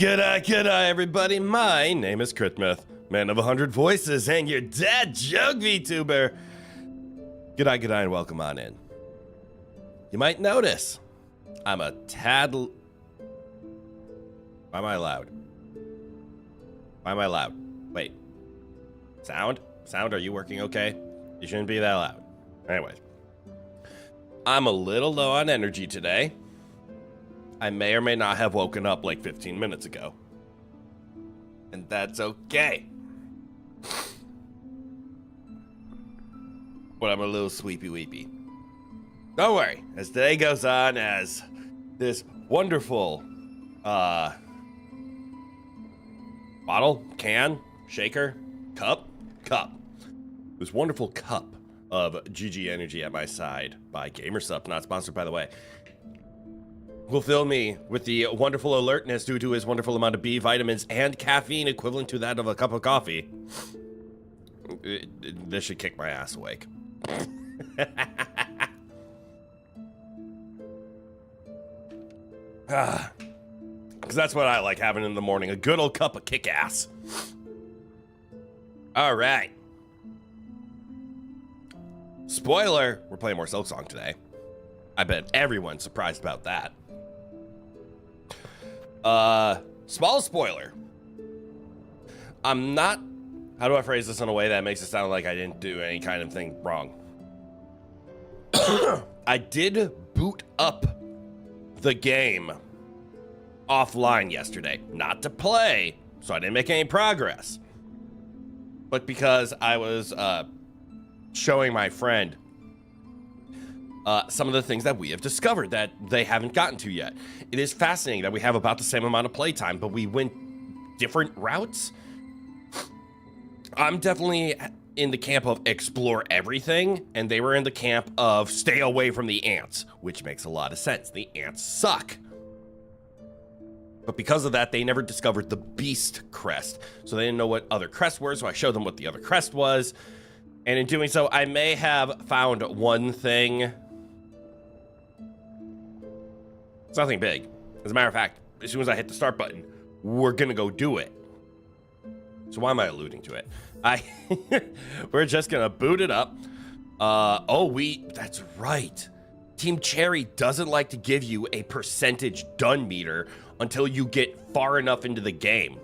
G'day, everybody. My name is Mith, man of 100 voices, and your dad joke VTuber. G'day, and welcome on in. You might notice I'm a tad. Why am I loud? Why am I loud? Wait. Sound, are you working okay? You shouldn't be that loud. Anyways, I'm a little low on energy today. I may or may not have woken up like 15 minutes ago. And that's okay. But I'm a little sleepy weepy. Don't worry, as today goes on, as this wonderful bottle, can, shaker, cup, this wonderful cup of GG Energy at my side by GamerSup, not sponsored by the way, will fill me with the wonderful alertness due to his wonderful amount of B vitamins and caffeine equivalent to that of a cup of coffee. This should kick my ass awake. Because that's what I like having in the morning, a good old cup of kick-ass. All right. Spoiler, we're playing more Silksong today. I bet everyone's surprised about that. Small spoiler. I'm not, how do I phrase this in a way that makes it sound like I didn't do any kind of thing wrong? I did boot up the game offline yesterday, not to play, so I didn't make any progress, but because I was showing my friend some of the things that we have discovered that they haven't gotten to yet. It is fascinating that we have about the same amount of playtime, but we went different routes. I'm definitely in the camp of explore everything, and they were in the camp of stay away from the ants, which makes a lot of sense. The ants suck. But because of that, they never discovered the beast crest, so they didn't know what other crests were, so I showed them what the other crest was. And in doing so, I may have found one thing. It's nothing big. As a matter of fact, as soon as I hit the start button, we're gonna go do it. So why am I alluding to it? We're just gonna boot it up. That's right. Team Cherry doesn't like to give you a percentage done meter until you get far enough into the game.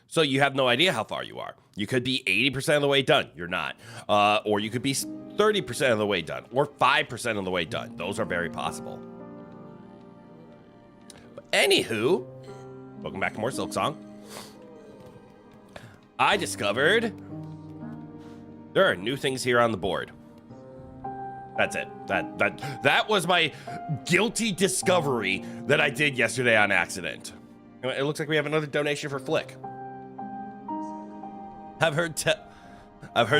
So you have no idea how far you are. You could be 80% of the way done. You're not. Or you could be 30% of the way done. Or 5% of the way done. Those are very possible. But anywho, welcome back to more Silksong. I discovered there are new things here on the board. That's it. That was my guilty discovery that I did yesterday on accident. It looks like we have another donation for Flick. I've heard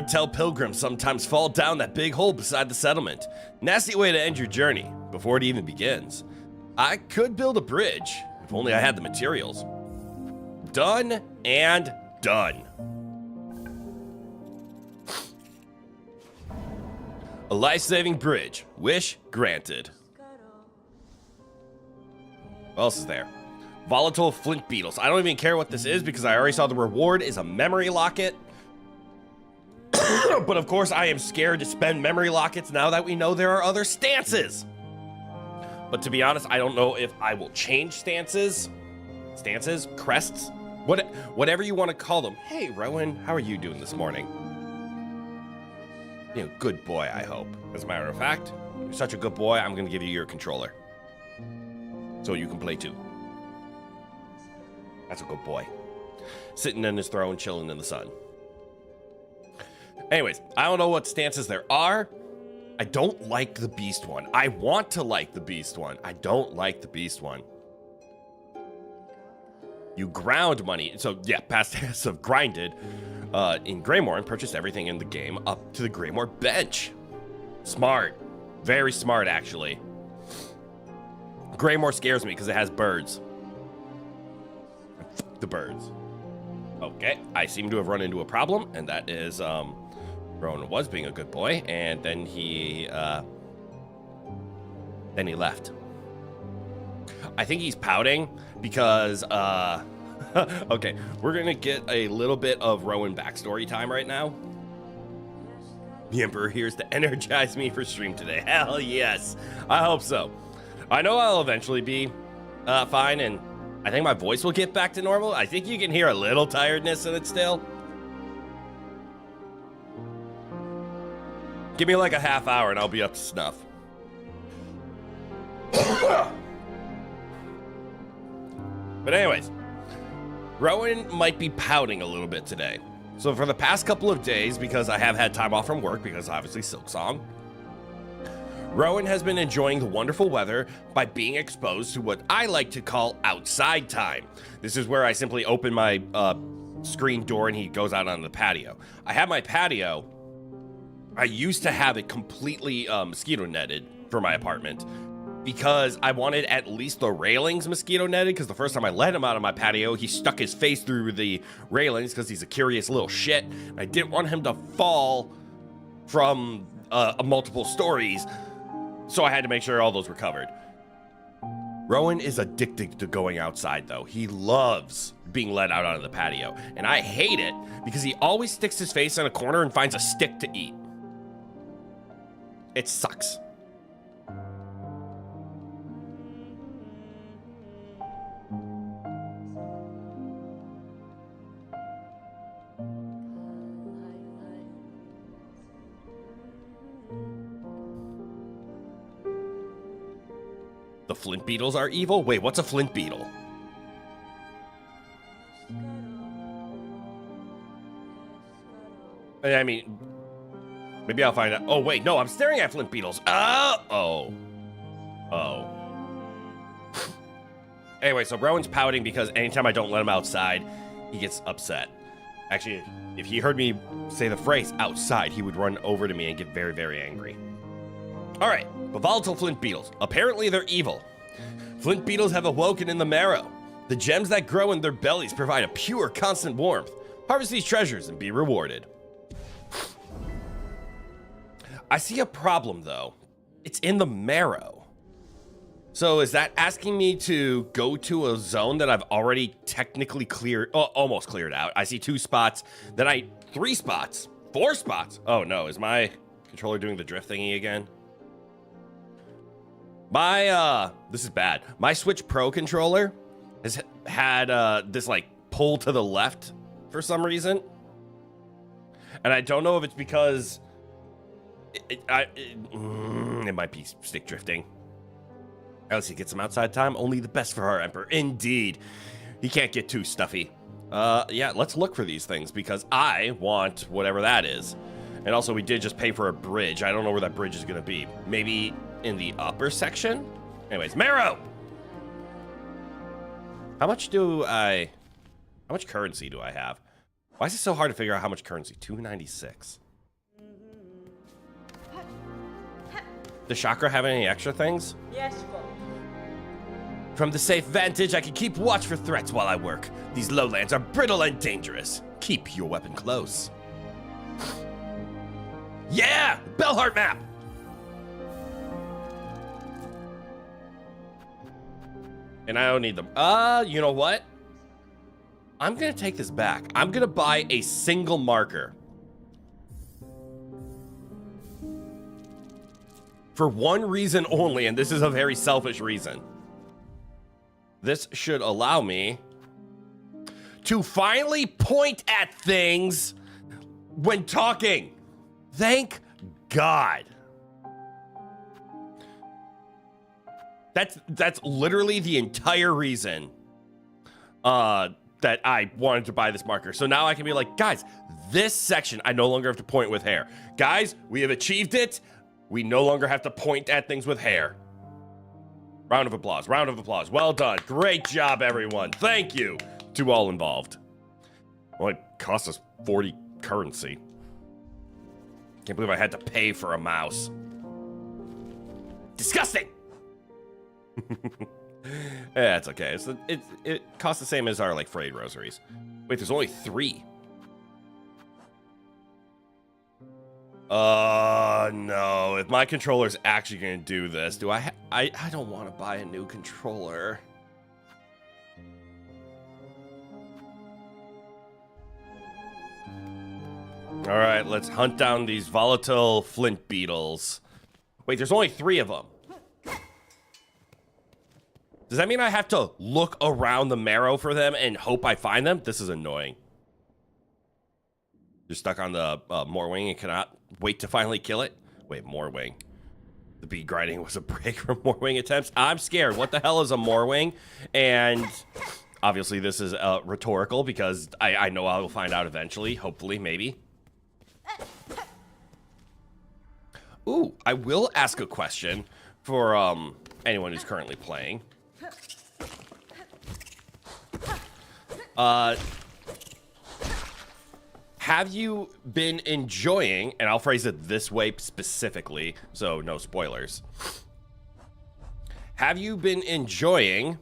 tell pilgrims sometimes fall down that big hole beside the settlement. Nasty way to end your journey before it even begins. I could build a bridge if only I had the materials. Done and done. A life-saving bridge. Wish granted. What else is there? Volatile flint beetles. I don't even care what this is because I already saw the reward is a memory locket. But of course I am scared to spend memory lockets now that we know there are other stances. But to be honest, I don't know if I will change stances, crests, whatever you want to call them. Hey Rowan, how are you doing this morning? You know, good boy, I hope. As a matter of fact, you're such a good boy, I'm gonna give you your controller. So you can play too. That's a good boy. Sitting in his throne, chilling in the sun. Anyways, I don't know what stances there are. I don't like the beast one. I want to like the beast one. I don't like the beast one. You ground money. So yeah, past tense of grinded in Greymoor and purchased everything in the game up to the Greymoor bench. Smart. Very smart, actually. Greymoor scares me because it has birds. The birds. Okay, I seem to have run into a problem, and that is Rowan was being a good boy, and then he left. I think he's pouting because, okay, we're gonna get a little bit of Rowan backstory time right now. The Emperor here's to energize me for stream today. Hell yes, I hope so. I know I'll eventually be fine, and I think my voice will get back to normal. I think you can hear a little tiredness in it still. Give me like a half hour and I'll be up to snuff. But anyways, Rowan might be pouting a little bit today. So for the past couple of days, because I have had time off from work, because obviously Silksong, Rowan has been enjoying the wonderful weather by being exposed to what I like to call outside time. This is where I simply open my screen door and he goes out on the patio. I have my patio. I used to have it completely mosquito netted for my apartment because I wanted at least the railings mosquito netted, because the first time I let him out of my patio, he stuck his face through the railings because he's a curious little shit. I didn't want him to fall from multiple stories, so I had to make sure all those were covered. Rowan is addicted to going outside, though. He loves being let out onto the patio, and I hate it because he always sticks his face in a corner and finds a stick to eat. It sucks. The flint beetles are evil? Wait, what's a flint beetle? I mean, maybe I'll find out. Oh, wait, no, I'm staring at flint beetles. Oh. Anyway, so Rowan's pouting because anytime I don't let him outside, he gets upset. Actually, if he heard me say the phrase outside, he would run over to me and get very, very angry. All right, the volatile flint beetles. Apparently they're evil. Flint beetles have awoken in the marrow. The gems that grow in their bellies provide a pure, constant warmth. Harvest these treasures and be rewarded. I see a problem, though. It's in the marrow. So is that asking me to go to a zone that I've already technically cleared, almost cleared out? I see 2 spots, then 3 spots, 4 spots. Oh no, is my controller doing the drift thingy again? This is bad. My Switch Pro controller has had this like pull to the left for some reason. And I don't know if it's because it might be stick drifting. Let's see, get some outside time. Only the best for our Emperor. Indeed. He can't get too stuffy. Yeah, let's look for these things because I want whatever that is. And also, we did just pay for a bridge. I don't know where that bridge is going to be. Maybe in the upper section? Anyways, marrow! How much currency do I have? Why is it so hard to figure out how much currency? 296. Does Chakra have any extra things? Yes, Father. From the safe vantage, I can keep watch for threats while I work. These lowlands are brittle and dangerous. Keep your weapon close. Yeah! Bellheart map! And I don't need them. You know what? I'm gonna take this back. I'm gonna buy a single marker. For one reason only, and this is a very selfish reason. This should allow me to finally point at things when talking. Thank God. That's literally the entire reason that I wanted to buy this marker. So now I can be like, guys, this section, I no longer have to point with hair. Guys, we have achieved it. We no longer have to point at things with hair. Round of applause, round of applause. Well done. Great job, everyone. Thank you to all involved. Well, it cost us 40 currency. Can't believe I had to pay for a mouse. Disgusting! Yeah, it's okay. It costs the same as our, like, frayed rosaries. Wait, there's only 3. Oh no, if my controller's actually gonna do this, do I don't want to buy a new controller. All right, let's hunt down these volatile flint beetles. Wait, there's only 3 of them. Does that mean I have to look around the marrow for them and hope I find them? This is annoying. You're stuck on the Morwing and cannot wait to finally kill it? Wait, Morwing. The bead grinding was a break from Morwing attempts. I'm scared. What the hell is a Morwing? And obviously this is rhetorical because I know I will find out eventually. Hopefully, maybe. Ooh, I will ask a question for anyone who's currently playing. Have you been enjoying, and I'll phrase it this way specifically, so no spoilers. Have you been enjoying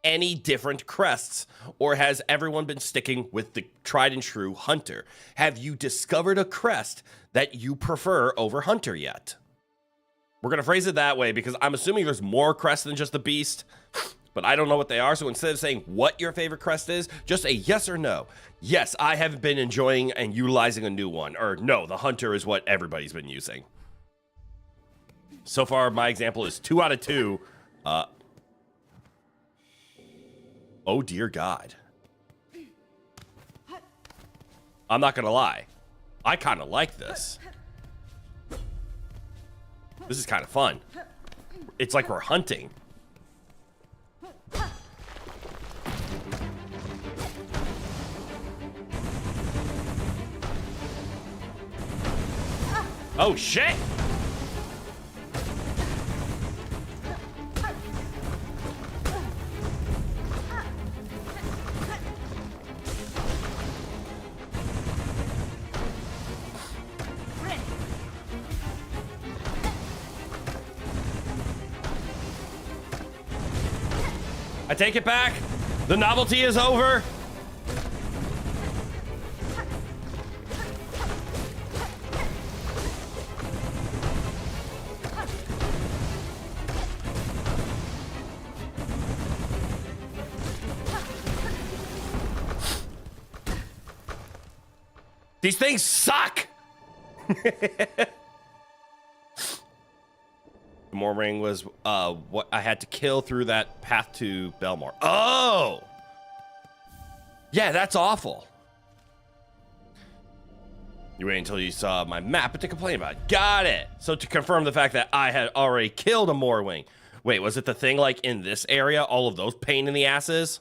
any different crests, or has everyone been sticking with the tried and true Hunter? Have you discovered a crest that you prefer over Hunter yet? We're gonna phrase it that way because I'm assuming there's more crests than just the Beast, but I don't know what they are. So instead of saying what your favorite crest is, just a yes or no. Yes, I have been enjoying and utilizing a new one, or no, the Hunter is what everybody's been using. So far, my example is 2 out of 2. Oh, dear God. I'm not gonna lie. I kind of like this. This is kind of fun. It's like we're hunting. Oh, shit! I take it back. The novelty is over. These things suck. Morwing was what I had to kill through that path to Belmore. Oh! Yeah, that's awful. You wait until you saw my map to complain about it. Got it! So to confirm the fact that I had already killed a Morwing. Wait, was it the thing like in this area? All of those pain in the asses?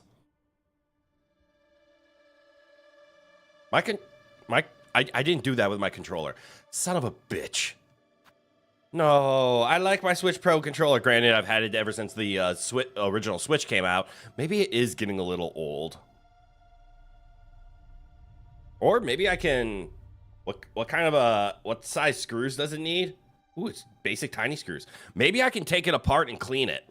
I didn't do that with my controller. Son of a bitch. No, I like my Switch Pro controller. Granted, I've had it ever since the original Switch came out. Maybe it is getting a little old. Or maybe I can... What kind of what size screws does it need? Ooh, it's basic tiny screws. Maybe I can take it apart and clean it.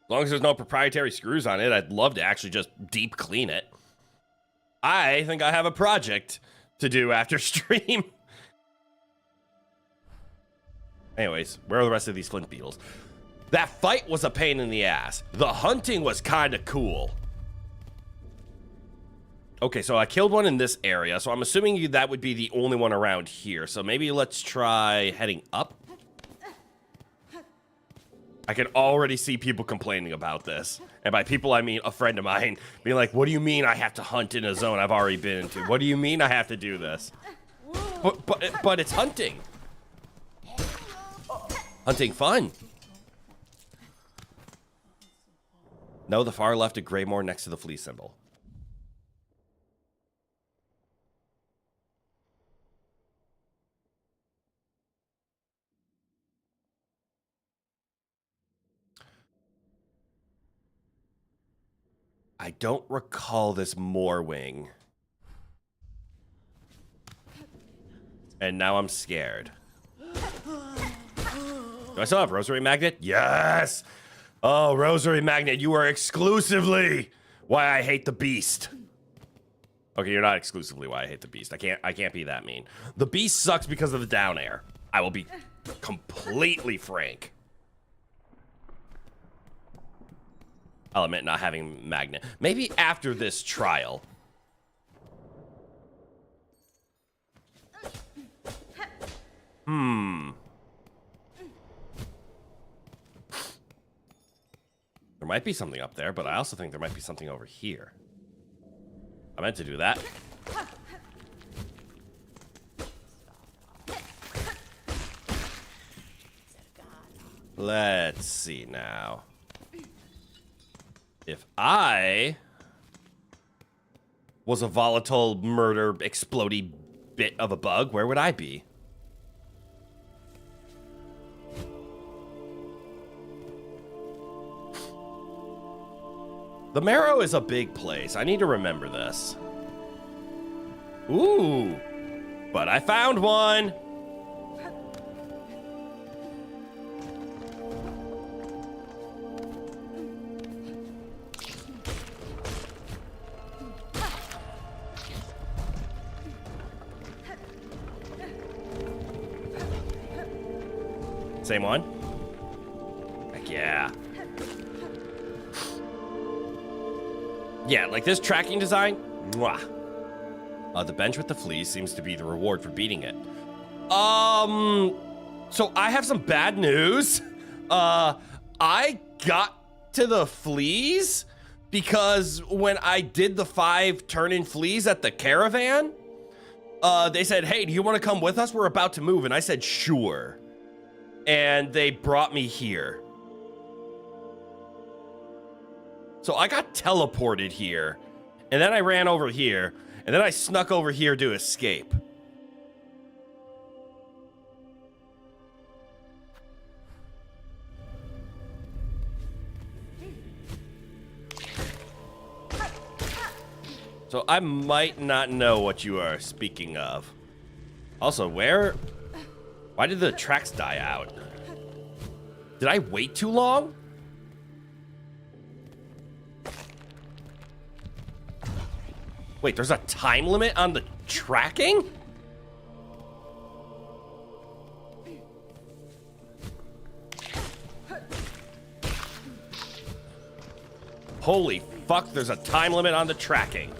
As long as there's no proprietary screws on it, I'd love to actually just deep clean it. I think I have a project to do after stream. Anyways, where are the rest of these flint beetles? That fight was a pain in the ass. The hunting was kind of cool. Okay, so I killed one in this area, so I'm assuming that would be the only one around here. So maybe let's try heading up. I can already see people complaining about this. And by people, I mean a friend of mine being like, what do you mean I have to hunt in a zone I've already been into? What do you mean I have to do this? But it's hunting. Hunting fun. No, the far left of Greymore next to the flea symbol. I don't recall this Morwing. And now I'm scared. Do I still have Rosary Magnet? Yes! Oh, Rosary Magnet, you are exclusively why I hate the Beast. Okay, you're not exclusively why I hate the beast. I can't be that mean. The beast sucks because of the down air. I will be completely frank. I'll admit not having magnet. Maybe after this trial. There might be something up there, but I also think there might be something over here. I meant to do that. Let's see now. If I was a volatile murder explodey bit of a bug, where would I be? The Marrow is a big place. I need to remember this. Ooh, but I found one. Same one? Heck yeah. Yeah, like this tracking design, mwah. The bench with the fleas seems to be the reward for beating it. So I have some bad news. I got to the fleas because when I did the 5 turn-in fleas at the caravan, they said, hey, do you want to come with us? We're about to move. And I said, sure. And they brought me here. So I got teleported here, and then I ran over here, and then I snuck over here to escape. So I might not know what you are speaking of. Also, why did the tracks die out? Did I wait too long? Wait, there's a time limit on the tracking? Holy fuck, there's a time limit on the tracking.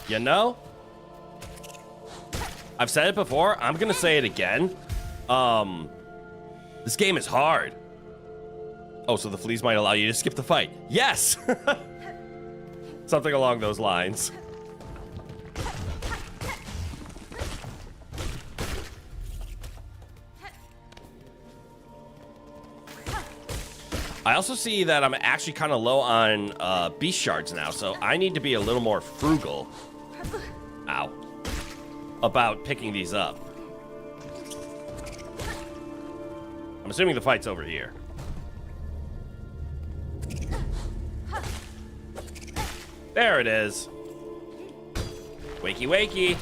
You know? I've said it before, I'm gonna say it again. This game is hard. Oh, so the fleas might allow you to skip the fight. Yes! Something along those lines. I also see that I'm actually kind of low on beast shards now, so I need to be a little more frugal. Ow. About picking these up. I'm assuming the fight's over here. There it is. Wakey, wakey.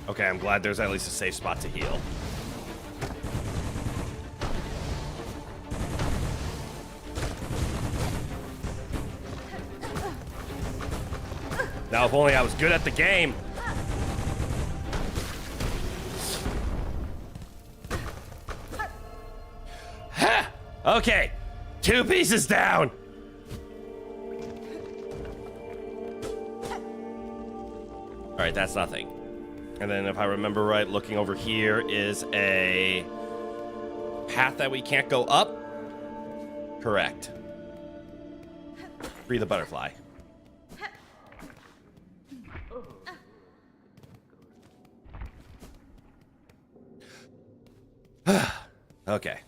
Okay, I'm glad there's at least a safe spot to heal. Now, if only I was good at the game. Ha! Okay, 2 pieces down. All right, that's nothing. And then if I remember right, looking over here is a path that we can't go up. Correct. Free the butterfly. Okay.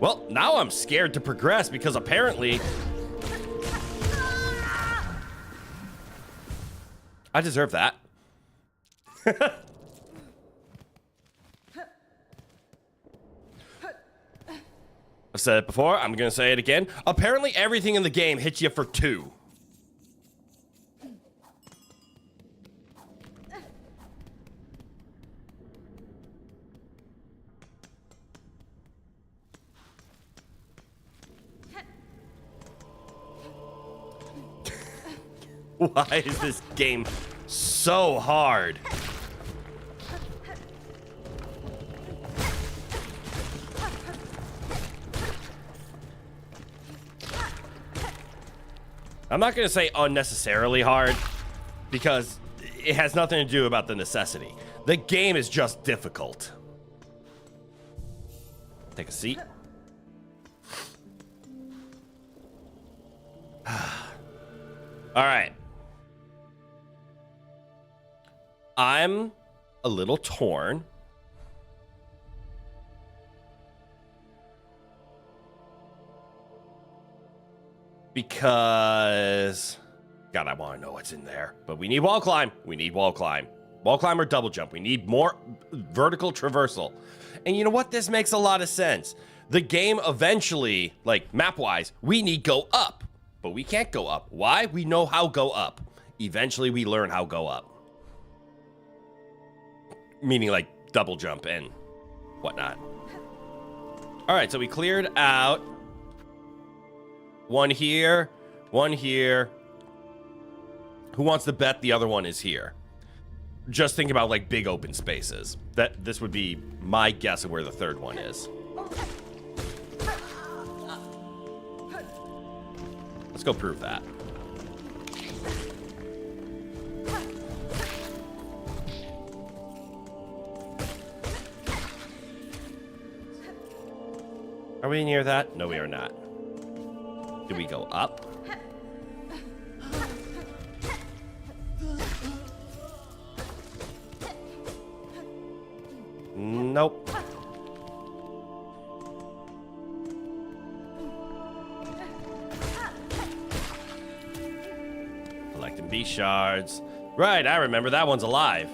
Well, now I'm scared to progress because apparently I deserve that. I've said it before, I'm gonna say it again. Apparently everything in the game hits you for 2. Why is this game so hard? I'm not going to say unnecessarily hard because it has nothing to do about the necessity. The game is just difficult. Take a seat. All right. I'm a little torn. Because, God, I want to know what's in there. But we need wall climb. We need wall climb. Wall climb or double jump. We need more vertical traversal. And you know what? This makes a lot of sense. The game eventually, like map-wise, we need go up. But we can't go up. Why? We know how go up. Eventually, we learn how go up. Meaning like double jump and whatnot. All right, so we cleared out. One here, one here. Who wants to bet the other one is here? Just think about like big open spaces. This would be my guess of where the third one is. Let's go prove that. Are we near that? No, we are not. Do we go up? Nope. Collecting beast shards. Right, I remember that one's alive.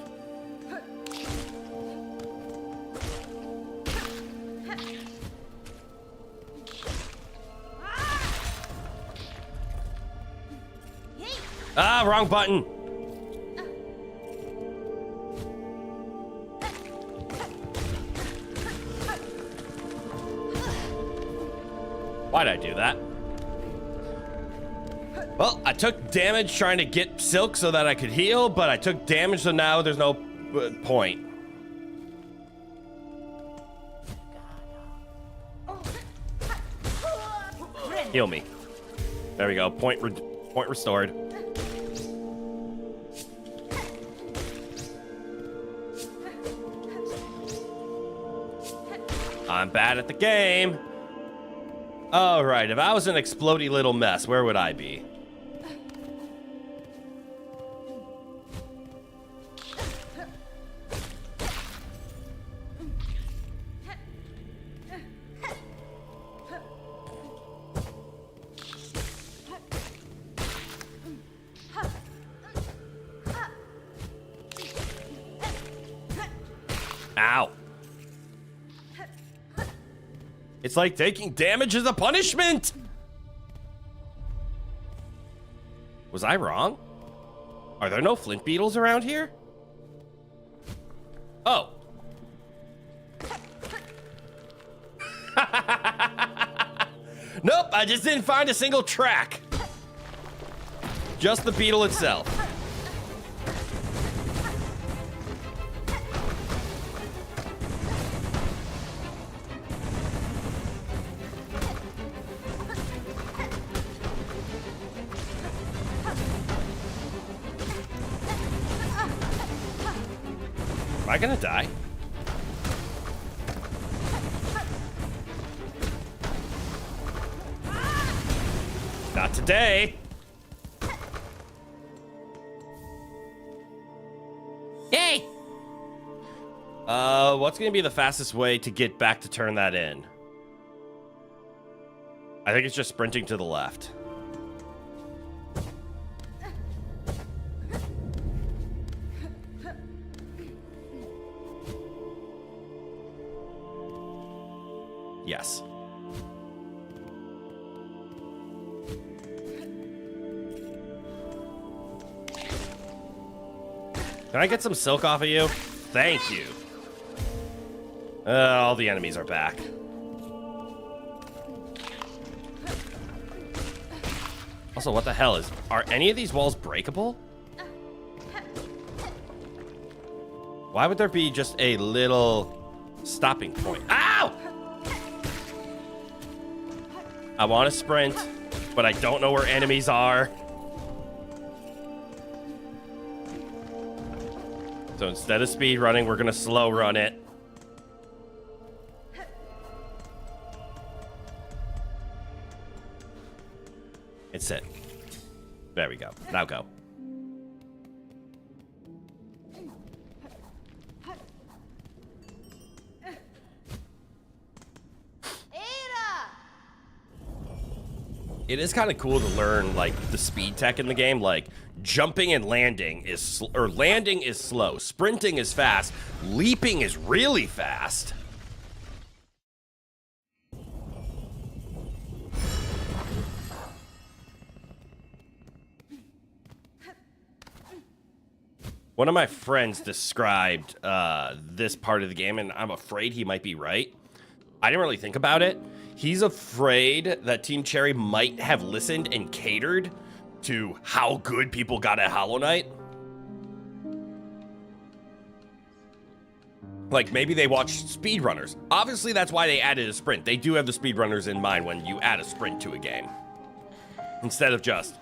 Ah, wrong button. Why'd I do that? Well, I took damage trying to get silk so that I could heal, but I took damage, so now there's no point. Heal me. There we go. Point restored. I'm bad at the game. All right, if I was an explodey little mess, where would I be? Ow. It's like taking damage as a punishment. Was I wrong? Are there no flint beetles around here? Oh. Nope, I just didn't find a single track. Just the beetle itself. Am I gonna die? Not today. Yay! What's gonna be the fastest way to get back to turn that in? I think it's just sprinting to the left. Yes. Can I get some silk off of you? Thank you. All the enemies are back. Also, what the hell are any of these walls breakable? Why would there be just a little stopping point? Ow! I want to sprint, but I don't know where enemies are. So instead of speed running, we're gonna slow run it. And sit. There we go. Now go. It is kind of cool to learn like the speed tech in the game. Like jumping and landing is landing is slow, sprinting is fast, leaping is really fast. One of my friends described this part of the game, and I'm afraid he might be right. I didn't really think about it. He's afraid that Team Cherry might have listened and catered to how good people got at Hollow Knight. Like, maybe they watched speedrunners. Obviously, that's why they added a sprint. They do have the speedrunners in mind when you add a sprint to a game. Instead of just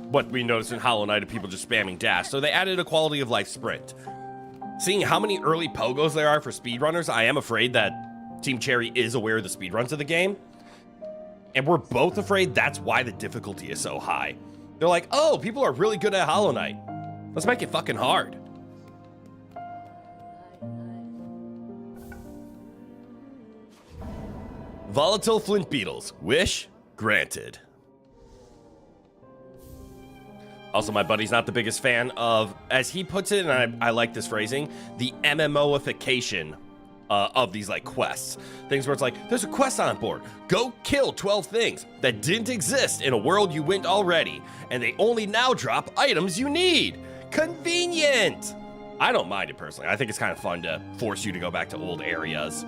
what we noticed in Hollow Knight of people just spamming dash. So they added a quality of life sprint. Seeing how many early pogos there are for speedrunners, I am afraid that Team Cherry is aware of the speedruns of the game. And we're both afraid that's why the difficulty is so high. They're like, oh, people are really good at Hollow Knight. Let's make it fucking hard. Volatile flint beetles. Wish granted. Also, my buddy's not the biggest fan of, as he puts it, and I like this phrasing, the MMOification of these like quests. Things where it's like, there's a quest on board. Go kill 12 things that didn't exist in a world you went already, and they only now drop items you need. Convenient! I don't mind it personally. I think it's kind of fun to force you to go back to old areas.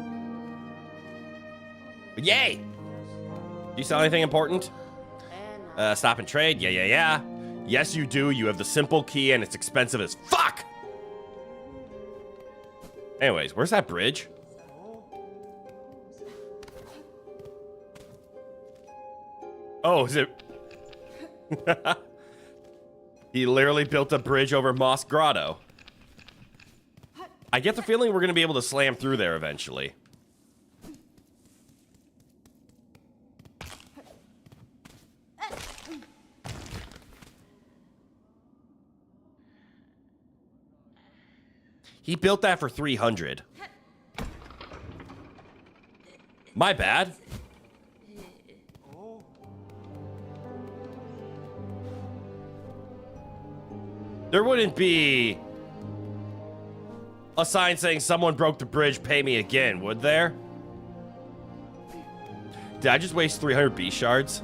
But yay! Do you sell anything important? Stop and trade? Yeah. Yes, you do. You have the simple key, and it's expensive as fuck! Anyways, where's that bridge? Oh, is it? He literally built a bridge over Moss Grotto. I get the feeling we're going to be able to slam through there eventually. He built that for 300. My bad. There wouldn't be a sign saying someone broke the bridge, pay me again, would there? Did I just waste 300 beast shards?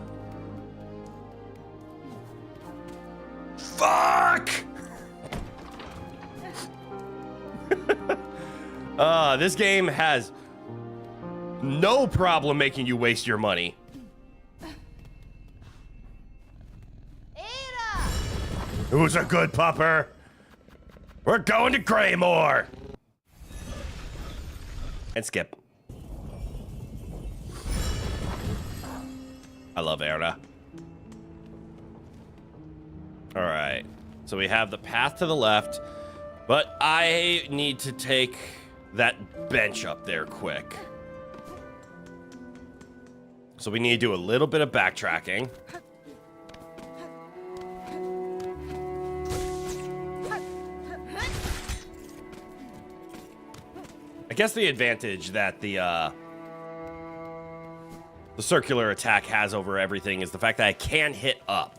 Fuck! This game has no problem making you waste your money. Who's a good pupper? We're going to Greymore. And skip. I love Erna. All right. So we have the path to the left, but I need to take that bench up there quick. So we need to do a little bit of backtracking. I guess the advantage that the the circular attack has over everything is the fact that I can hit up.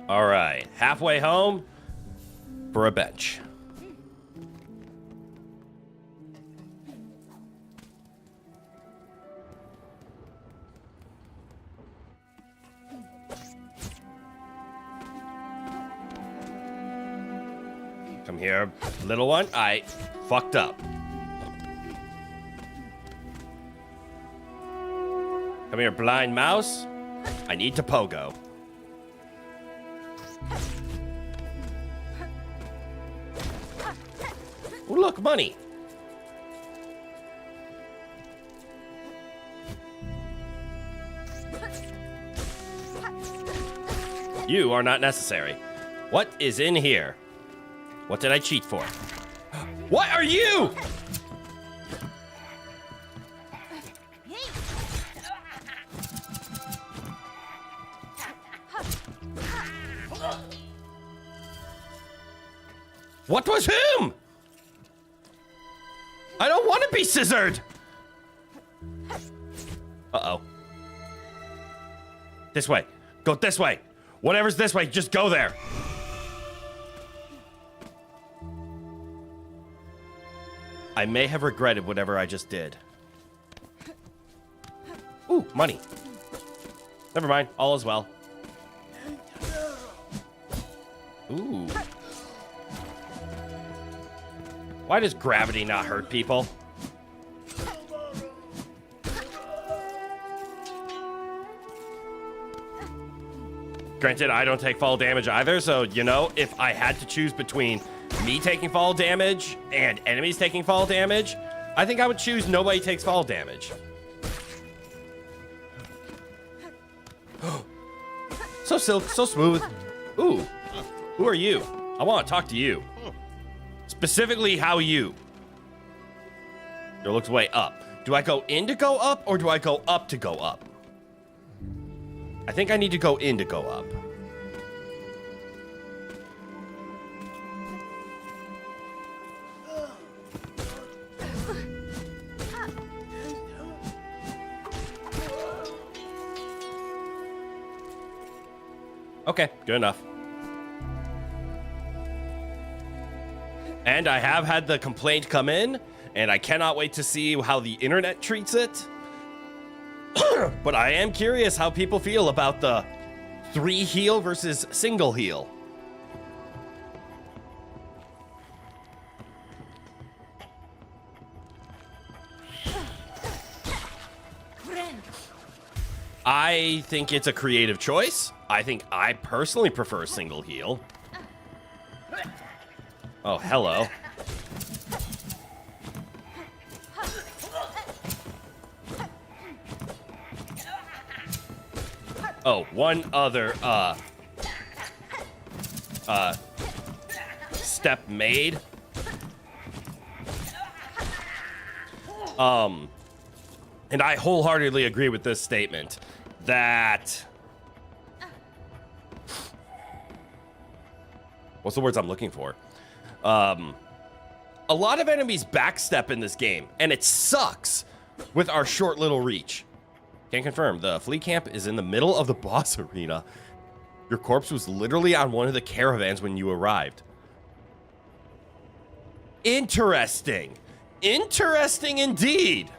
All right, halfway home for a bench. Come here, little one. I fucked up. Come here, blind mouse. I need to pogo. Ooh, look, money. You are not necessary. What is in here? What did I cheat for? What are you? What was him? I don't want to be scissored. Uh-oh. This way. Go this way. Whatever's this way, just go there. I may have regretted whatever I just did. Ooh, money. Never mind. All is well. Ooh. Why does gravity not hurt people? Granted, I don't take fall damage either, so, you know, if I had to choose between me taking fall damage and enemies taking fall damage, I think I would choose nobody takes fall damage. So so smooth. Ooh, who are you? I want to talk to you. Specifically, how you? It looks way up. Do I go in to go up, or do I go up to go up? I think I need to go in to go up. Okay, good enough. And I have had the complaint come in, and I cannot wait to see how the internet treats it. But I am curious how people feel about the 3 heal versus single heal. I think it's a creative choice. I think I personally prefer single heal. Oh, hello. Oh, one other, step made. And I wholeheartedly agree with this statement that... What's the words I'm looking for? A lot of enemies backstep in this game, and it sucks with our short little reach. Can confirm, the flea camp is in the middle of the boss arena. Your corpse was literally on one of the caravans when you arrived. Interesting. Interesting indeed.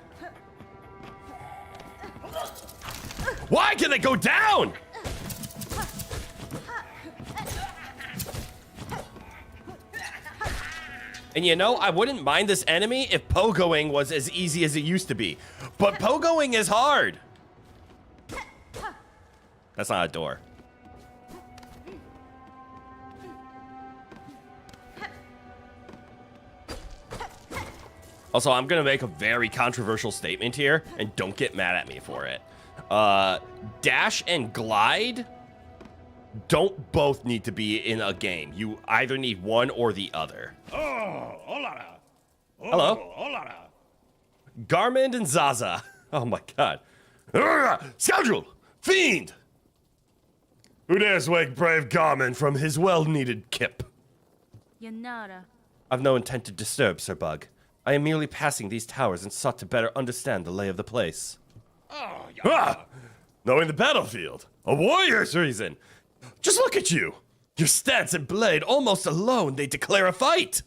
Why can they go down? And you know, I wouldn't mind this enemy if pogoing was as easy as it used to be. But pogoing is hard. That's not a door. Also, I'm going to make a very controversial statement here, and don't get mad at me for it. Dash and glide don't both need to be in a game. You either need one or the other. Oh, hola. Oh, Hello. Hola. Garmin and Zaza. Oh my god. Scoundrel! Fiend! Who dares wake brave Garmin from his well-needed kip? Yanara. I've no intent to disturb, Sir Bug. I am merely passing these towers and sought to better understand the lay of the place. Oh, yeah. Ah! Knowing the battlefield. A warrior's reason. Just look at you. Your stance and blade almost alone, they declare a fight.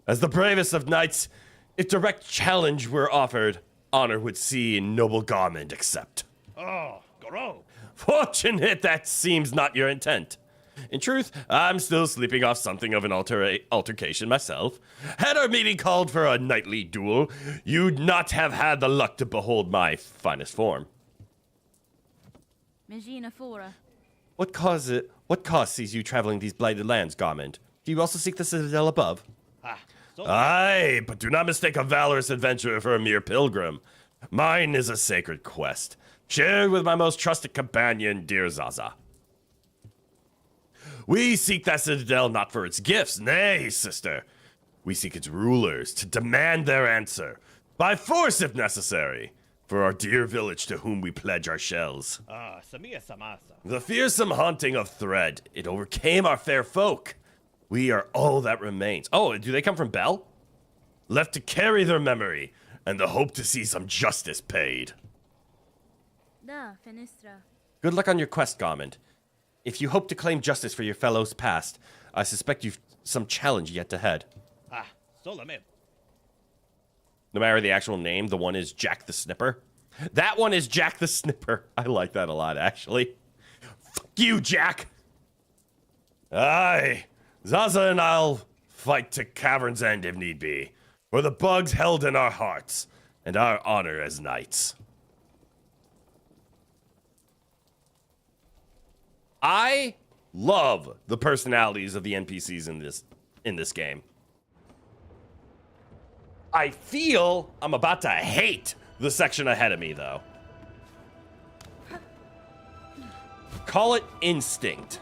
As the bravest of knights, if direct challenge were offered, honor would see in noble garment accept. Oh, Goro. Fortunate that seems not your intent. In truth, I'm still sleeping off something of an altercation myself. Had our meeting called for a knightly duel, you'd not have had the luck to behold my finest form. Magina Fora. What cause sees you traveling these blighted lands, Garment? Do you also seek the citadel above? Ah, so Aye, but do not mistake a valorous adventurer for a mere pilgrim. Mine is a sacred quest, shared with my most trusted companion, dear Zaza. We seek that citadel not for its gifts, nay, sister. We seek its rulers to demand their answer, by force if necessary, for our dear village to whom we pledge our shells. Samia Samasa. The fearsome haunting of Thread, it overcame our fair folk. We are all that remains. Oh, do they come from Bell? Left to carry their memory, and the hope to see some justice paid. Da, Fenistra. Good luck on your quest, Garment. If you hope to claim justice for your fellows past, I suspect you've some challenge yet ahead. Ah, Solomon. No matter the actual name, the one is Jack the Snipper. That one is Jack the Snipper. I like that a lot, actually. Fuck you, Jack! Aye, Zaza and I'll fight to Cavern's End if need be, for the bugs held in our hearts, and our honor as knights. I love the personalities of the NPCs in this game. I feel I'm about to hate the section ahead of me, though. Call it instinct.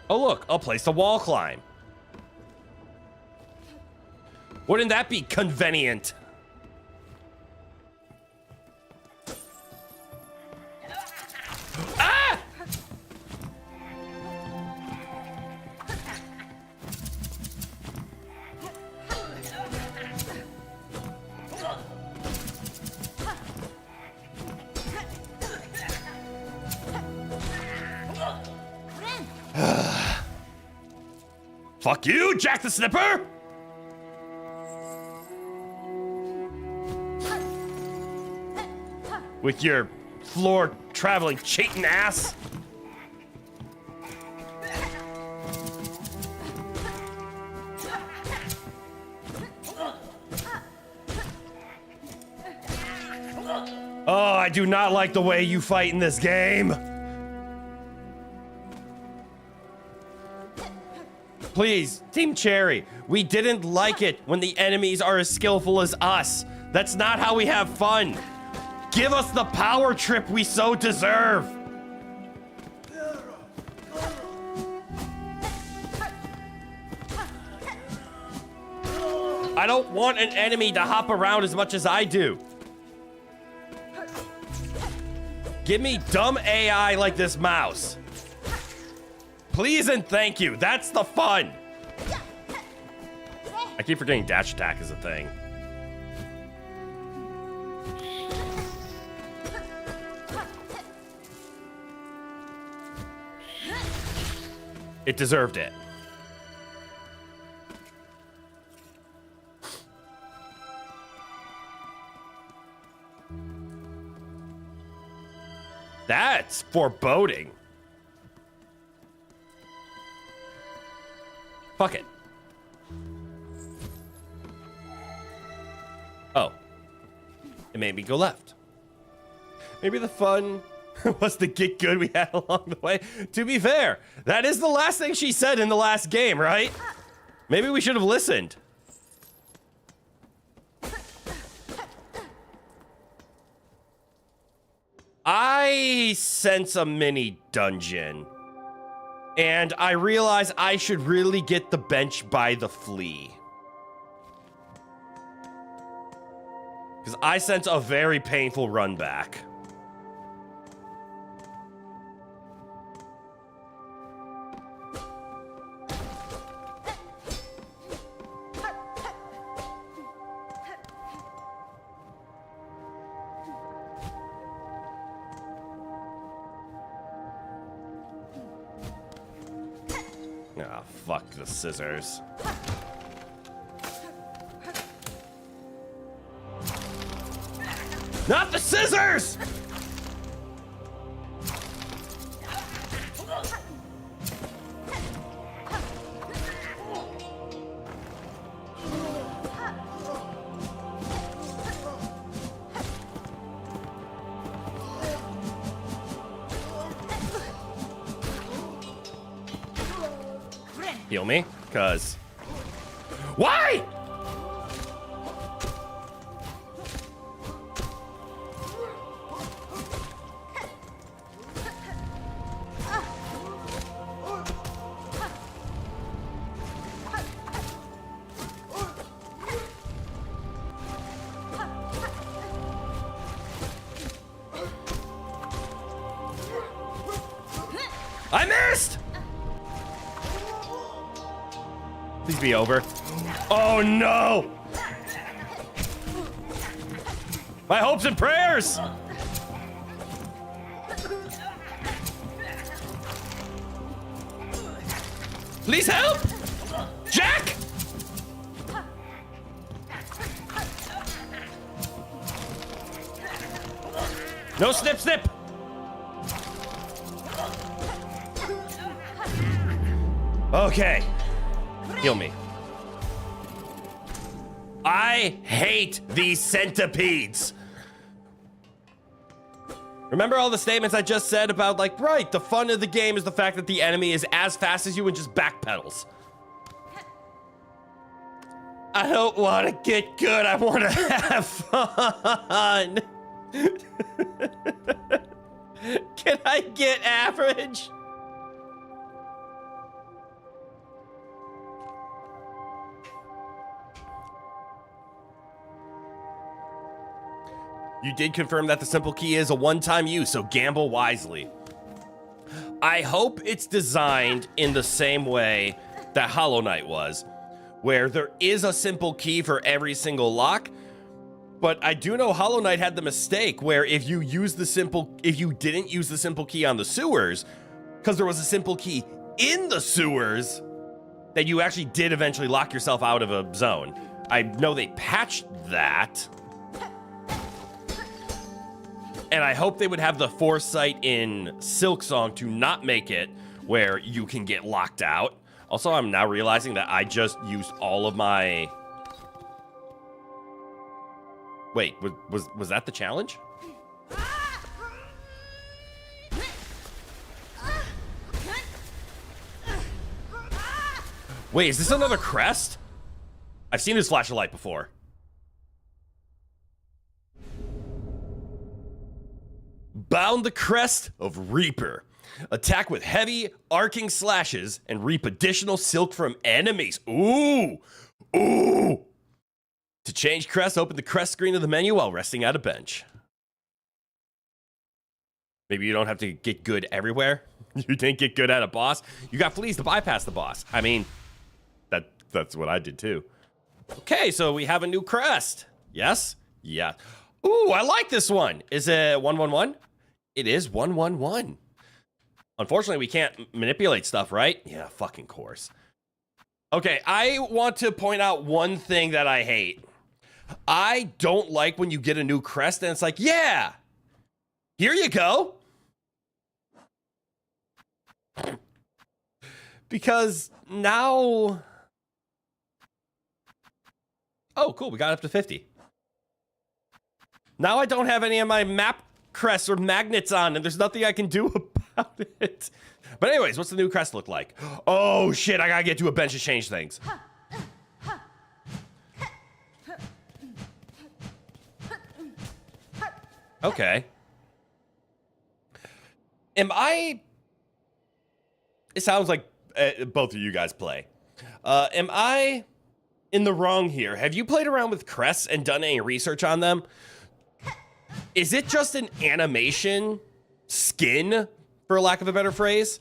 Oh, look, a place to wall climb. Wouldn't that be convenient? Ah! Fuck you, Jack the Snipper! With your floor traveling cheating ass. Oh, I do not like the way you fight in this game. Please, Team Cherry, we didn't like it when the enemies are as skillful as us. That's not how we have fun. Give us the power trip we so deserve. I don't want an enemy to hop around as much as I do. Give me dumb AI like this mouse. Please and thank you. That's the fun. I keep forgetting dash attack is a thing. It deserved it. That's foreboding. Fuck it. Oh. It made me go left. Maybe the fun was the get good we had along the way. To be fair, that is the last thing she said in the last game, right? Maybe we should have listened. I sense a mini dungeon. And I realize I should really get the bench by the flea. Because I sense a very painful run back. Ah, fuck the scissors. Not the scissors! Heal me, cause... Why? I missed! Please be over. Oh no! My hopes and prayers! Please help! Jack! No snip snip! Okay. Heal me. I hate these centipedes. Remember all the statements I just said about, like, right, the fun of the game is the fact that the enemy is as fast as you and just backpedals. I don't want to get good. I want to have fun. Can I get average? You did confirm that the simple key is a one-time use, so gamble wisely. I hope it's designed in the same way that Hollow Knight was, where there is a simple key for every single lock, but I do know Hollow Knight had the mistake where if you didn't use the simple key on the sewers, because there was a simple key in the sewers, that you actually did eventually lock yourself out of a zone. I know they patched that. And I hope they would have the foresight in Silksong to not make it where you can get locked out. Also, I'm now realizing that I just used all of my... Wait, was that the challenge? Wait, is this another crest? I've seen this flash of light before. Bound the crest of Reaper. Attack with heavy, arcing slashes and reap additional silk from enemies. Ooh! Ooh! To change crest, open the crest screen of the menu while resting at a bench. Maybe you don't have to get good everywhere. You didn't get good at a boss. You got fleas to bypass the boss. I mean, that's what I did too. Okay, so we have a new crest. Yes? Yeah. Ooh, I like this one. Is it 111? It is 111. Unfortunately, we can't manipulate stuff, right? Yeah, fucking course. Okay, I want to point out one thing that I hate. I don't like when you get a new crest and it's like, yeah, here you go. Because now... Oh, cool, we got up to 50. Now I don't have any of my map crests or magnets on, and there's nothing I can do about it. But anyways, what's the new crest look like? Oh shit, I gotta get to a bench to change things. Okay. Am I... It sounds like both of you guys play. Am I in the wrong here? Have you played around with crests and done any research on them? Is it just an animation skin, for lack of a better phrase?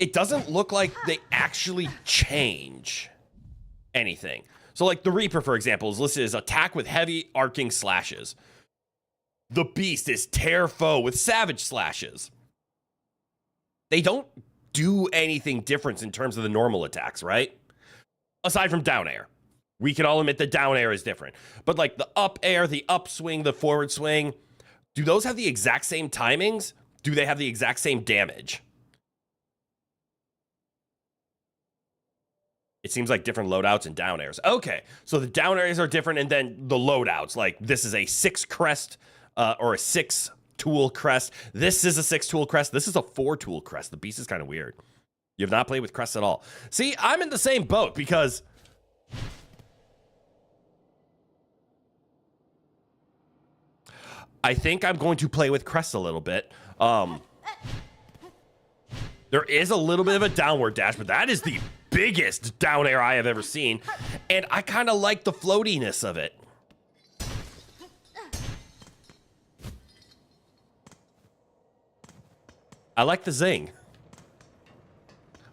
It doesn't look like they actually change anything. So like the Reaper, for example, is listed as attack with heavy arcing slashes. The Beast is tear foe with savage slashes. They don't do anything different in terms of the normal attacks, right? Aside from down air. We can all admit that down air is different. But like the up air, the upswing, the forward swing, do those have the exact same timings? Do they have the exact same damage? It seems like different loadouts and down airs. Okay, so the down airs are different, and then the loadouts. Like this is a 6 crest or a 6 tool crest. This is a 6 tool crest. This is a 4 tool crest. The beast is kind of weird. You have not played with crests at all. See, I'm in the same boat because I think I'm going to play with crests a little bit. There is a little bit of a downward dash, but that is the biggest down air I have ever seen. And I kind of like the floatiness of it. I like the zing.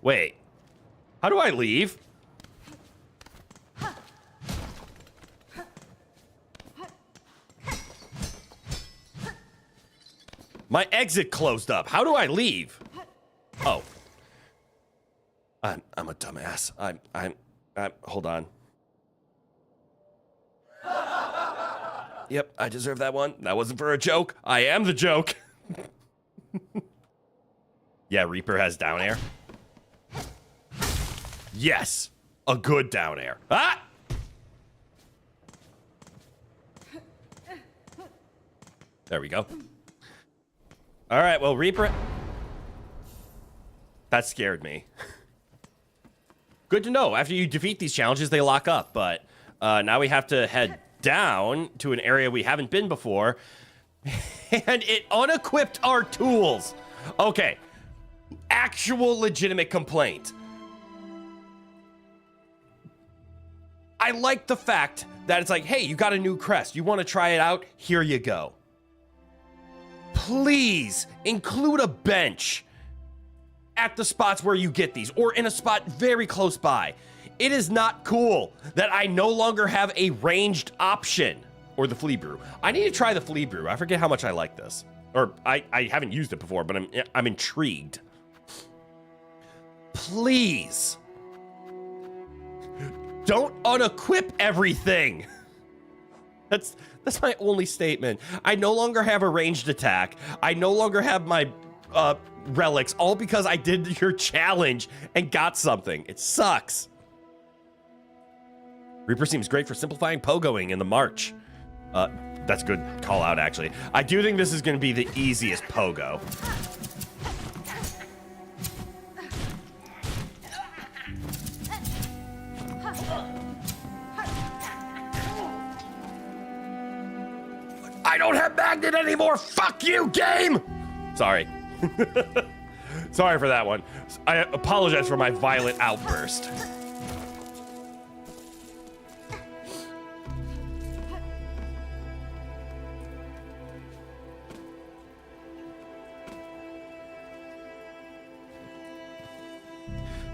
Wait, how do I leave? My exit closed up. How do I leave? Oh. I'm a dumbass. I'm hold on. Yep, I deserve that one. That wasn't for a joke. I am the joke. Yeah, Reaper has down air. Yes, a good down air. Ah! There we go. All right, well, Reaper. That scared me. Good to know. After you defeat these challenges, they lock up. But now we have to head down to an area we haven't been before. And it unequipped our tools. Okay. Actual legitimate complaint. I like the fact that it's like, hey, you got a new crest. You want to try it out? Here you go. Please include a bench at the spots where you get these, or in a spot very close by. It is not cool that I no longer have a ranged option. Or the flea brew. I need to try the flea brew. I forget how much I like this. Or I haven't used it before, but I'm intrigued. Please. Don't unequip everything. That's my only statement. I no longer have a ranged attack. I no longer have my relics, all because I did your challenge and got something. It sucks. Reaper seems great for simplifying pogoing in the march. That's a good call out, actually. I do think this is going to be the easiest pogo. I don't have magnet anymore. Fuck you, game. Sorry. Sorry for that one. I apologize for my violent outburst.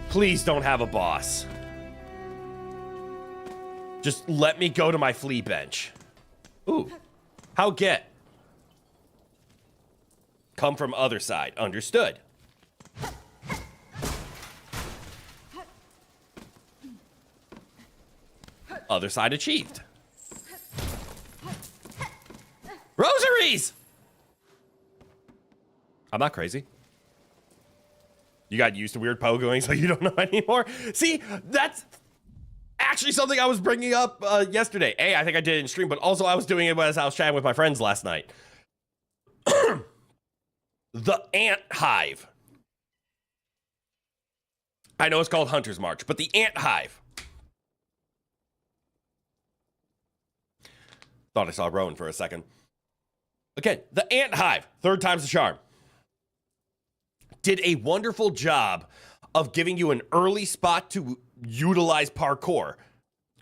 Please don't have a boss. Just let me go to my flea bench. Ooh. How get? Come from other side. Understood. Other side achieved. Rosaries! I'm not crazy. You got used to weird pogoing, so you don't know anymore? See, that's actually something I was bringing up yesterday. A, I think I did it in stream, but also I was doing it as I was chatting with my friends last night. The ant hive. I know it's called Hunter's March, but the ant hive. Thought I saw Rowan for a second. Again, the ant hive, third time's the charm. Did a wonderful job of giving you an early spot to utilize parkour.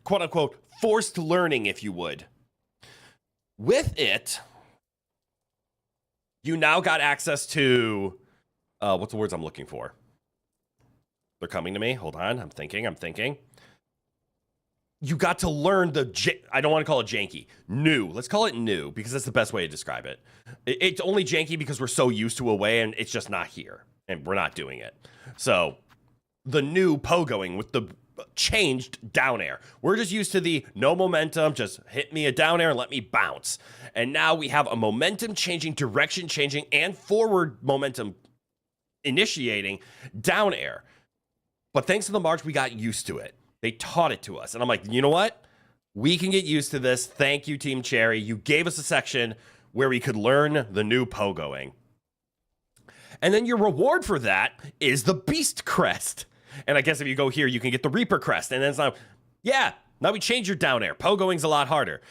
Quote unquote, forced learning, if you would. With it, you now got access to, what's the words I'm looking for? They're coming to me. Hold on. I'm thinking. You got to learn I don't want to call it janky. New. Let's call it new, because that's the best way to describe it. It's only janky because we're so used to a way and it's just not here. and we're not doing it. So the new pogoing with the changed down air. We're just used to the no momentum, just hit me a down air and let me bounce. And now we have a momentum changing, direction changing, and forward momentum initiating down air. But thanks to the March, we got used to it. They taught it to us. And I'm like, you know what? We can get used to this. Thank you, Team Cherry. You gave us a section where we could learn the new pogoing. And then your reward for that is the Beast Crest. And I guess if you go here, you can get the Reaper Crest. And then it's like, yeah, now we change your down air. Pogoing's a lot harder.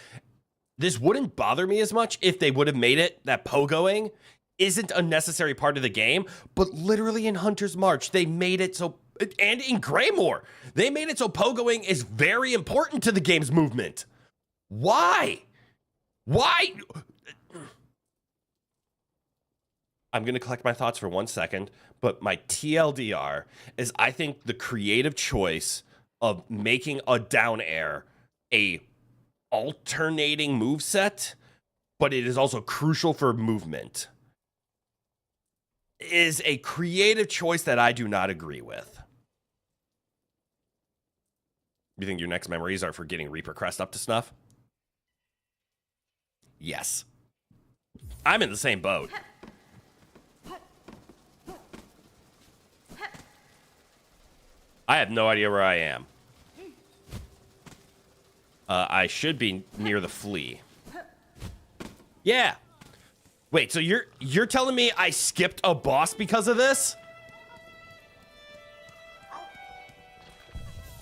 This wouldn't bother me as much if they would have made it that pogoing isn't a necessary part of the game. But literally in Hunter's March, they made it so, and in Greymore, they made it so pogoing is very important to the game's movement. Why? Why? I'm going to collect my thoughts for 1 second, but my TLDR is I think the creative choice of making a down air a alternating moveset, but it is also crucial for movement, is a creative choice that I do not agree with. You think your next memories are for getting Reaper Crest up to snuff? Yes. I'm in the same boat. I have no idea where I am. I should be near the flea. Yeah. Wait, so you're telling me I skipped a boss because of this?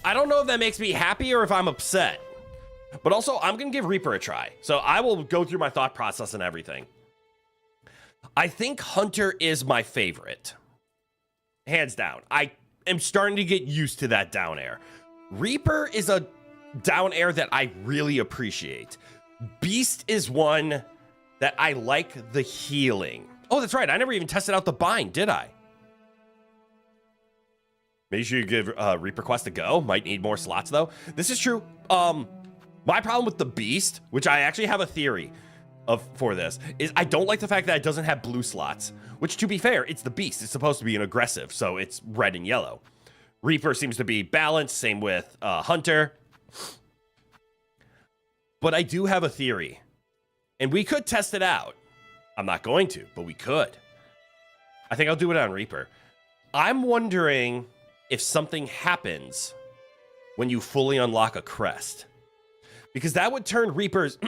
I don't know if that makes me happy or if I'm upset. But also, I'm going to give Reaper a try. So I will go through my thought process and everything. I think Hunter is my favorite. Hands down. I am starting to get used to that down air. Reaper is a down air that I really appreciate. Beast is one that I like the healing. Oh, that's right. I never even tested out the bind, did I? Make sure you give Reaper Quest a go. Might need more slots, though. This is true. My problem with the Beast, which I actually have a theory for this, is I don't like the fact that it doesn't have blue slots. Which, to be fair, it's the Beast. It's supposed to be an aggressive, so it's red and yellow. Reaper seems to be balanced. Same with Hunter. But I do have a theory. And we could test it out. I'm not going to, but we could. I think I'll do it on Reaper. I'm wondering if something happens when you fully unlock a crest. Because that would turn Reaper's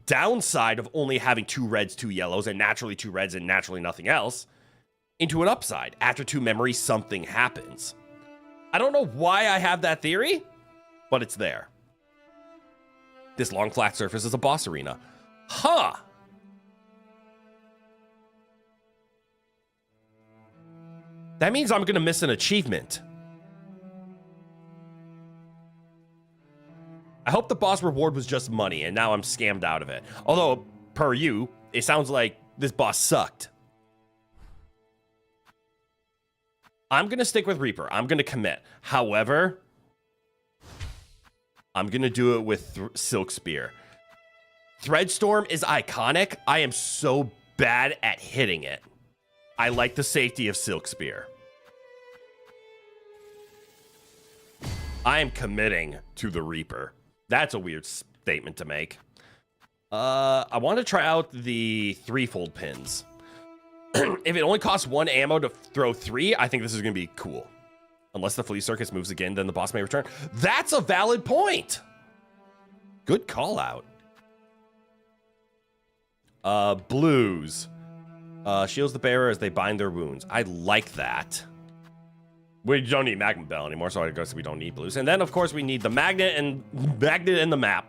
downside of only having 2 reds, 2 yellows, and naturally 2 reds and naturally nothing else into an upside. After 2 memories, something happens. I don't know why I have that theory, but it's there. This long flat surface is a boss arena. Huh. That means I'm going to miss an achievement. I hope the boss reward was just money, and now I'm scammed out of it. Although, per you, it sounds like this boss sucked. I'm going to stick with Reaper. I'm going to commit. However, I'm going to do it with Silk Spear. Threadstorm is iconic. I am so bad at hitting it. I like the safety of Silk Spear. I am committing to the Reaper. That's a weird statement to make. I want to try out the 3-fold pins. If it only costs 1 ammo to throw 3, I think this is going to be cool. Unless the flea circus moves again, then the boss may return. That's a valid point. Good call out. Blues. Shields the bearer as they bind their wounds. I like that. We don't need Magma Bell anymore, so I guess we don't need blues. And then, of course, we need the magnet and the map.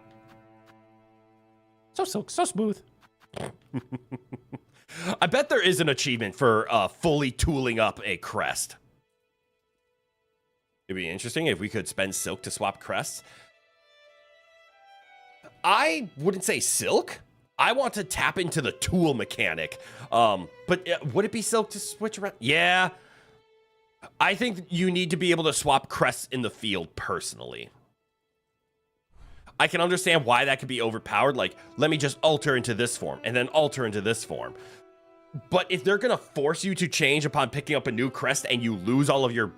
So smooth. I bet there is an achievement for fully tooling up a crest. It'd be interesting if we could spend silk to swap crests. I wouldn't say silk. I want to tap into the tool mechanic. But would it be silk to switch around? Yeah. I think you need to be able to swap crests in the field personally. I can understand why that could be overpowered. Like, let me just alter into this form and then alter into this form. But if they're going to force you to change upon picking up a new crest and you lose all of your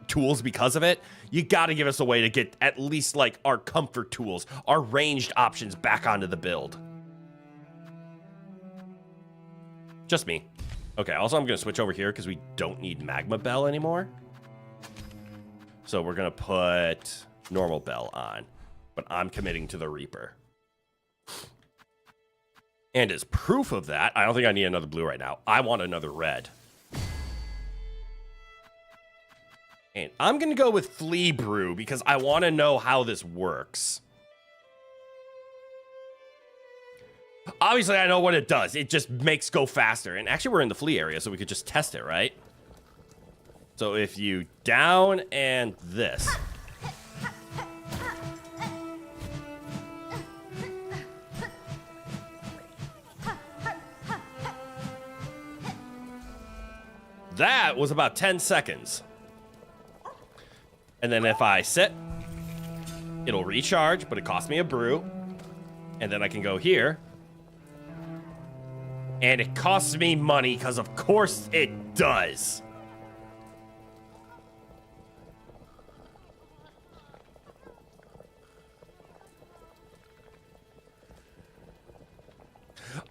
tools because of it, you got to give us a way to get at least like our comfort tools, our ranged options back onto the build. Just me. Okay, also I'm going to switch over here because we don't need Magma Bell anymore. So we're going to put normal Bell on, but I'm committing to the Reaper. And as proof of that, I don't think I need another blue right now. I want another red. And I'm going to go with Flea Brew because I want to know how this works. Obviously, I know what it does. It just makes go faster. And actually, we're in the flea area, so we could just test it, right? So if you down and this. That was about 10 seconds. And then if I sit, it'll recharge, but it costs me a brew. And then I can go here. And it costs me money, because of course it does.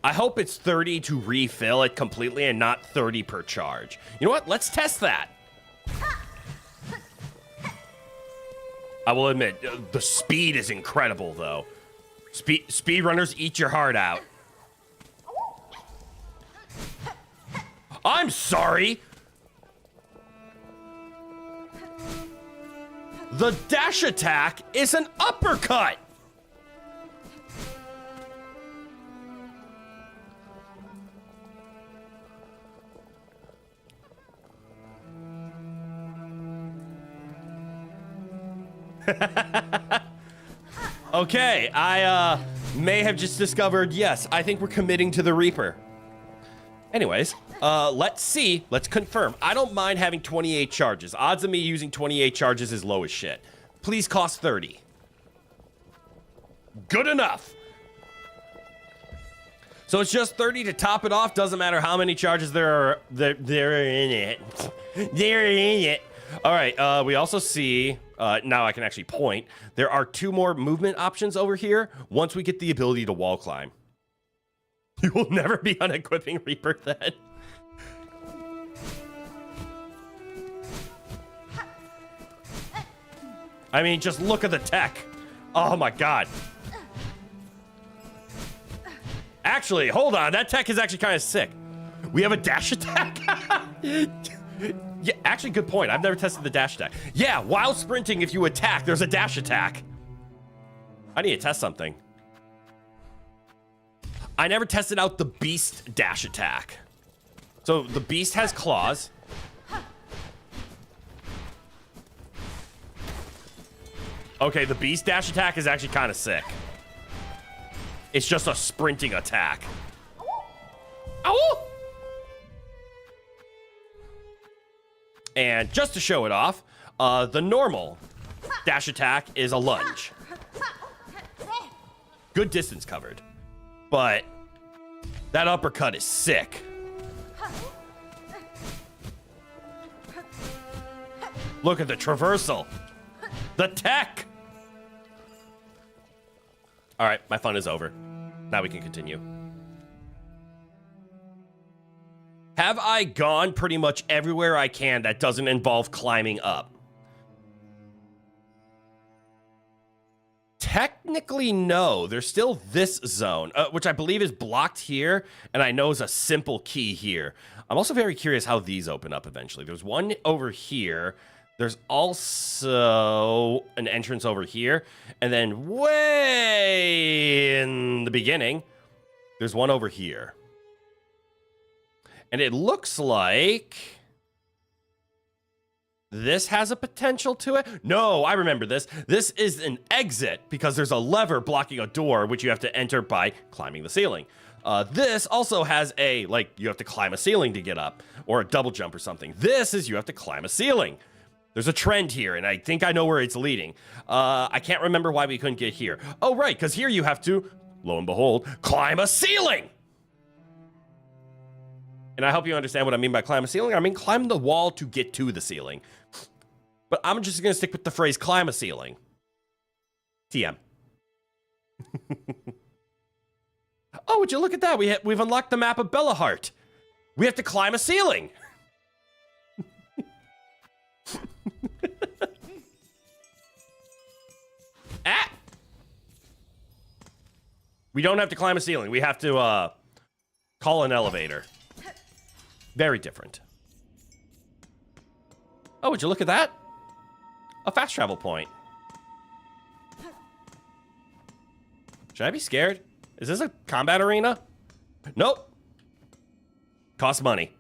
I hope it's 30 to refill it completely and not 30 per charge. You know what? Let's test that. I will admit, the speed is incredible, though. Speedrunners, eat your heart out. I'm sorry. The dash attack is an uppercut. Okay, I may have just discovered, yes, I think we're committing to the Reaper. Anyways, let's see. Let's confirm. I don't mind having 28 charges. Odds of me using 28 charges is low as shit. Please cost 30. Good enough. So it's just 30 to top it off. Doesn't matter how many charges there are in it. They're in it. All right, we also see, now I can actually point. There are 2 more movement options over here once we get the ability to wall climb. You will never be unequipping Reaper then. I mean, just look at the tech. Oh my god. Actually, hold on. That tech is actually kind of sick. We have a dash attack? Yeah, actually, good point. I've never tested the dash attack. Yeah, while sprinting, if you attack, there's a dash attack. I need to test something. I never tested out the beast dash attack. So the beast has claws. Okay, the beast dash attack is actually kind of sick. It's just a sprinting attack. Ow! And just to show it off, the normal dash attack is a lunge. Good distance covered. But that uppercut is sick. Look at the traversal. The tech. All right, my fun is over. Now we can continue. Have I gone pretty much everywhere I can that doesn't involve climbing up? Technically, no. There's still this zone, which I believe is blocked here, and I know is a simple key here. I'm also very curious how these open up eventually. There's one over here. There's also an entrance over here. And then way in the beginning, there's one over here. And it looks like this has a potential to it. No, I remember this. This is an exit because there's a lever blocking a door, which you have to enter by climbing the ceiling. This also has a, like, you have to climb a ceiling to get up, or a double jump or something. This is you have to climb a ceiling. There's a trend here, and I think I know where it's leading. I can't remember why we couldn't get here. Oh, right, because here you have to, lo and behold, climb a ceiling. And I hope you understand what I mean by climb a ceiling. I mean climb the wall to get to the ceiling. But I'm just going to stick with the phrase climb a ceiling. TM. Oh, would you look at that? We've unlocked the map of Belahart. We have to climb a ceiling. Ah! We don't have to climb a ceiling. We have to call an elevator. Very different. Oh, would you look at that? A fast travel point. Should I be scared? Is this a combat arena? Nope. Costs money.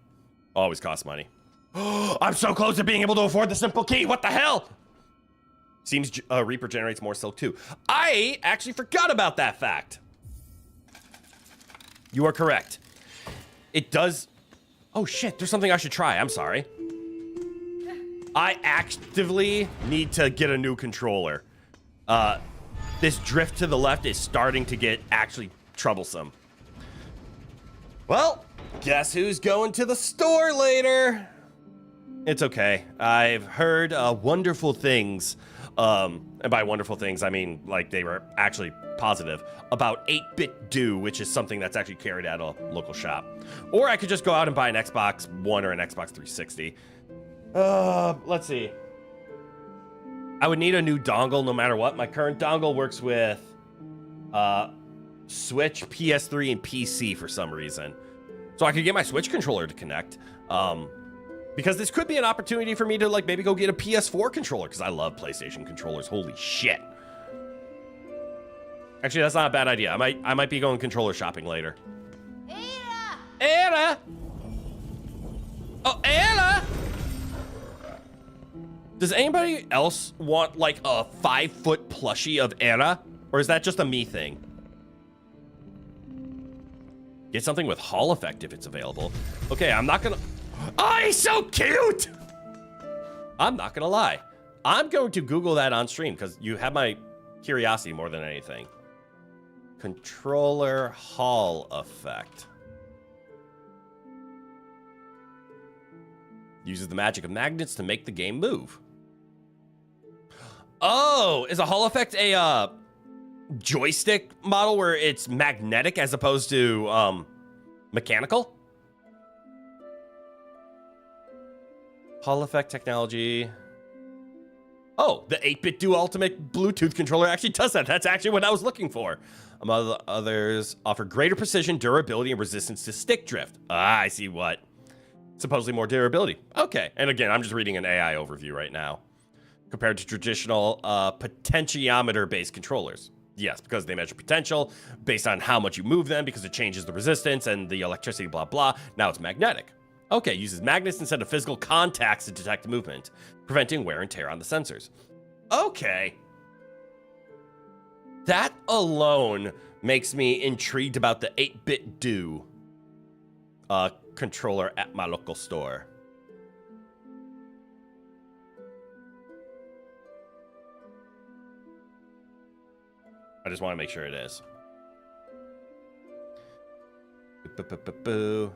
Always costs money. I'm so close to being able to afford the simple key. What the hell? Seems Reaper generates more silk too. I actually forgot about that fact. You are correct. It does. Oh shit, there's something I should try. I'm sorry. I actively need to get a new controller. This drift to the left is starting to get actually troublesome. Well, guess who's going to the store later? It's okay. I've heard wonderful things. And by wonderful things, I mean like they were actually positive about 8-bit do, which is something that's actually carried at a local shop. Or I could just go out and buy an Xbox One or an Xbox 360. Let's see. I would need a new dongle no matter what. My current dongle works with Switch, PS3, and PC for some reason. So I could get my Switch controller to connect. Because this could be an opportunity for me to like maybe go get a PS4 controller because I love PlayStation controllers. Holy shit. Actually, that's not a bad idea. I might be going controller shopping later. Anna! Oh, Anna! Does anybody else want like a 5-foot plushie of Anna? Or is that just a me thing? Get something with Hall effect if it's available. Okay, I'm not gonna... Oh, he's so cute! I'm not gonna lie. I'm going to Google that on stream because you have my curiosity more than anything. Controller Hall effect. Uses the magic of magnets to make the game move. Oh, is a Hall effect a joystick model where it's magnetic as opposed to mechanical? Hall effect technology. Oh, the 8-bit do ultimate Bluetooth controller actually does that. That's actually what I was looking for. Among others, offer greater precision, durability, and resistance to stick drift. Ah, I see what. Supposedly more durability. Okay, and again, I'm just reading an AI overview right now. Compared to traditional potentiometer-based controllers. Yes, because they measure potential based on how much you move them, because it changes the resistance and the electricity, blah, blah. Now it's magnetic. Okay, uses magnets instead of physical contacts to detect movement, preventing wear and tear on the sensors. Okay. That alone makes me intrigued about the 8-bit do controller at my local store. I just want to make sure it is. Boo.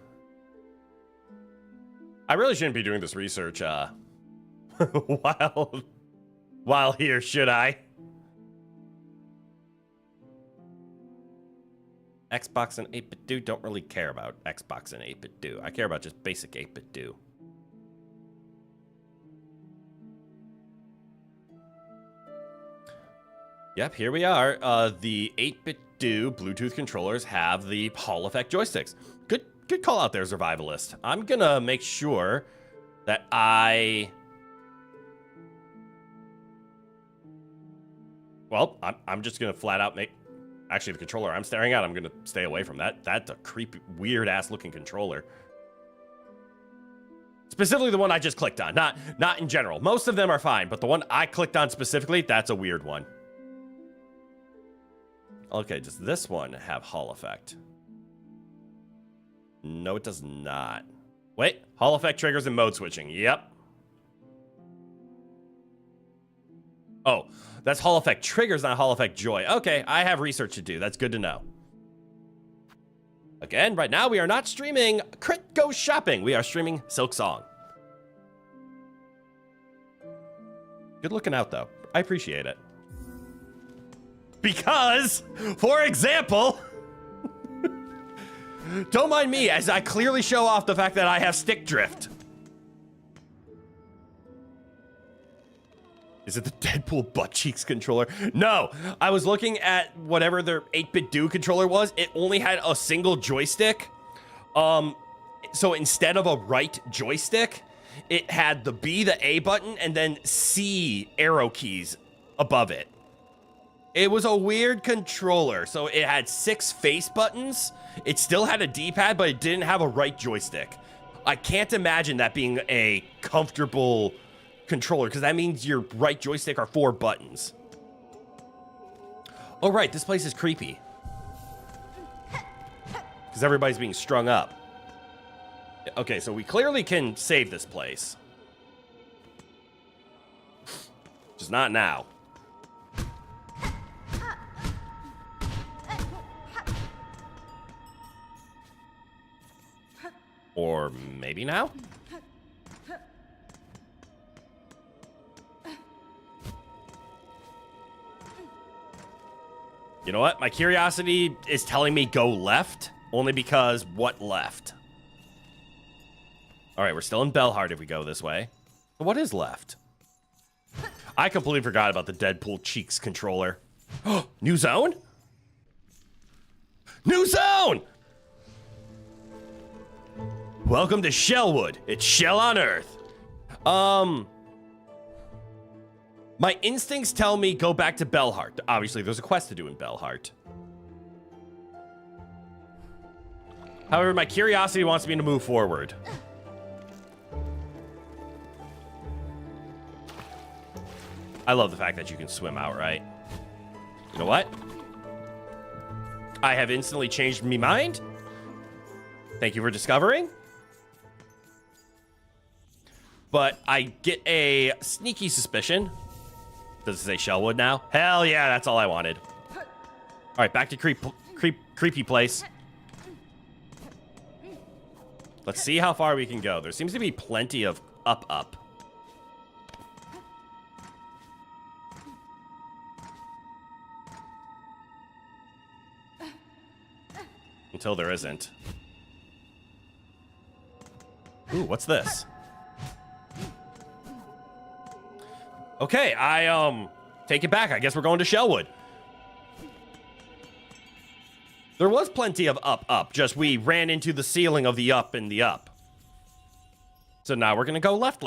I really shouldn't be doing this research while here, should I? Xbox and 8-bit do don't really care about Xbox and 8-bit do. I care about just basic 8-bit do. Yep, here we are. The 8-bit do Bluetooth controllers have the Hall effect joysticks. Good call out there, Survivalist. I'm gonna make sure that well, I'm just gonna flat out make... Actually, the controller I'm staring at, I'm gonna stay away from that. That's a creepy, weird-ass looking controller. Specifically the one I just clicked on, not in general. Most of them are fine, but the one I clicked on specifically, that's a weird one. Okay, does this one have Hall effect? No, it does not. Wait, Hall effect triggers and mode switching. Yep. Oh, that's Hall effect triggers, not Hall effect joy. Okay, I have research to do. That's good to know. And right now we are not streaming Crit Go Shopping. We are streaming Silksong. Good looking out, though. I appreciate it. Because, for example, don't mind me as I clearly show off the fact that I have stick drift. Is it the Deadpool butt cheeks controller? No, I was looking at whatever their 8-bit do controller was. It only had a single joystick. So instead of a right joystick, it had the B, the A button, and then C arrow keys above it. It was a weird controller. So it had 6 face buttons. It still had a D-pad, but it didn't have a right joystick. I can't imagine that being a comfortable controller, because that means your right joystick are 4 buttons. Oh, right, this place is creepy. Because everybody's being strung up. Okay, so we clearly can save this place. Just not now. Or maybe now? You know what? My curiosity is telling me go left, only because what left? All right, we're still in Belhart if we go this way. But what is left? I completely forgot about the Deadpool cheeks controller. Oh, new zone? New zone! Welcome to Shellwood. It's Shell on Earth. My instincts tell me go back to Belhart. Obviously, there's a quest to do in Belhart. However, my curiosity wants me to move forward. I love the fact that you can swim outright. You know what? I have instantly changed me mind. Thank you for discovering. But I get a sneaky suspicion. Does it say Shellwood now? Hell yeah, that's all I wanted. All right, back to creepy place. Let's see how far we can go. There seems to be plenty of up. Until there isn't. Ooh, what's this? Okay, I take it back. I guess we're going to Shellwood. There was plenty of up. Just we ran into the ceiling of the up and the up. So now we're gonna go left.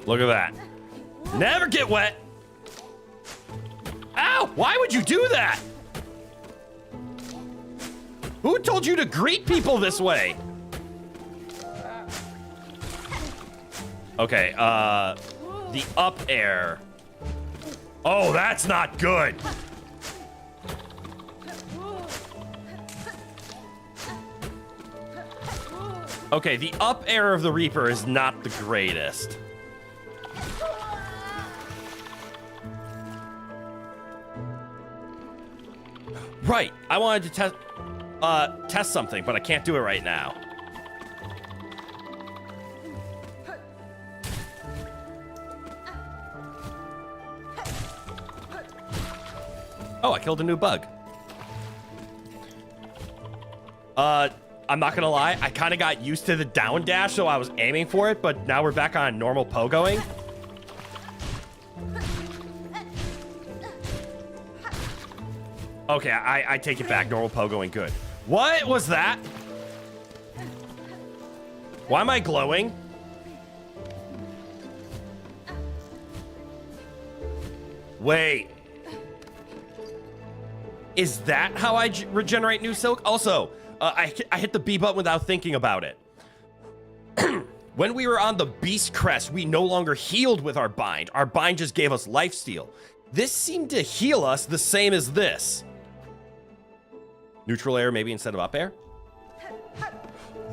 Look at that. Never get wet. Ow! Why would you do that? Who told you to greet people this way? Okay, the up air. Oh, that's not good. Okay, the up air of the Reaper is not the greatest. Right, I wanted to test something, but I can't do it right now. Oh, I killed a new bug. I'm not gonna lie, I kind of got used to the down dash, so I was aiming for it, but now we're back on normal pogoing. Okay, I take it back, normal pogoing, good. What was that? Why am I glowing? Wait. Is that how I regenerate new silk? Also, I hit the B button without thinking about it. When we were on the Beast Crest, we no longer healed with our bind. Our bind just gave us lifesteal. This seemed to heal us the same as this. Neutral air maybe instead of up air?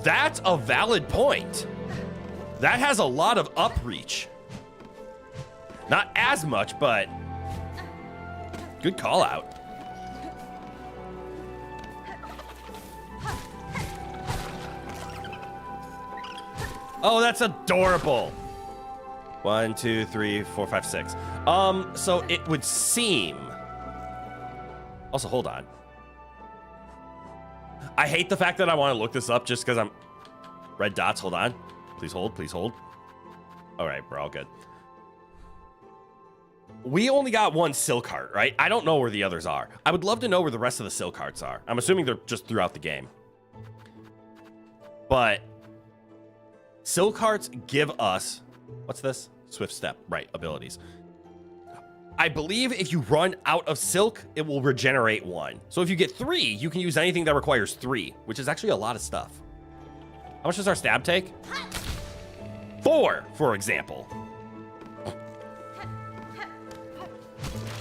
That's a valid point. That has a lot of up reach. Not as much, but good call out. Oh, that's adorable. 1, 2, 3, 4, 5, 6. So it would seem. Also, hold on. I hate the fact that I want to look this up just because I'm. Red dots, hold on. Please hold, please hold. All right, we're all good. We only got one silk heart, right? I don't know where the others are. I would love to know where the rest of the silk hearts are. I'm assuming they're just throughout the game. But silk hearts give us, what's this? Swift step, right, abilities. I believe if you run out of silk, it will regenerate 1. So if you get 3, you can use anything that requires 3, which is actually a lot of stuff. How much does our stab take? 4, for example.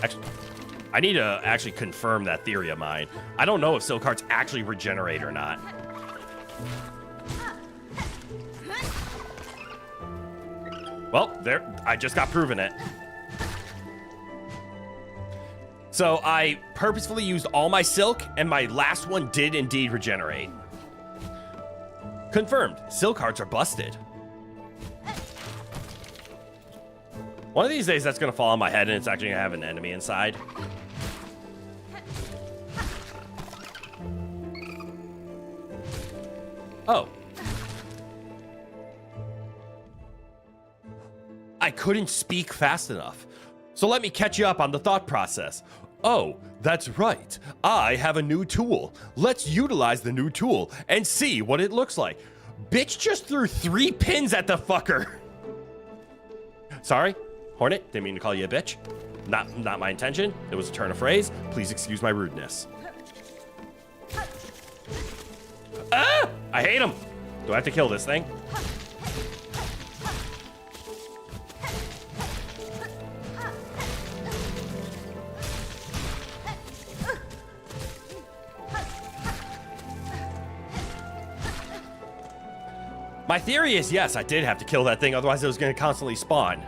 Actually, I need to actually confirm that theory of mine. I don't know if silk hearts actually regenerate or not. Well, there, I just got proven it. So I purposefully used all my silk, and my last one did indeed regenerate. Confirmed, silk hearts are busted. One of these days that's gonna fall on my head and it's actually gonna have an enemy inside. Oh. I couldn't speak fast enough. So let me catch you up on the thought process. Oh, that's right. I have a new tool. Let's utilize the new tool and see what it looks like. Bitch just threw 3 pins at the fucker. Sorry, Hornet, didn't mean to call you a bitch. Not my intention. It was a turn of phrase. Please excuse my rudeness. Ah! I hate him. Do I have to kill this thing? My theory is, yes, I did have to kill that thing, otherwise it was going to constantly spawn.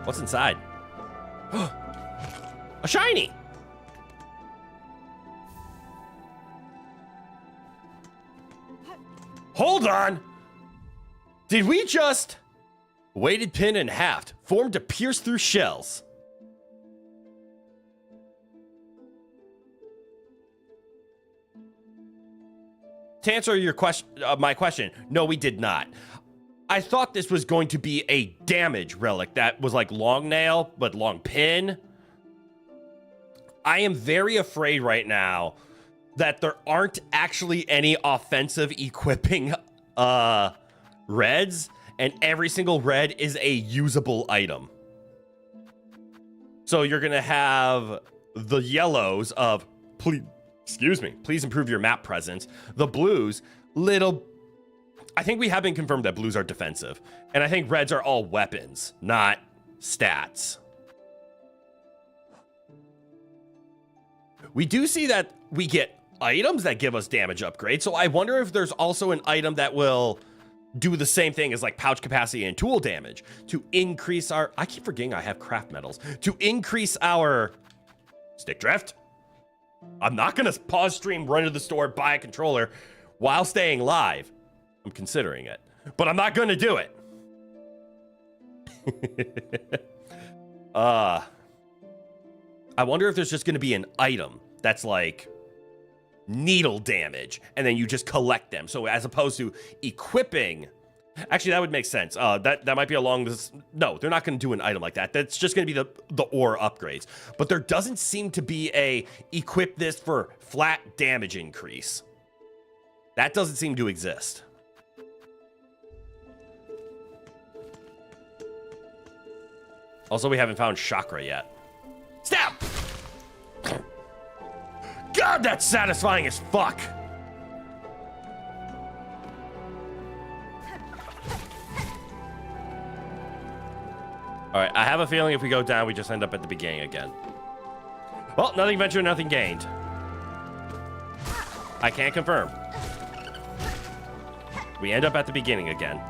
What's inside? A shiny! Hold on! Did we just... Weighted pin and haft, formed to pierce through shells. To answer your question, my question, no, we did not. I thought this was going to be a damage relic that was like long nail, but long pin. I am very afraid right now that there aren't actually any offensive equipping reds, and every single red is a usable item. So you're gonna have the yellows of please improve your map presence. The blues, I think we have been confirmed that blues are defensive. And I think reds are all weapons, not stats. We do see that we get items that give us damage upgrades. So I wonder if there's also an item that will do the same thing as like pouch capacity and tool damage to increase our, I keep forgetting I have craft metals, to increase our stick drift. I'm not going to pause stream, run to the store, buy a controller while staying live. I'm considering it, but I'm not going to do it. I wonder if there's just going to be an item that's like needle damage, and then you just collect them. So as opposed to equipping, actually that would make sense. That might be along this. No, they're not going to do an item like that. That's just going to be the ore upgrades. But there doesn't seem to be a equip this for flat damage increase. That doesn't seem to exist. Also, we haven't found chakra yet. Stab! God, that's satisfying as fuck! Alright, I have a feeling if we go down, we just end up at the beginning again. Well, nothing ventured, nothing gained. I can't confirm. We end up at the beginning again.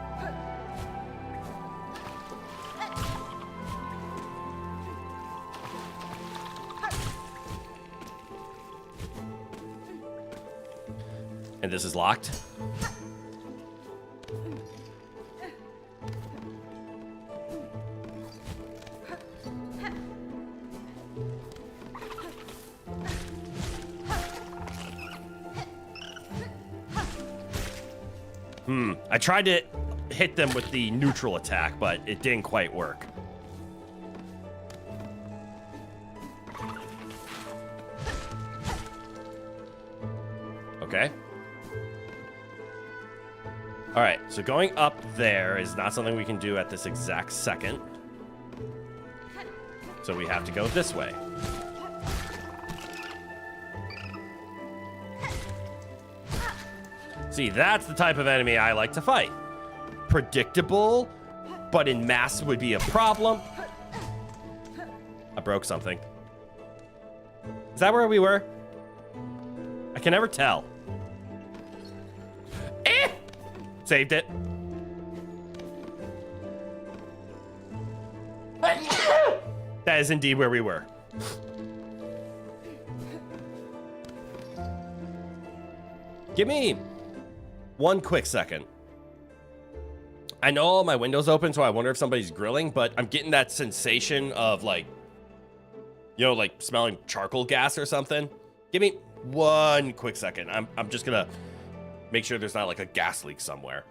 And this is locked. I tried to hit them with the neutral attack, but it didn't quite work. Okay. All right, so going up there is not something we can do at this exact second. So we have to go this way. See, that's the type of enemy I like to fight. Predictable, but in mass would be a problem. I broke something. Is that where we were? I can never tell. Eh! Saved it. That is indeed where we were. Give me one quick second. I know all my windows open, so I wonder if somebody's grilling, but I'm getting that sensation of like, you know, like smelling charcoal gas or something. Give me one quick second. I'm just gonna make sure there's not like a gas leak somewhere.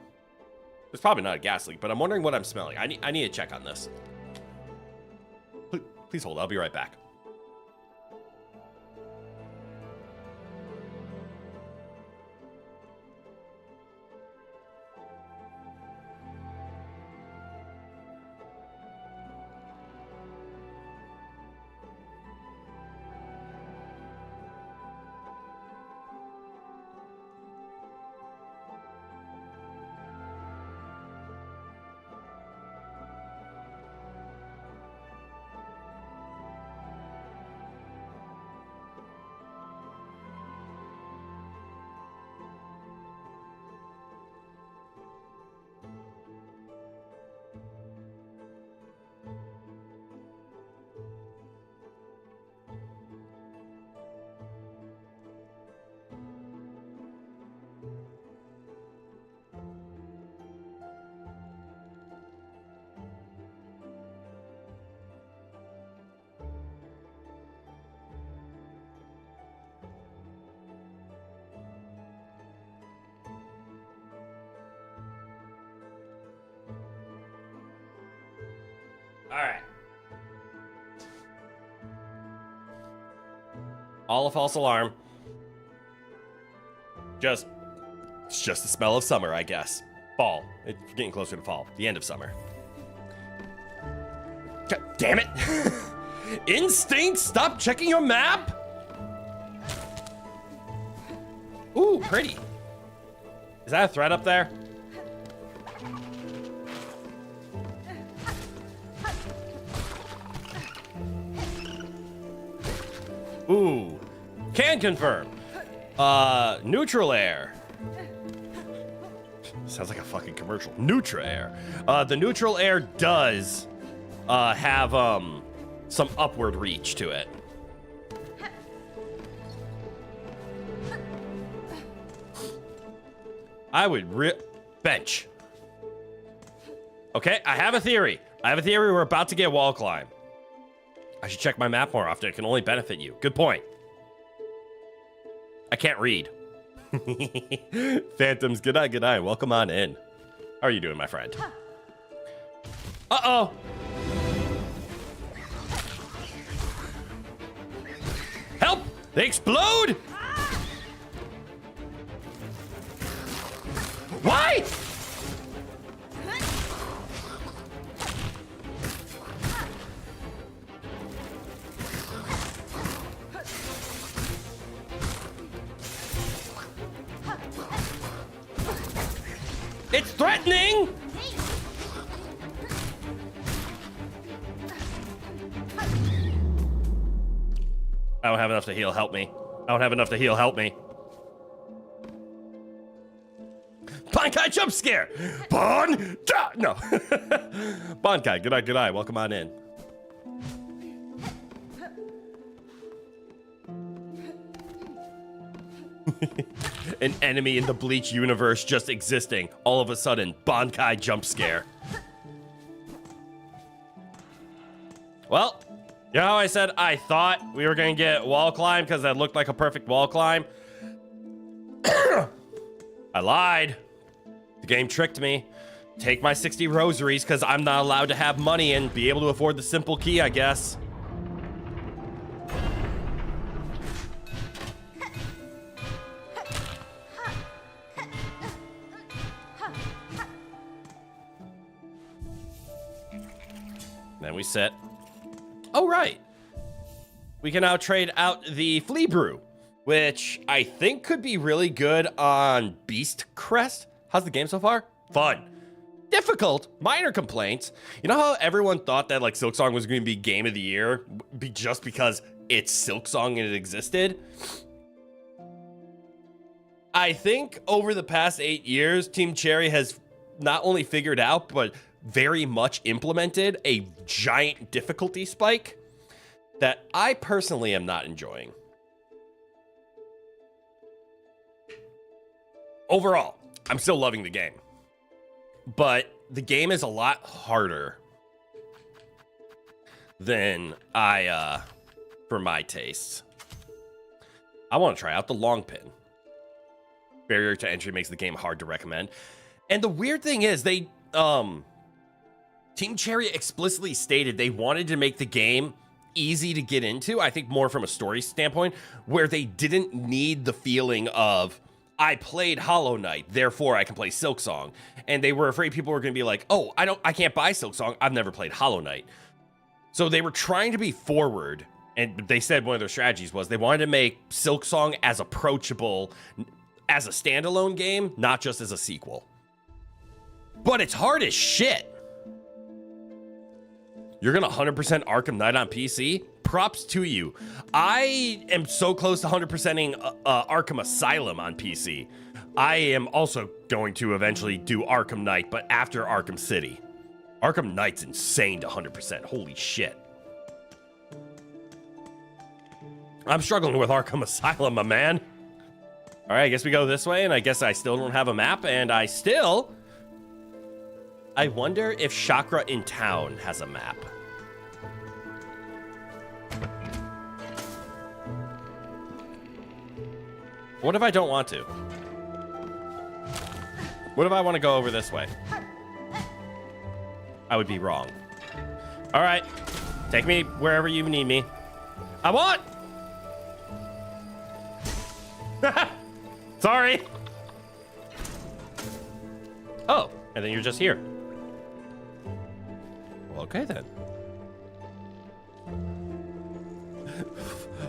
There's probably not a gas leak, but I'm wondering what I'm smelling. I need to check on this. Please hold, I'll be right back. All right. All a false alarm. It's just the smell of summer, I guess. Fall. It's getting closer to fall. The end of summer. God damn it. Instinct, stop checking your map. Ooh, pretty. Is that a threat up there? Ooh, can confirm. Neutral air. Sounds like a fucking commercial. Neutral air. The neutral air does have some upward reach to it. I would bench. Okay, I have a theory. We're about to get wall climb. I should check my map more often. It can only benefit you. Good point. I can't read. Phantoms, good eye. Welcome on in. How are you doing, my friend? Uh-oh. Help! They explode! Why? It's threatening! I don't have enough to heal. Help me. Help me. Bonkai jump scare! No. Bonkai, good eye. Welcome on in. An enemy in the Bleach universe just existing. All of a sudden, Bankai jump scare. Well, you know how I said I thought we were going to get wall climb because that looked like a perfect wall climb? I lied. The game tricked me. Take my 60 rosaries because I'm not allowed to have money and be able to afford the simple key, I guess. Then we set. Oh, right. We can now trade out the Flea Brew, which I think could be really good on Beast Crest. How's the game so far? Fun. Difficult. Minor complaints. You know how everyone thought that like Silksong was going to be game of the year just because it's Silksong and it existed? I think over the past 8 years, Team Cherry has not only figured out, but very much implemented a giant difficulty spike that I personally am not enjoying. Overall, I'm still loving the game, but the game is a lot harder than for my tastes. I want to try out the long pin. Barrier to entry makes the game hard to recommend. And the weird thing is Team Cherry explicitly stated they wanted to make the game easy to get into, I think more from a story standpoint, where they didn't need the feeling of, I played Hollow Knight, therefore I can play Silksong. And they were afraid people were going to be like, oh, I can't buy Silksong, I've never played Hollow Knight. So they were trying to be forward, and they said one of their strategies was they wanted to make Silksong as approachable as a standalone game, not just as a sequel. But it's hard as shit. You're gonna 100% Arkham Knight on PC? Props to you. I am so close to 100%ing Arkham Asylum on PC. I am also going to eventually do Arkham Knight, but after Arkham City. Arkham Knight's insane to 100%. Holy shit. I'm struggling with Arkham Asylum, my man. All right, I guess we go this way, and I guess I still don't have a map, and I wonder if Chakra in Town has a map. What if I don't want to? What if I want to go over this way? I would be wrong. All right, take me wherever you need me. I want. Sorry. Oh, and then you're just here. Well, okay then.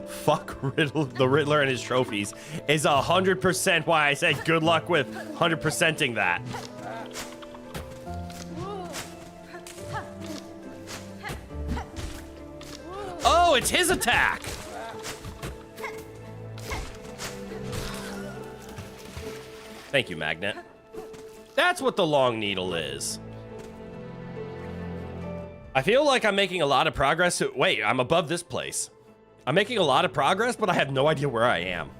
Fuck the Riddler and his trophies is 100% why I said good luck with 100%ing that. Oh, it's his attack. Thank you, Magnet. That's what the long needle is. I feel like I'm making a lot of progress. Wait, I'm above this place. I'm making a lot of progress, but I have no idea where I am.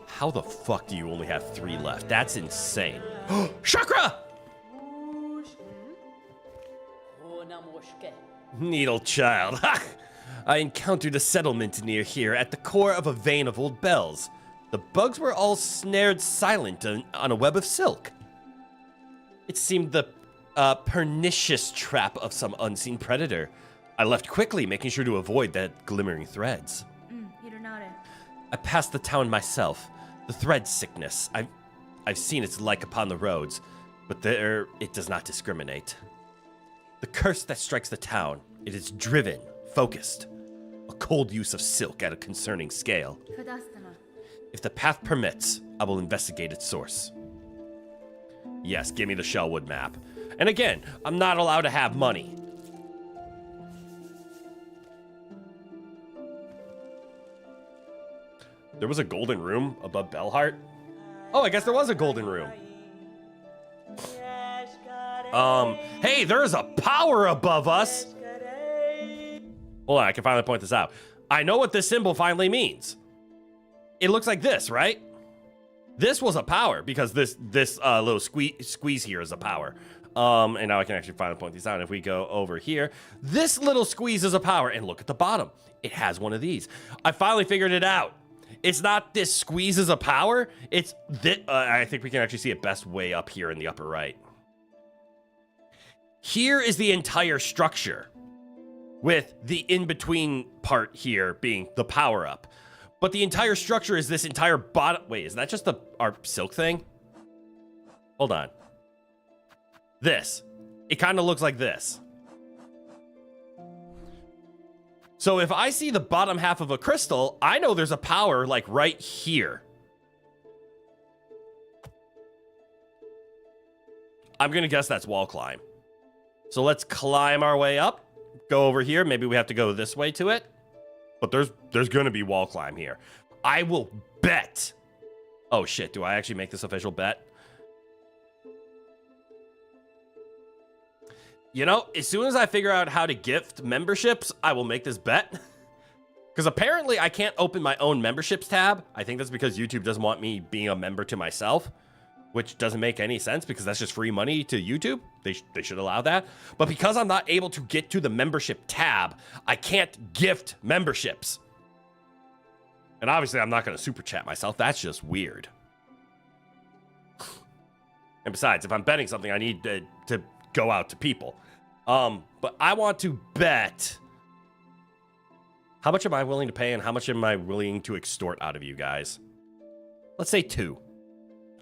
How the fuck do you only have 3 left? That's insane. Chakra! Needle child. I encountered a settlement near here at the core of a vein of old bells. The bugs were all snared silent on a web of silk. It seemed the pernicious trap of some unseen predator. I left quickly, making sure to avoid that glimmering threads. I passed the town myself. The thread sickness. I've seen its like upon the roads, but there it does not discriminate. The curse that strikes the town, it is driven, focused. A cold use of silk at a concerning scale. If the path permits, I will investigate its source. Yes, give me the Shellwood map. And again, I'm not allowed to have money. There was a golden room above Bellheart? Oh, I guess there was a golden room. Hey, there's a power above us. Hold on, I can finally point this out. I know what this symbol finally means. it looks like this, right? This was a power because this little squeeze here is a power. And now I can actually finally point these out. If we go over here, this little squeeze is a power. And look at the bottom. It has one of these. I finally figured it out. It's not this squeeze is a power. It's this. I think we can actually see it best way up here in the upper right. Here is the entire structure, with the in-between part here being the power-up. But the entire structure is this entire bottom. Wait, is that just our silk thing? Hold on. This. It kind of looks like this. So if I see the bottom half of a crystal, I know there's a power like right here. I'm going to guess that's wall climb. So let's climb our way up. Go over here. Maybe we have to go this way to it. But there's going to be wall climb here. I will bet. Oh, shit. Do I actually make this official bet? You know, as soon as I figure out how to gift memberships, I will make this bet. Because apparently I can't open my own memberships tab. I think that's because YouTube doesn't want me being a member to myself, which doesn't make any sense because that's just free money to YouTube. They should allow that. But because I'm not able to get to the membership tab, I can't gift memberships. And obviously I'm not going to super chat myself. That's just weird. And besides, if I'm betting something, I need to go out to people. But I want to bet. How much am I willing to pay and how much am I willing to extort out of you guys? Let's say 2.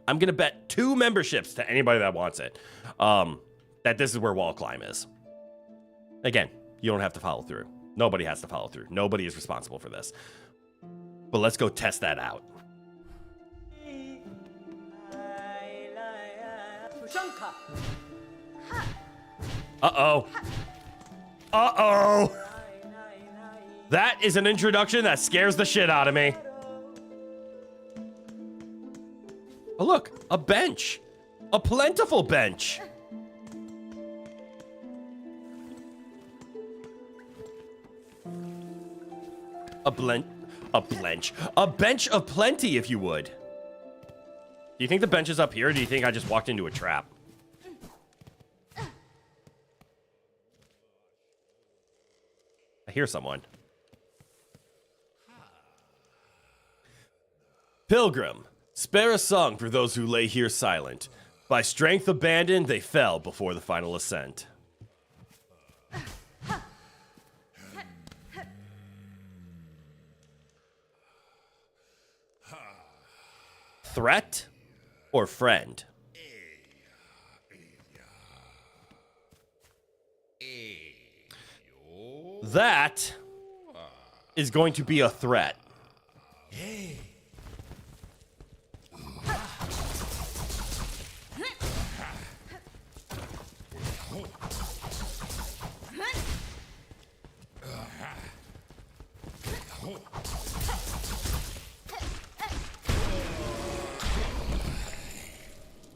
I'm going to bet 2 memberships to anybody that wants it. That this is where wall climb is. Again, you don't have to follow through. Nobody has to follow through. Nobody is responsible for this. But let's go test that out. Uh-oh. Uh-oh. That is an introduction that scares the shit out of me. Oh, look, a bench. A plentiful bench. A bench of plenty, if you would. Do you think the bench is up here, or do you think I just walked into a trap? I hear someone. Pilgrim, spare a song for those who lay here silent. By strength abandoned, they fell before the final ascent. Threat or friend? That is going to be a threat.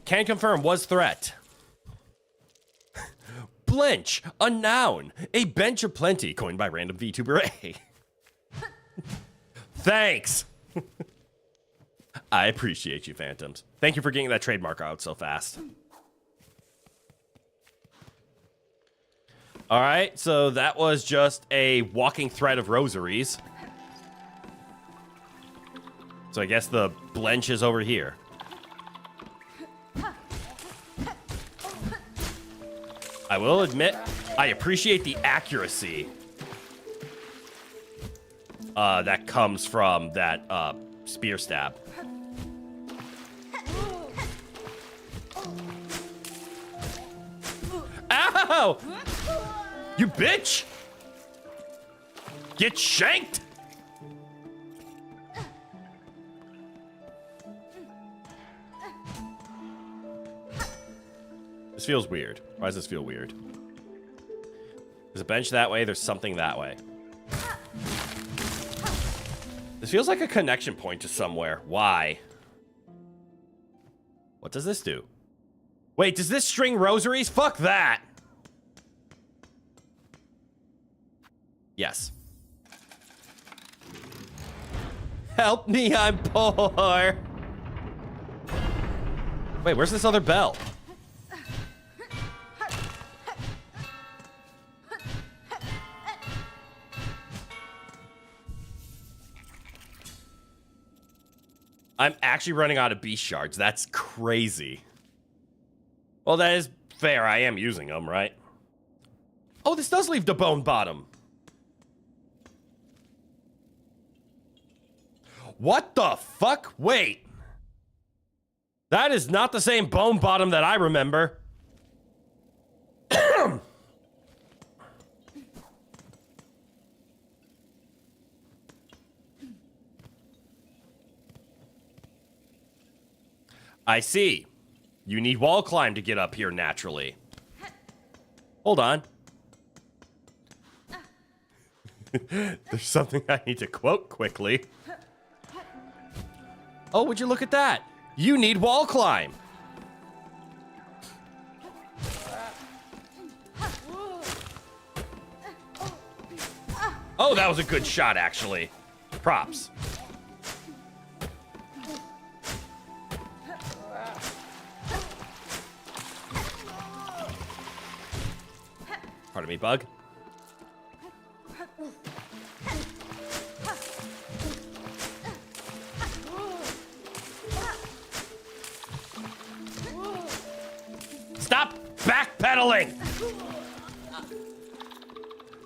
Can confirm, was threat. Blench, a noun. A bench of plenty, coined by random VtuberEN. Thanks. I appreciate you, Phantoms. Thank you for getting that trademark out so fast. All right, so that was just a walking thread of rosaries. So I guess the blench is over here. I will admit, I appreciate the accuracy that comes from that spear stab. Ow! You bitch! Get shanked! This feels weird. Why does this feel weird? There's a bench that way, there's something that way. This feels like a connection point to somewhere. Why? What does this do? Wait, does this string rosaries? Fuck that! Yes. Help me, I'm poor. Wait, where's this other bell? I'm actually running out of beast shards. That's crazy. Well, that is fair. I am using them, right? Oh, this does leave the bone bottom. What the fuck? Wait. That is not the same bone bottom that I remember. I see. You need wall climb to get up here naturally. Hold on. There's something I need to quote quickly. Oh, would you look at that? You need wall climb. Oh, that was a good shot, actually. Props. Pardon me, bug. Stop backpedaling!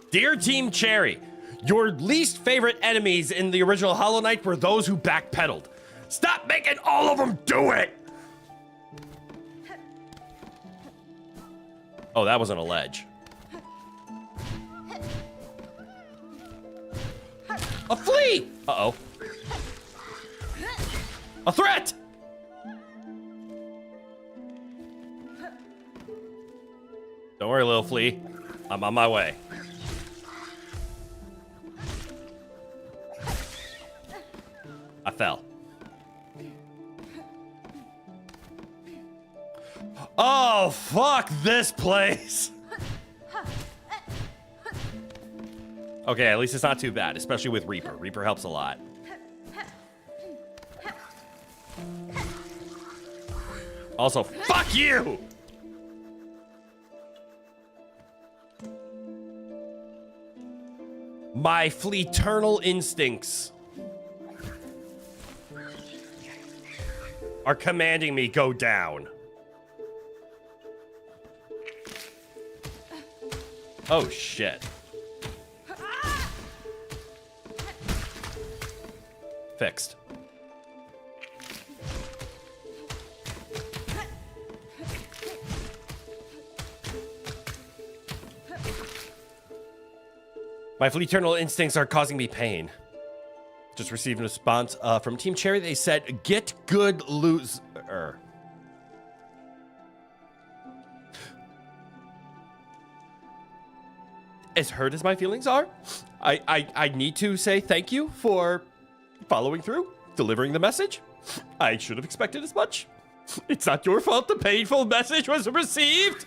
Dear Team Cherry, your least favorite enemies in the original Hollow Knight were those who backpedaled. Stop making all of them do it! Oh, that wasn't a ledge. A flea! Uh-oh. A threat! Don't worry, little flea. I'm on my way. I fell. Oh, fuck this place! Okay, at least it's not too bad, especially with Reaper. Reaper helps a lot. Also, fuck you! My fleeternal instincts are commanding me go down. Oh, shit. Fixed. My fleeternal instincts are causing me pain. Just received a response from Team Cherry. They said, get good loser. As hurt as my feelings are, I need to say thank you for following through, delivering the message. I should have expected as much. It's not your fault the painful message was received.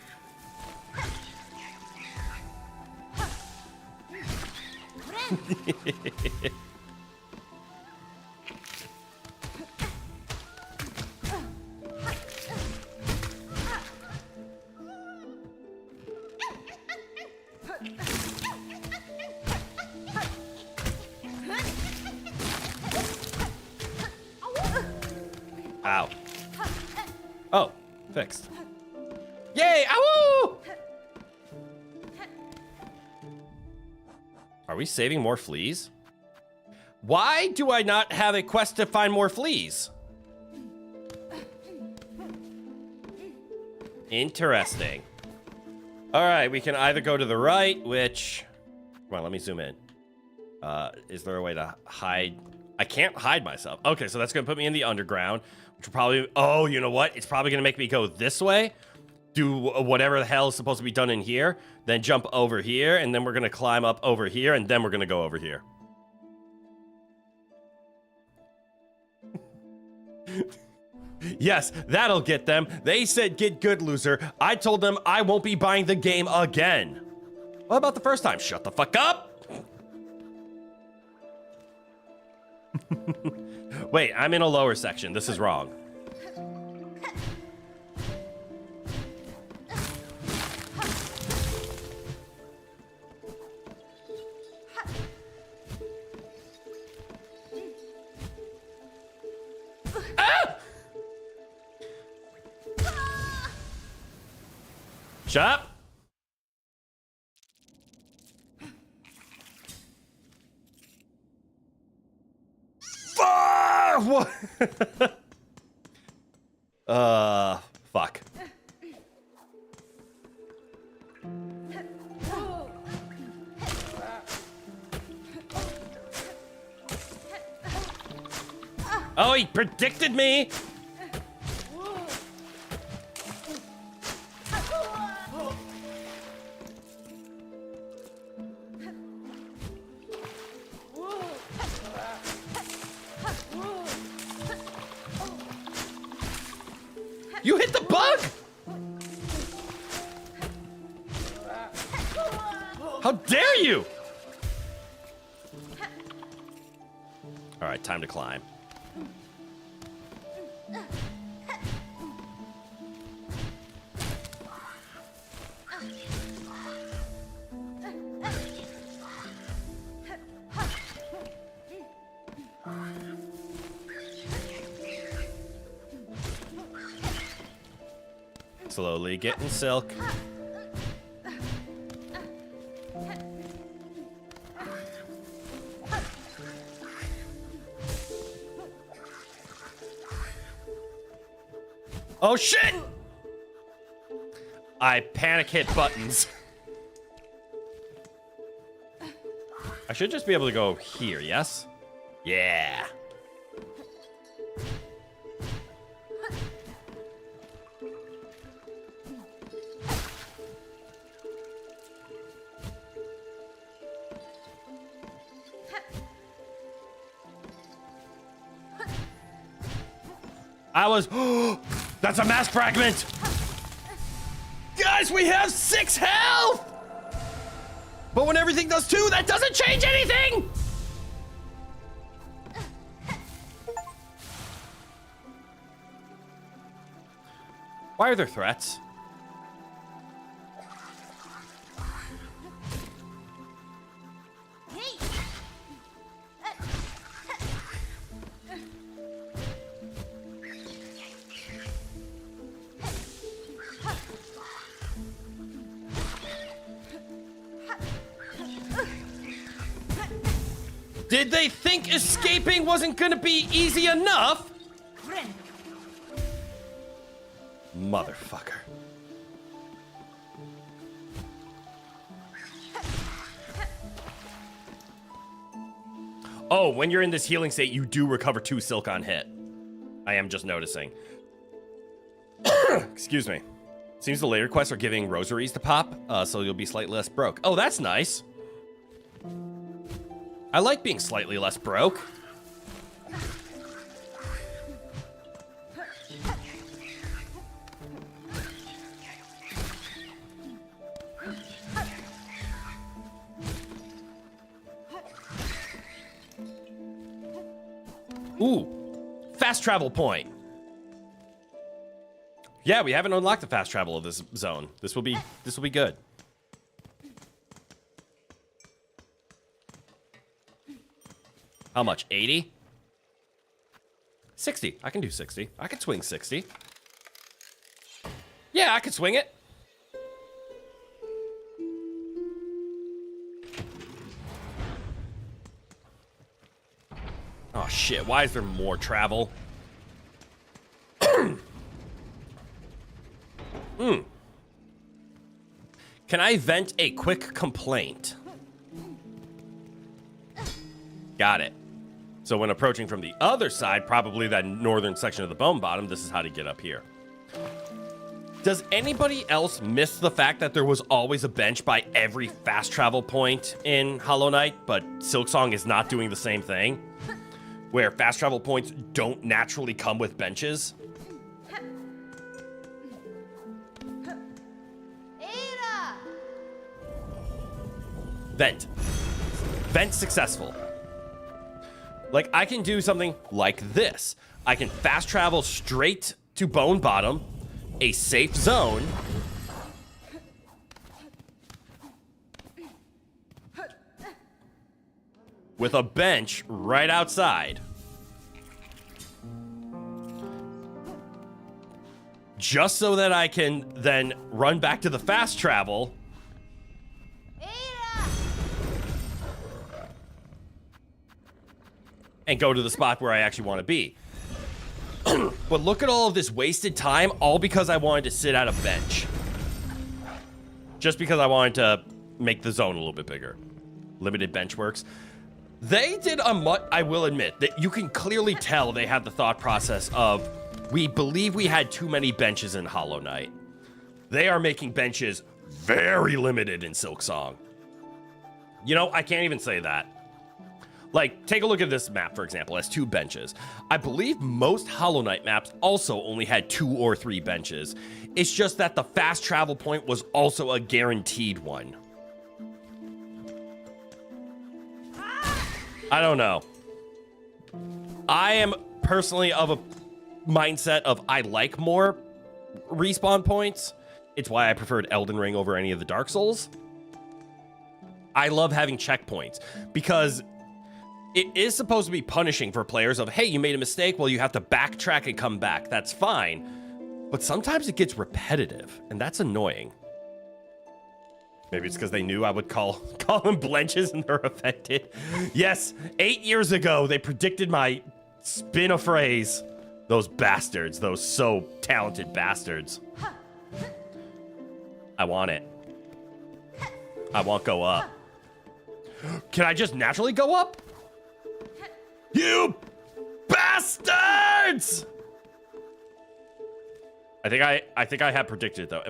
Ow. Oh, fixed. Yay! Ow! Are we saving more fleas? Why do I not have a quest to find more fleas? Interesting. All right, we can either go to the right, which... Come on, let me zoom in. Is there a way to hide? I can't hide myself. Okay, so that's going to put me in the underground, which will probably... Oh, you know what? It's probably going to make me go this way, do whatever the hell is supposed to be done in here, then jump over here, and then we're going to climb up over here, and then we're going to go over here. Yes, that'll get them. They said get good, loser. I told them I won't be buying the game again. What about the first time? Shut the fuck up. Wait, I'm in a lower section. This is wrong. Shut up! What? Fuck. Oh, he predicted me! You hit the bug! How dare you! All right, time to climb. Slowly getting silk. Oh shit! I panic hit buttons. I should just be able to go here, yes? Yeah. I was. That's a mass fragment! Guys, we have 6 health! But when everything does 2, that doesn't change anything! Why are there threats? Did they think escaping wasn't gonna be easy enough? Motherfucker. Oh, when you're in this healing state, you do recover 2 silk on hit. I am just noticing. Excuse me. Seems the later quests are giving rosaries to pop, so you'll be slightly less broke. Oh, that's nice. I like being slightly less broke. Ooh, fast travel point. Yeah, we haven't unlocked the fast travel of this zone. This will be good. How much? 80? 60. I can do 60. I can swing 60. Yeah, I can swing it. Oh shit, why is there more travel? Can I vent a quick complaint? Got it. So when approaching from the other side, probably that northern section of the bone bottom, this is how to get up here. Does anybody else miss the fact that there was always a bench by every fast travel point in Hollow Knight, but Silksong is not doing the same thing? Where fast travel points don't naturally come with benches? Vent. Vent successful. Like, I can do something like this. I can fast travel straight to Bone Bottom, a safe zone. With a bench right outside. Just so that I can then run back to the fast travel. And go to the spot where I actually want to be. But look at all of this wasted time, all because I wanted to sit at a bench. Just because I wanted to make the zone a little bit bigger. Limited bench works. They did I will admit, that you can clearly tell they had the thought process of, we believe we had too many benches in Hollow Knight. They are making benches very limited in Silksong. You know, I can't even say that. Like, take a look at this map, for example, it has 2 benches. I believe most Hollow Knight maps also only had 2 or 3 benches. It's just that the fast travel point was also a guaranteed one. I don't know. I am personally of a mindset of I like more respawn points. It's why I preferred Elden Ring over any of the Dark Souls. I love having checkpoints because it is supposed to be punishing for players of, hey, you made a mistake, well, you have to backtrack and come back. That's fine. But sometimes it gets repetitive, and that's annoying. Maybe it's because they knew I would call them blenches and they're affected. Yes, 8 years ago, they predicted my spin a phrase. Those bastards, those so talented bastards. I want it. I want go up. Can I just naturally go up? You bastards! I think I had predicted it though.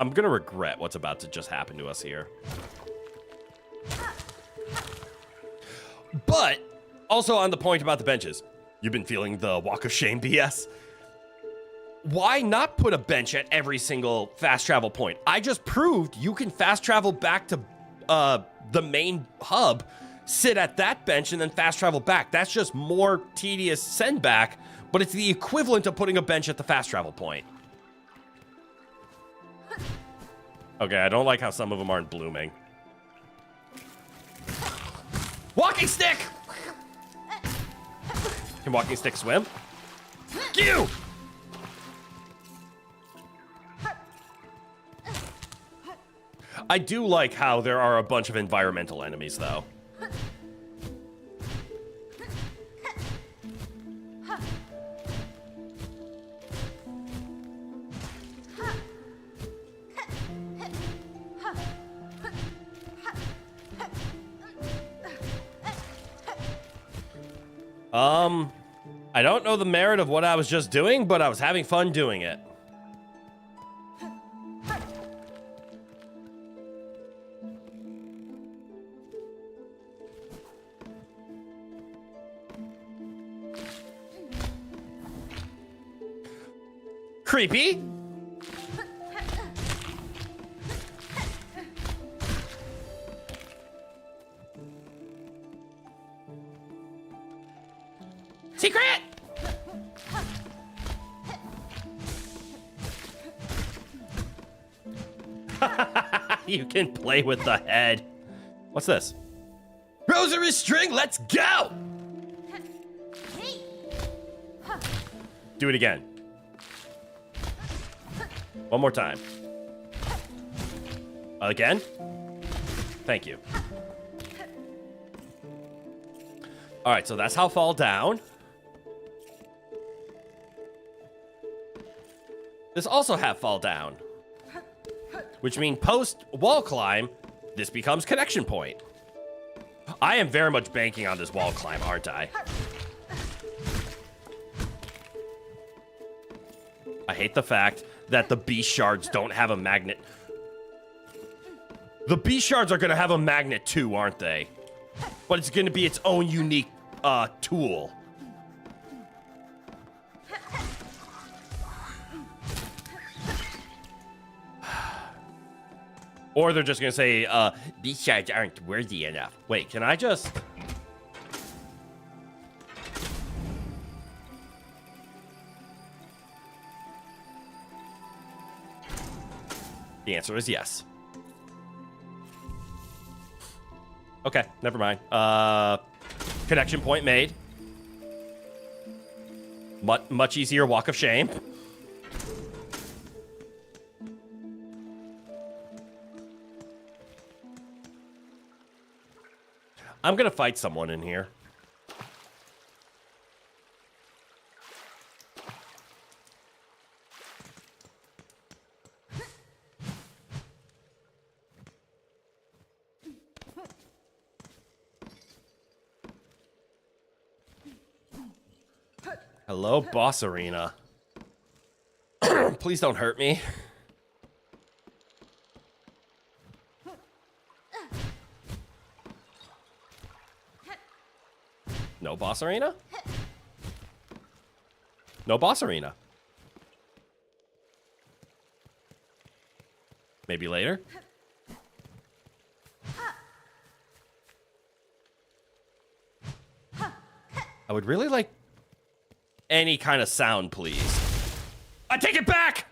I'm gonna regret what's about to just happen to us here. But also on the point about the benches, you've been feeling the walk of shame BS. Why not put a bench at every single fast travel point? I just proved you can fast travel back to the main hub, sit at that bench, and then fast travel back. That's just more tedious send back, but it's the equivalent of putting a bench at the fast travel point. Okay, I don't like how some of them aren't blooming. Walking stick! Can walking stick swim? You! I do like how there are a bunch of environmental enemies, though. I don't know the merit of what I was just doing, but I was having fun doing it. Creepy. Secret! You can play with the head. What's this? Rosary string, let's go! Do it again. One more time. Again? Thank you. All right, so that's how fall down. This also have fall down. Which means post wall climb, this becomes connection point. I am very much banking on this wall climb, aren't I? I hate the fact that the beast shards don't have a magnet. The beast shards are going to have a magnet too, aren't they? But it's going to be its own unique tool. Or they're just going to say, these shards aren't worthy enough. Wait, can I just... The answer is yes. Okay, never mind. Connection point made. Much easier walk of shame. I'm gonna fight someone in here. Hello, boss arena. Please don't hurt me. No boss arena? No boss arena. Maybe later? I would really like any kind of sound, please. I take it back!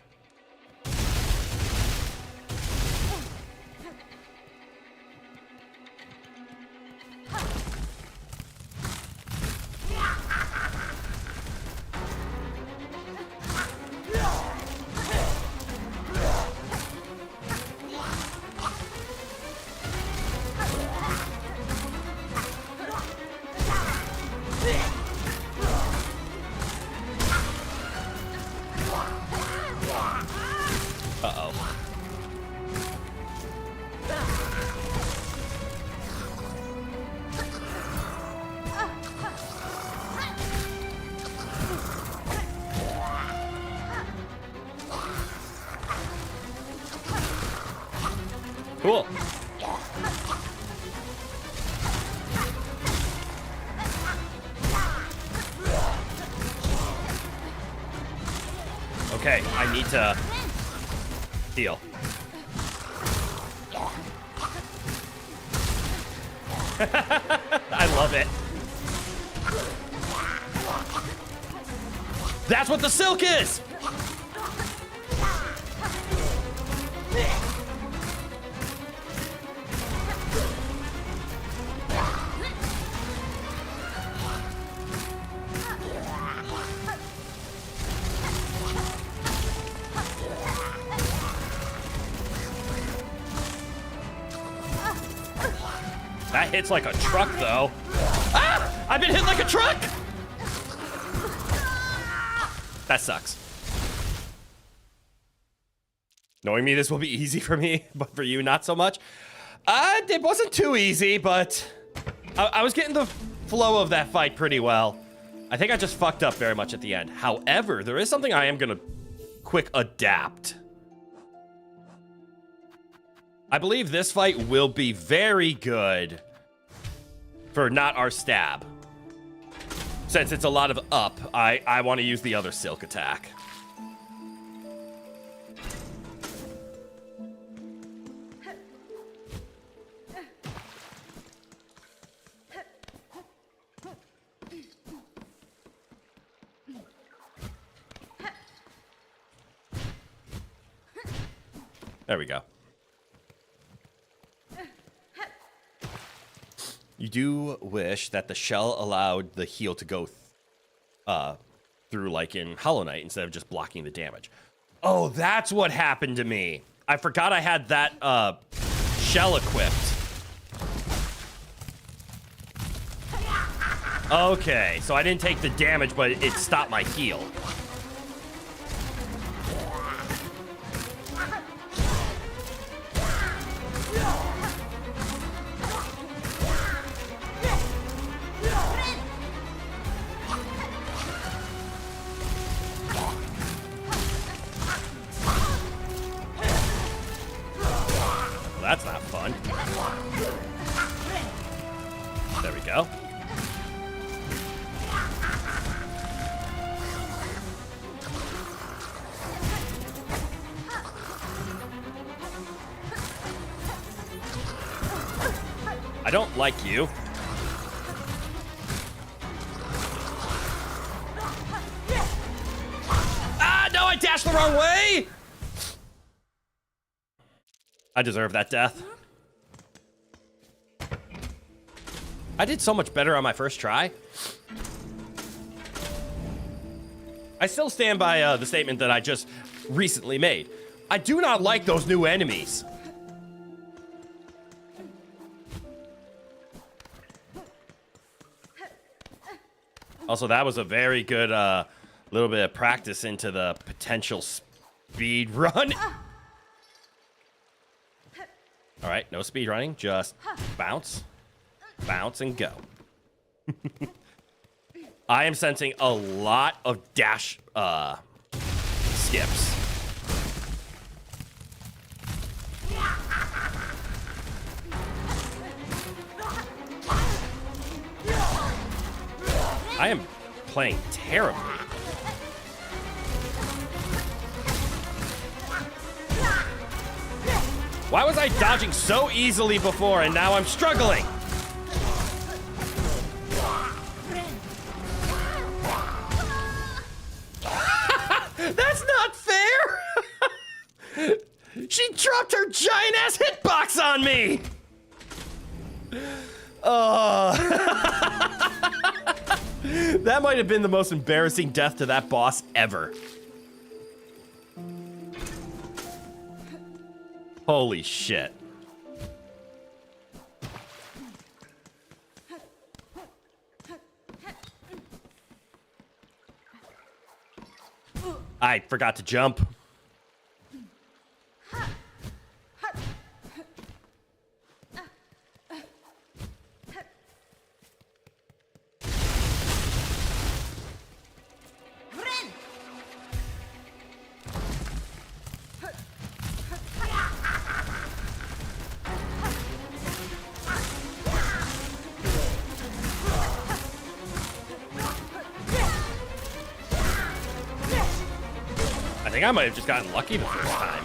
Cool. Okay, I need to heal. I love it. That's what the silk is! That hits like a truck, though. Ah! I've been hit like a truck! That sucks. Knowing me, this will be easy for me, but for you, not so much. It wasn't too easy, but I was getting the flow of that fight pretty well. I think I just fucked up very much at the end. However, there is something I am gonna quick adapt. I believe this fight will be very good for not our stab. Since it's a lot of up, I want to use the other silk attack. There we go. You do wish that the shell allowed the heal to go through like in Hollow Knight instead of just blocking the damage. Oh, that's what happened to me. I forgot I had that shell equipped. Okay, so I didn't take the damage, but it stopped my heal. That's not fun. There we go. I don't like you. Ah, no, I dashed the wrong way! I deserve that death. I did so much better on my first try. I still stand by the statement that I just recently made. I do not like those new enemies. Also, that was a very good little bit of practice into the potential speed run. All right, no speed running, just bounce, bounce, and go. I am sensing a lot of dash skips. I am playing terribly. Why was I dodging so easily before and now I'm struggling? That's not fair! She dropped her giant ass hitbox on me! That might have been the most embarrassing death to that boss ever. Holy shit. I forgot to jump. I think I might have just gotten lucky the first time.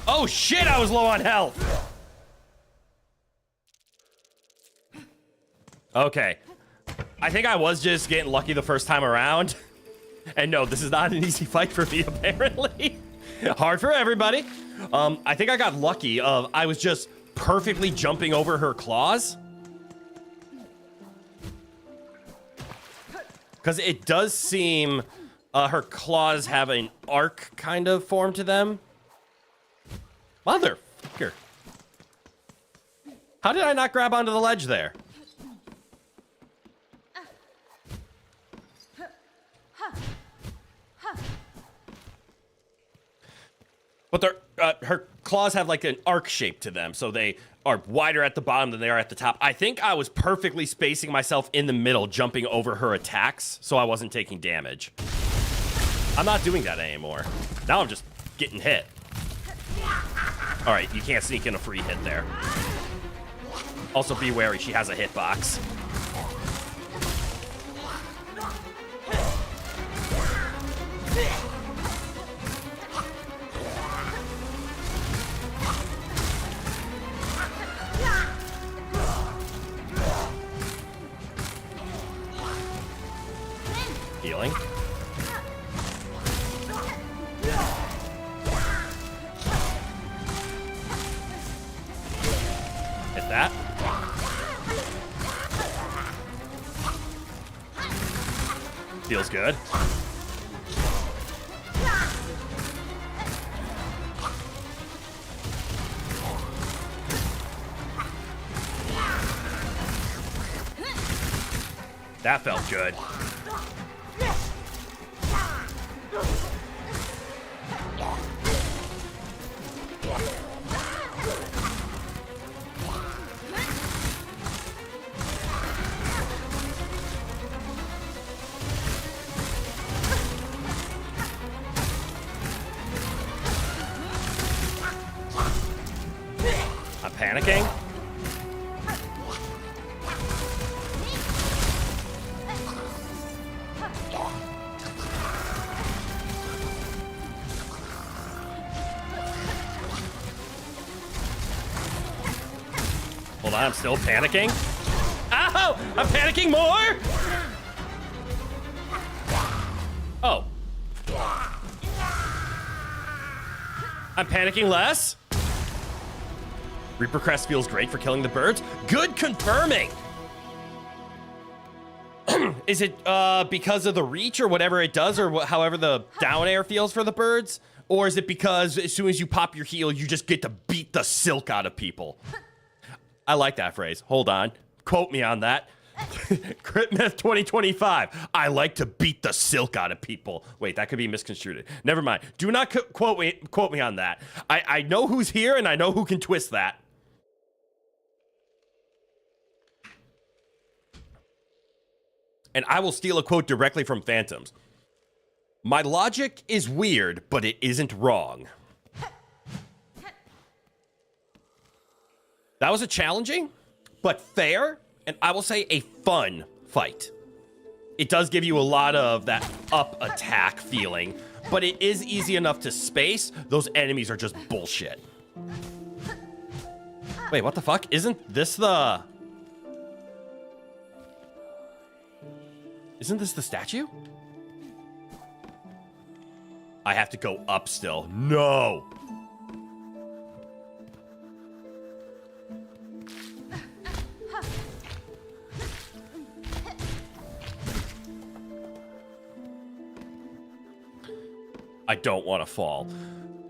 Oh shit, I was low on health. Okay. I think I was just getting lucky the first time around. And no, this is not an easy fight for me, apparently. Hard for everybody. I think I got lucky. I was just perfectly jumping over her claws. Because it does seem her claws have an arc kind of form to them. Motherfucker. How did I not grab onto the ledge there? But her claws have like an arc shape to them, so they are wider at the bottom than they are at the top. I think I was perfectly spacing myself in the middle, jumping over her attacks, so I wasn't taking damage. I'm not doing that anymore. Now I'm just getting hit. All right, you can't sneak in a free hit there. Also, be wary, she has a hitbox. Healing. Hit that. Feels good. That felt good. I'm panicking. Hold on, I'm still panicking. Ow! I'm panicking more! Oh. I'm panicking less. Reaper Crest feels great for killing the birds. Good confirming. Is it because of the reach or whatever it does, or however the down air feels for the birds? Or is it because as soon as you pop your heal, you just get to beat the silk out of people? I like that phrase. Hold on. Quote me on that. Crit Myth 2025. I like to beat the silk out of people. Wait, that could be misconstrued. Never mind. Do not quote me on that. I know who's here and I know who can twist that. And I will steal a quote directly from Phantoms. My logic is weird, but it isn't wrong. That was a challenging, but fair, and I will say a fun fight. It does give you a lot of that up attack feeling, but it is easy enough to space. Those enemies are just bullshit. Wait, what the fuck? Isn't this the statue? I have to go up still. No. I don't want to fall.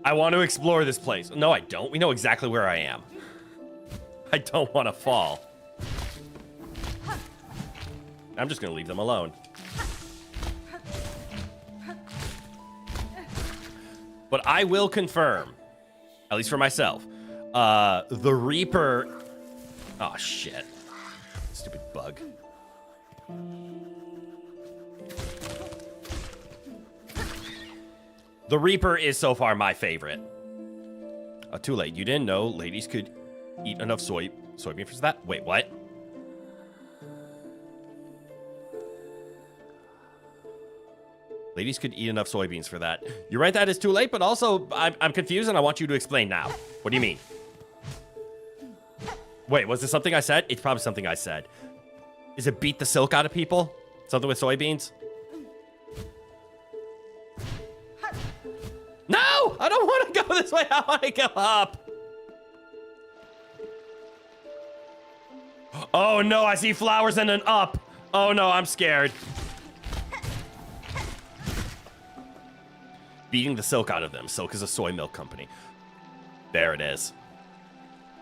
I want to explore this place. No, I don't. We know exactly where I am. I don't want to fall. I'm just going to leave them alone. But I will confirm, at least for myself, the Reaper... Oh, shit. Stupid bug. The Reaper is so far my favorite. Oh, too late. You didn't know ladies could eat enough soybean for that? Wait, what? Ladies could eat enough soybeans for that. You're right, that is too late, but also I'm confused and I want you to explain now. What do you mean? Wait, was this something I said? It's probably something I said. Is it beat the silk out of people? Something with soybeans? No! I don't want to go this way. I want to go up. Oh no, I see flowers and an up. Oh no, I'm scared. Beating the silk out of them. Silk is a soy milk company. There it is.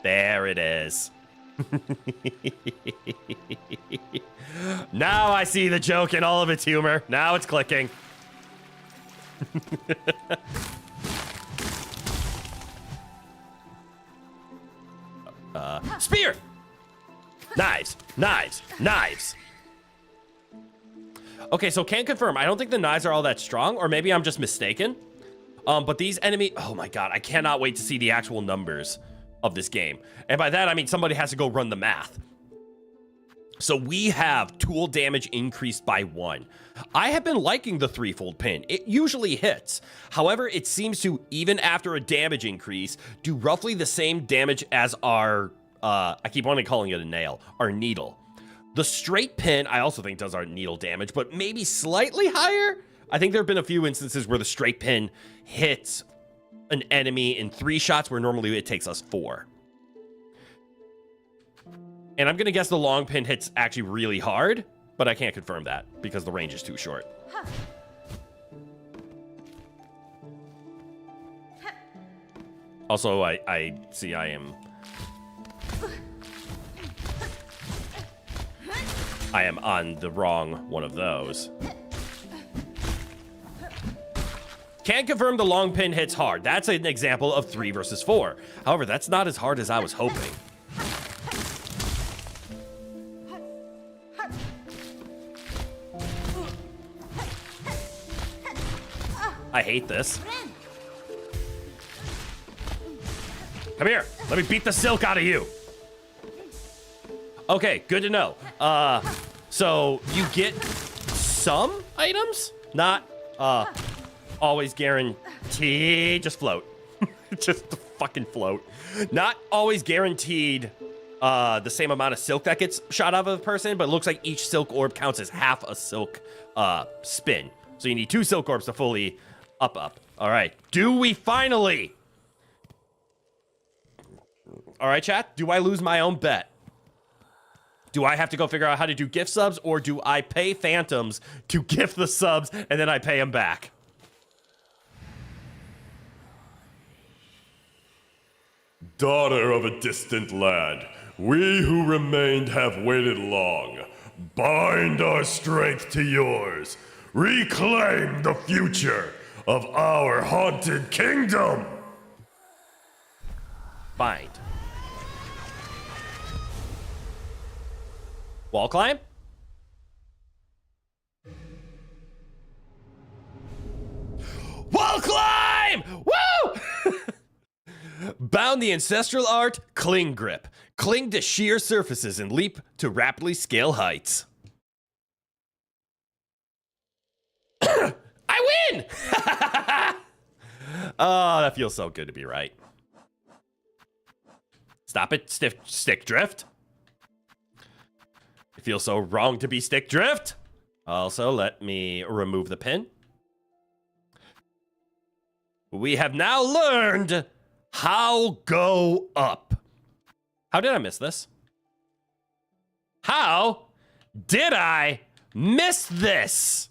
There it is. Now I see the joke in all of its humor. Now it's clicking. Spear! Knives, knives, knives. Okay, so can't confirm. I don't think the knives are all that strong, or maybe I'm just mistaken. But these enemy, oh my god, I cannot wait to see the actual numbers of this game. And by that, I mean somebody has to go run the math. So we have tool damage increased by 1. I have been liking the threefold pin. It usually hits. However, it seems to, even after a damage increase, do roughly the same damage as our, I keep on calling it a nail, our needle. The straight pin, I also think does our needle damage, but maybe slightly higher. I think there have been a few instances where the straight pin hits an enemy in 3 shots, where normally it takes us 4. And I'm going to guess the long pin hits actually really hard, but I can't confirm that because the range is too short. Also, I see I am on the wrong one of those. Can't confirm the long pin hits hard. That's an example of 3 versus 4. However, that's not as hard as I was hoping. I hate this. Come here. Let me beat the silk out of you. Okay, good to know. So you get some items, not always guaranteed. Just float. Just fucking float. Not always guaranteed the same amount of silk that gets shot out of a person, but it looks like each silk orb counts as half a silk spin. So you need 2 silk orbs to fully up. All right. Do we finally? All right, chat. Do I lose my own bet? Do I have to go figure out how to do gift subs, or do I pay phantoms to gift the subs and then I pay them back? Daughter of a distant land, we who remained have waited long. Bind our strength to yours. Reclaim the future of our haunted kingdom. Bind. Wall climb? Wall climb! Woo! Bound the ancestral art, cling grip. Cling to sheer surfaces and leap to rapidly scale heights. I win! Oh, that feels so good to be right. Stop it, stick drift. It feels so wrong to be stick drift. Also, let me remove the pin. We have now learned how go up. How did I miss this? How did I miss this?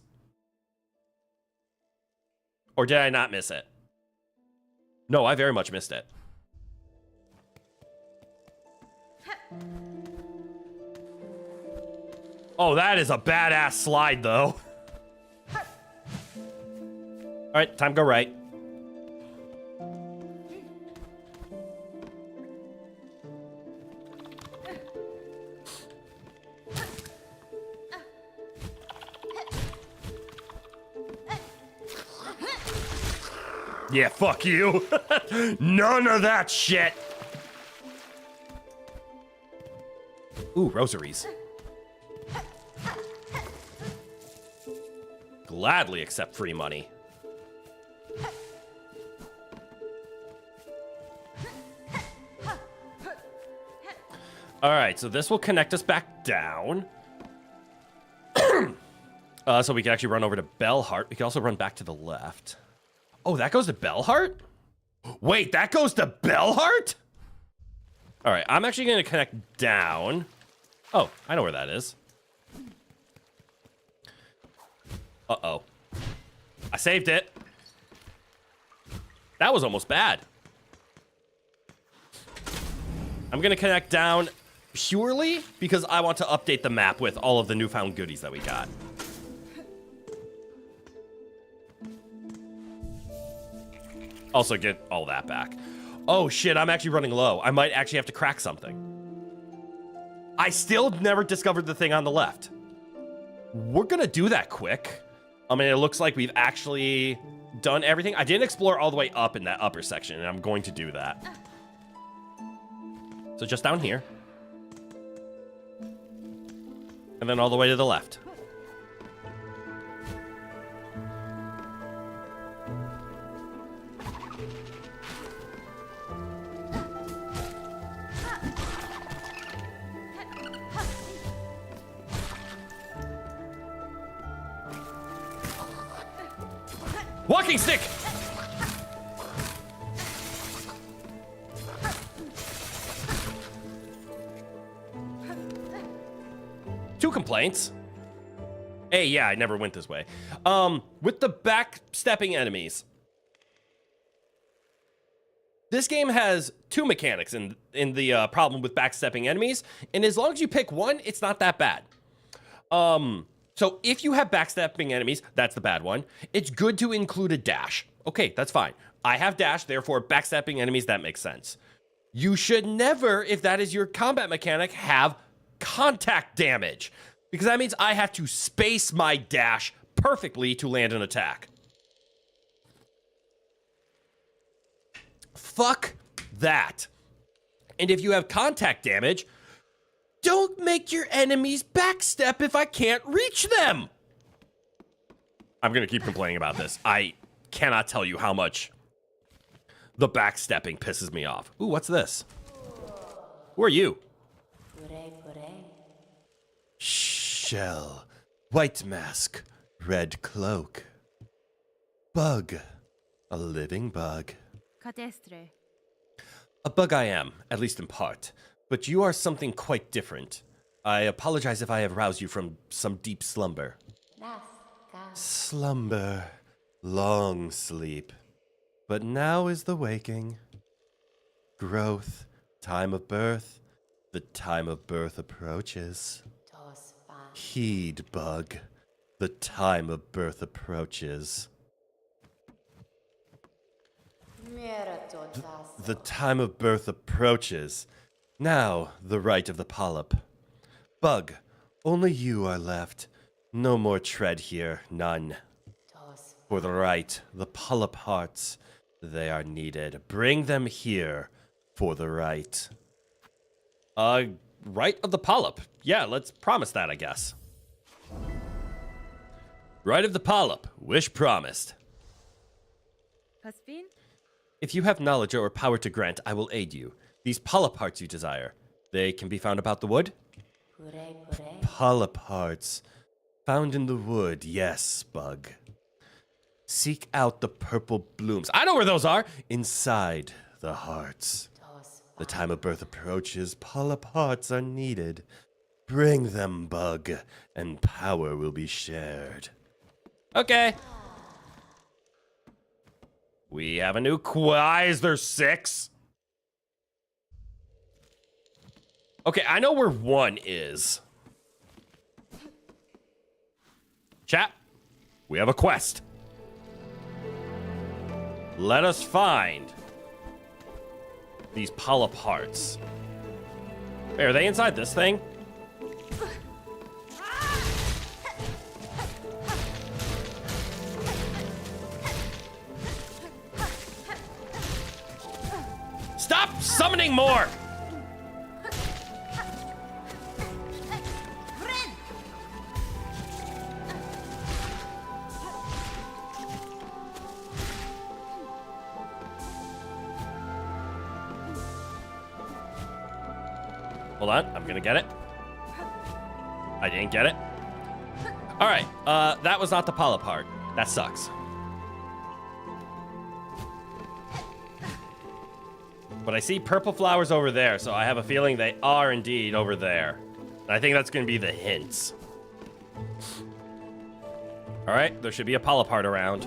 Or did I not miss it? No, I very much missed it. Oh, that is a badass slide, though. All right, time to go right. Yeah, fuck you. None of that shit. Ooh, rosaries. Gladly accept free money. All right, so this will connect us back down. So we can actually run over to Bellheart. We can also run back to the left. Oh, that goes to Bellheart? Wait, that goes to Bellheart? All right, I'm actually going to connect down. Oh, I know where that is. Uh-oh. I saved it. That was almost bad. I'm going to connect down purely because I want to update the map with all of the newfound goodies that we got. Also get all that back. Oh shit, I'm actually running low. I might actually have to crack something. I still never discovered the thing on the left. We're gonna do that quick. I mean, it looks like we've actually done everything. I didn't explore all the way up in that upper section, and I'm going to do that. So just down here. And then all the way to the left. Walking stick! Two complaints. Hey, yeah, I never went this way. With the backstepping enemies. This game has two mechanics in the problem with backstepping enemies, and as long as you pick one, it's not that bad. So if you have backstepping enemies, that's the bad one. It's good to include a dash. Okay, that's fine. I have dash, therefore backstepping enemies, that makes sense. You should never, if that is your combat mechanic, have contact damage, because that means I have to space my dash perfectly to land an attack. Fuck that. And if you have contact damage, don't make your enemies backstep if I can't reach them. I'm gonna keep complaining about this. I cannot tell you how much the backstepping pisses me off. Ooh, what's this? Who are you? Shell. White mask. Red cloak. Bug. A living bug. Catestre. A bug I am, at least in part. But you are something quite different. I apologize if I have roused you from some deep slumber. Slumber. Long sleep. But now is the waking. Growth. Time of birth. The time of birth approaches. Heed, bug. The time of birth approaches. The time of birth approaches. Now, the rite of the polyp. Bug, only you are left. No more tread here, none. For the rite, the polyp hearts, they are needed. Bring them here for the rite. Rite of the polyp. Yeah, let's promise that, I guess. Rite of the polyp. Wish promised. Caspin? If you have knowledge or power to grant, I will aid you. These polyp hearts you desire, they can be found about the wood? Polyp hearts. Found in the wood, yes, bug. Seek out the purple blooms. I know where those are! Inside the hearts. The time of birth approaches. Polyp hearts are needed. Bring them, bug, and power will be shared. Okay. We have a new why is there 6? Okay, I know where 1 is. Chat, we have a quest. Let us find these polyp hearts. Wait, are they inside this thing? Stop summoning more! Hold on, I'm gonna get it. I didn't get it. All right, that was not the polyp heart. That sucks. But I see purple flowers over there, so I have a feeling they are indeed over there. And I think that's gonna be the hints. All right, there should be a polyp heart around.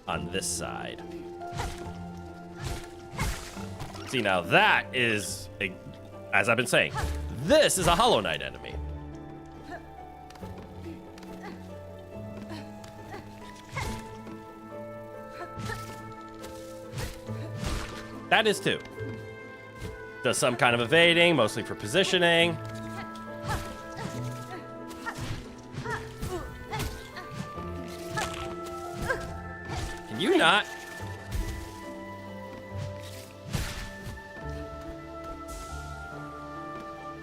On this side. See, now that is, as I've been saying, this is a Hollow Knight enemy. That is too. Does some kind of evading, mostly for positioning. Can you not?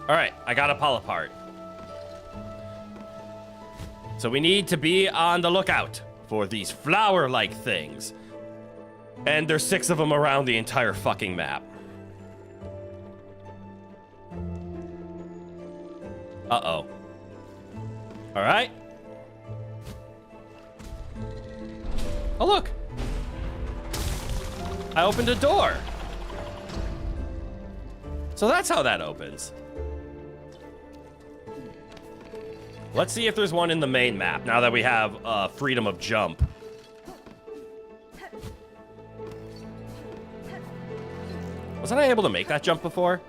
All right, I got a polyp heart. So we need to be on the lookout for these flower-like things. And there's 6 of them around the entire fucking map. Uh-oh. All right. Oh, look. I opened a door. So that's how that opens. Let's see if there's one in the main map, now that we have freedom of jump. Wasn't I able to make that jump before?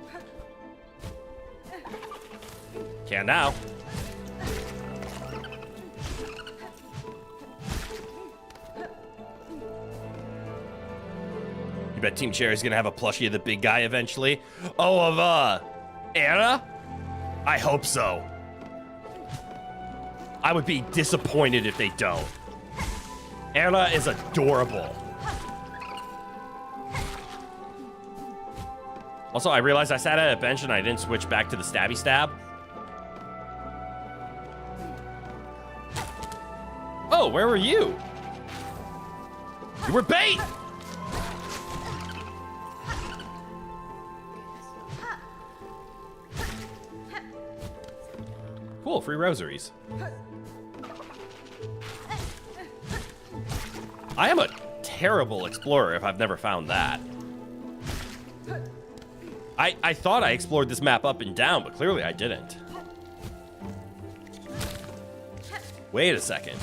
Can now. You bet Team Cherry's gonna have a plushie of the big guy eventually? Oh, of, Anna? I hope so. I would be disappointed if they don't. Anna is adorable. Also, I realized I sat at a bench and I didn't switch back to the stabby stab. Oh, where were you? You were bait! cool. Free rosaries. I am a terrible explorer if I've never found that. I thought I explored this map up and down, but clearly I didn't. Wait a second.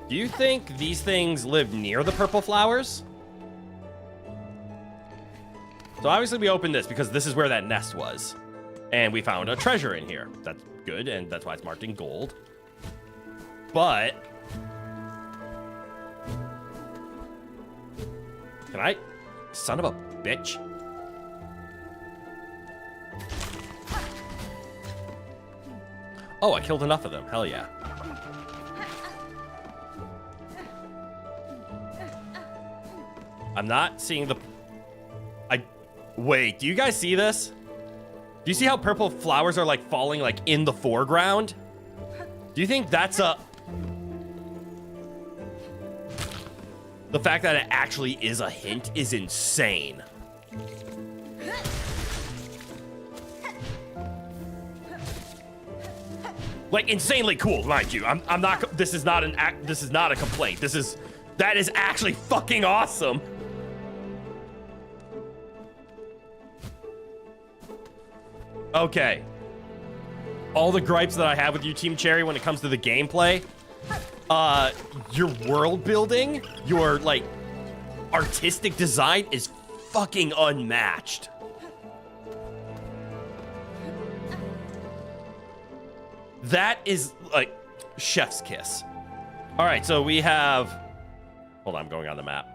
Do you think these things live near the purple flowers? So obviously we opened this because this is where that nest was. And we found a treasure in here. That's good, and that's why it's marked in gold. But... Can I... Son of a bitch. Oh, I killed enough of them. Hell yeah. I'm not seeing the... Wait, do you guys see this? Do you see how purple flowers are like falling like in the foreground? Do you think that's a... The fact that it actually is a hint is insane. Like insanely cool, mind you. I'm not, this is not a complaint. That is actually fucking awesome. Okay. All the gripes that I have with you, Team Cherry, when it comes to the gameplay, your world building, your, like, artistic design is fucking unmatched. That is, like, chef's kiss. All right, so we have... Hold on, I'm going on the map.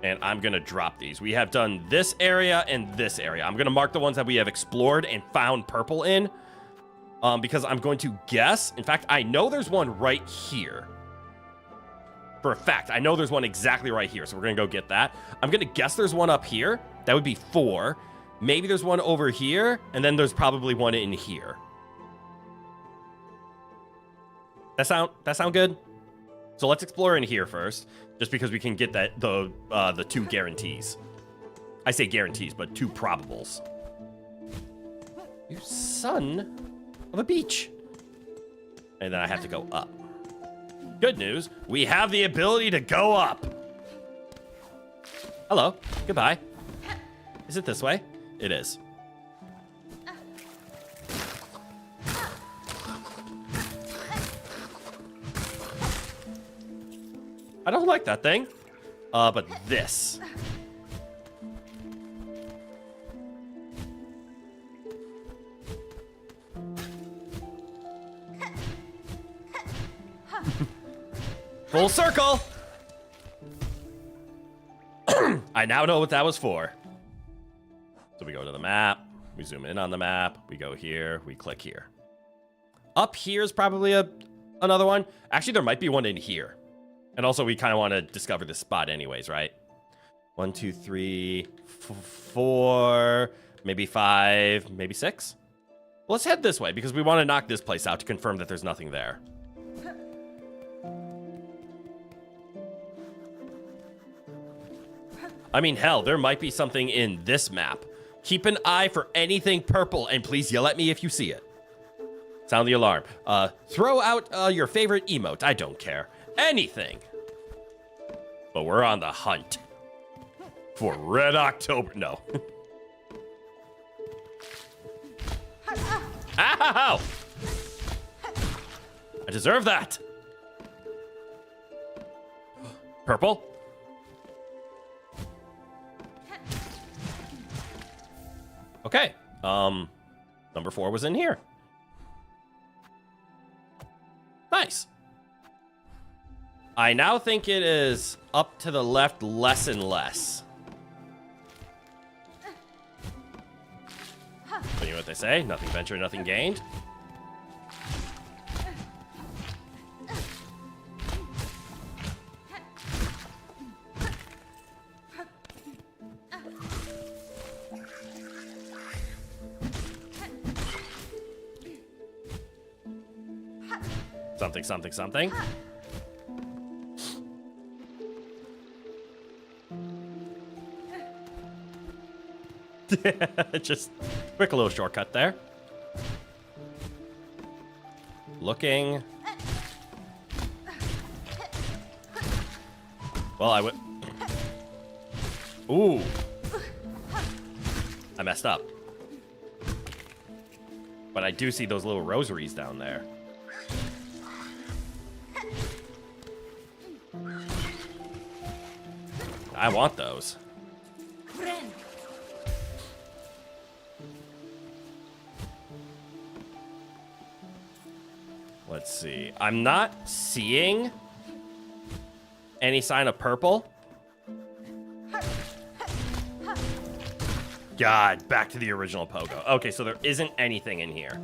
And I'm going to drop these. We have done this area and this area. I'm going to mark the ones that we have explored and found purple in. Because I'm going to guess. In fact, I know there's one right here. For a fact, I know there's one exactly right here. So we're going to go get that. I'm going to guess there's one up here. That would be 4. Maybe there's one over here. And then there's probably one in here. That sound good? So let's explore in here first. Just because we can get that the 2 guarantees. I say guarantees, but 2 probables. You son of a beach. And then I have to go up. Good news, we have the ability to go up. Hello, goodbye. Is it this way? It is. I don't like that thing. But this. Full circle. I now know what that was for. So we go to the map. We zoom in on the map. We go here. We click here. Up here is probably another one. Actually, there might be one in here. And also, we kind of want to discover this spot anyways, right? 1, 2, 3, 4, maybe 5, maybe 6. Well, let's head this way because we want to knock this place out to confirm that there's nothing there. I mean, hell, there might be something in this map. Keep an eye for anything purple, and please yell at me if you see it. Sound the alarm. Throw out your favorite emote. I don't care. Anything. But we're on the hunt for Red October. No. Ow! I deserve that. Purple. Okay. Number 4 was in here. Nice. I now think it is up to the left less and less. But you know what they say? Nothing ventured, nothing gained. Something, something, something. Just quick little shortcut there. looking? Well, I would... Ooh. I messed up. But I do see those little rosaries down there. I want those. Let's see. I'm not seeing any sign of purple. God, back to the original Pogo. Okay, so there isn't anything in here.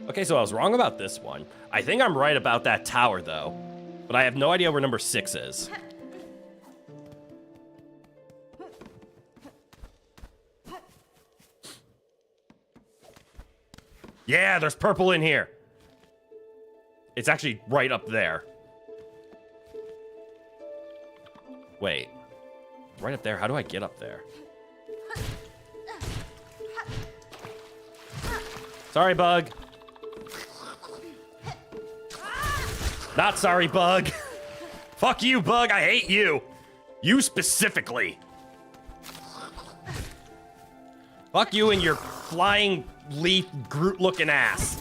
Okay, so I was wrong about this one. I think I'm right about that tower, though. But I have no idea where number 6 is. Yeah, there's purple in here. It's actually right up there. Wait. Right up there? How do I get up there? Sorry, bug. Not sorry, bug. Fuck you, bug. I hate you. You specifically. Fuck you and your flying leaf Groot-looking ass.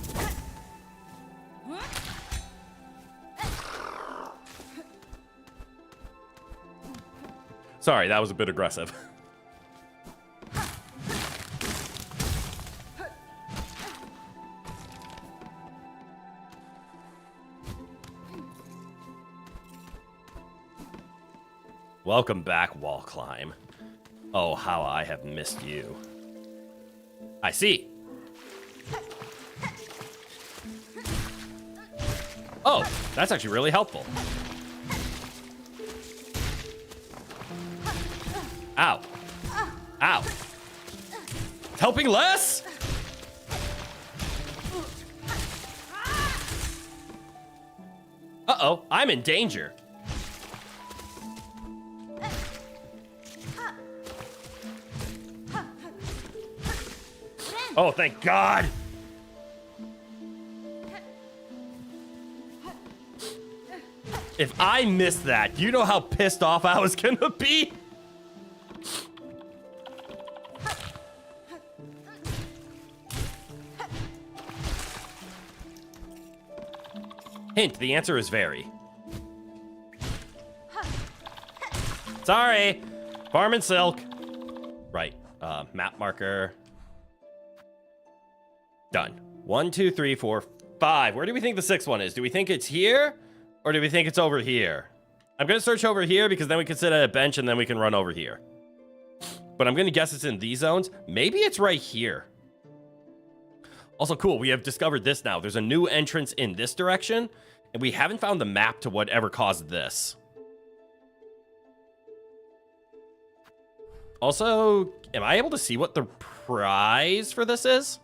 Sorry, that was a bit aggressive. Welcome back, wall climb. Oh, how I have missed you. I see. Oh, that's actually really helpful. Ow. Ow. It's helping less? Uh-oh, I'm in danger. Oh, thank God. If I missed that, do you know how pissed off I was gonna be? Hint, the answer is very. Sorry. Farm and silk. Right. Map marker. Done. 1, 2, 3, 4, 5. Where do we think the 6th one is? Do we think it's here? Or do we think it's over here? I'm going to search over here because then we can sit at a bench and then we can run over here. But I'm going to guess it's in these zones. Maybe it's right here. Also, cool. We have discovered this now. There's a new entrance in this direction. And we haven't found the map to whatever caused this. Also, am I able to see what the prize for this is?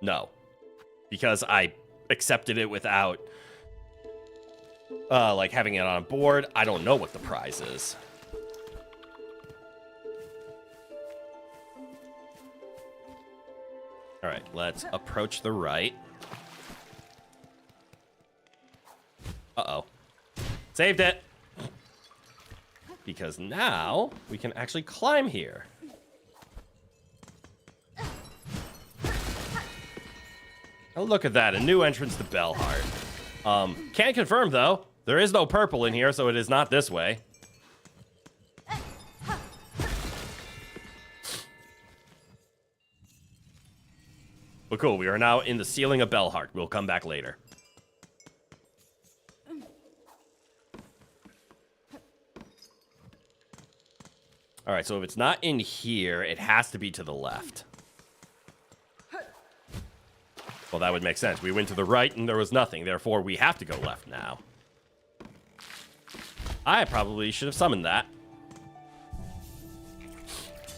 No. Because I accepted it without, like, having it on board. I don't know what the prize is. All right, let's approach the right. Uh-oh. Saved it. Because now we can actually climb here. Oh, look at that. A new entrance to Bellheart. Can't confirm, though. There is no purple in here, so it is not this way. But cool, we are now in the ceiling of Bellheart. We'll come back later. All right, so if it's not in here, it has to be to the left. Well, that would make sense. We went to the right and there was nothing. Therefore, we have to go left now. I probably should have summoned that.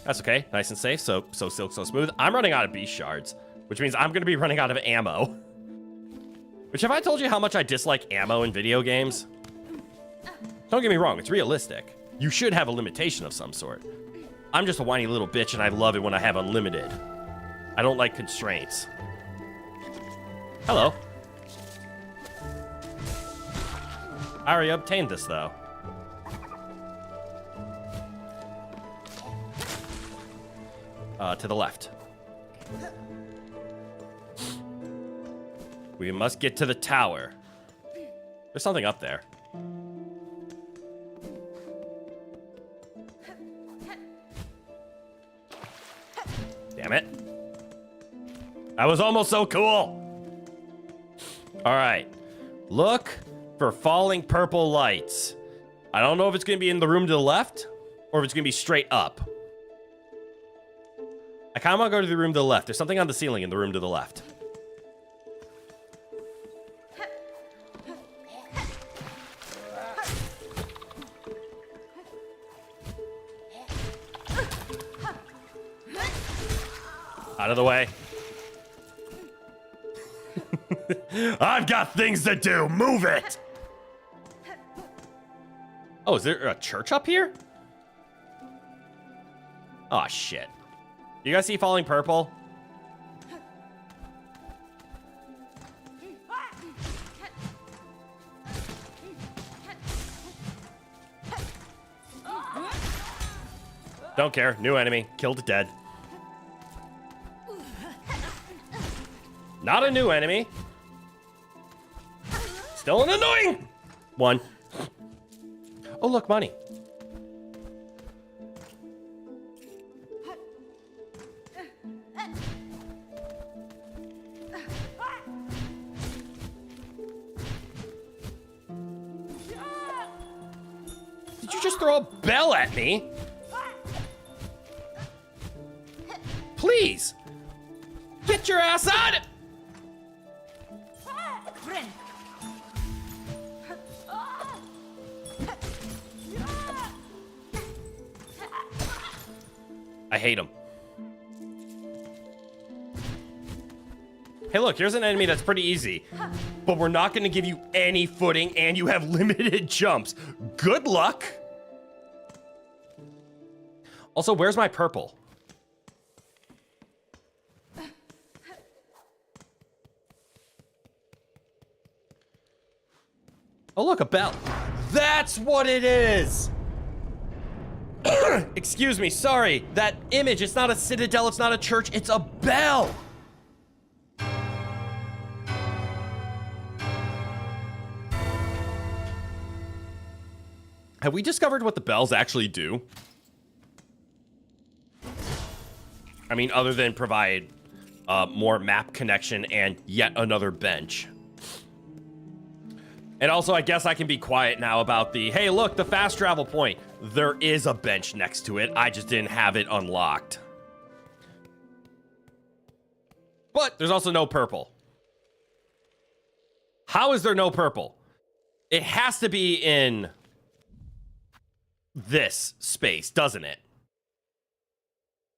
That's okay. Nice and safe. So silk, so smooth. I'm running out of beast shards, which means I'm going to be running out of ammo. Which, have I told you how much I dislike ammo in video games? Don't get me wrong. It's realistic. You should have a limitation of some sort. I'm just a whiny little bitch, and I love it when I have unlimited. I don't like constraints. Hello. I already obtained this, though. To the left. We must get to the tower. There's something up there. Damn it. That was almost so cool. All right. Look for falling purple lights. I don't know if it's going to be in the room to the left or if it's going to be straight up. I kind of want to go to the room to the left. There's something on the ceiling in the room to the left. Out of the way. I've got things to do. Move it. Oh, is there a church up here? Oh, shit. You guys see falling purple? Don't care. New enemy. Killed dead. Not a new enemy. Still an annoying one. Oh, look, money. Did you just throw a bell at me? Please. Get your ass on it. I hate him. Hey, look, here's an enemy that's pretty easy. But we're not going to give you any footing, and you have limited jumps. Good luck. Also, where's my purple? Oh, look, a bell. That's what it is. Excuse me, sorry. That image, it's not a citadel, it's not a church, it's a bell. Have we discovered what the bells actually do? I mean, other than provide more map connection and yet another bench. And also, I guess I can be quiet now about the, hey, look, the fast travel point. There is a bench next to it. I just didn't have it unlocked. But there's also no purple. How is there no purple? It has to be in this space, doesn't it?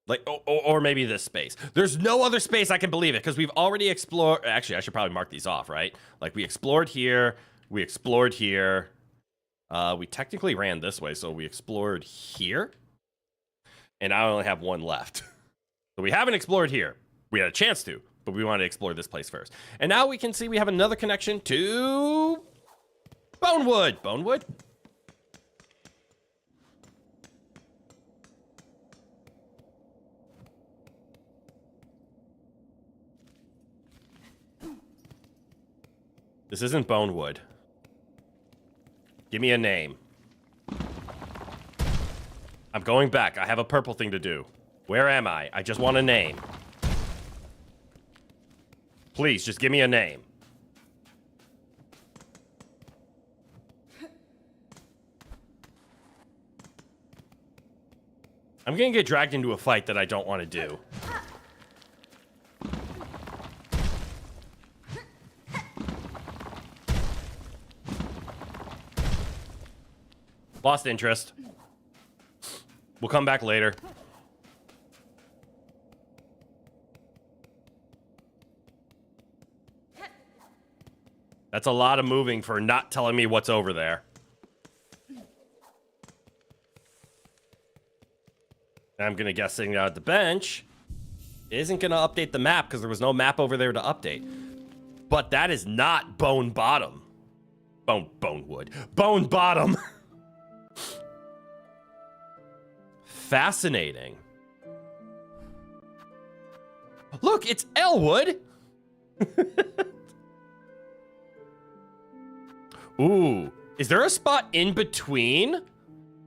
Like, or maybe this space. There's no other space I can believe it, because we've already explored. Actually, I should probably mark these off, right? Like, we explored here. We explored here. We technically ran this way, so we explored here. And I only have one left. So we haven't explored here. We had a chance to, but we wanted to explore this place first. And now we can see we have another connection to Bonewood. Bonewood? This isn't Bonewood. Give me a name. I'm going back. I have a purple thing to do. Where am I? I just want a name. Please, just give me a name. I'm gonna get dragged into a fight that I don't want to do. Lost interest. We'll come back later. That's a lot of moving for not telling me what's over there. I'm gonna guess sitting down at the bench isn't gonna update the map because there was no map over there to update. But that is not Bone Bottom. Bonewood. Bone Bottom. Fascinating. Look, it's Elwood. Ooh, is there a spot in between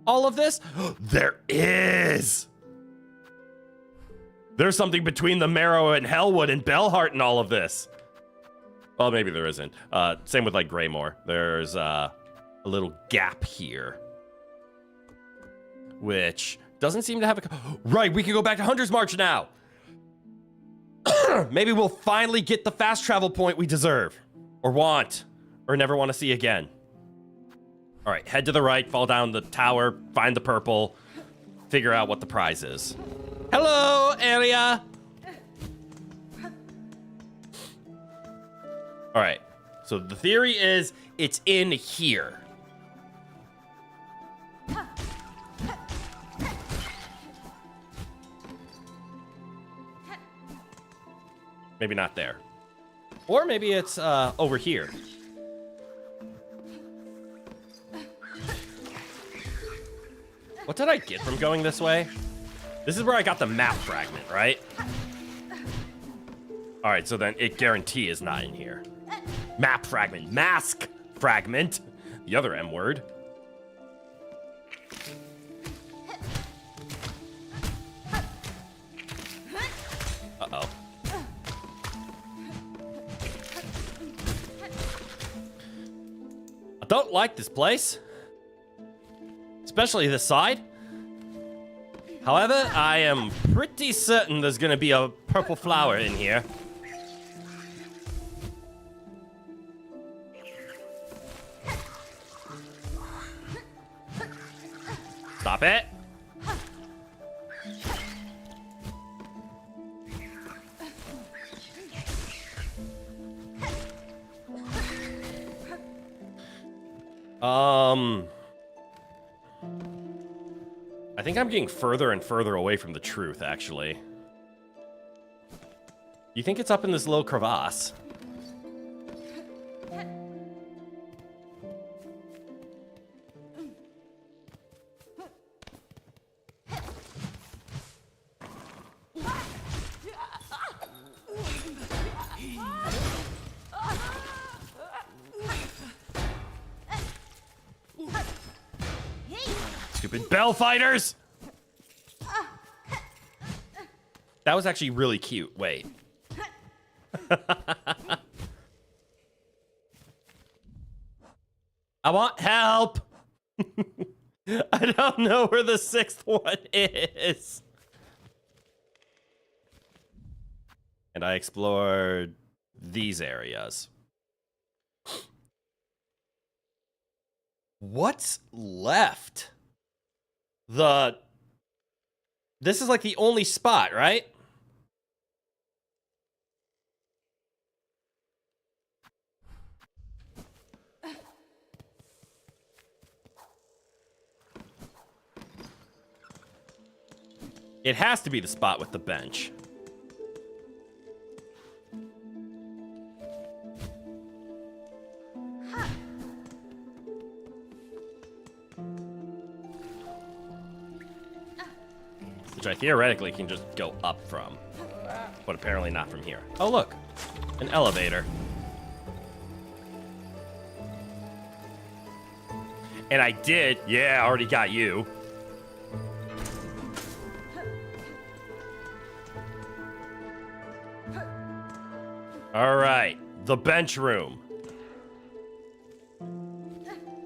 all of this? There is. There's something between the Marrow and Hellwood and Bellheart and all of this. Well, maybe there isn't. Same with like Greymore. There's a little gap here, which doesn't seem to have a. Right, we can go back to Hunter's March now. Maybe we'll finally get the fast travel point we deserve, or want, or never want to see again. All right, head to the right, fall down the tower, find the purple, figure out what the prize is. Hello, area. All right, so the theory is it's in here. Maybe not there. Or maybe it's over here. What did I get from going this way? This is where I got the map fragment, right? All right, so then it guarantee is not in here. Map fragment, mask fragment, the other M word. Uh-oh. I don't like this place. Especially this side. However, I am pretty certain there's gonna be a purple flower in here. Stop it. I think I'm getting further and further away from the truth, actually. You think it's up in this little crevasse? Stupid bell fighters! That was actually really cute. Wait. I want help! I don't know where the sixth one is. And I explored these areas. What's left? This is like the only spot, right? It has to be the spot with the bench. Which I theoretically can just go up from. But apparently not from here. Oh, look. An elevator. And I did. Yeah, I already got you. All right. The bench room.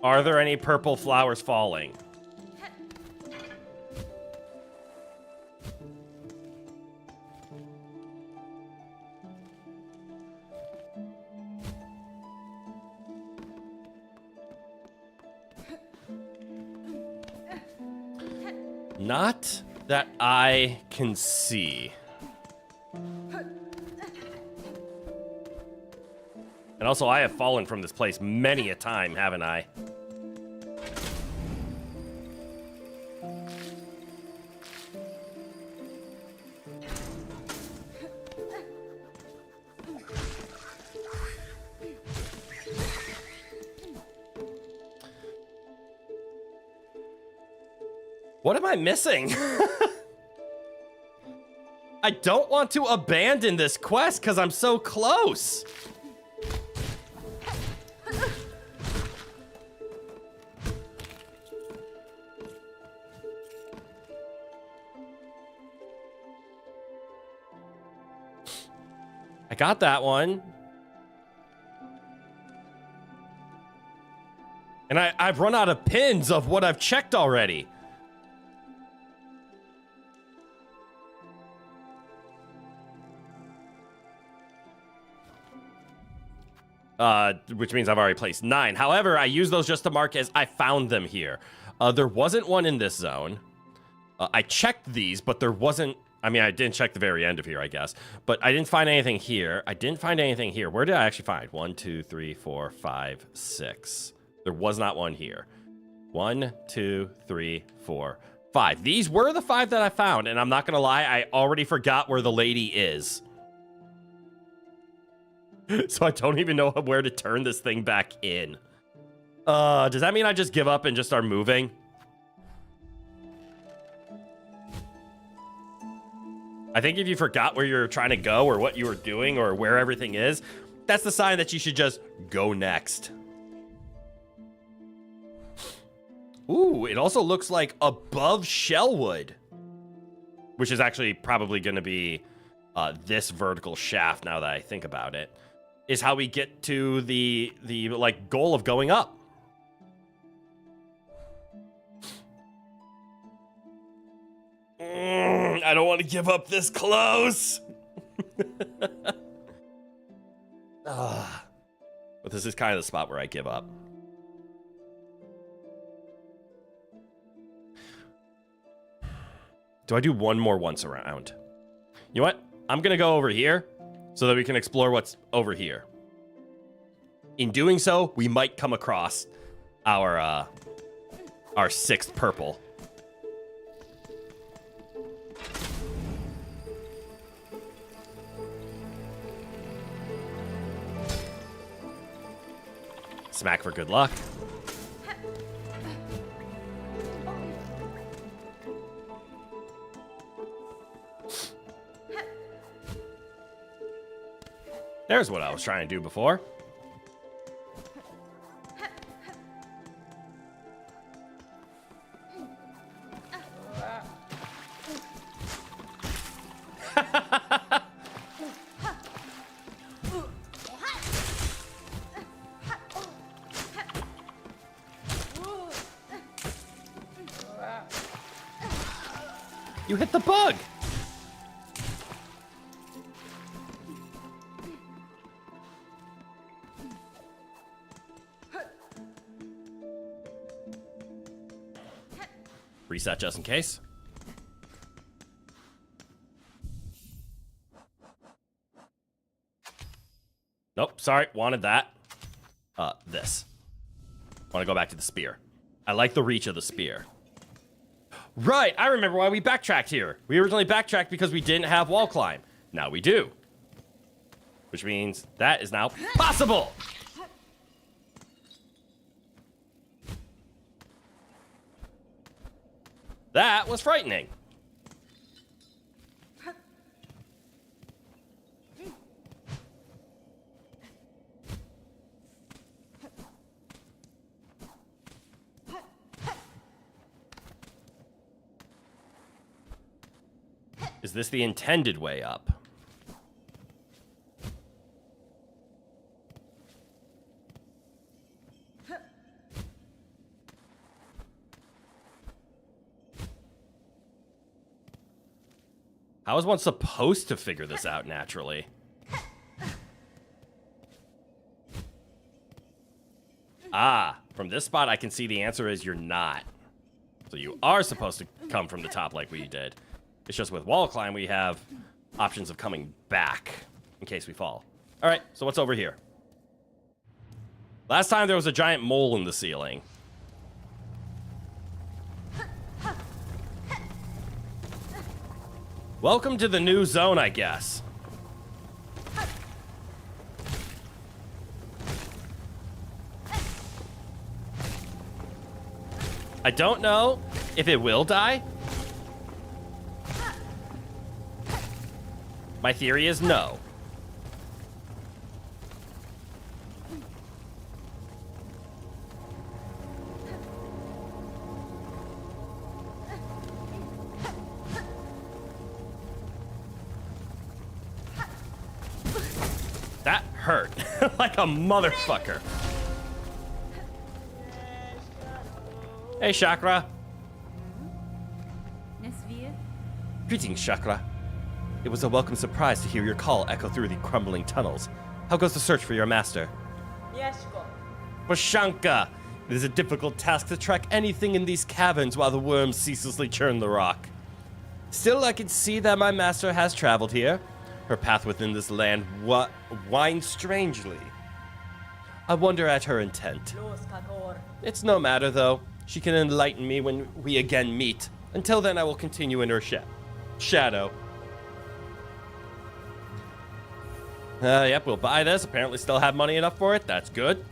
Are there any purple flowers falling? Not that I can see. And also, I have fallen from this place many a time, haven't I? What am I missing? I don't want to abandon this quest because I'm so close. I got that one. And I've run out of pins of what I've checked already. Which means I've already placed 9. However, I use those just to mark as I found them here. There wasn't one in this zone. I checked these, but there wasn't... I mean, I didn't check the very end of here, I guess. But I didn't find anything here. I didn't find anything here. Where did I actually find? 1, 2, 3, 4, 5, 6. There was not one here. 1, 2, 3, 4, 5. These were the 5 that I found. And I'm not going to lie, I already forgot where the lady is. So I don't even know where to turn this thing back in. Does that mean I just give up and just start moving? I think if you forgot where you're trying to go or what you were doing or where everything is, that's the sign that you should just go next. Ooh, it also looks like above Shellwood, which is actually probably going to be this vertical shaft now that I think about it, is how we get to the like goal of going up. I don't want to give up this close. But this is kind of the spot where I give up. Do I do one more once around? You know what? I'm going to go over here so that we can explore what's over here. In doing so, we might come across our 6th purple. Smack for good luck. There's what I was trying to do before. You hit the bug. Reset just in case. Nope, sorry, wanted that. This. Want to go back to the spear. I like the reach of the spear. Right, I remember why we backtracked here. We originally backtracked because we didn't have wall climb. Now we do. Which means that is now possible. That was frightening. Is this the intended way up? How is one supposed to figure this out naturally? Ah, from this spot I can see the answer is you're not. So you are supposed to come from the top like we did. It's just with wall climb we have options of coming back in case we fall. All right, so what's over here? Last time there was a giant mole in the ceiling. Welcome to the new zone, I guess. I don't know If it will die? My theory is no. That hurt. Like a motherfucker. Hey, Chakra. Nesvir? Greetings, Chakra. It was a welcome surprise to hear your call echo through the crumbling tunnels. How goes the search for your master? Bashanka! It is a difficult task to track anything in these caverns while the worms ceaselessly churn the rock. Still, I can see that my master has traveled here. Her path within this land winds strangely. I wonder at her intent. It's no matter, though. She can enlighten me when we again meet. Until then, I will continue in her shadow. Yep, we'll buy this. Apparently still have money enough for it. That's good.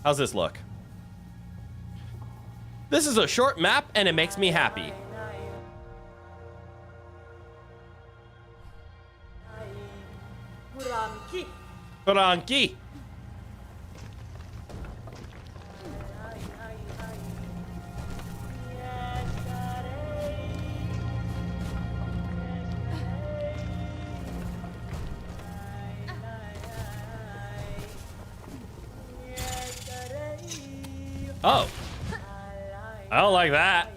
How's this look? This is a short map, and it makes me happy. Frankie. Oh. I don't like that.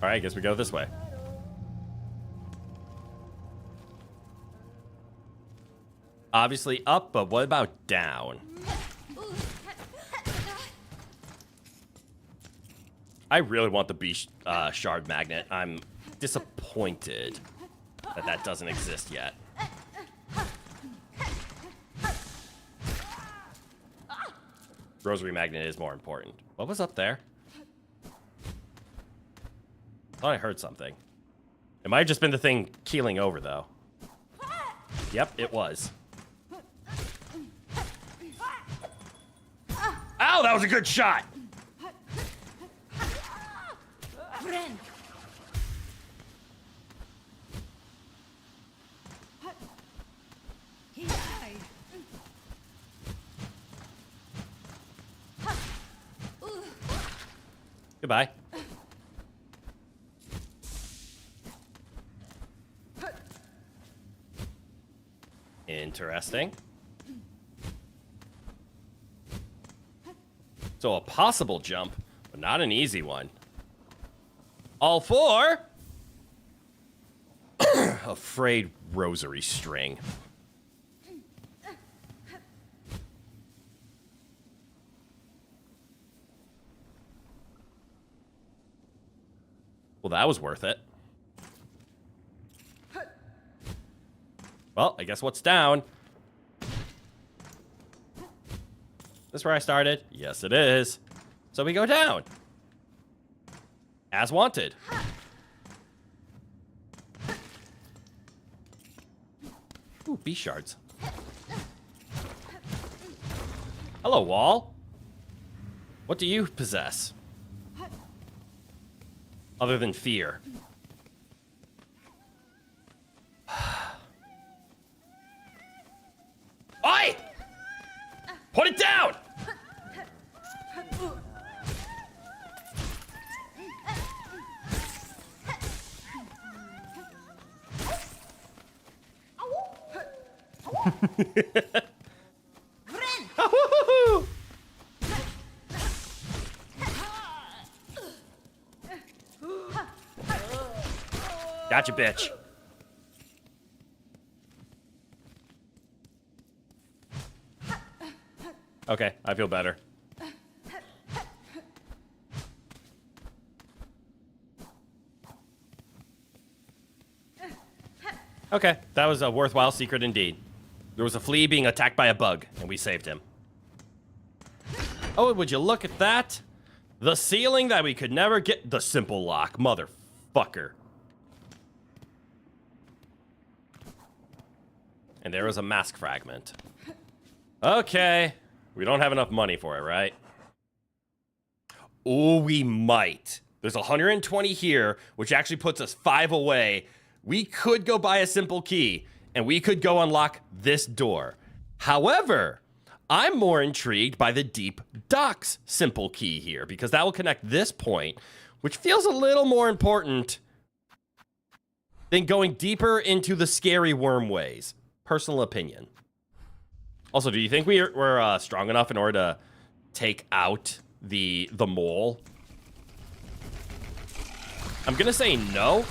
All right, I guess we go this way. Obviously up, but what about down? I really want the beast shard magnet. I'm disappointed that that doesn't exist yet. Rosary magnet is more important. What was up there? I thought I heard something. It might have just been the thing keeling over, though. Yep, it was. Ow, that was a good shot! Goodbye. Interesting. So a possible jump, but not an easy one. All for a frayed rosary string. Well, that was worth it. Well, I guess what's down? This where I started? Yes, it is. So we go down. As wanted. Ooh, bee shards. Hello, wall. What do you possess? Other than fear. Oi! Put it down! Gotcha, bitch. Okay, I feel better. Okay, that was a worthwhile secret indeed. There was a flea being attacked by a bug, and we saved him. Oh, would you look at that? The ceiling that we could never get. The simple lock, motherfucker. And there was a mask fragment. Okay. We don't have enough money for it, right? Oh, we might. There's 120 here, which actually puts us 5 away. We could go buy a simple key, and we could go unlock this door. However, I'm more intrigued by the deep docks simple key here, because that will connect this point, which feels a little more important than going deeper into the scary wormways. Personal opinion. Also, do you think we're strong enough in order to take out the mole? I'm gonna say no,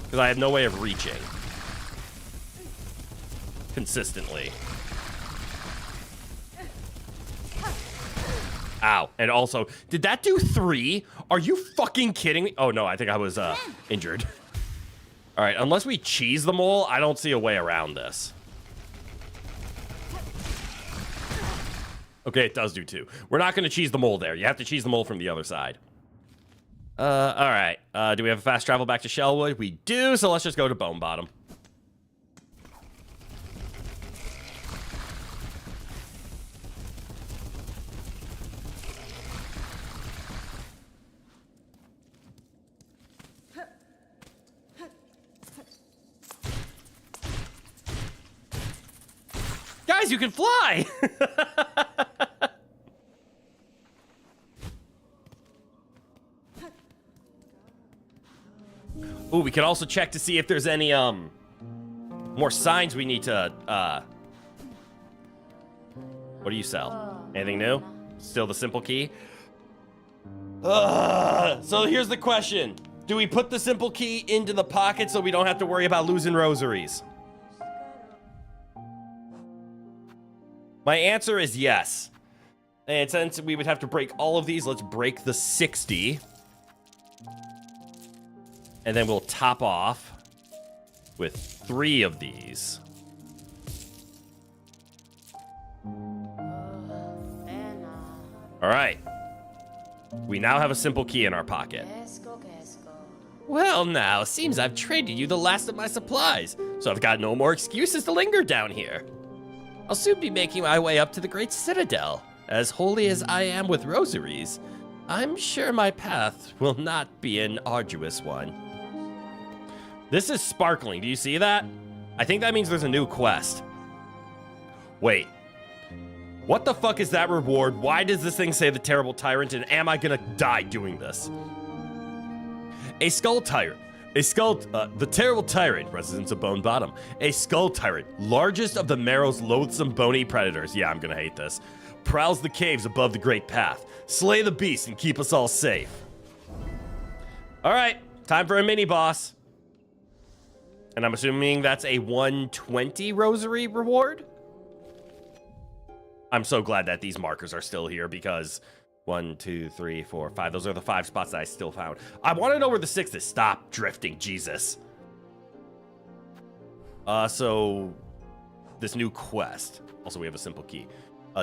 because I have no way of reaching consistently. Ow. And also, did that do 3? Are you fucking kidding me? Oh no, I think I was injured. All right, unless we cheese the mole, I don't see a way around this. Okay, it does do 2. We're not gonna cheese the mole there. You have to cheese the mole from the other side. All right. Do we have a fast travel back to Shellwood? We do, so let's just go to Bone Bottom. Guys, you can fly! Ooh, we can also check to see if there's any, more signs we need to, what do you sell? Anything new? Still the simple key? So here's the question. Do we put the simple key into the pocket so we don't have to worry about losing rosaries? My answer is yes. And since we would have to break all of these, let's break the 60. And then we'll top off with 3 of these. All right. We now have a simple key in our pocket. Well, now, seems I've traded you the last of my supplies, so I've got no more excuses to linger down here. I'll soon be making my way up to the Great Citadel. As holy as I am with rosaries, I'm sure my path will not be an arduous one. This is sparkling. Do you see that? I think that means there's a new quest. Wait. What the fuck is that reward? Why does this thing say the Terrible Tyrant, and am I gonna die doing this? A skull tyrant. The Terrible Tyrant, residents of Bone Bottom. A skull tyrant, largest of the Marrow's loathsome bony predators. Yeah, I'm gonna hate this. Prowls the caves above the Great Path. Slay the beast and keep us all safe. All right, time for a mini boss. And I'm assuming that's a 120 rosary reward. I'm so glad that these markers are still here because 1, 2, 3, 4, 5. Those are the 5 spots that I still found. I want to know where the 6th is. Stop drifting, Jesus. So this new quest. Also, we have a simple key.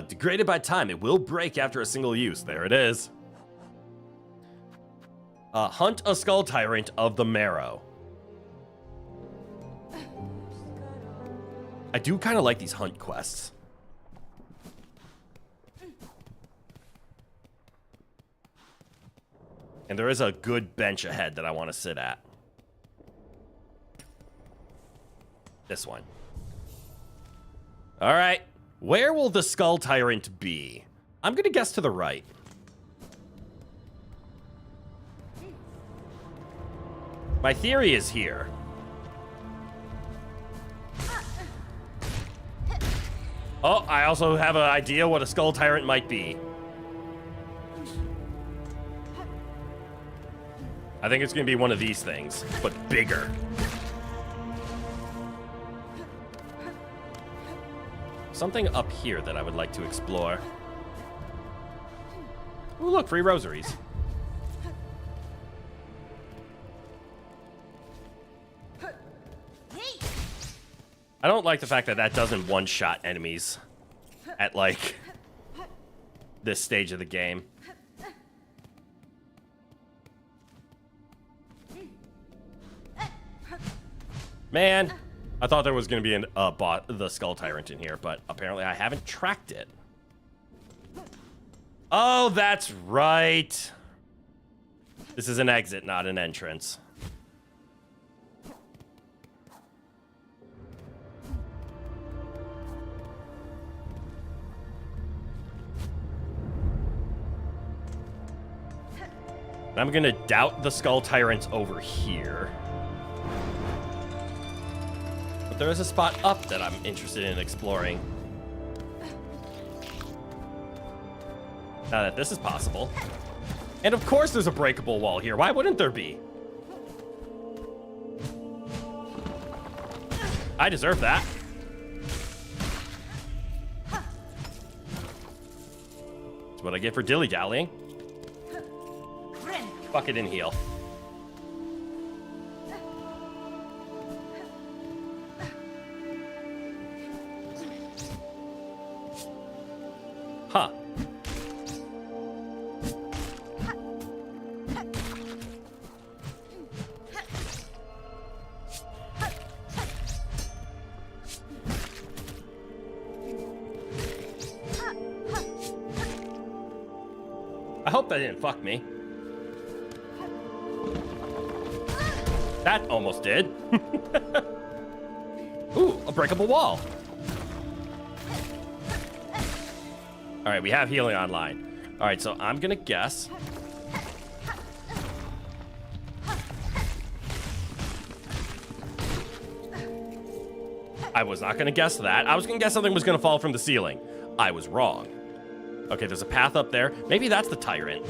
Degraded by time, it will break after a single use. There it is. Hunt a skull tyrant of the Marrow. I do kind of like these hunt quests. And there is a good bench ahead that I want to sit at. This one. All right. Where will the skull tyrant be? I'm going to guess to the right. My theory is here. Oh, I also have an idea what a skull tyrant might be. I think it's going to be one of these things, but bigger. Something up here that I would like to explore. Ooh, look, free rosaries. I don't like the fact that that doesn't one-shot enemies at, like, this stage of the game. Man, I thought there was going to be the Skull Tyrant in here, but apparently I haven't tracked it. Oh, that's right. This is an exit, not an entrance. I'm gonna doubt the Skull Tyrant's over here. But there is a spot up that I'm interested in exploring. Now that this is possible. And of course there's a breakable wall here. Why wouldn't there be? I deserve that. That's what I get for dilly-dallying. Fuck it and heal. Huh. I hope that didn't fuck me. That almost did. Ooh, a breakable wall. All right, we have healing online. All right, so I'm gonna guess. I was not gonna guess that. I was gonna guess something was gonna fall from the ceiling. I was wrong. Okay, there's a path up there. Maybe that's the tyrant.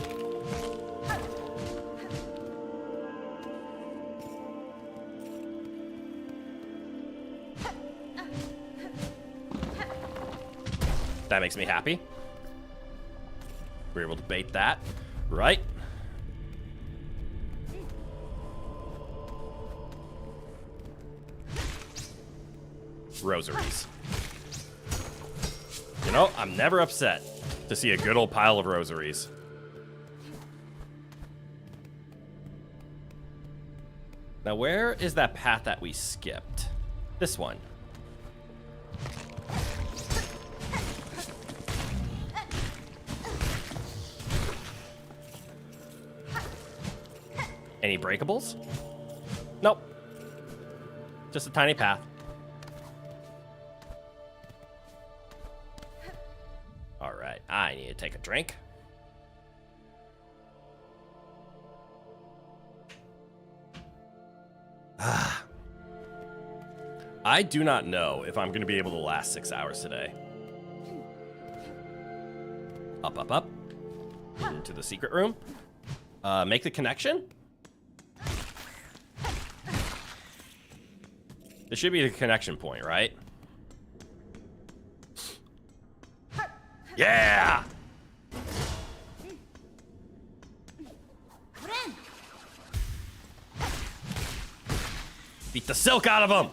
That makes me happy. We're able to bait that, right? Rosaries. You know, I'm never upset to see a good old pile of rosaries. Now, where is that path that we skipped? This one. Any breakables? Nope. Just a tiny path. All right, I need to take a drink. I do not know if I'm going to be able to last 6 hours today. Up, up, up. Into the secret room. Make the connection? This should be the connection point, right? Yeah! Beat the silk out of him!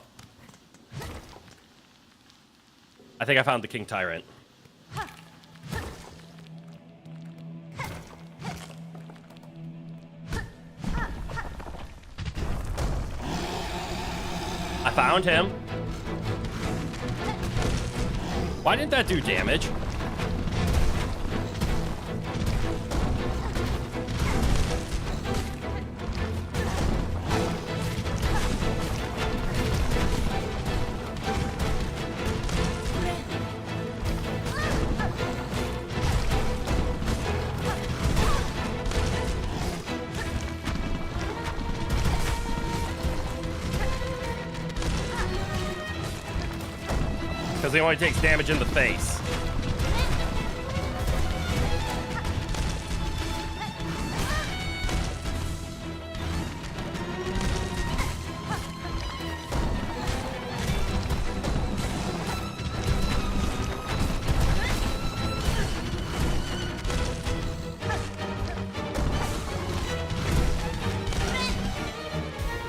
I think I found the King Tyrant. I found him. Why didn't that do damage? Because he only takes damage in the face.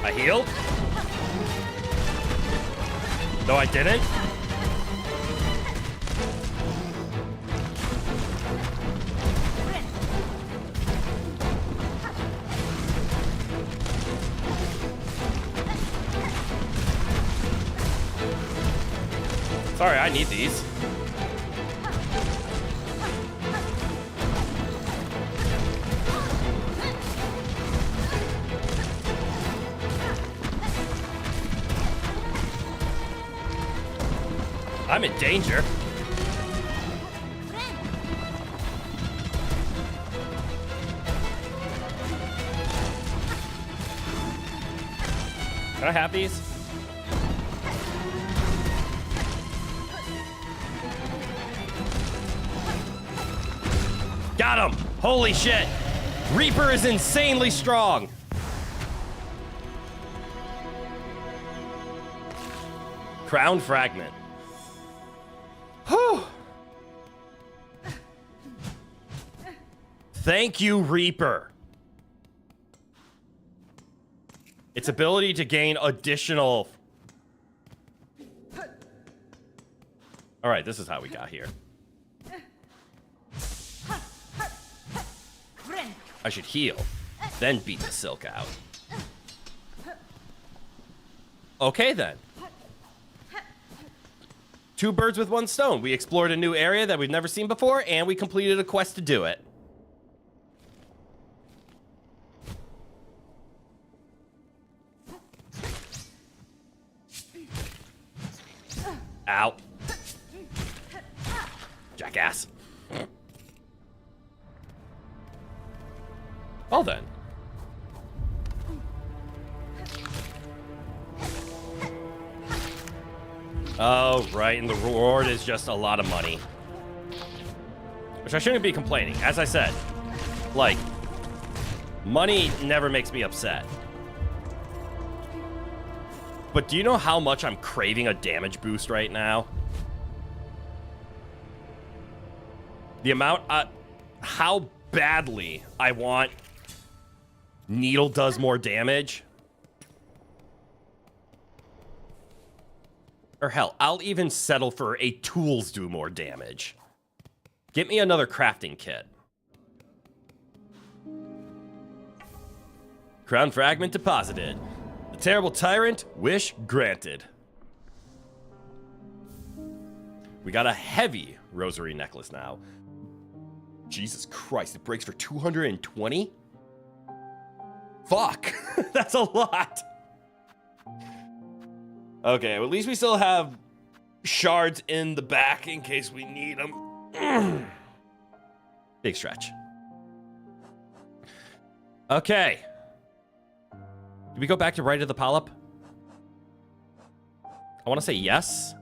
I healed? No, I didn't. Sorry, I need these. I'm in danger. Can I have these? Got him! Holy shit! Reaper is insanely strong! Crown fragment. Whew! Thank you, Reaper. Its ability to gain additional... Alright, this is how we got here. I should heal, then beat the silk out. Okay, then. 2 birds with 1 stone. We explored a new area that we've never seen before, and we completed a quest to do it. Ow. Jackass. Well then. Oh, right, and the reward is just a lot of money. Which I shouldn't be complaining. As I said, like, money never makes me upset. But do you know how much I'm craving a damage boost right now? The amount, how badly I want Needle does more damage. Or hell, I'll even settle for a tools do more damage. Get me another crafting kit. Crown fragment deposited. The terrible tyrant, wish granted. We got a heavy rosary necklace now. Jesus Christ, it breaks for 220? Fuck, that's a lot. Okay, well, at least we still have shards in the back in case we need them. Big stretch. Okay. Do we go back to Rite of the Polyp? I want to say yes,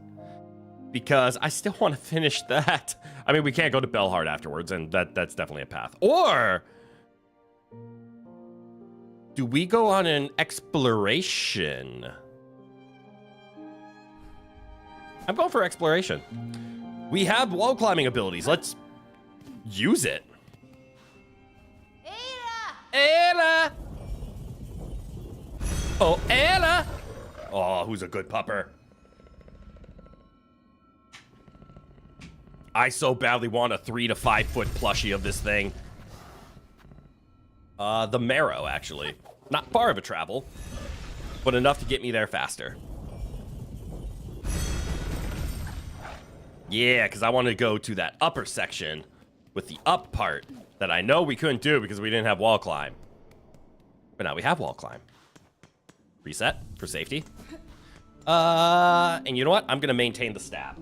because I still want to finish that. I mean, we can't go to Belhard afterwards, and that's definitely a path. Or do we go on an exploration? I'm going for exploration. We have wall climbing abilities. Let's use it. Ella! Oh, Ella! Oh, who's a good pupper? I so badly want a 3 to 5 foot plushie of this thing. The Marrow, actually. Not far of a travel, but enough to get me there faster. Yeah, because I want to go to that upper section with the up part that I know we couldn't do because we didn't have wall climb. But now we have wall climb. Reset for safety. And you know what? I'm going to maintain the stab.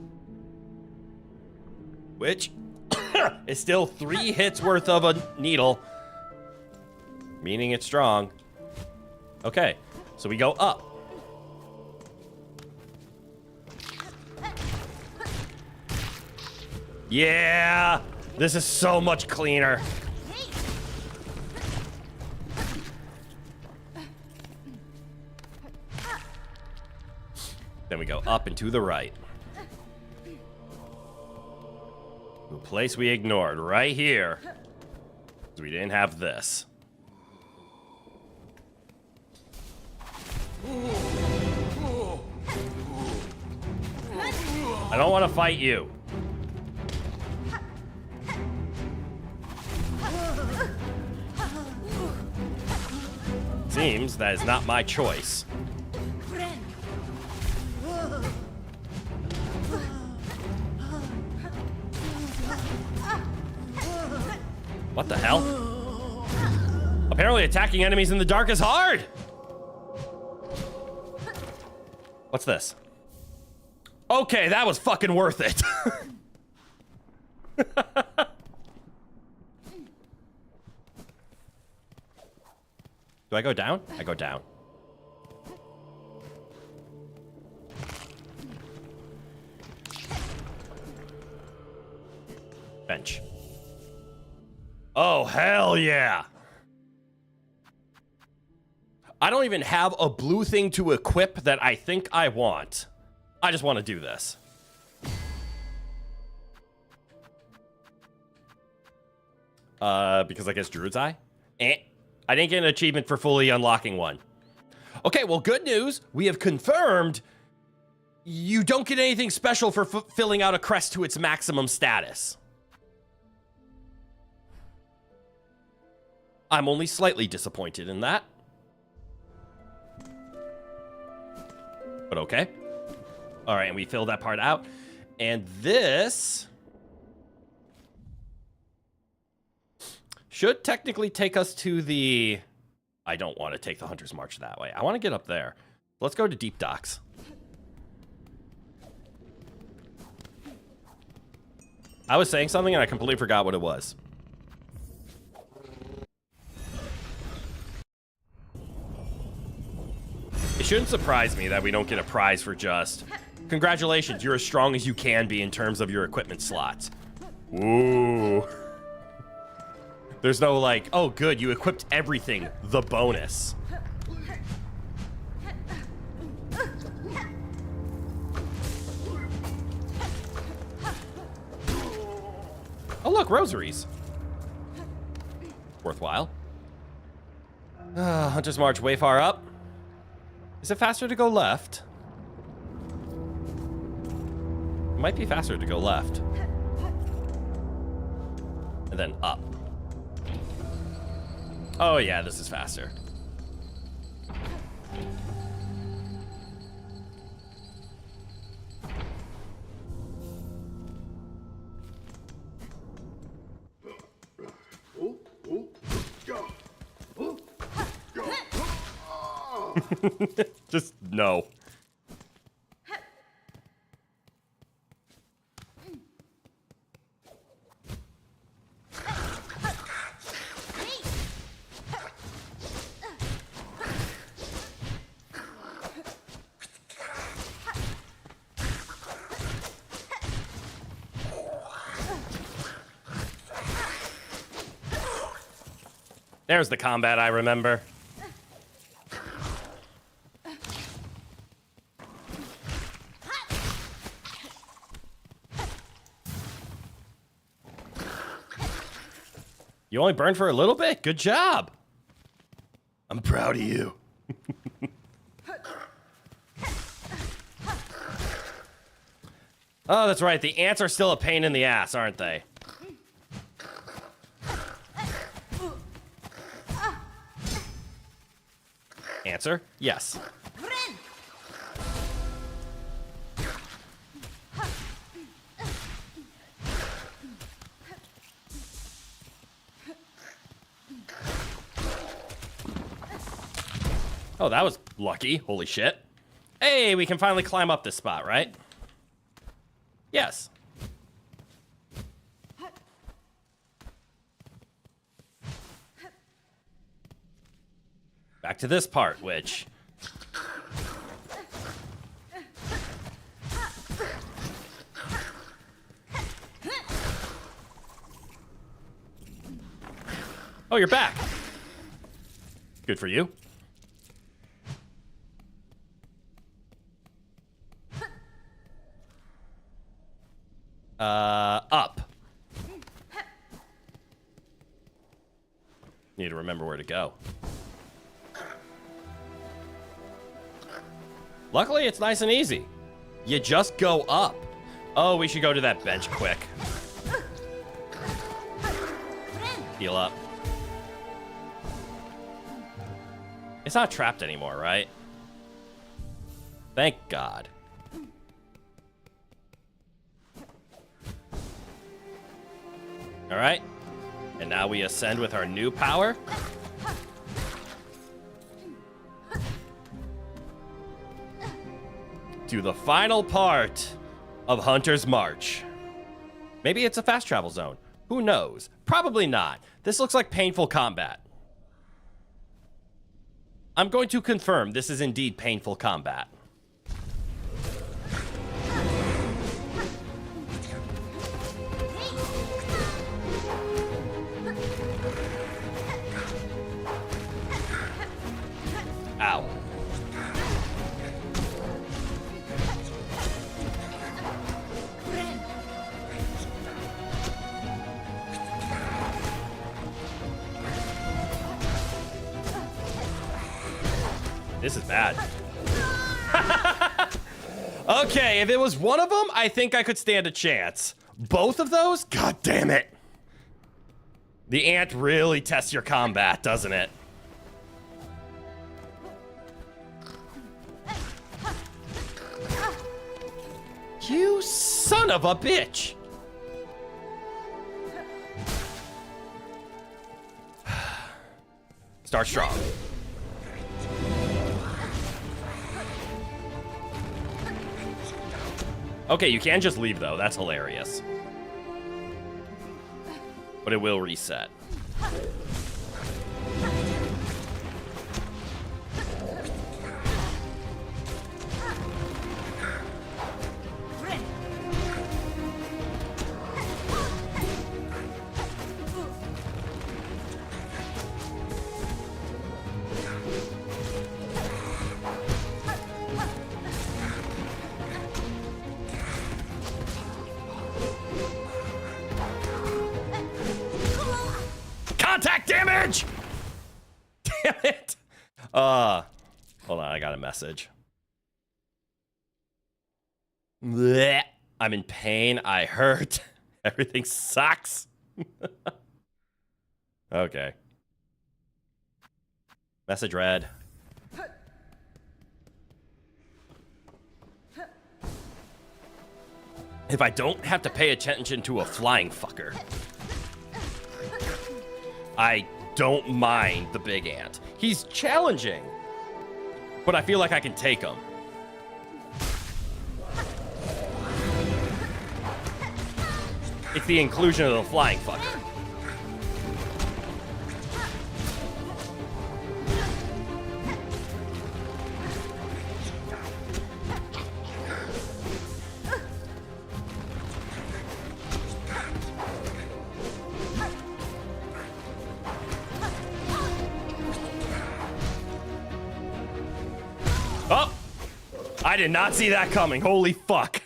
Which is still 3 hits worth of a needle. Meaning it's strong. Okay, so we go up. Yeah! This is so much cleaner. Then we go up and to the right. The place we ignored right here. So we didn't have this. I don't want to fight you. Seems that is not my choice. What the hell? Apparently attacking enemies in the dark is hard. What's this? Okay, that was fucking worth it. Do I go down? I go down. Bench. Oh, hell yeah. I don't even have a blue thing to equip that I think I want. I just want to do this. Because I guess Druid's Eye? I didn't get an achievement for fully unlocking one. Okay, well, good news. We have confirmed you don't get anything special for filling out a crest to its maximum status. I'm only slightly disappointed in that. But okay. All right, and we fill that part out. And this should technically take us to the... I don't want to take the Hunter's March that way. I want to get up there. Let's go to Deep Docks. I was saying something and I completely forgot what it was. It shouldn't surprise me that we don't get a prize for just... Congratulations, you're as strong as you can be in terms of your equipment slots. Ooh. There's no like, oh good, you equipped everything, the bonus. Oh look, rosaries. Worthwhile. Hunter's March way far up. Is it faster to go left? It might be faster to go left. And then up. Oh yeah, this is faster. Just no. There's the combat I remember. You only burned for a little bit? Good job. I'm proud of you. Oh, that's right. The ants are still a pain in the ass, aren't they? Answer, yes. Oh, that was lucky. Holy shit. Hey, we can finally climb up this spot, right? Yes. Back to this part, which... Oh, you're back. Good for you. Up. Need to remember where to go. Luckily, it's nice and easy. You just go up. Oh, we should go to that bench quick. Heal up. It's not trapped anymore, right? Thank God. All right. And now we ascend with our new power. To the final part of Hunter's March. Maybe it's a fast travel zone. Who knows? Probably not. This looks like painful combat. I'm going to confirm this is indeed painful combat. Ow. This is bad. Okay, if it was one of them, I think I could stand a chance. Both of those? God damn it. The ant really tests your combat, doesn't it? You son of a bitch! Start strong. Okay, you can just leave, though. That's hilarious. But it will reset. Contact damage! Damn it! Hold on, I got a message. Blech. I'm in pain. I hurt. Everything sucks. Okay. Message read. If I don't have to pay attention to a flying fucker, I don't mind the big ant. He's challenging, but I feel like I can take him. It's the inclusion of the flying fucker. Oh! I did not see that coming. Holy fuck.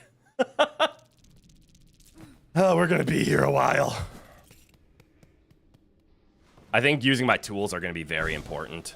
Oh, we're gonna be here a while. I think using my tools are gonna be very important.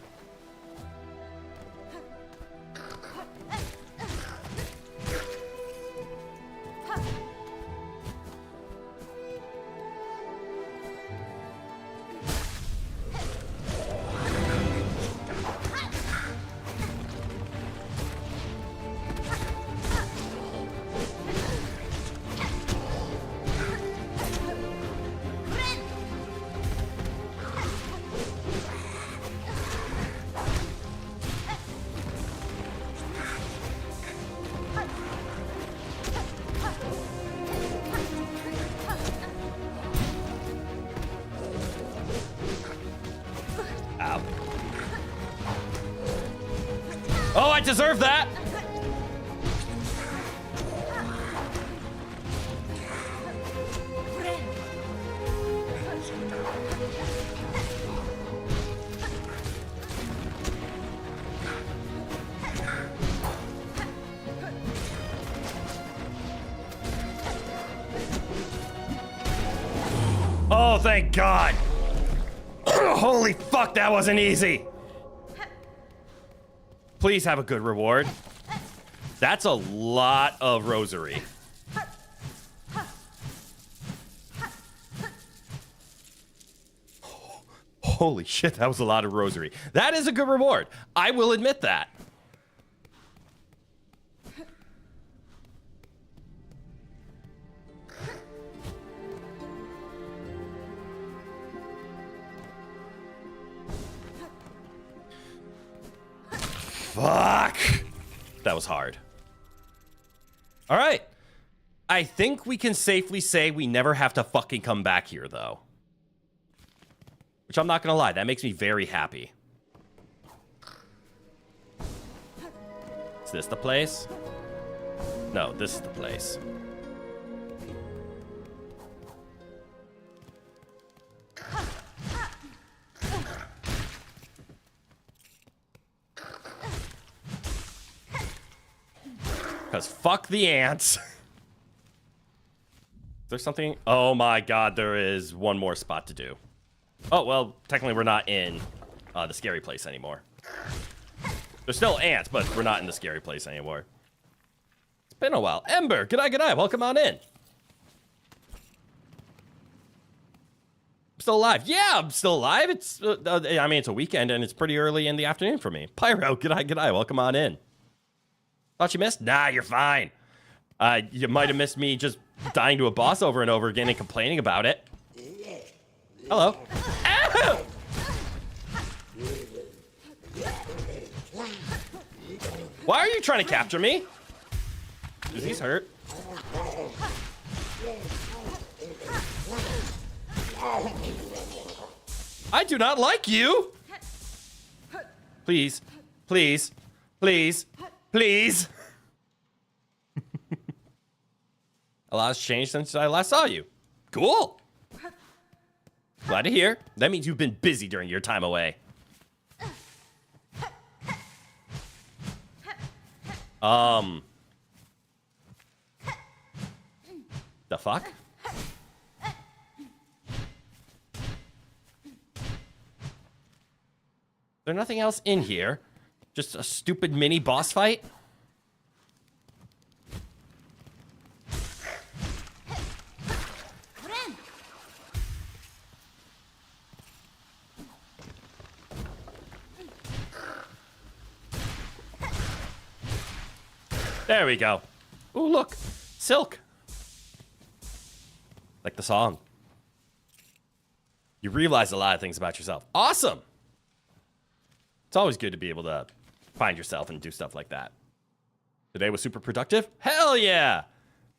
Ow. Oh, I deserve that! Oh, thank God! Holy fuck, that wasn't easy! Please have a good reward. That's a lot of rosary. Holy shit, that was a lot of rosary. That is a good reward. I will admit that. Fuck. That was hard. All right. I think we can safely say we never have to fucking come back here, though. Which I'm not gonna lie, that makes me very happy. Is this the place? No, this is the place. Because fuck the ants. Is there something? Oh my god, there is one more spot to do. Oh, well, technically we're not in the scary place anymore. There's still ants, but we're not in the scary place anymore. It's been a while. Ember, g'day, g'day. Welcome on in. I'm still alive. Yeah, I'm still alive. It's, I mean, it's a weekend and it's pretty early in the afternoon for me. Pyro, g'day, g'day. Welcome on in. Thought you missed? Nah, you're fine. You might have missed me just dying to a boss over and over again and complaining about it. Hello. Ow! Why are you trying to capture me? Does these hurt? I do not like you. Please, please, please, please. A lot has changed since I last saw you. Cool. Glad to hear. That means you've been busy during your time away. The fuck? There's nothing else in here. Just a stupid mini boss fight? There we go. Ooh, look. Silk. Like the song. You realize a lot of things about yourself. Awesome. It's always good to be able to find yourself and do stuff like that. Today was super productive? Hell yeah.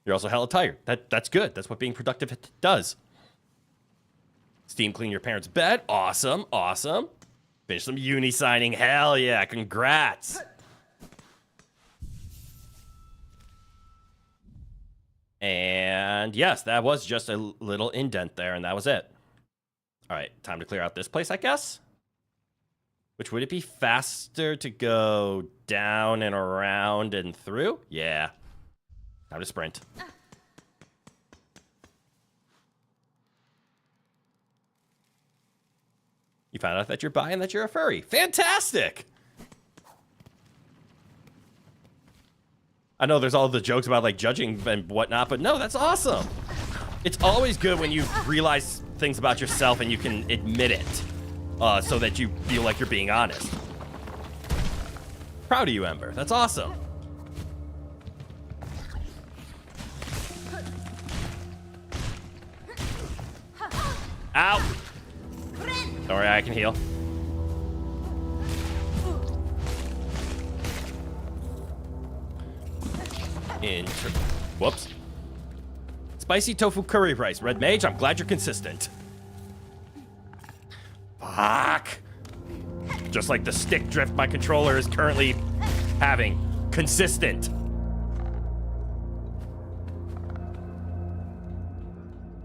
You're also hella tired. That's good. That's what being productive does. Steam clean your parents' bed. Awesome. Awesome. Finish some uni signing. Hell yeah. Congrats. And yes, that was just a little indent there, and that was it. All right, time to clear out this place, I guess. Which, would it be faster to go down and around and through? Yeah. Time to sprint. You found out that you're bi and that you're a furry. Fantastic! I know there's all the jokes about like judging and whatnot, but no, that's awesome. It's always good when you realize things about yourself and you can admit it, so that you feel like you're being honest. Proud of you, Ember. That's awesome. Ow! Don't worry, I can heal. Whoops. Spicy tofu curry rice. Red mage, I'm glad you're consistent. Fuck. Just like the stick drift my controller is currently having. Consistent.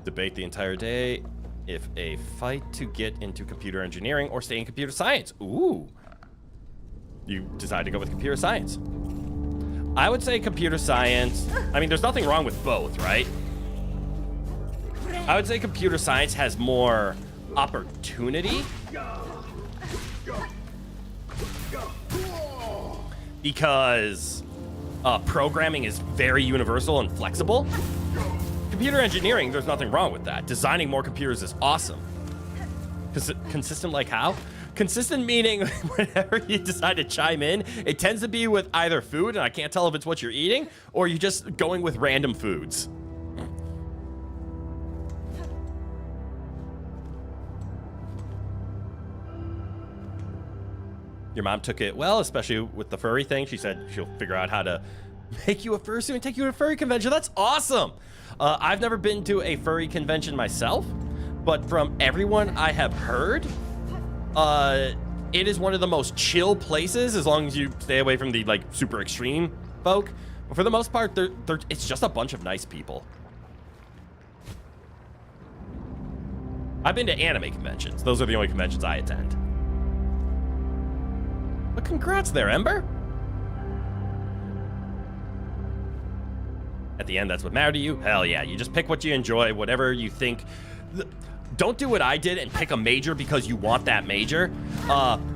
Debate the entire day if a fight to get into computer engineering or stay in computer science. Ooh. You decide to go with computer science. I would say computer science. I mean, there's nothing wrong with both, right? I would say computer science has more opportunity. Because programming is very universal and flexible. Computer engineering, there's nothing wrong with that. Designing more computers is awesome. Consistent like how? Consistent meaning whenever you decide to chime in, it tends to be with either food, and I can't tell if it's what you're eating, or you're just going with random foods. Your mom took it well, especially with the furry thing. She said she'll figure out how to make you a fursuit and take you to a furry convention. That's awesome. I've never been to a furry convention myself, but from everyone I have heard, it is one of the most chill places as long as you stay away from the like super extreme folk. But for the most part, it's just a bunch of nice people. I've been to anime conventions. Those are the only conventions I attend. But congrats there, Ember. At the end, that's what mattered to you? Hell yeah, you just pick what you enjoy, whatever you think. Don't do what I did and pick a major because you want that major.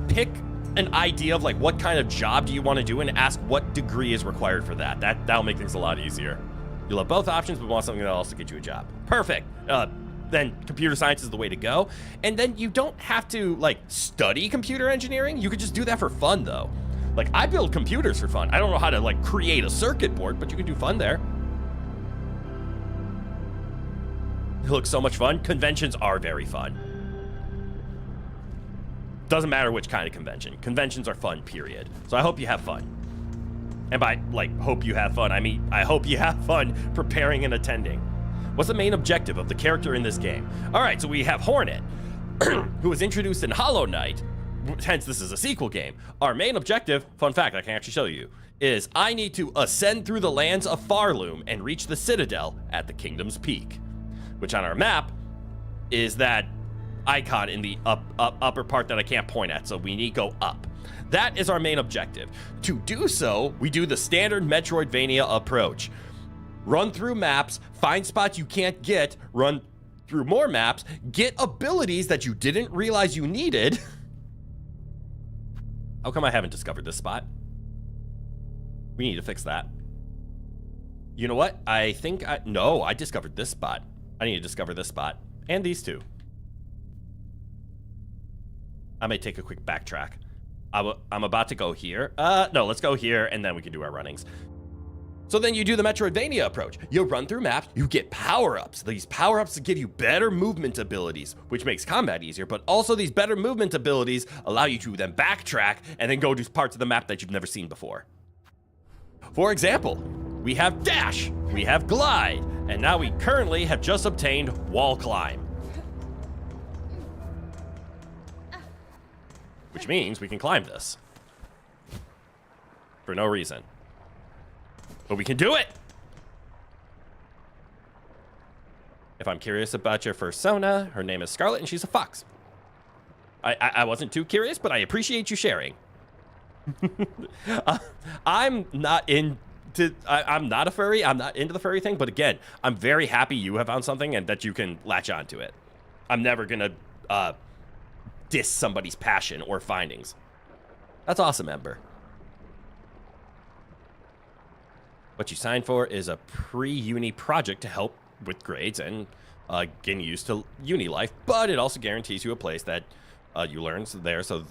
Pick an idea of like what kind of job do you want to do and ask what degree is required for that. That'll make things a lot easier. You'll have both options, but want something that'll also get you a job. Perfect. Then computer science is the way to go. And then you don't have to like study computer engineering. You could just do that for fun though. Like I build computers for fun. I don't know how to like create a circuit board, but you can do fun there. It looks so much fun. Conventions are very fun. Doesn't matter which kind of convention. Conventions are fun, period. So I hope you have fun. And by like hope you have fun, I mean I hope you have fun preparing and attending. What's the main objective of the character in this game? All right, so we have Hornet, who was introduced in Hollow Knight, hence this is a sequel game. Our main objective, fun fact I can actually show you, is I need to ascend through the lands of Farloom and reach the Citadel at the Kingdom's Peak, which on our map is that icon in the upper part that I can't point at, so we need to go up. That is our main objective. To do so, we do the standard Metroidvania approach. Run through maps, find spots you can't get, run through more maps, get abilities that you didn't realize you needed. How come I haven't discovered this spot? We need to fix that. You know what? I discovered this spot. I need to discover this spot. And these two. I may take a quick backtrack. I'm about to go here. No, let's go here, and then we can do our runnings. So then you do the Metroidvania approach. You run through maps, you get power-ups. These power-ups give you better movement abilities, which makes combat easier, but also these better movement abilities allow you to then backtrack and then go to parts of the map that you've never seen before. For example, we have Dash, we have Glide, and now we currently have just obtained Wall Climb. Which means we can climb this. For no reason. But we can do it! If I'm curious about your persona, her name is Scarlet and she's a fox. I wasn't too curious, but I appreciate you sharing. I'm not a furry, I'm not into the furry thing, but again, I'm very happy you have found something and that you can latch onto it. I'm never gonna diss somebody's passion or findings. That's awesome, Ember. What you signed for is a pre-uni project to help with grades and getting used to uni life, but it also guarantees you a place that you learn there. So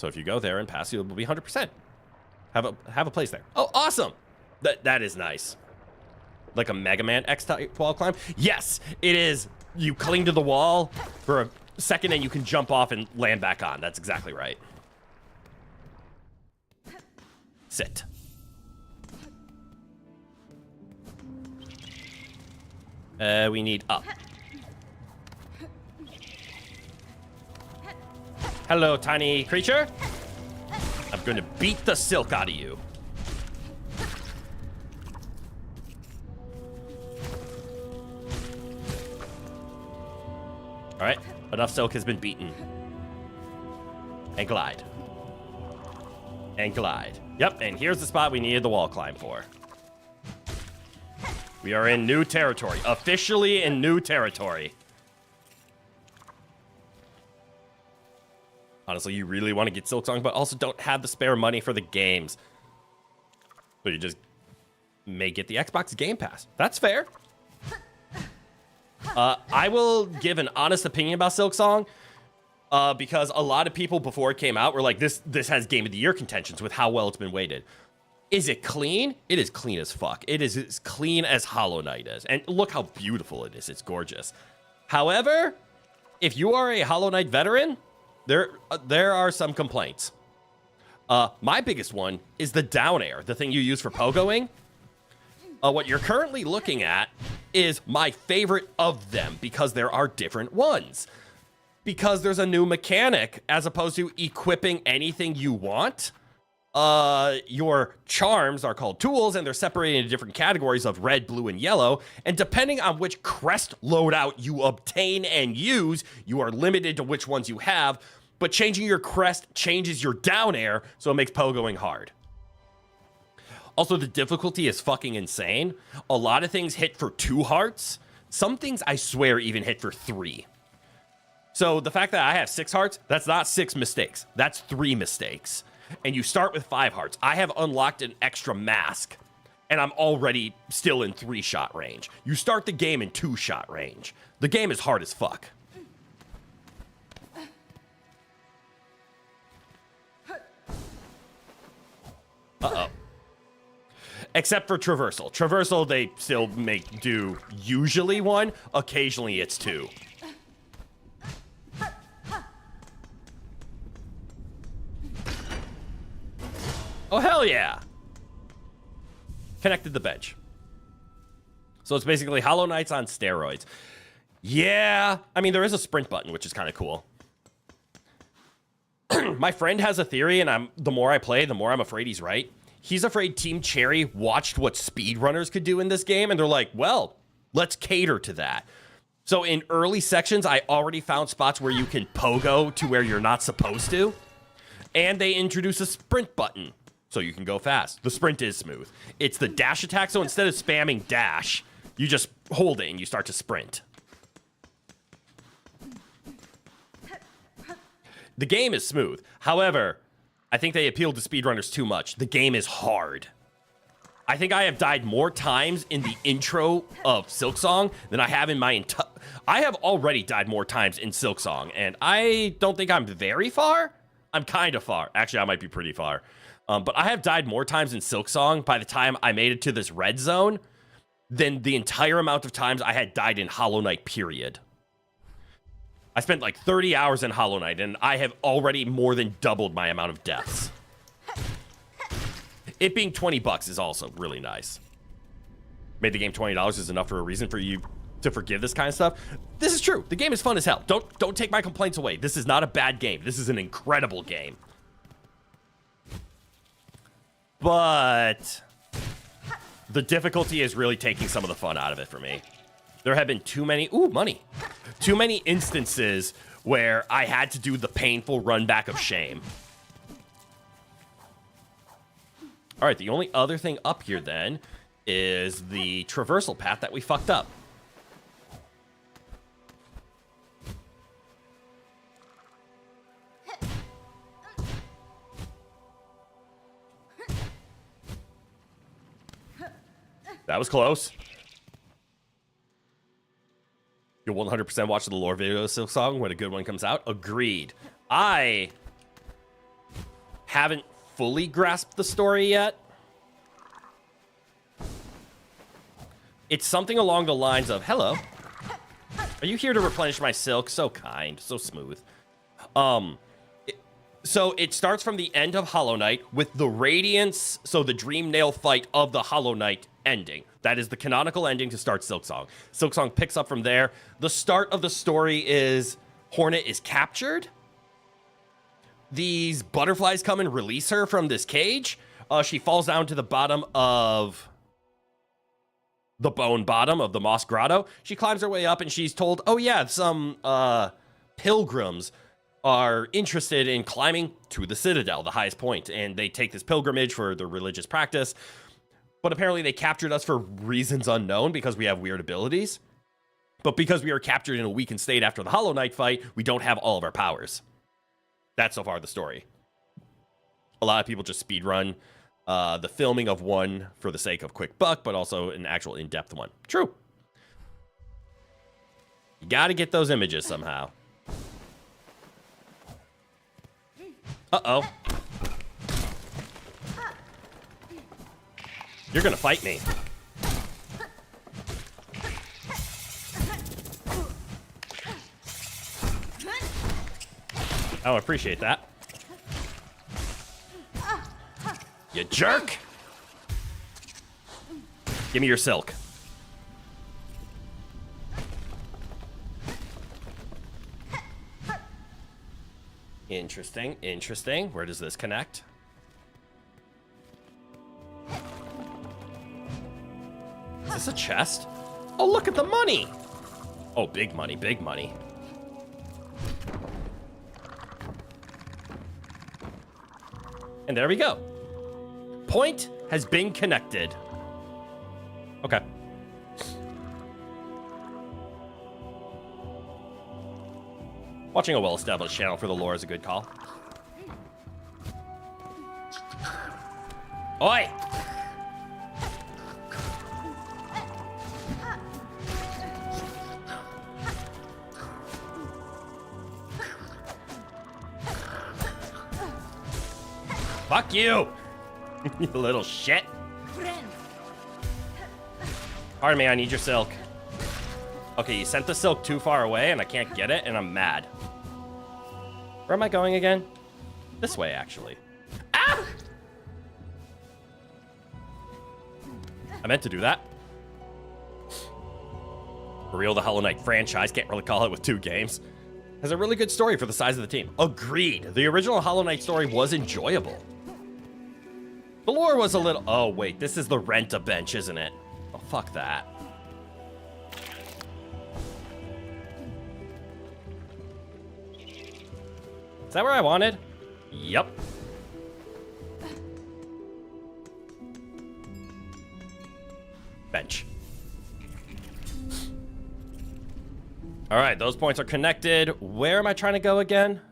if you go there and pass, you'll be 100%. Have a place there. Oh, awesome! That is nice. Like a Mega Man X-type wall climb. Yes, it is. You cling to the wall for a second and you can jump off and land back on. That's exactly right. Sit. We need up. Hello, tiny creature. I'm going to beat the silk out of you. All right, enough silk has been beaten. And glide. And glide. Yep, and here's the spot we needed the wall climb for. We are in new territory. Officially in new territory. Honestly, you really want to get Silksong, but also don't have the spare money for the games. So you just may get the Xbox Game Pass. That's fair. I will give an honest opinion about Silksong, because a lot of people before it came out were like, this has Game of the Year contentions with how well it's been weighted. Is it clean? It is clean as fuck. It is as clean as Hollow Knight is. And look how beautiful it is. It's gorgeous. However, if you are a Hollow Knight veteran, there are some complaints. My biggest one is the down air, the thing you use for pogoing. What you're currently looking at is my favorite of them because there are different ones. Because there's a new mechanic as opposed to equipping anything you want. Your charms are called tools and they're separated into different categories of red, blue, and yellow. And depending on which crest loadout you obtain and use, you are limited to which ones you have. But changing your crest changes your down air, so it makes pogoing hard. Also, the difficulty is fucking insane. A lot of things hit for 2 hearts. Some things, I swear, even hit for 3. So the fact that I have 6 hearts, that's not 6 mistakes. That's 3 mistakes. And you start with 5 hearts. I have unlocked an extra mask, and I'm already still in 3-shot range. You start the game in 2-shot range. The game is hard as fuck. Uh-oh. Except for traversal. Traversal, they still do usually 1. Occasionally, it's 2. Oh, hell yeah. Connected the bench. So it's basically Hollow Knights on steroids. Yeah. I mean, there is a sprint button, which is kind of cool. My friend has a theory, and the more I play, the more I'm afraid he's right. He's afraid Team Cherry watched what speedrunners could do in this game, and they're like, well, let's cater to that. So in early sections, I already found spots where you can pogo to where you're not supposed to. And they introduce a sprint button, so you can go fast. The sprint is smooth. It's the dash attack, so instead of spamming dash, you just hold it and you start to sprint. The game is smooth. However, I think they appealed to speedrunners too much. The game is hard. I think I have died more times in the intro of Silksong than I have in my entire... I have already died more times in Silksong, and I don't think I'm very far. I'm kind of far. Actually, I might be pretty far. But I have died more times in Silksong by the time I made it to this red zone than the entire amount of times I had died in Hollow Knight, period. I spent like 30 hours in Hollow Knight, and I have already more than doubled my amount of deaths. It being $20 is also really nice. Made the game $20 is enough for a reason for you to forgive this kind of stuff. This is true. The game is fun as hell. Don't take my complaints away. This is not a bad game. This is an incredible game. But the difficulty is really taking some of the fun out of it for me. There have been too many... Ooh, money. Too many instances where I had to do the painful run back of shame. All right, the only other thing up here then is the traversal path that we fucked up. That was close. You'll 100% watch the lore video of Silksong when a good one comes out. Agreed. I haven't fully grasped the story yet. It's something along the lines of, hello. Are you here to replenish my silk? So kind, so smooth. So it starts from the end of Hollow Knight with the Radiance, so the Dream Nail fight of the Hollow Knight ending. That is the canonical ending to start Silksong. Silksong picks up from there. The start of the story is Hornet is captured. These butterflies come and release her from this cage. She falls down to the bottom of the bone bottom of the Moss Grotto. She climbs her way up and she's told, oh yeah, some pilgrims are interested in climbing to the Citadel, the highest point, and they take this pilgrimage for their religious practice. But apparently they captured us for reasons unknown because we have weird abilities. But because we are captured in a weakened state after the Hollow Knight fight, we don't have all of our powers. That's so far the story. A lot of people just speedrun the filming of one for the sake of quick buck, but also an actual in-depth one. True. You gotta get those images somehow. Uh-oh. You're gonna fight me. I don't appreciate that. You jerk! Give me your silk. Interesting, interesting. Where does this connect? Is this a chest? Oh, look at the money! Oh, big money, big money. And there we go. Point has been connected. Okay. Watching a well-established channel for the lore is a good call. Oi! Fuck you! You little shit. Pardon me, I need your silk. Okay, you sent the silk too far away and I can't get it and I'm mad. Where am I going again? This way, actually. Ah! I meant to do that. For real, the Hollow Knight franchise, can't really call it with 2 games, has a really good story for the size of the team. Agreed. The original Hollow Knight story was enjoyable. The lore was a little... Oh, wait. This is the rent-a-bench, isn't it? Oh, fuck that. Is that where I wanted? Yup. Bench. All right, those points are connected. Where am I trying to go again?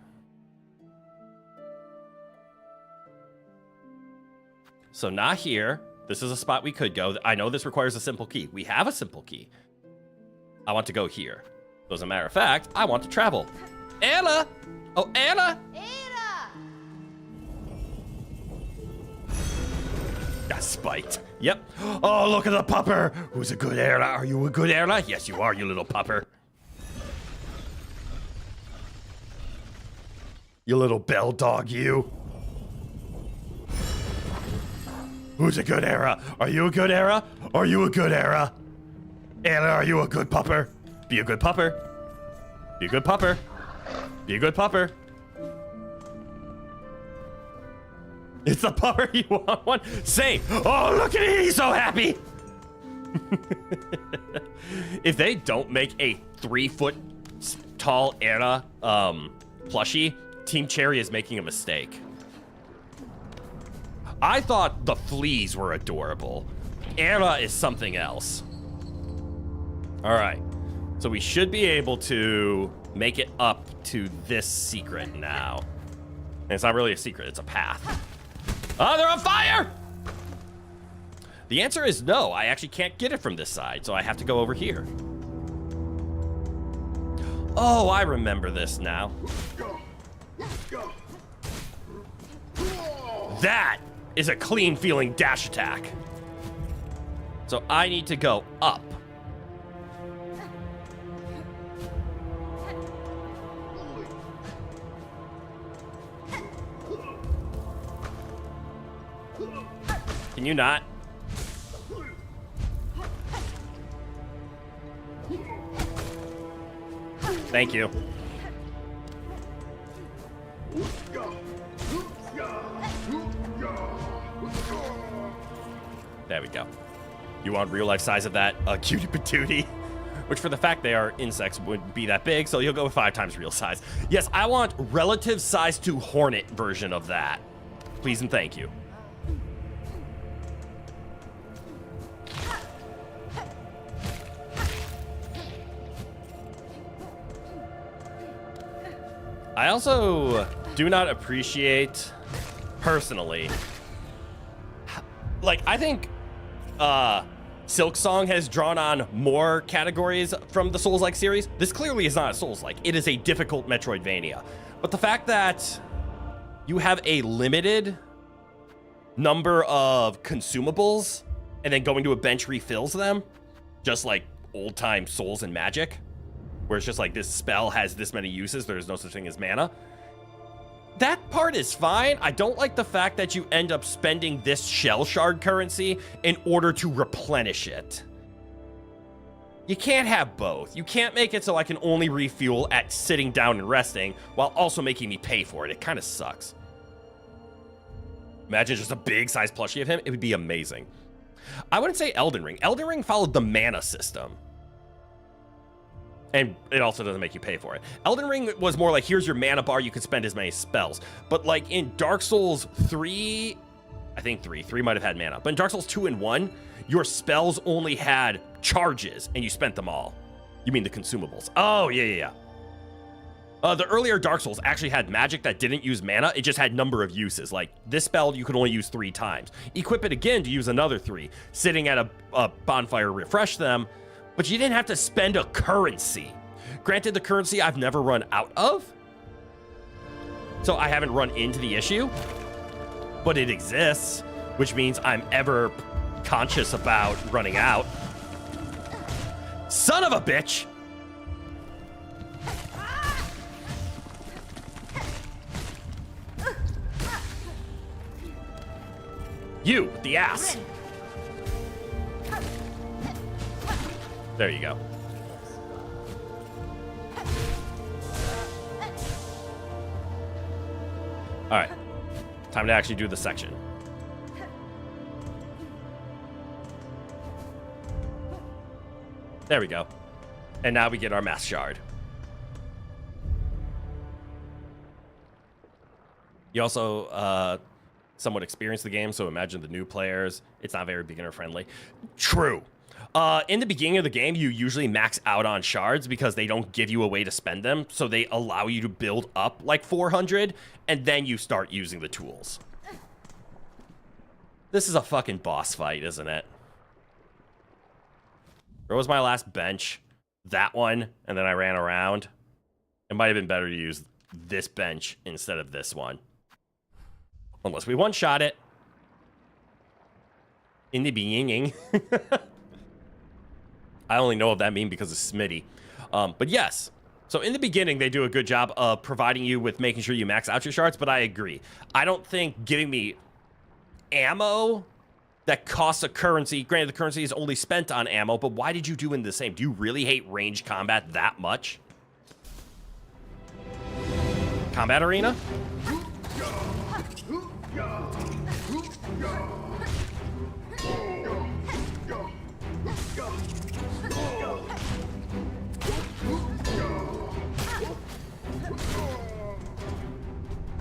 So not here. This is a spot we could go. I know this requires a simple key. We have a simple key. I want to go here. So as a matter of fact, I want to travel. Anna! Oh, Anna! Era! Got spiked. Yep. Oh, look at the pupper. Who's a good Erla? Are you a good Erla? Yes, you are, you little pupper. You little bell dog, you. Who's a good era? Are you a good era? Are you a good era? Anna, are you a good pupper? Be a good pupper. Be a good pupper. Be a good pupper. It's the pupper you want one? Say, oh, look at it, he's so happy. If they don't make a 3-foot tall Anna plushie, Team Cherry is making a mistake. I thought the fleas were adorable. Anna is something else. All right. So we should be able to make it up to this secret now. And it's not really a secret, it's a path. Oh, they're on fire! The answer is no. I actually can't get it from this side, so I have to go over here. Oh, I remember this now. That is a clean feeling dash attack. So I need to go up. Can you not? Thank you. There we go. You want real life size of that? Cutie patootie. Which for the fact they are insects wouldn't be that big, so you'll go with 5 times real size. Yes, I want relative size to hornet version of that. Please and thank you. I also do not appreciate, personally, like, I think Silksong has drawn on more categories from the Souls-like series. This clearly is not a Souls-like. It is a difficult Metroidvania. But the fact that you have a limited number of consumables and then going to a bench refills them, just like old-time Souls and Magic, where it's just like this spell has this many uses, there's no such thing as mana. That part is fine. I don't like the fact that you end up spending this shell shard currency in order to replenish it. You can't have both. You can't make it so I can only refuel at sitting down and resting while also making me pay for it. It kind of sucks. Imagine just a big size plushie of him. It would be amazing. I wouldn't say Elden Ring. Elden Ring followed the mana system. And it also doesn't make you pay for it. Elden Ring was more like, here's your mana bar, you can spend as many spells. But like in Dark Souls 3, I think 3 might have had mana. But in Dark Souls 2 and 1, your spells only had charges, and you spent them all. You mean the consumables. Oh, yeah. The earlier Dark Souls actually had magic that didn't use mana. It just had number of uses. Like, this spell you could only use 3 times. Equip it again to use another 3. Sitting at a bonfire, refresh them. But you didn't have to spend a currency. Granted, the currency I've never run out of. So I haven't run into the issue. But it exists, which means I'm ever conscious about running out. Son of a bitch! You, the ass. There you go. All right. Time to actually do the section. There we go. And now we get our mass shard. You also somewhat experienced the game, so imagine the new players. It's not very beginner friendly. True. In the beginning of the game, you usually max out on shards because they don't give you a way to spend them. So they allow you to build up like 400, and then you start using the tools. This is a fucking boss fight, isn't it? Where was my last bench? That one, and then I ran around. It might have been better to use this bench instead of this one. Unless we one-shot it. In the beginning. I only know of that meme because of Smitty. But yes. So in the beginning, they do a good job of providing you with making sure you max out your shards, but I agree. I don't think giving me ammo that costs a currency, granted the currency is only spent on ammo, but why did you do in the same? Do you really hate ranged combat that much? Combat arena?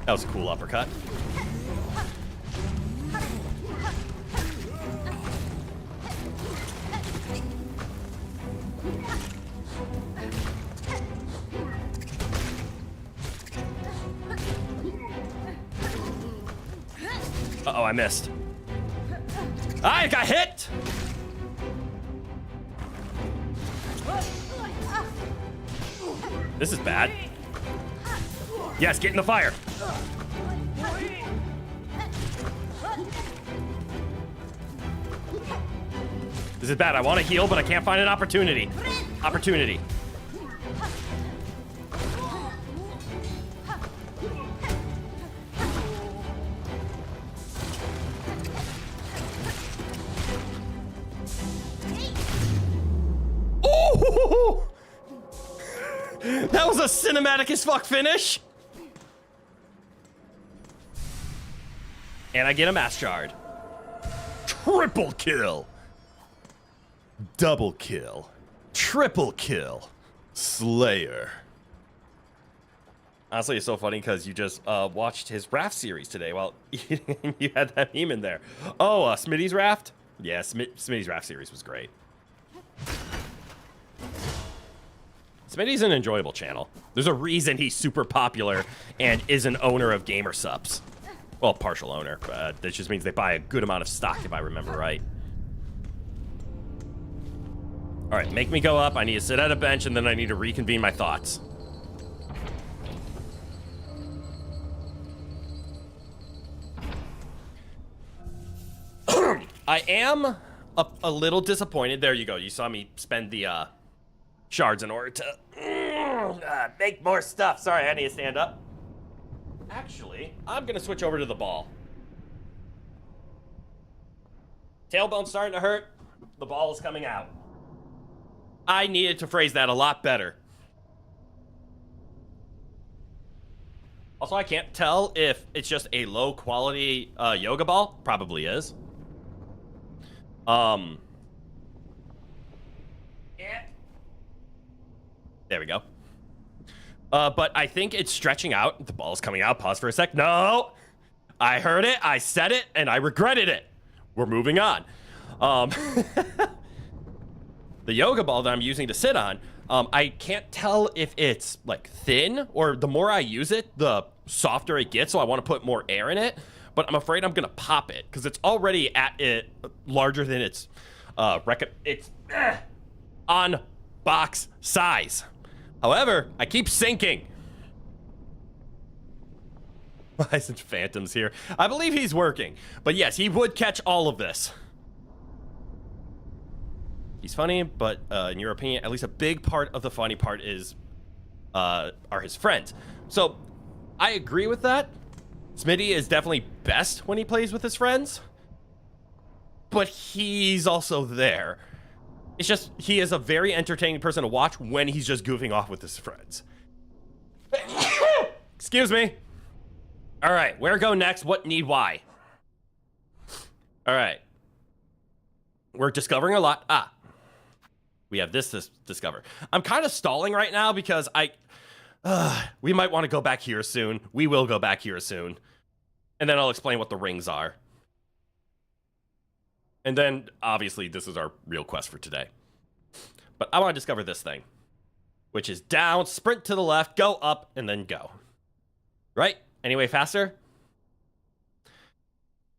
That was a cool uppercut. Uh-oh, I missed. I got hit! This is bad. Yes, get in the fire. This is bad. I want to heal, but I can't find an opportunity. Opportunity. Oh! That was a cinematic as fuck finish. And I get a mass shard. Triple kill. Double kill. Triple kill. Slayer. Honestly, it's so funny because you just watched his raft series today. Well, you had that meme in there. Oh, Smitty's raft? Yeah, Smitty's raft series was great. Smitty's an enjoyable channel. There's a reason he's super popular and is an owner of Gamer Subs. Well, partial owner, but that just means they buy a good amount of stock, if I remember right. All right, make me go up. I need to sit at a bench, and then I need to reconvene my thoughts. I am a little disappointed. There you go. You saw me spend the shards in order to make more stuff. Sorry, I need to stand up. Actually, I'm gonna switch over to the ball. Tailbone's starting to hurt. The ball is coming out. I needed to phrase that a lot better. Also, I can't tell if it's just a low quality yoga ball. Probably is. Yeah. There we go. But I think it's stretching out. The ball's coming out. Pause for a sec. No! I heard it, I said it, and I regretted it. We're moving on. The yoga ball that I'm using to sit on, I can't tell if it's like thin or the more I use it, the softer it gets. So I want to put more air in it, but I'm afraid I'm gonna pop it because it's already at it larger than its on box size. However, I keep sinking. Why isn't Phantom's here? I believe he's working, but yes, he would catch all of this. He's funny, but in your opinion, at least a big part of the funny part is are his friends. So I agree with that. Smitty is definitely best when he plays with his friends, but he's also there. It's just he is a very entertaining person to watch when he's just goofing off with his friends. Excuse me. All right, where go next? What need why? All right. We're discovering a lot. We have this to discover. I'm kind of stalling right now because we might want to go back here soon. We will go back here soon. And then I'll explain what the rings are. And then, obviously, this is our real quest for today. But I want to discover this thing, which is down, sprint to the left, go up, and then go. Right? Anyway, faster?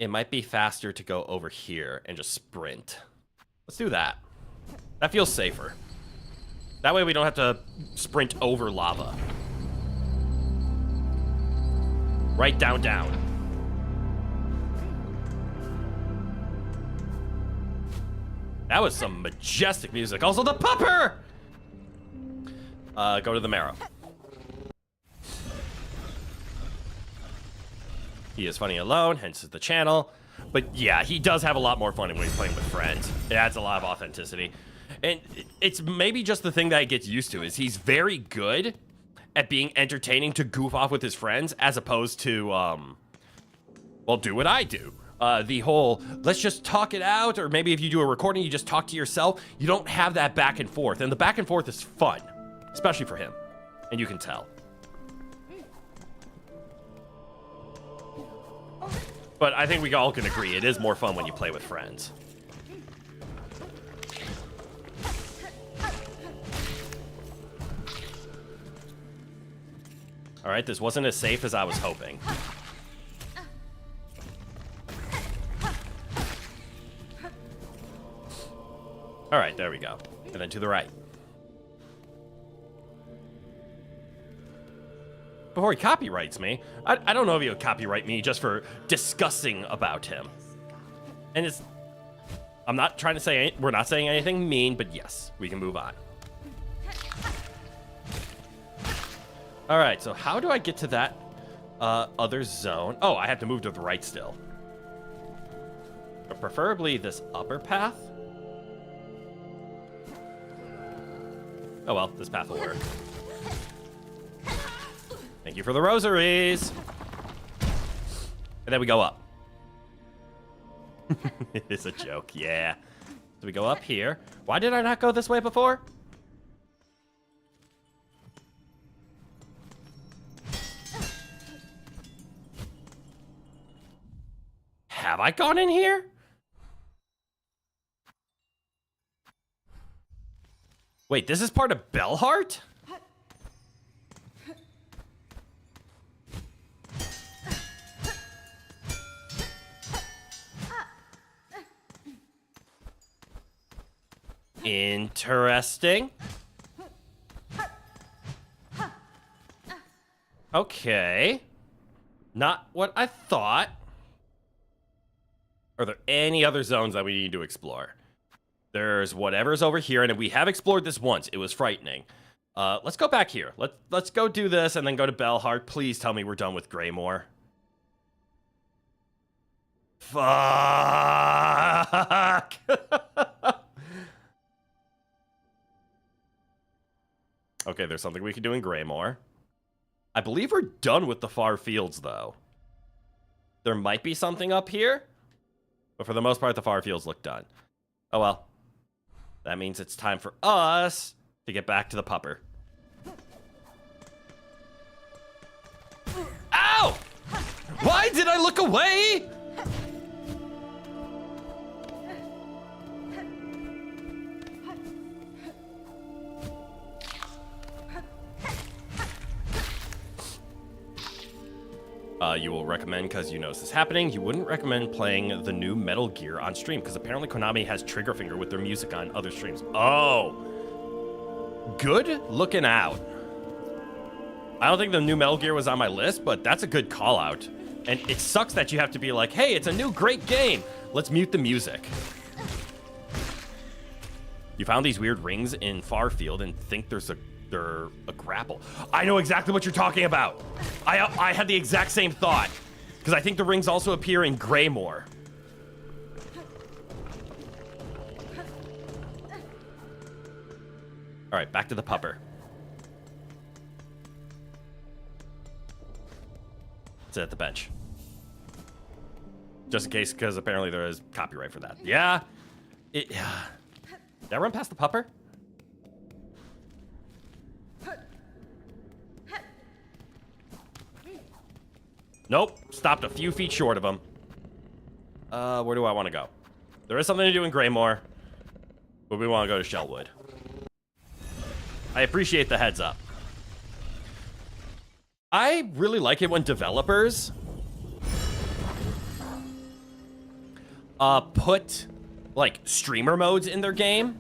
It might be faster to go over here and just sprint. Let's do that. That feels safer. That way we don't have to sprint over lava. Right, down, down. That was some majestic music. Also the pupper! Go to the marrow. He is funny alone, hence the channel. But yeah, he does have a lot more fun when he's playing with friends. It adds a lot of authenticity. And it's maybe just the thing that he gets used to is he's very good at being entertaining to goof off with his friends as opposed to, well, do what I do. The whole, let's just talk it out, or maybe if you do a recording, you just talk to yourself. You don't have that back and forth, and the back and forth is fun, especially for him, and you can tell. But I think we all can agree it is more fun when you play with friends. All right, this wasn't as safe as I was hoping. All right, there we go. And then to the right. Before he copyrights me, I don't know if he would copyright me just for discussing about him. And it's, I'm not trying to say, we're not saying anything mean, but yes, we can move on. All right, so how do I get to that other zone? Oh, I have to move to the right still. Or preferably this upper path. Oh well, this path will work. Thank you for the rosaries. And then we go up. It's a joke, yeah. So we go up here. Why did I not go this way before? Have I gone in here? Wait, this is part of Bellheart? Interesting. Okay. Not what I thought. Are there any other zones that we need to explore? There's whatever's over here, and we have explored this once. It was frightening. Let's go back here. Let's go do this and then go to Bellheart. Please tell me we're done with Greymoor. Fuck. Okay, there's something we can do in Greymoor. I believe we're done with the far fields, though. There might be something up here, but for the most part, the far fields look done. Oh well. That means it's time for us to get back to the pupper. Ow! Why did I look away? You will recommend, because you notice this happening, you wouldn't recommend playing the new Metal Gear on stream, because apparently Konami has trigger finger with their music on other streams. Oh. Good looking out. I don't think the new Metal Gear was on my list, but that's a good call out. And it sucks that you have to be like, hey, it's a new great game. Let's mute the music. You found these weird rings in Farfield and think they're a grapple. I know exactly what you're talking about. I had the exact same thought, because I think the rings also appear in Greymoor. All right, back to the pupper. Sit at the bench. Just in case, because apparently there is copyright for that. Yeah. Did I run past the pupper? Nope. Stopped a few feet short of him. Where do I want to go? There is something to do in Greymoor, but we want to go to Shellwood. I appreciate the heads up. I really like it when developers put like streamer modes in their game.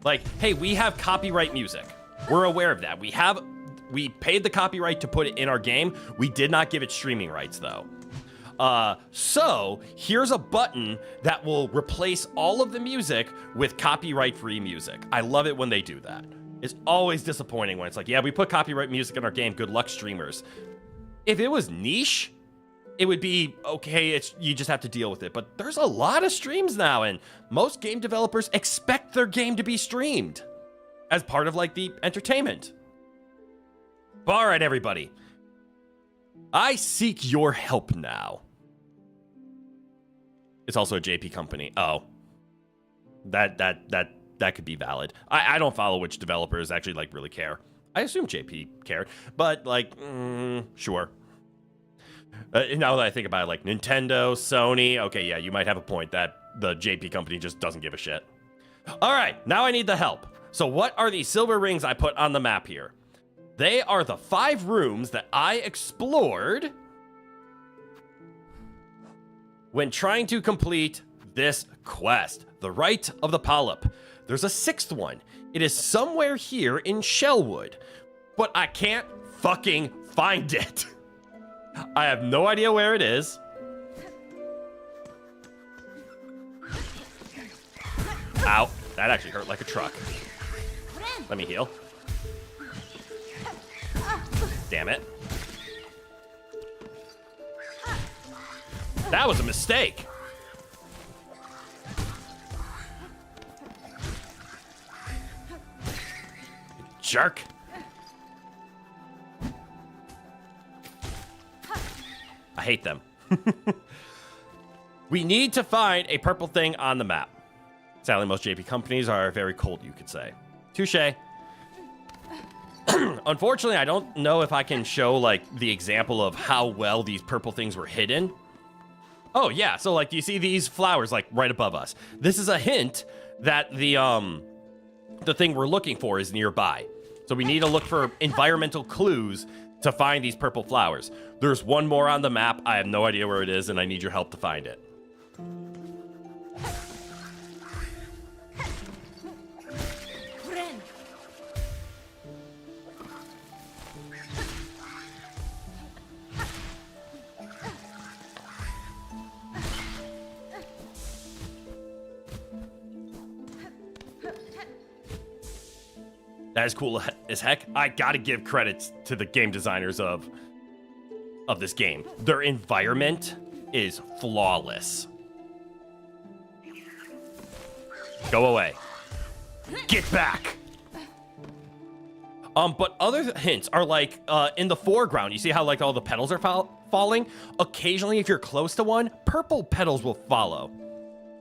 Like, hey, we have copyright music. We're aware of that. We paid the copyright to put it in our game. We did not give it streaming rights though. So here's a button that will replace all of the music with copyright-free music. I love it when they do that. It's always disappointing when it's like, yeah, we put copyright music in our game. Good luck, streamers. If it was niche, it would be okay. You just have to deal with it. But there's a lot of streams now, and most game developers expect their game to be streamed as part of like the entertainment. But all right, everybody. I seek your help now. It's also a JP company. Oh, that could be valid. I don't follow which developers actually like really care. I assume JP cared, but like, sure. Now that I think about it, like Nintendo, Sony, okay, yeah, you might have a point that the JP company just doesn't give a shit. All right, now I need the help. So what are these silver rings I put on the map here? They are the 5 rooms that I explored when trying to complete this quest, the Rite of the Polyp. There's a 6th one. It is somewhere here in Shellwood, but I can't fucking find it. I have no idea where it is. Ow, that actually hurt like a truck. Let me heal. Damn it. That was a mistake. Jerk. I hate them. We need to find a purple thing on the map. Sadly, most JP companies are very cold, you could say. Touché. Unfortunately, I don't know if I can show like the example of how well these purple things were hidden. Oh yeah, so like you see these flowers like right above us. This is a hint that the thing we're looking for is nearby. So we need to look for environmental clues to find these purple flowers. There's one more on the map. I have no idea where it is, and I need your help to find it. That is cool as heck. I gotta give credits to the game designers of this game. Their environment is flawless. Go away. Get back. But other hints are like in the foreground. You see how like all the petals are falling? Occasionally, if you're close to one, purple petals will follow.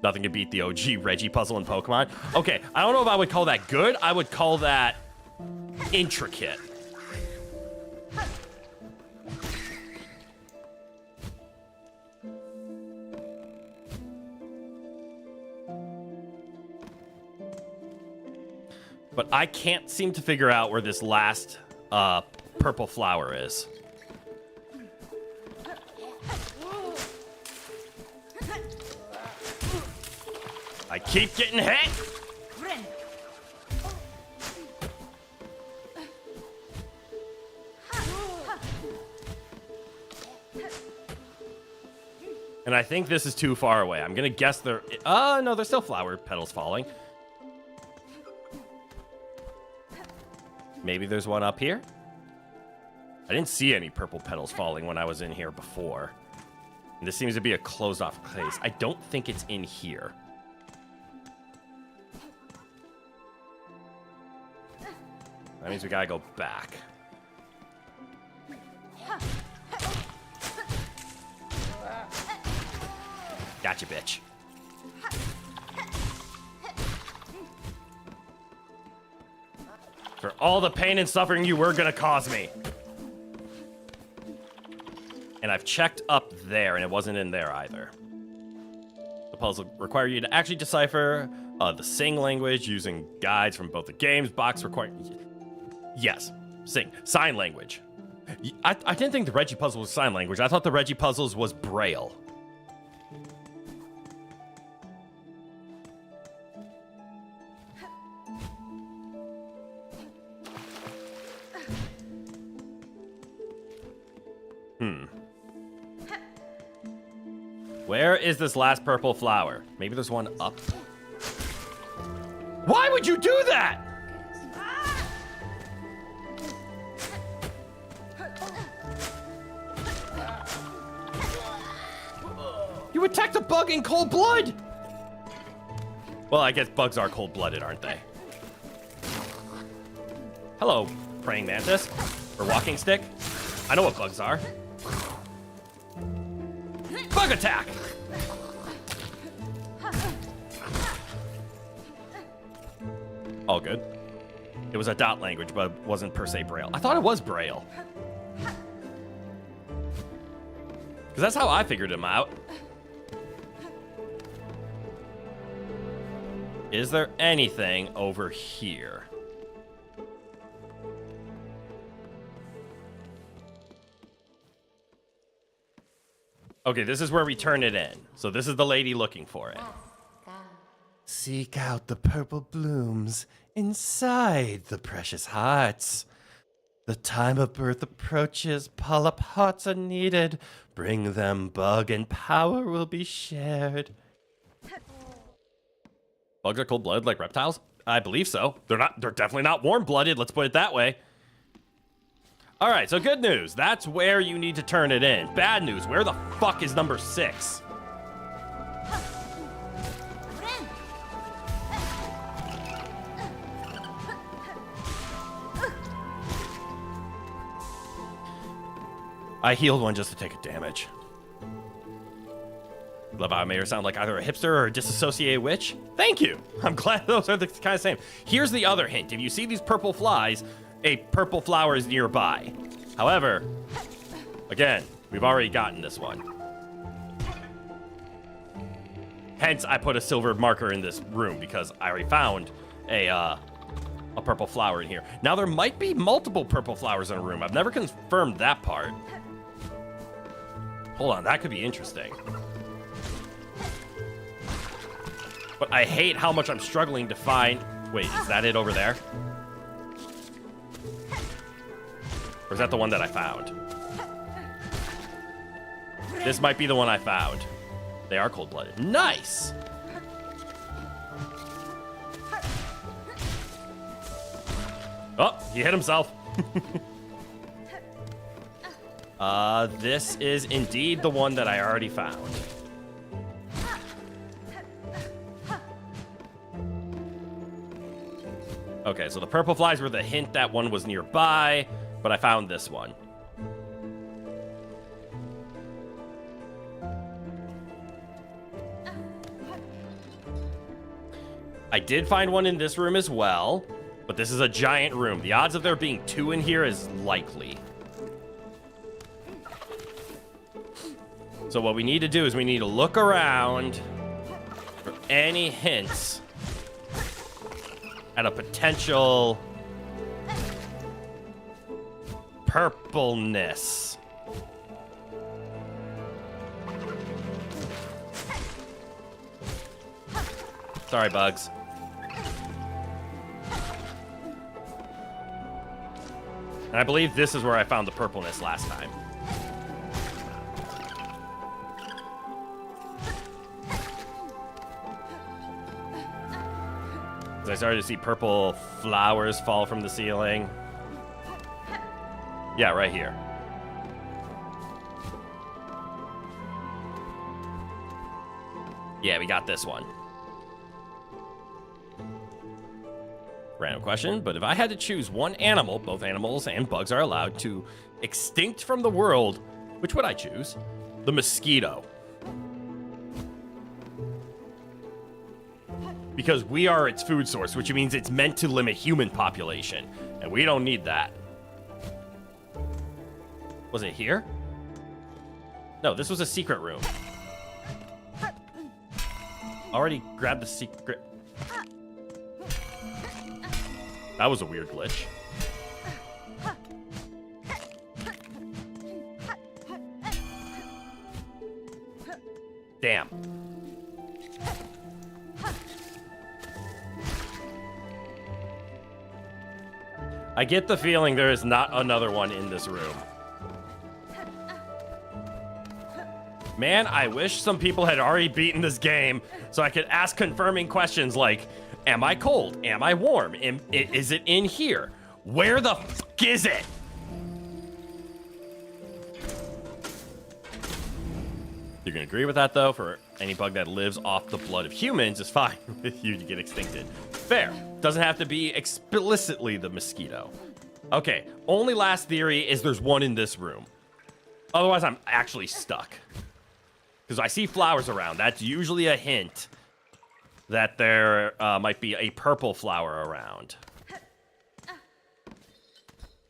Nothing can beat the OG Reggie puzzle in Pokemon. Okay, I don't know if I would call that good. I would call that intricate. But I can't seem to figure out where this last purple flower is. I keep getting hit. And I think this is too far away. I'm gonna guess there. No, there's still flower petals falling. Maybe there's one up here? I didn't see any purple petals falling when I was in here before. And this seems to be a closed off place. I don't think it's in here. That means we gotta go back. Gotcha, bitch. For all the pain and suffering you were gonna cause me. And I've checked up there, and it wasn't in there either. The puzzle require you to actually decipher the Sing language using guides from both the games. Box require... Yes, Sing. Sign language. I didn't think the Reggie puzzle was sign language. I thought the Reggie puzzles was Braille. Where is this last purple flower? Maybe there's one up. Why would you do that? You attacked a bug in cold blood! Well, I guess bugs are cold-blooded, aren't they? Hello, praying mantis. Or walking stick. I know what bugs are. Bug attack! All good. It was a dot language, but it wasn't per se Braille. I thought it was Braille. Because that's how I figured him out. Is there anything over here? Okay, this is where we turn it in. So this is the lady looking for it. Seek out the purple blooms inside the precious hearts. The time of birth approaches, polyp hearts are needed. Bring them, bug, and power will be shared. Bugs are cold-blooded like reptiles? I believe so. They're definitely not warm-blooded, let's put it that way. All right, so good news. That's where you need to turn it in. Bad news. Where the fuck is number 6? I healed one just to take a damage. Love how I made her sound like either a hipster or a disassociated witch. Thank you. I'm glad those are the kind of same. Here's the other hint. If you see these purple flies, a purple flower is nearby. However, again, we've already gotten this one. Hence, I put a silver marker in this room because I already found a purple flower in here. Now, there might be multiple purple flowers in a room. I've never confirmed that part. Hold on, that could be interesting. But I hate how much I'm struggling to find... Wait, is that it over there? Or is that the one that I found? This might be the one I found. They are cold-blooded. Nice! Oh, he hit himself. This is indeed the one that I already found. Okay, so the purple flies were the hint that one was nearby, but I found this one. I did find one in this room as well, but this is a giant room. The odds of there being two in here is likely. So what we need to do is we need to look around for any hints at a potential purpleness. Sorry, bugs. And I believe this is where I found the purpleness last time. I started to see purple flowers fall from the ceiling. Yeah, right here. Yeah, we got this one. Random question, but if I had to choose one animal, both animals and bugs are allowed to extinct from the world, which would I choose? The mosquito. Because we are its food source, which means it's meant to limit human population, and we don't need that. Was it here? No, this was a secret room. Already grabbed the secret. That was a weird glitch. Damn. I get the feeling there is not another one in this room. Man, I wish some people had already beaten this game so I could ask confirming questions like, am I cold? Am I warm? Is it in here? Where the fuck is it? You can agree with that, though. For any bug that lives off the blood of humans, it's fine with you to get extincted. Fair. Doesn't have to be explicitly the mosquito. Okay, only last theory is there's one in this room. Otherwise, I'm actually stuck. Because I see flowers around. That's usually a hint that there might be a purple flower around.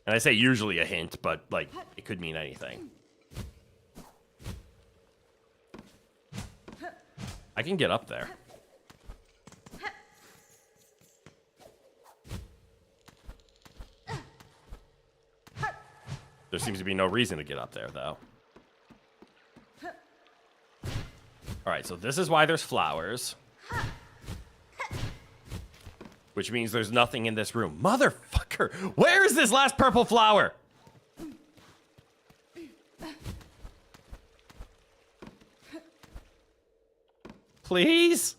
And I say usually a hint, but, like, it could mean anything. I can get up there. There seems to be no reason to get up there, though. Alright, so this is why there's flowers. Which means there's nothing in this room. Motherfucker! Where is this last purple flower? Please?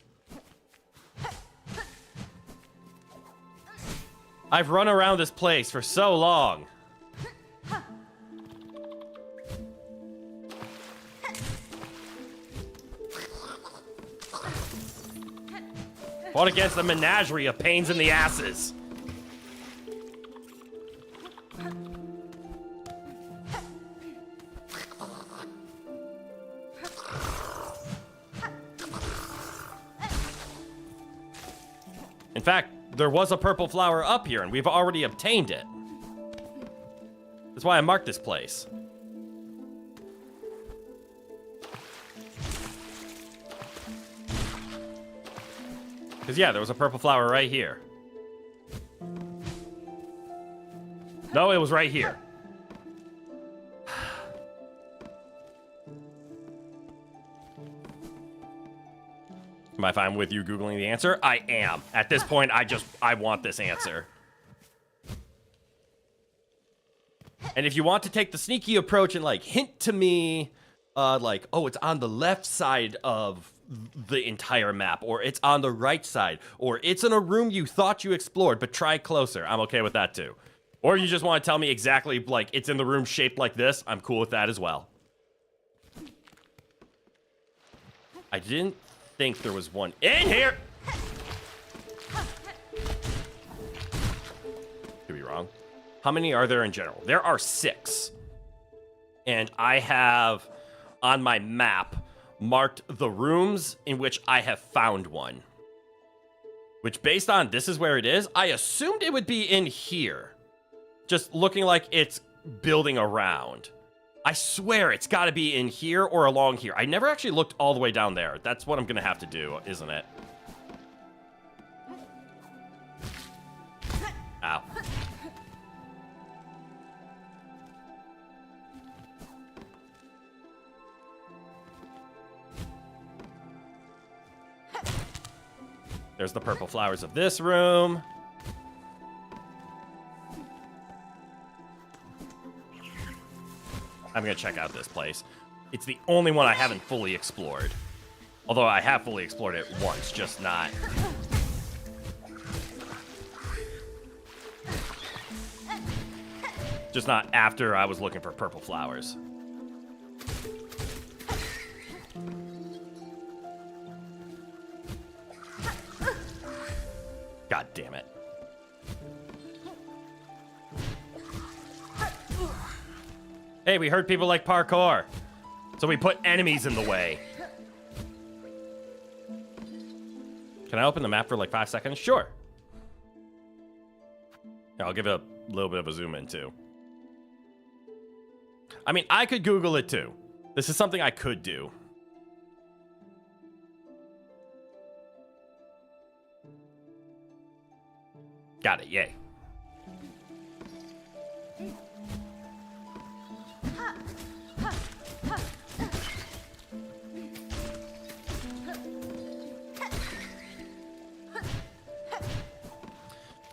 I've run around this place for so long. Fought against the menagerie of pains in the asses. In fact, there was a purple flower up here, and we've already obtained it. That's why I marked this place. Because, yeah, there was a purple flower right here. No, it was right here. Am I fine with you Googling the answer? I am. At this point, I want this answer. And if you want to take the sneaky approach and, like, hint to me, like, oh, it's on the left side of the entire map, or it's on the right side, or it's in a room you thought you explored, but try closer. I'm okay with that too. Or you just want to tell me exactly, like, it's in the room shaped like this. I'm cool with that as well. I didn't think there was one in here. Could be wrong. How many are there in general? There are 6. And I have, on my map, marked the rooms in which I have found one. Which, based on this is where it is, I assumed it would be in here. Just looking like it's building around. I swear it's got to be in here or along here. I never actually looked all the way down there. That's what I'm going to have to do, isn't it? Ow. There's the purple flowers of this room. I'm gonna check out this place. It's the only one I haven't fully explored. Although I have fully explored it once, just not. Just not after I was looking for purple flowers. God damn it. Hey, we heard people like parkour, so we put enemies in the way. Can I open the map for like 5 seconds? Sure. Yeah, I'll give it a little bit of a zoom in too. I mean, I could Google it too. This is something I could do. Got it, yay.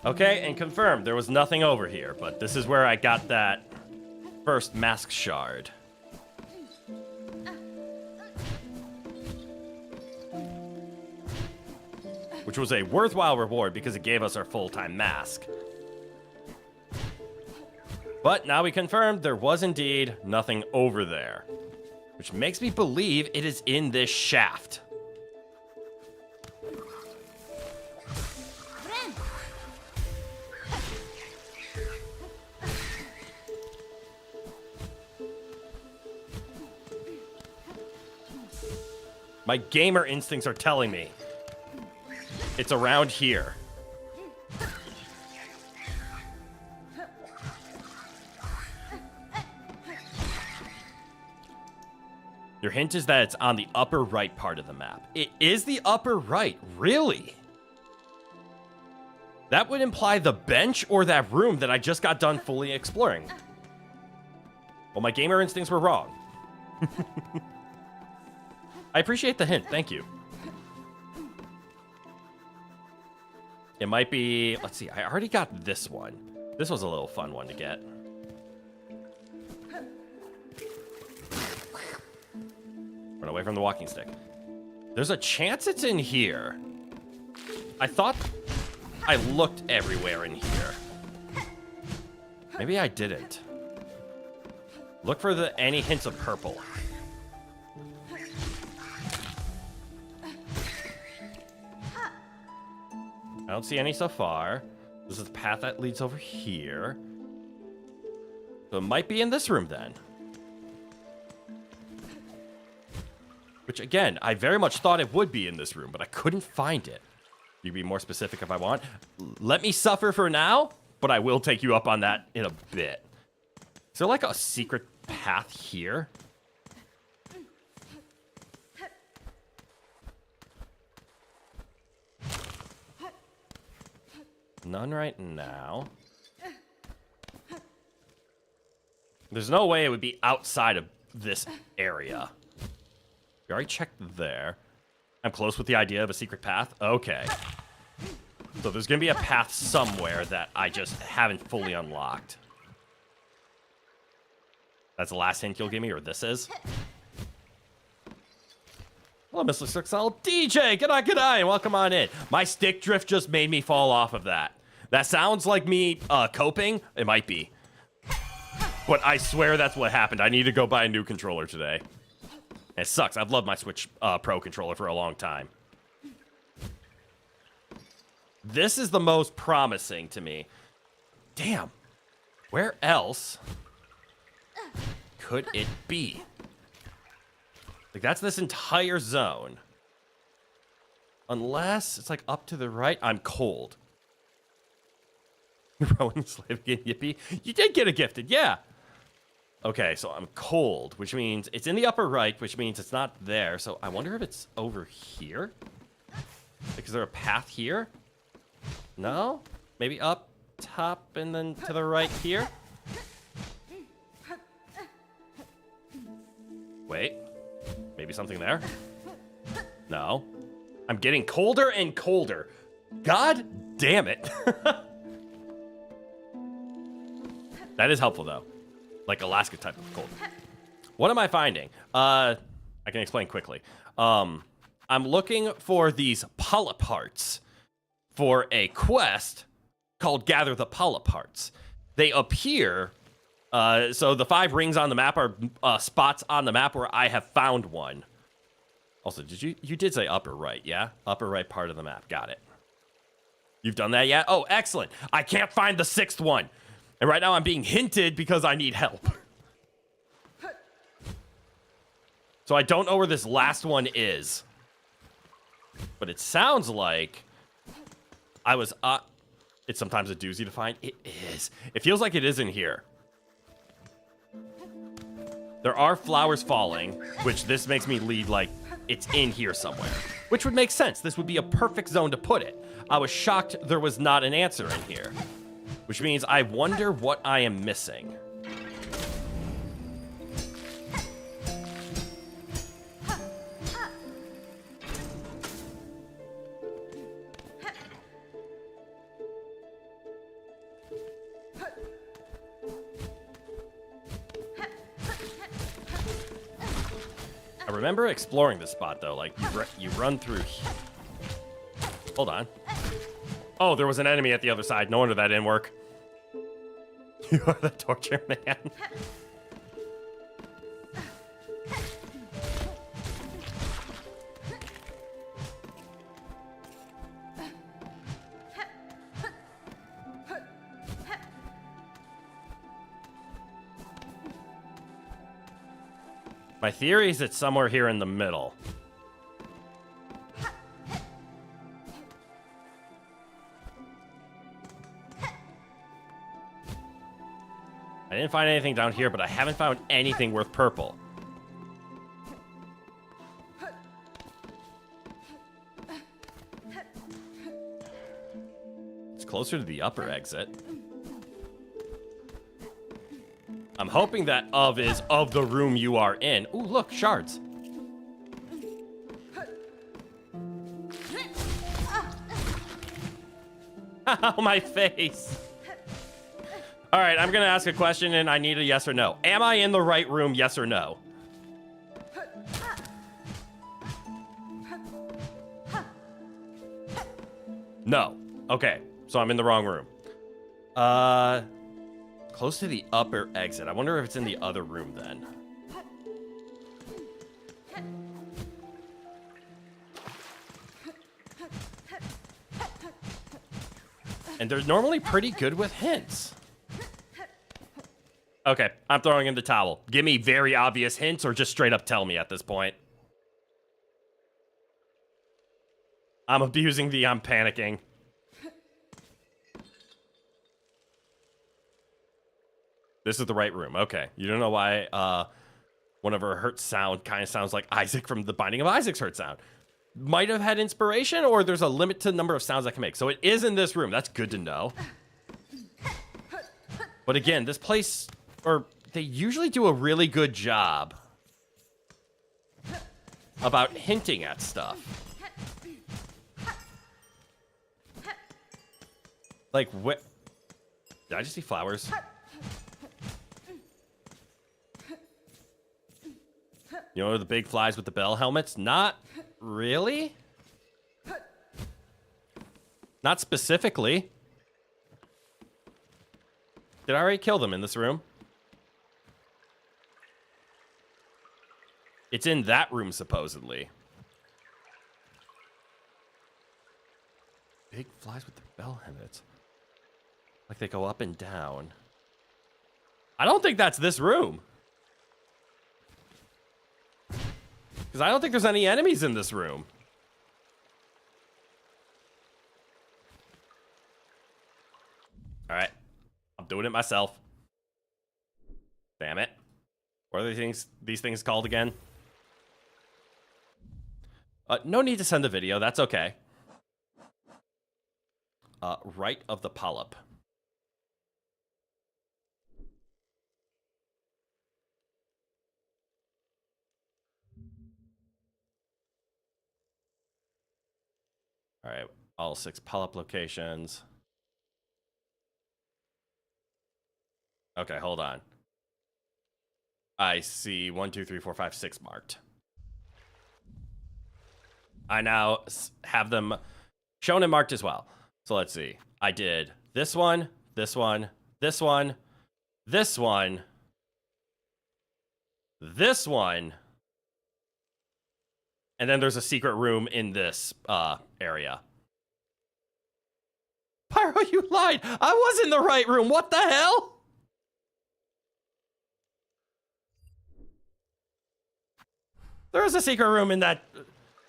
Okay, and confirmed, there was nothing over here, but this is where I got that first mask shard. Which was a worthwhile reward because it gave us our full-time mask. But now we confirmed there was indeed nothing over there. Which makes me believe it is in this shaft. My gamer instincts are telling me it's around here. Your hint is that it's on the upper right part of the map. It is the upper right, really? That would imply the bench or that room that I just got done fully exploring. Well, my gamer instincts were wrong. I appreciate the hint, thank you. It might be, let's see, I already got this one. This was a little fun one to get. Run away from the walking stick. There's a chance it's in here. I thought I looked everywhere in here. Maybe I didn't. Look for any hints of purple. I don't see any so far. This is the path that leads over here. So it might be in this room then. Which again, I very much thought it would be in this room, but I couldn't find it. You can be more specific if I want. Let me suffer for now, but I will take you up on that in a bit. Is there like a secret path here? None right now. There's no way it would be outside of this area. We already checked there. I'm close with the idea of a secret path. Okay. So there's going to be a path somewhere that I just haven't fully unlocked. That's the last hint you'll give me, or this is? Hello, Mr. Silksong. DJ, good eye, and welcome on in. My stick drift just made me fall off of that. That sounds like me coping. It might be. But I swear that's what happened. I need to go buy a new controller today. It sucks. I've loved my Switch Pro controller for a long time. This is the most promising to me. Damn. Where else could it be? Like, that's this entire zone. Unless it's, like, up to the right. I'm cold. Rowan Slave again, yippee. You did get a gifted, yeah. Okay, so I'm cold, which means it's in the upper right, which means it's not there. So I wonder if it's over here? Like, is there a path here? No? Maybe up top and then to the right here? Wait. Maybe something there? No. I'm getting colder and colder. God damn it. That is helpful, though. Like Alaska type of cold. What am I finding? I can explain quickly. I'm looking for these polyp hearts for a quest called Gather the Polyp Hearts. They appear, so the 5 rings on the map are spots on the map where I have found one. Also, you did say upper right, yeah? Upper right part of the map, got it. You've done that yet? Oh, excellent. I can't find the 6th one. And right now I'm being hinted because I need help. So I don't know where this last one is. But it sounds like I was it's sometimes a doozy to find. It is. It feels like it is in here. There are flowers falling, which this makes me lead like it's in here somewhere. Which would make sense. This would be a perfect zone to put it. I was shocked there was not an answer in here. Which means I wonder what I am missing. I remember exploring this spot, though. Like, you run through... Hold on. Oh, there was an enemy at the other side. No wonder that didn't work. You are the torture man. My theory is it's somewhere here in the middle. I didn't find anything down here, but I haven't found anything worth purple. It's closer to the upper exit. I'm hoping that of is of the room you are in. Ooh, look, shards. Ow, my face. All right, I'm going to ask a question, and I need a yes or no. Am I in the right room, yes or no? No. Okay, so I'm in the wrong room. Close to the upper exit. I wonder if it's in the other room, then. And they're normally pretty good with hints. Okay, I'm throwing in the towel. Give me very obvious hints or just straight up tell me at this point. I'm abusing the I'm panicking. This is the right room. Okay. You don't know why one of her hurt sound kind of sounds like Isaac from the Binding of Isaac's hurt sound. Might have had inspiration, or there's a limit to the number of sounds I can make. So it is in this room. That's good to know. But again, this place... Or they usually do a really good job about hinting at stuff. Like, what? Did I just see flowers? You know the big flies with the bell helmets? Not Really? Not specifically. Did I already kill them in this room? It's in that room, supposedly. Big flies with the bell helmets. Like they go up and down. I don't think that's this room. Because I don't think there's any enemies in this room. Alright. I'm doing it myself. Damn it. What are these things called again? No need to send the video. That's okay. Right of the polyp. All right, all 6 polyp locations. Okay, hold on. I see 1, 2, 3, 4, 5, 6 marked. I now have them shown and marked as well. So let's see. I did this one, this one, this one, this one, this one, and then there's a secret room in this area. Pyro, you lied! I was in the right room! What the hell? There is a secret room in that...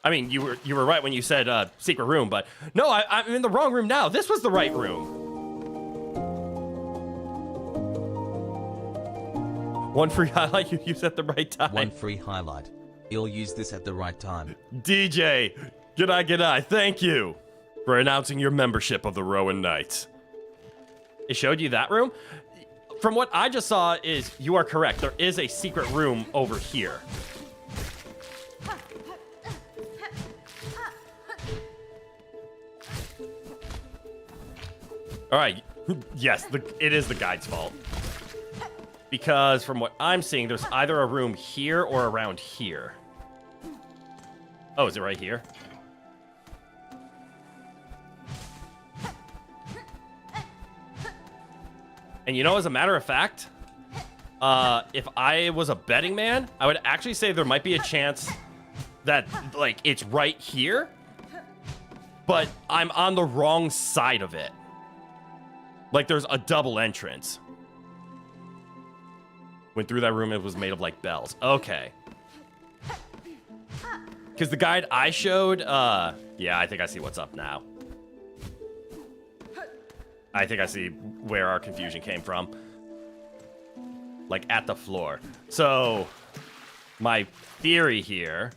I mean, you were right when you said secret room, but no, I'm in the wrong room now. This was the right room. One free highlight you use at the right time. One free highlight. You'll use this at the right time. DJ, g'day, thank you for announcing your membership of the Rowan Knights. It showed you that room? From what I just saw is, you are correct. There is a secret room over here. All right, yes, it is the guide's fault. Because from what I'm seeing, there's either a room here or around here. Oh, is it right here? And you know, as a matter of fact, if I was a betting man, I would actually say there might be a chance that, like, it's right here, but I'm on the wrong side of it. Like, there's a double entrance. Went through that room, it was made of, like, bells. Okay. Because the guide I showed, yeah, I think I see what's up now. I think I see where our confusion came from. Like, at the floor. So, my theory here...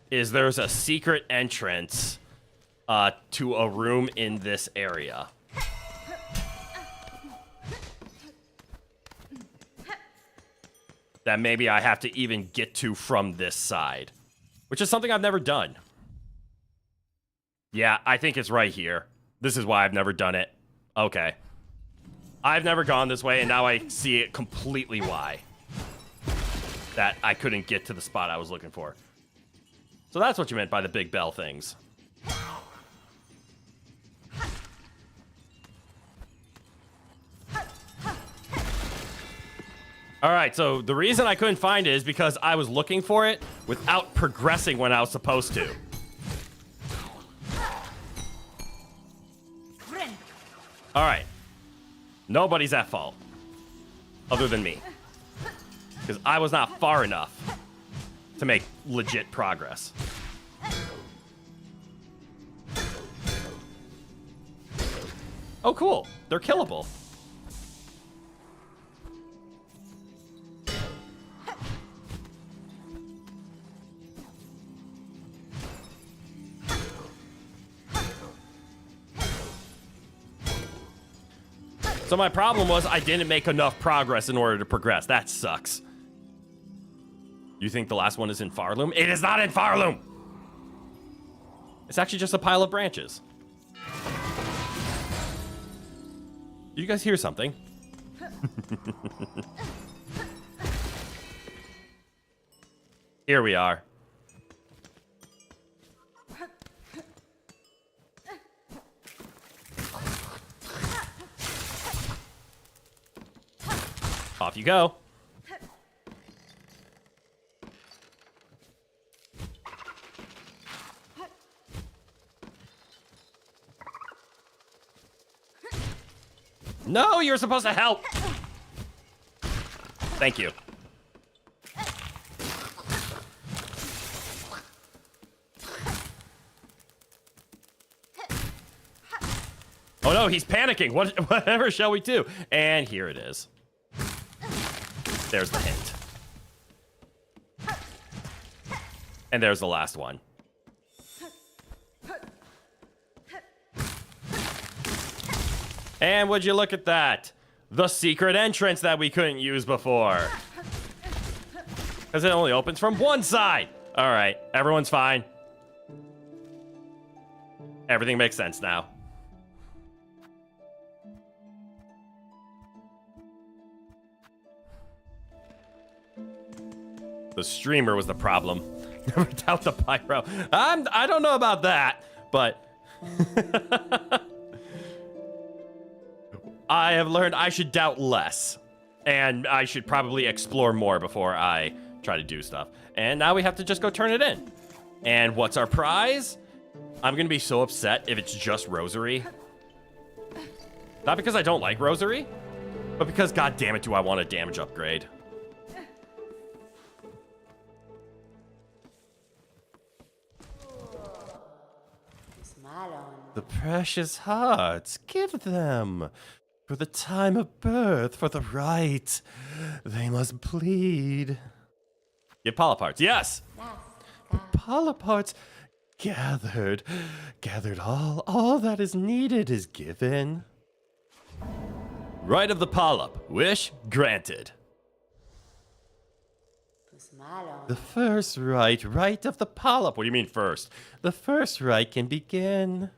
is there's a secret entrance to a room in this area. That maybe I have to even get to from this side. Which is something I've never done. Yeah, I think it's right here. This is why I've never done it. Okay. I've never gone this way, and now I see it completely why. That I couldn't get to the spot I was looking for. So that's what you meant by the big bell things. Alright, so the reason I couldn't find it is because I was looking for it without progressing when I was supposed to. Alright. Nobody's at fault. Other than me. Because I was not far enough to make legit progress. Oh, cool. They're killable. So my problem was I didn't make enough progress in order to progress. That sucks. You think the last one is in Farloom? It is not in Farloom! It's actually just a pile of branches. Did you guys hear something? Here we are. Off you go. No, you're supposed to help. Thank you. Oh no, he's panicking. Whatever shall we do? And here it is. There's the hint. And there's the last one. And would you look at that? The secret entrance that we couldn't use before. Because it only opens from one side. All right, everyone's fine. Everything makes sense now. The streamer was the problem. Never doubt the pyro. I don't know about that, but I have learned I should doubt less, and I should probably explore more before I try to do stuff. And now we have to just go turn it in. And what's our prize? I'm gonna be so upset if it's just rosary. Not because I don't like rosary, but because god damn it do I want a damage upgrade. The precious hearts, give them. For the time of birth, for the right, they must plead. Give polyparts, yes! The polyparts gathered all that is needed is given. Right of the polyp, wish granted. The first right of the polyp. What do you mean first? The first right can begin.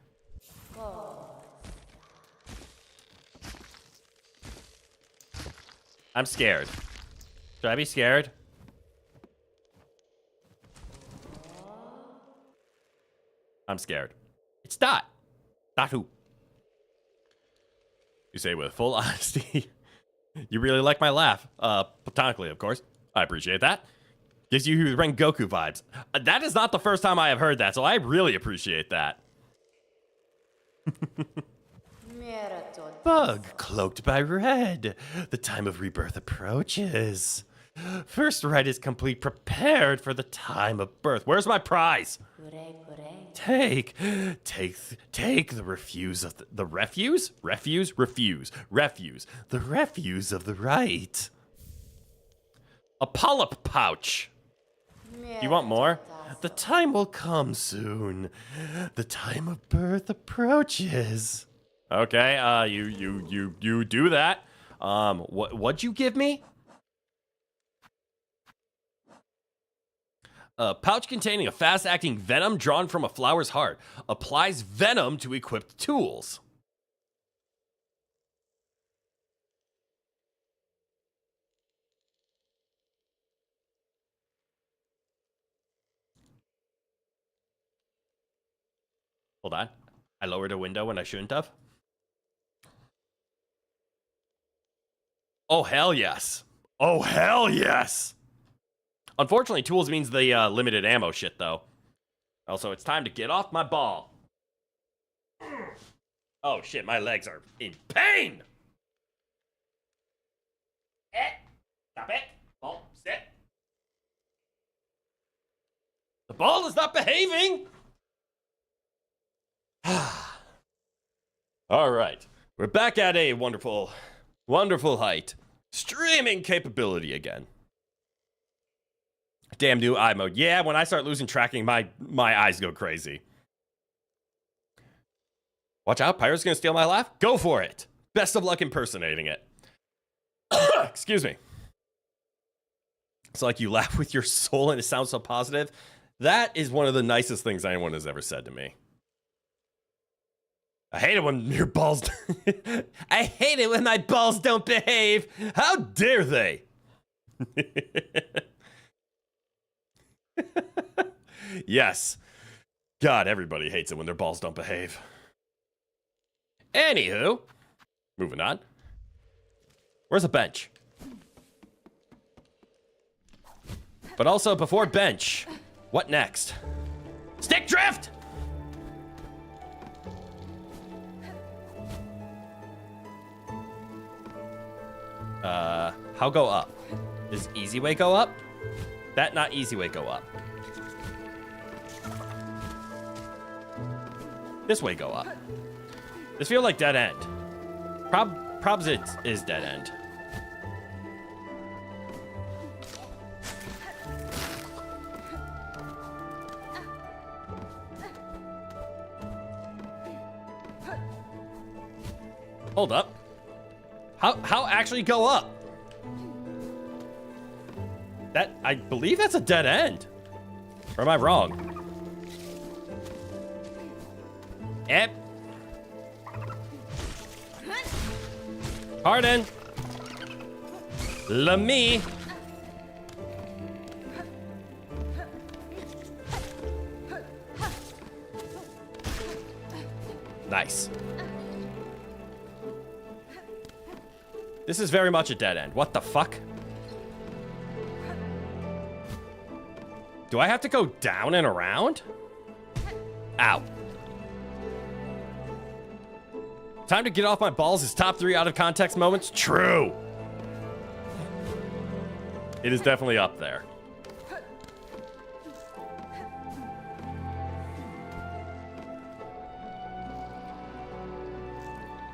I'm scared. Should I be scared? I'm scared. It's Dot. Dot who? You say with full honesty. You really like my laugh. Platonically, of course. I appreciate that. Gives you Rengoku vibes. That is not the first time I have heard that, so I really appreciate that. Bug cloaked by red. The time of rebirth approaches. First right is complete, prepared for the time of birth. Where's my prize? Take the refuse of the refuse? Refuse? The refuse of the right. A polyp pouch. You want more? The time will come soon. The time of birth approaches. Okay, you do that. What'd you give me? A pouch containing a fast-acting venom drawn from a flower's heart. Applies venom to equipped tools. Hold on. I lowered a window when I shouldn't have. Oh, hell yes. Oh, hell yes. Unfortunately, tools means the limited ammo shit, though. Also, it's time to get off my ball. Oh, shit, my legs are in pain. Stop it. Ball, sit. The ball is not behaving. All right. We're back at a wonderful, wonderful height. Streaming capability again. Damn new eye mode. Yeah, when I start losing tracking, my eyes go crazy. Watch out, Pyro's gonna steal my laugh. Go for it. Best of luck impersonating it. Excuse me. It's like you laugh with your soul and it sounds so positive. That is one of the nicest things anyone has ever said to me. I hate it when your balls. I hate it when my balls don't behave. How dare they? Yes. God, everybody hates it when their balls don't behave. Anywho, moving on. Where's a bench? But also, before bench, what next? Stick drift! How go up? Does easy way go up? That not easy way go up. This way go up. This feel like dead end. Probs it is dead end. Hold up. How actually go up? That, I believe that's a dead end. Or am I wrong? Yep. Pardon. Lemme. Nice. This is very much a dead end. What the fuck? Do I have to go down and around? Ow. Time to get off my balls is top 3 out of context moments? True. It is definitely up there.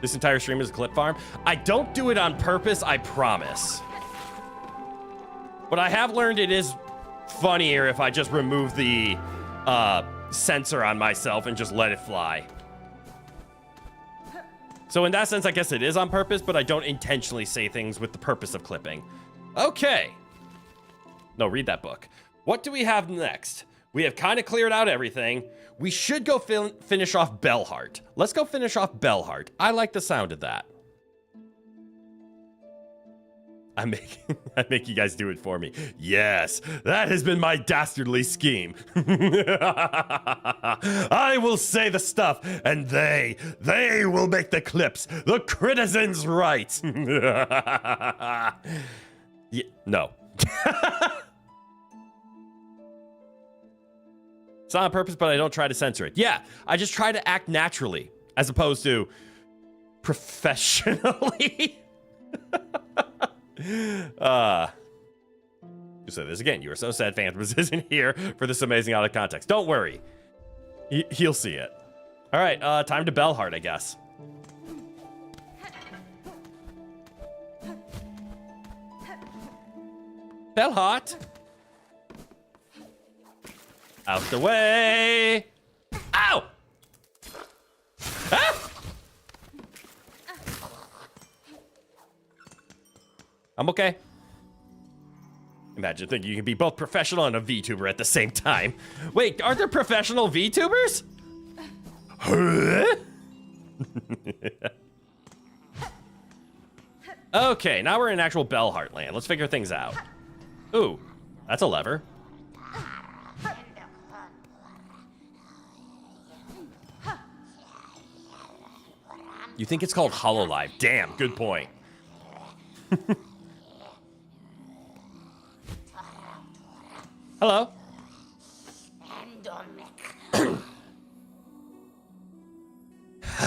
This entire stream is a clip farm. I don't do it on purpose, I promise. But I have learned it is funnier if I just remove the sensor on myself and just let it fly. So in that sense, I guess it is on purpose, but I don't intentionally say things with the purpose of clipping. Okay. No, read that book. What do we have next? We have kind of cleared out everything. We should go finish off Bellheart. Let's go finish off Bellheart. I like the sound of that. I make you guys do it for me. Yes, that has been my dastardly scheme. I will say the stuff, and they will make the clips. The citizens' rights. Yeah, no. It's not on purpose, but I don't try to censor it. Yeah, I just try to act naturally, as opposed to professionally. Just say this again. You are so sad Phantoms isn't here for this amazing out of context. Don't worry. He'll see it. All right, time to Bellheart, I guess. Bellheart. Out the way. Ow! Ah! I'm okay. Imagine thinking you can be both professional and a VTuber at the same time. Wait, are there professional VTubers? Okay, now we're in actual Bellheart land. Let's figure things out. Ooh, that's a lever. You think it's called HoloLive? Damn, good point. Hello.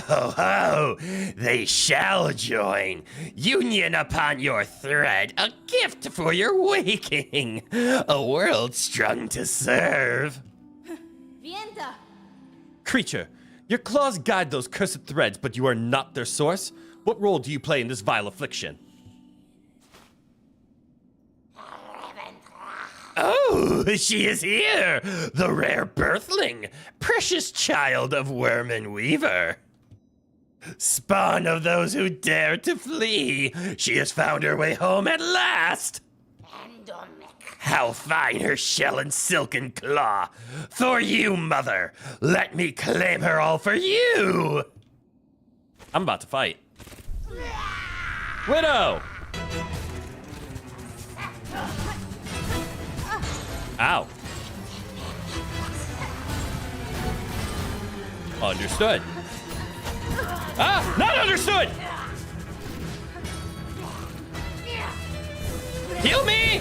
Ho ho! They shall join. Union upon your thread, a gift for your waking. A world strung to serve. Vienta. Creature, your claws guide those cursed threads, but you are not their source. What role do you play in this vile affliction? Oh, she is here! The rare birthling, precious child of Worm and Weaver. Spawn of those who dare to flee, she has found her way home at last! How fine her shell and silken claw! For you, mother! Let me claim her all for you! I'm about to fight. Widow! Ow. Understood. Ah! Not understood! Heal me!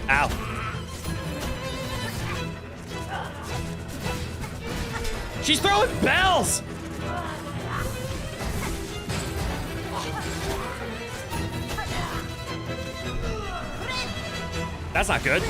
Ow. She's throwing bells! That's not good.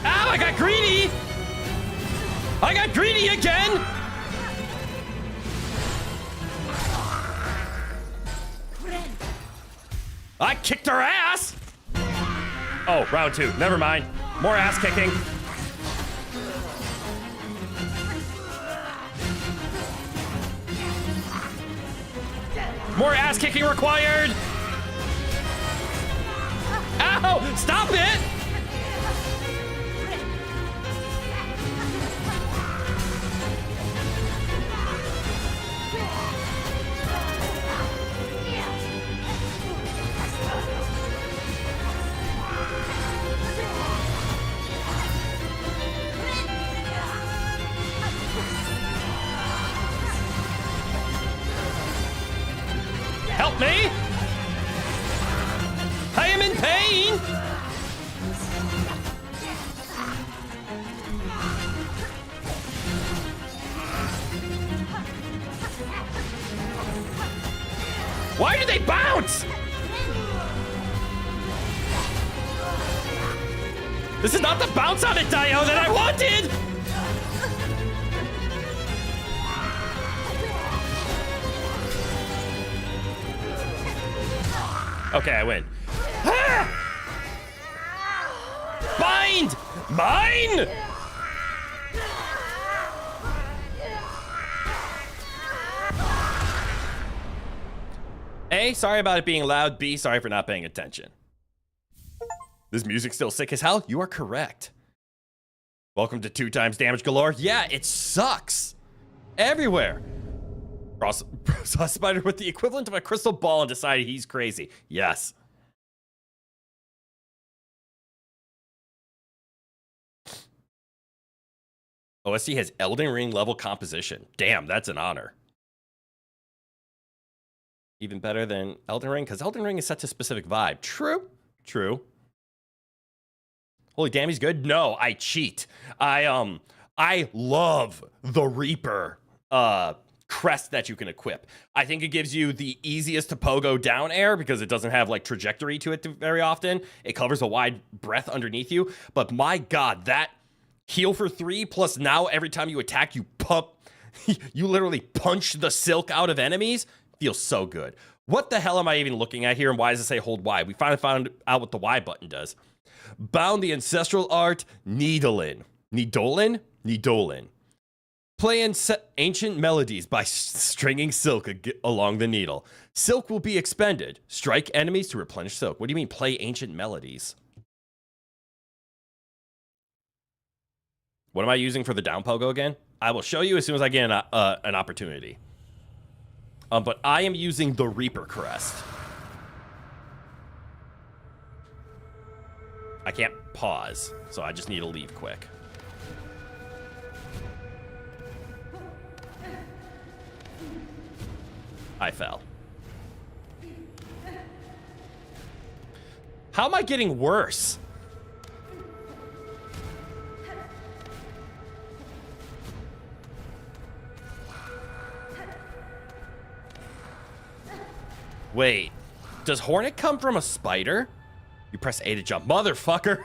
Ow, I got greedy! I got greedy again! I kicked her ass! Oh, round 2. Never mind. More ass kicking. More ass kicking required! Ow! Stop it! Help me! I am in pain! Why do they bounce? This is not the bounce on it, Dio, that I wanted! Okay, I win. Ah! Bind! Mine! A, sorry about it being loud. B, sorry for not paying attention. This music's still sick as hell? You are correct. Welcome to 2 times damage galore. Yeah, it sucks. Everywhere. Saw a spider with the equivalent of a crystal ball and decided he's crazy. Yes. OST has Elden Ring level composition. Damn, that's an honor. Even better than Elden Ring, because Elden Ring is such a specific vibe. True. True. Holy damn, he's good. No, I cheat. I love the Reaper crest that you can equip. I think it gives you the easiest to pogo down air because it doesn't have like trajectory to it very often. It covers a wide breadth underneath you. But my God, that heal for 3 plus now every time you attack, you pump, you literally punch the silk out of enemies. Feels so good. What the hell am I even looking at here and why does it say hold Y? We finally found out what the Y button does. Bound the ancestral art, Needolin. Needolin? Needolin. Play ancient melodies by stringing silk along the needle. Silk will be expended. Strike enemies to replenish silk. What do you mean, play ancient melodies? What am I using for the down pogo again? I will show you as soon as I get an opportunity. But I am using the Reaper crest. I can't pause, so I just need to leave quick. I fell. How am I getting worse? Wait, does Hornet come from a spider? You press A to jump, motherfucker.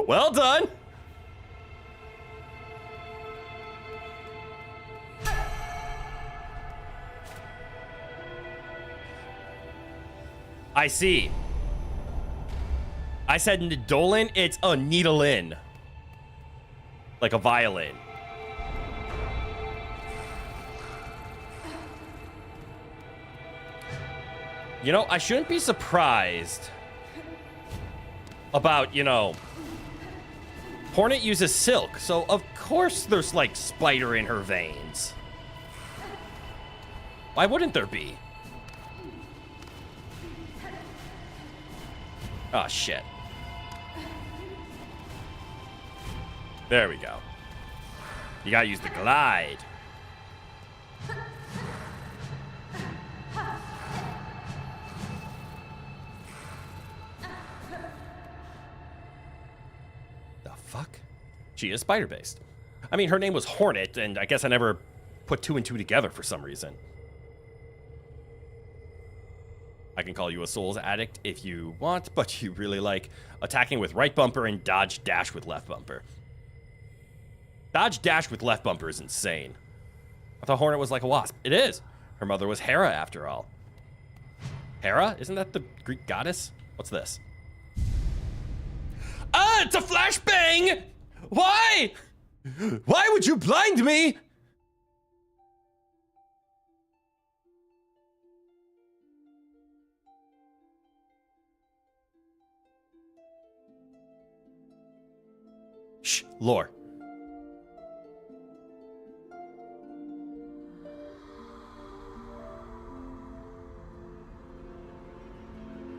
Well done. I see. I said Nidolin, it's a needle-in. Like a violin. You know, I shouldn't be surprised about, you know, Hornet uses silk, so of course there's like spider in her veins. Why wouldn't there be? Oh, shit. There we go. You gotta use the glide. The fuck? She is spider-based. I mean, her name was Hornet, and I guess I never put two and two together for some reason. I can call you a souls addict if you want, but you really like attacking with right bumper and dodge dash with left bumper. Dodge dash with left bumper is insane. I thought Hornet was like a wasp. It is. Her mother was Hera after all. Hera? Isn't that the Greek goddess? What's this? Ah, it's a flashbang! Why? Why would you blind me? Shh, lore.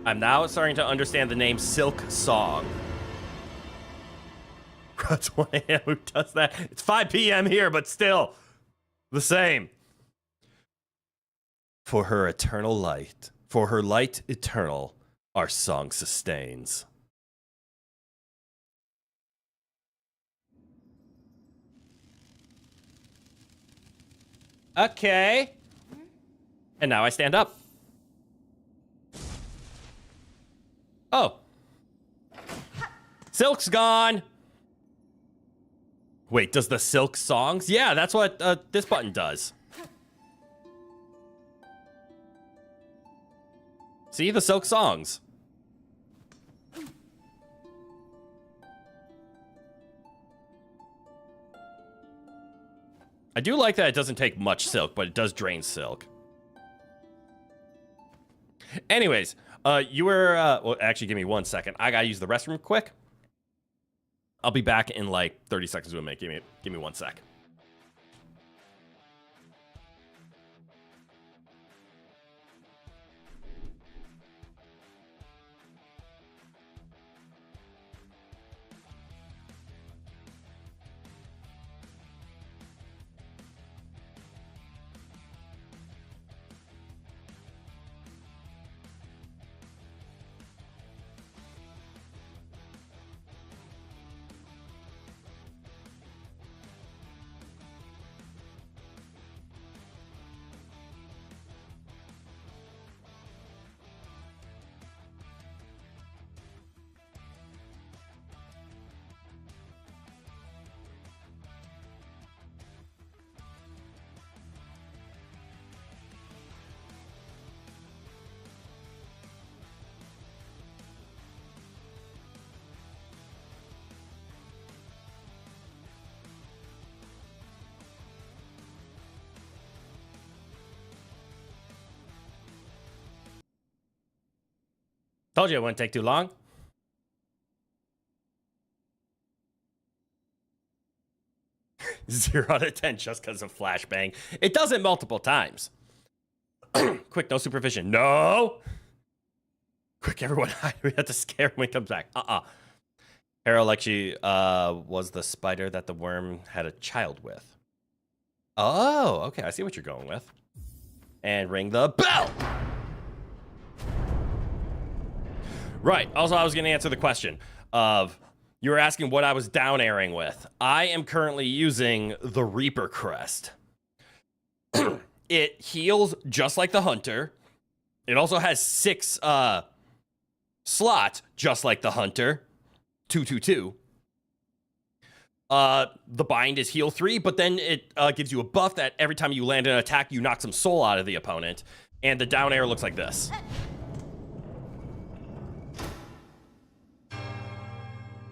I'm now starting to understand the name Silksong. That's 1 a.m. Who does that? It's 5 p.m. here, but still the same. For her eternal light, for her light eternal, our song sustains. Okay. And now I stand up. Oh. Silk's gone. Wait, does the Silk songs? Yeah, that's what this button does. See, the Silk songs. I do like that it doesn't take much silk, but it does drain silk. Anyways, you were, well, actually, give me 1 second. I gotta use the restroom quick. I'll be back in like 30 seconds with me. Give me 1 sec. Told you it wouldn't take too long. Zero out of 10 just because of flashbang. It does it multiple times. Quick, no supervision. No! Quick, everyone hide. We have to scare him when he comes back. Hera, like she was the spider that the worm had a child with. Oh, okay. I see what you're going with. and ring the bell. Right. Also, I was going to answer the question of you were asking what I was down airing with. I am currently using the Reaper Crest. It heals just like the Hunter. It also has 6 slots, just like the Hunter. 222. The bind is heal 3, but then it gives you a buff that every time you land an attack, you knock some soul out of the opponent. And the down air looks like this.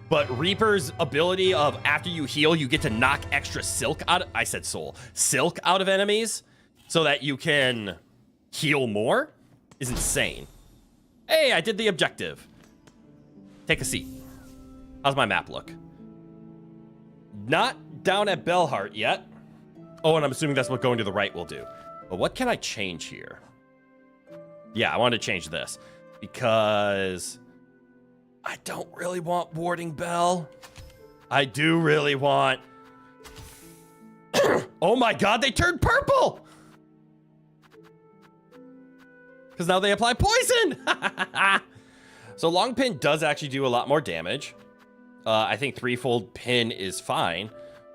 But Reaper's ability of after you heal, you get to knock extra silk out of, I said soul, silk out of enemies so that you can heal more is insane. Hey, I did the objective. Take a seat. How's my map look? Not down at Bellheart yet. Oh, and I'm assuming that's what going to the right will do. But what can I change here? Yeah, I want to change this because I don't really want Warding Bell. I do really want... Oh my god, they turned purple! Because now they apply poison! So long pin does actually do a lot more damage. I think threefold pin is fine,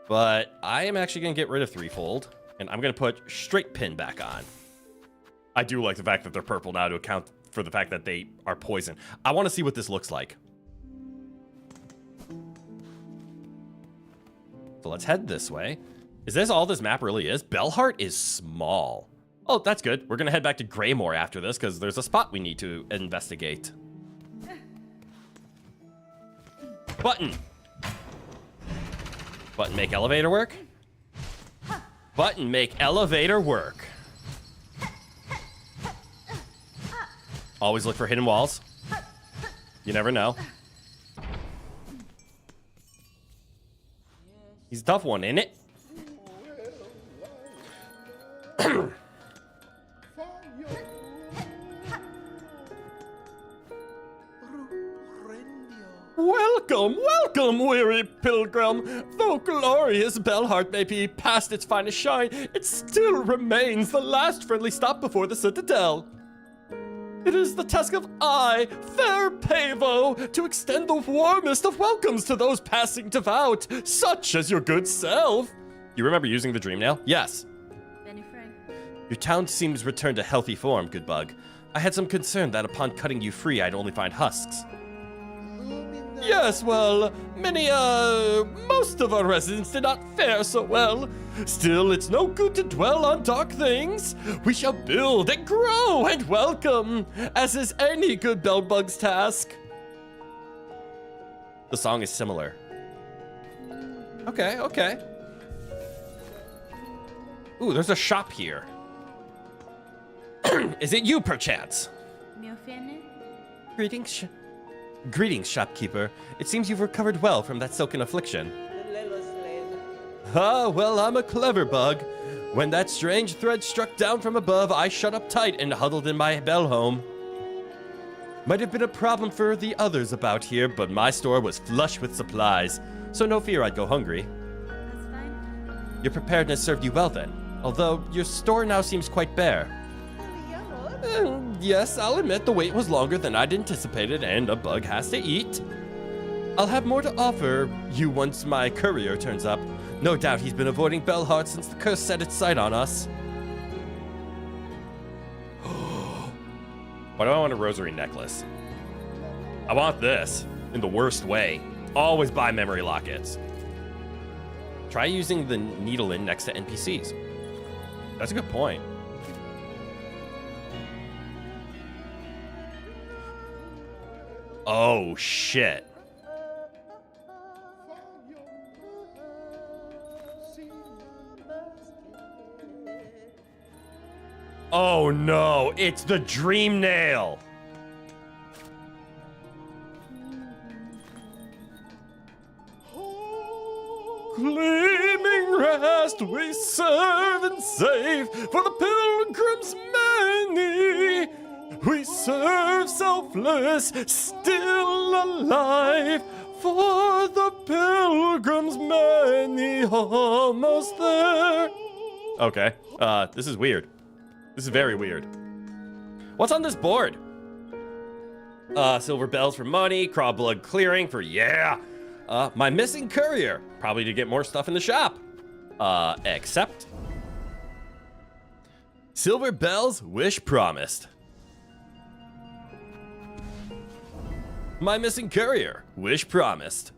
but I am actually going to get rid of threefold, and I'm going to put straight pin back on. I do like the fact that they're purple now to account for the fact that they are poison. I want to see what this looks like. So let's head this way. Is this all this map really is? Bellheart is small. Oh, that's good. We're going to head back to Greymore after this because there's a spot we need to investigate. Button. Button make elevator work. Button make elevator work. Always look for hidden walls. You never know. He's a tough one, ain't it? Welcome, welcome, weary pilgrim. Though glorious Bellheart may be past its finest shine, it still remains the last friendly stop before the Citadel. It is the task of I, fair Pavo, to extend the warmest of welcomes to those passing devout, such as your good self. You remember using the dream nail? Yes. Your town seems returned to healthy form, good bug. I had some concern that upon cutting you free, I'd only find husks. Yes, well, most of our residents did not fare so well. Still, it's no good to dwell on dark things. We shall build and grow and welcome, as is any good bellbug's task. The song is similar. Okay, okay. Ooh, there's a shop here. Is it you, perchance? Greetings, shopkeeper. It seems you've recovered well from that silken affliction. Ah, well, I'm a clever bug. When that strange thread struck down from above, I shut up tight and huddled in my bell home. Might have been a problem for the others about here, but my store was flush with supplies, so no fear I'd go hungry. That's fine. Your preparedness served you well then, although your store now seems quite bare. Yes, I'll admit the wait was longer than I'd anticipated, and a bug has to eat. I'll have more to offer you once my courier turns up. No doubt he's been avoiding Bellheart since the curse set its sight on us. Why do I want a rosary necklace? I want this in the worst way. Always buy memory lockets. Try using the needle in next to NPCs. That's a good point. Oh, shit. Oh, no. It's the dream nail. Gleaming rest we serve and save for the pilgrims many. We serve selfless, still alive, for the pilgrims many, almost there. Okay, this is weird. This is very weird. What's on this board? Silver bells for money, craw blood clearing for yeah. My missing courier, probably to get more stuff in the shop. Accept. Silver bells, wish promised. My missing courier, wish promised.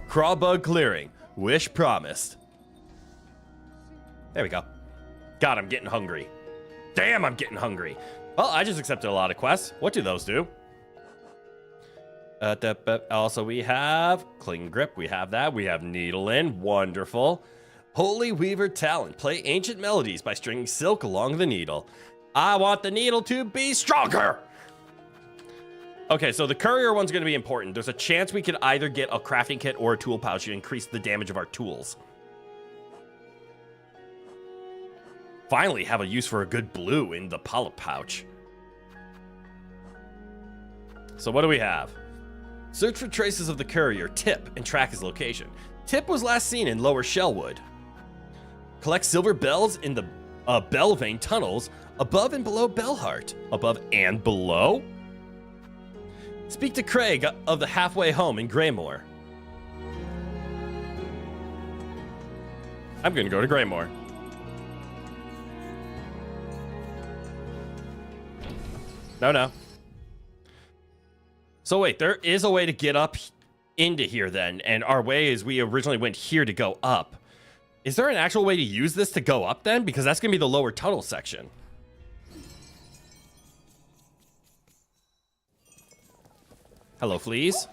Craw bug clearing, wish promised. There we go. God, I'm getting hungry. Damn, I'm getting hungry. Well, I just accepted a lot of quests. What do those do? Also, we have Cling Grip. We have that. We have Needle In. Wonderful. Holy Weaver Talent. Play ancient melodies by stringing silk along the needle. I want the needle to be stronger. Okay, so the courier one's going to be important. There's a chance we could either get a crafting kit or a tool pouch to increase the damage of our tools. Finally have a use for a good blue in the polyp pouch. So what do we have? Search for traces of the courier, Tip, and track his location. Tip was last seen in Lower Shellwood. Collect silver bells in the Bellvein tunnels above and below Bellheart. Above and below? Speak to Craig of the Halfway Home in Greymore. I'm gonna go to Greymore. No. So wait, there is a way to get up into here then, and our way is we originally went here to go up. Is there an actual way to use this to go up then? Because that's gonna be the lower tunnel section. Hello, fleas.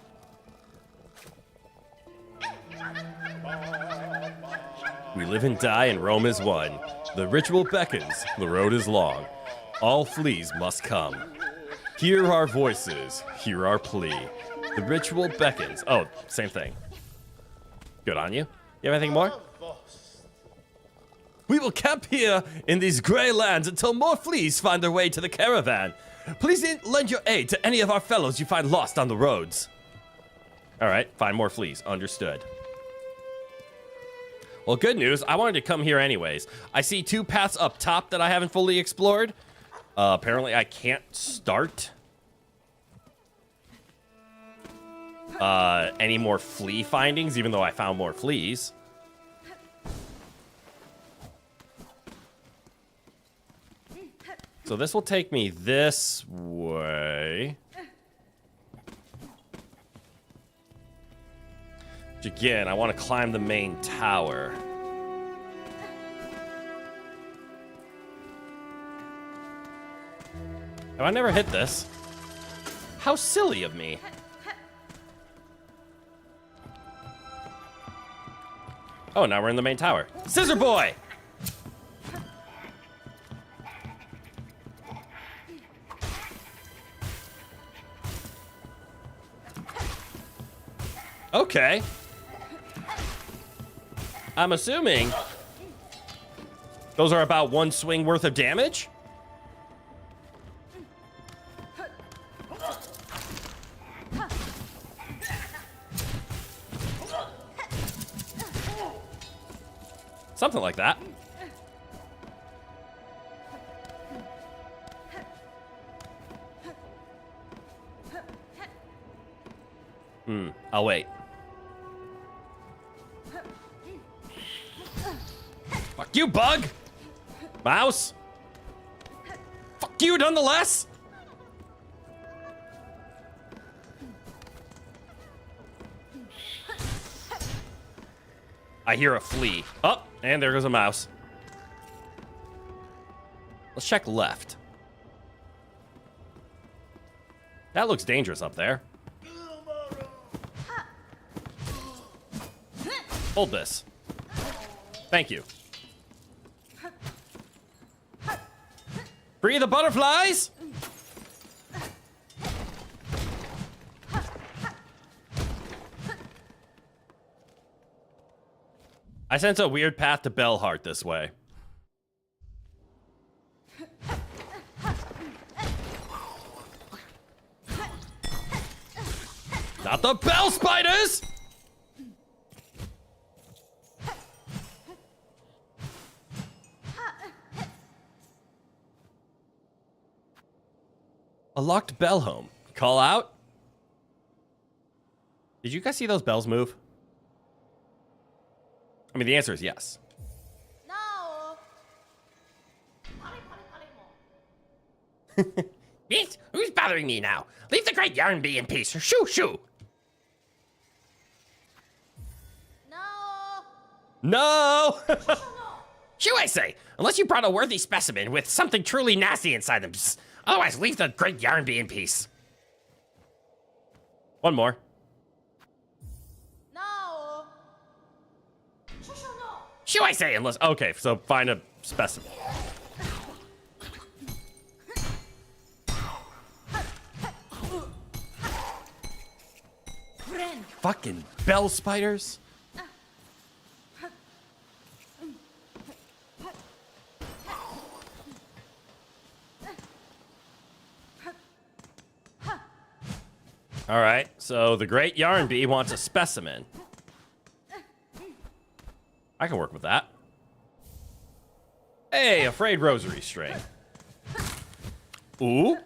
We live and die and Rome is one. The ritual beckons, the road is long. All fleas must come. Hear our voices, hear our plea. The ritual beckons. Oh, same thing. Good on you. You have anything more? We will camp here in these gray lands until more fleas find their way to the caravan. Please lend your aid to any of our fellows you find lost on the roads. All right, find more fleas. Understood. Well, good news. I wanted to come here anyways. I see 2 paths up top that I haven't fully explored. Apparently, I can't start any more flea findings, even though I found more fleas. So this will take me this way. Which again, I want to climb the main tower. Have I never hit this? How silly of me. Oh, now we're in the main tower. Scissor Boy! Okay. I'm assuming those are about 1 swing worth of damage? Something like that. I'll wait. Fuck you, bug! Mouse! Fuck you, nonetheless! I hear a flea. Oh, and there goes a mouse. Let's check left. That looks dangerous up there. Hold this. Thank you. Free the butterflies! I sense a weird path to Bellheart this way. Not the bell spiders! A locked bell home. Call out? Did you guys see those bells move? I mean, the answer is yes. No. Mith, who's bothering me now? Leave the great yarn be in peace. Shoo, shoo. No. No! Shoo, I say. Unless you brought a worthy specimen with something truly nasty inside them. Otherwise, leave the great yarn be in peace. One more. No. Shoo, I say, unless... Okay, so find a specimen. Fucking bell spiders. All right, so the great yarn bee wants a specimen. I can work with that. Hey, a frayed rosary string. Ooh.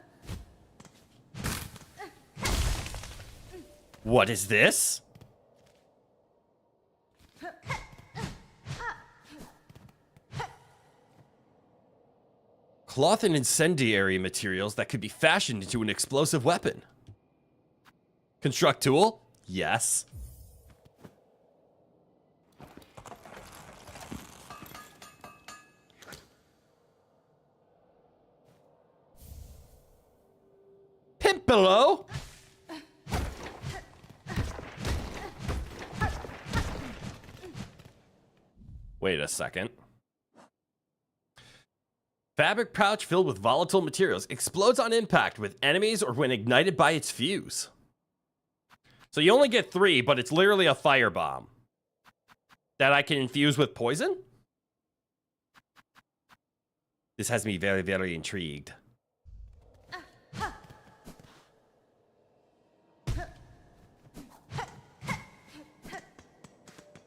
What is this? Cloth and incendiary materials that could be fashioned into an explosive weapon. Construct tool? Yes. Pimp pillow? Wait a second. Fabric pouch filled with volatile materials explodes on impact with enemies or when ignited by its fuse. So you only get 3, but it's literally a firebomb that I can infuse with poison? This has me very, very intrigued.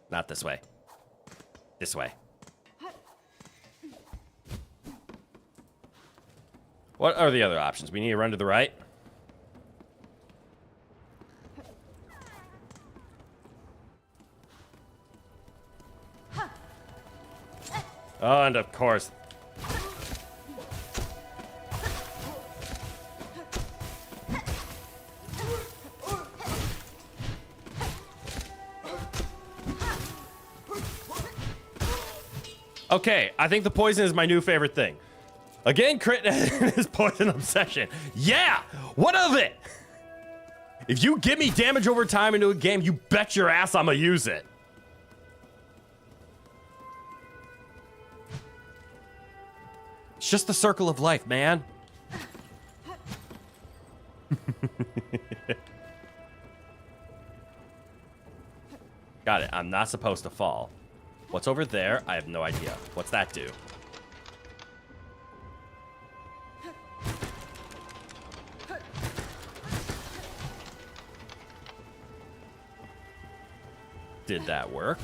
Not this way. This way. What are the other options? We need to run to the right. Oh, and of course. Okay, I think the poison is my new favorite thing. Again, crit is poison obsession. Yeah! What of it? If you give me damage over time into a game, you bet your ass I'ma use it. It's just the circle of life, man. Got it. I'm not supposed to fall. What's over there? I have no idea. What's that do? Did that work?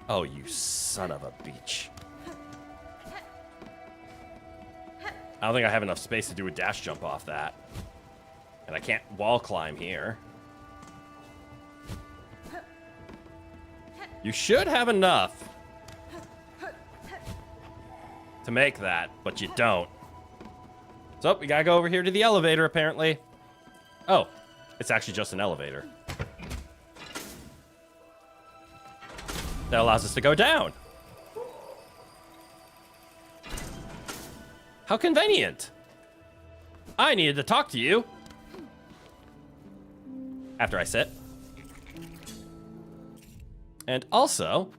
Oh, you son of a bitch. I don't think I have enough space to do a dash jump off that. And I can't wall climb here. You should have enough to make that, but you don't. So, we gotta go over here to the elevator, apparently. Oh, it's actually just an elevator. That allows us to go down. How convenient. I needed to talk to you. After I sit. And also,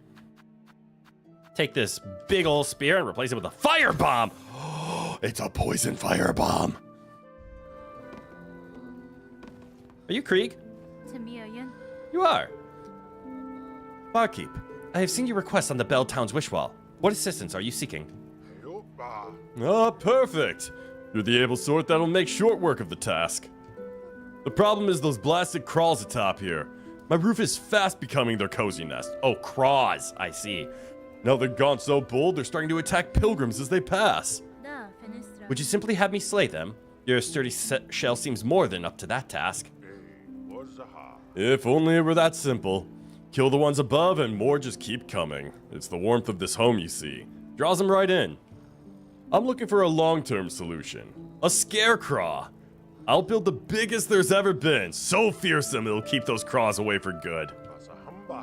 take this big old spear and replace it with a firebomb. It's a poison firebomb. Are you Krieg? VtuberEN. You are. Barkeep, I have seen your request on the Bell Town's wish wall. What assistance are you seeking? Ah, perfect. You're the able sort that'll make short work of the task. The problem is those blasted crawls atop here. My roof is fast becoming their cozy nest. Oh, craws, I see. Now they've gone so bold, they're starting to attack pilgrims as they pass. Da, fenestra. Would you simply have me slay them? Your sturdy shell seems more than up to that task. If only it were that simple. Kill the ones above and more just keep coming. It's the warmth of this home, you see. Draws them right in. I'm looking for a long-term solution. A scarecraw. I'll build the biggest there's ever been. So fearsome it'll keep those craws away for good.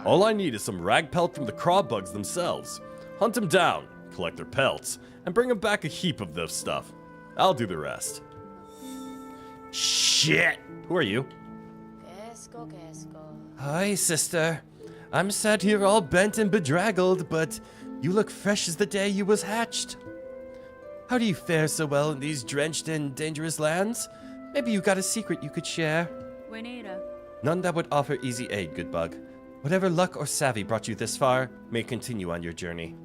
All I need is some rag pelt from the craw bugs themselves. Hunt them down, collect their pelts, and bring them back a heap of this stuff. I'll do the rest. Shit! Who are you? Hi, sister. I'm sat here all bent and bedraggled, but you look fresh as the day you was hatched. How do you fare so well in these drenched and dangerous lands? Maybe you got a secret you could share. Winita. None that would offer easy aid, good bug. Whatever luck or savvy brought you this far may continue on your journey.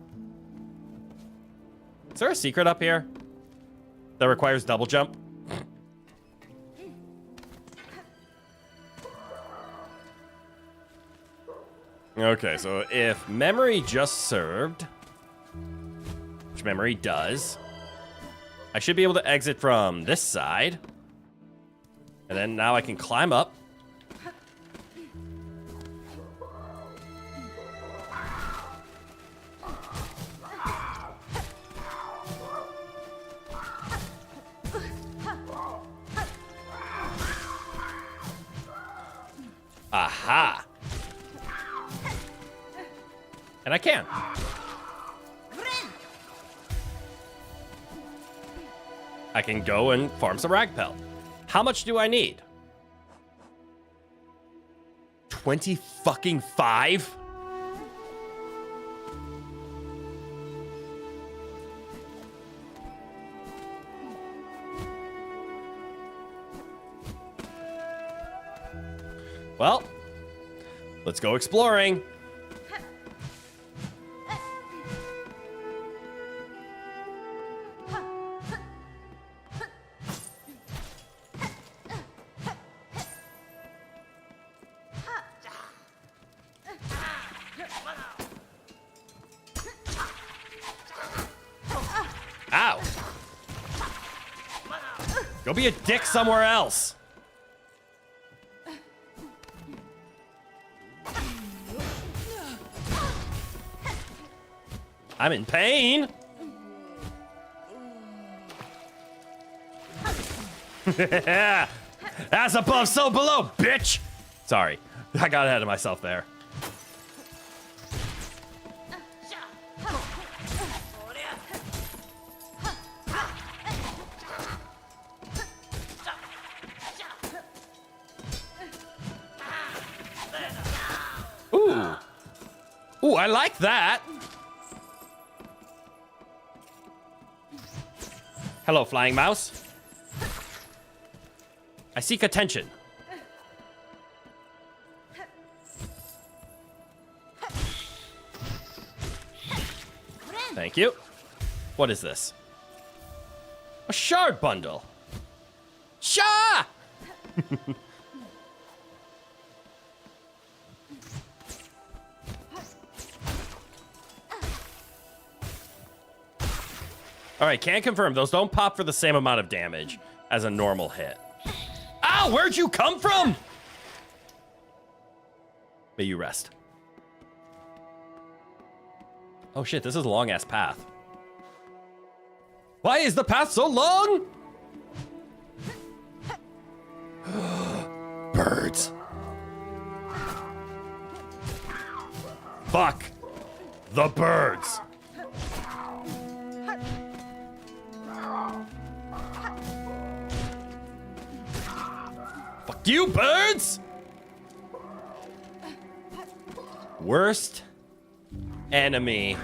Is there a secret up here that requires double jump? Okay, so if memory just served, which memory does, I should be able to exit from this side. And then now I can climb up. Aha! And I can. I can go and farm some rag pelt. How much do I need? 20 fucking 5? Well, let's go exploring. Ow. Go be a dick somewhere else. I'm in pain. As above, so below, bitch. Sorry, I got ahead of myself there. Ooh. Ooh, I like that. Hello, flying mouse. I seek attention. Thank you. What is this? A shard bundle. Sha! All right, can confirm those don't pop for the same amount of damage as a normal hit. Ow, where'd you come from? May you rest. Oh shit, this is a long ass path. Why is the path so long? Birds. Fuck. The birds. Fuck you, birds! Worst enemy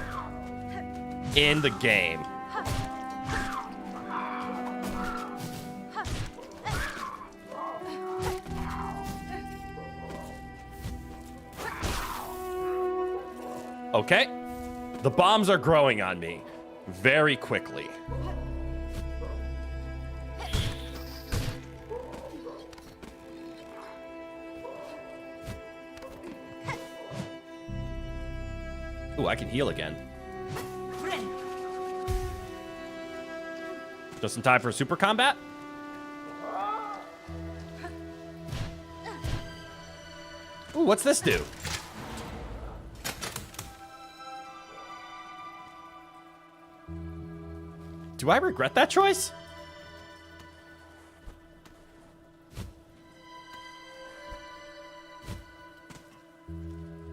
in the game. Okay. The bombs are growing on me very quickly. Ooh, I can heal again. Just in time for super combat? Ooh, what's this do? Do I regret that choice?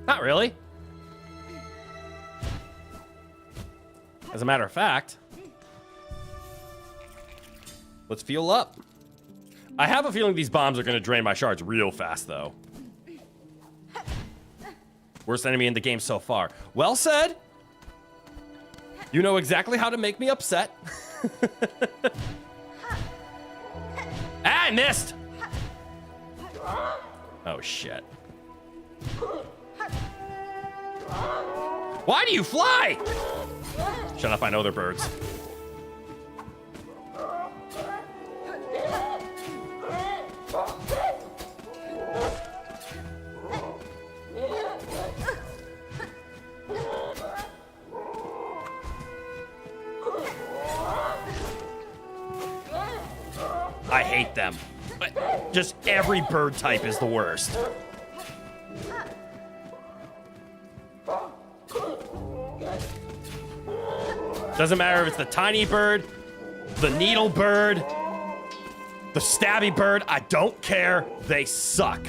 Not really. As a matter of fact, let's fuel up. I have a feeling these bombs are going to drain my shards real fast, though. Worst enemy in the game so far. Well said. You know exactly how to make me upset. Ah, I missed. Oh, shit. Why do you fly? Shut up, I know they're birds. I hate them. Just every bird type is the worst. Doesn't matter if it's the tiny bird, the needle bird, the stabby bird, I don't care. They suck.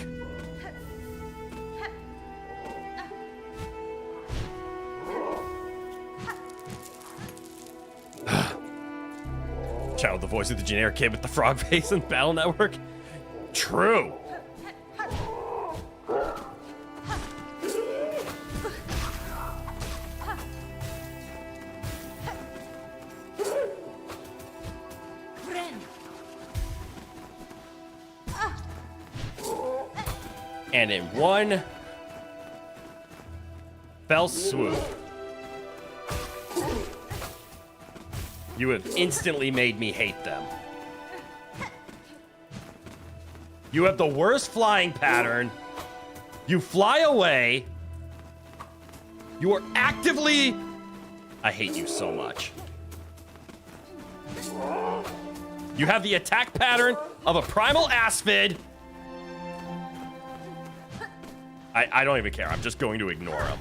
Channel the voice of the generic kid with the frog face in Battle Network. True. And in one fell swoop, you have instantly made me hate them. You have the worst flying pattern. You fly away. You are actively... I hate you so much. You have the attack pattern of a primal aspid. I don't even care. I'm just going to ignore him.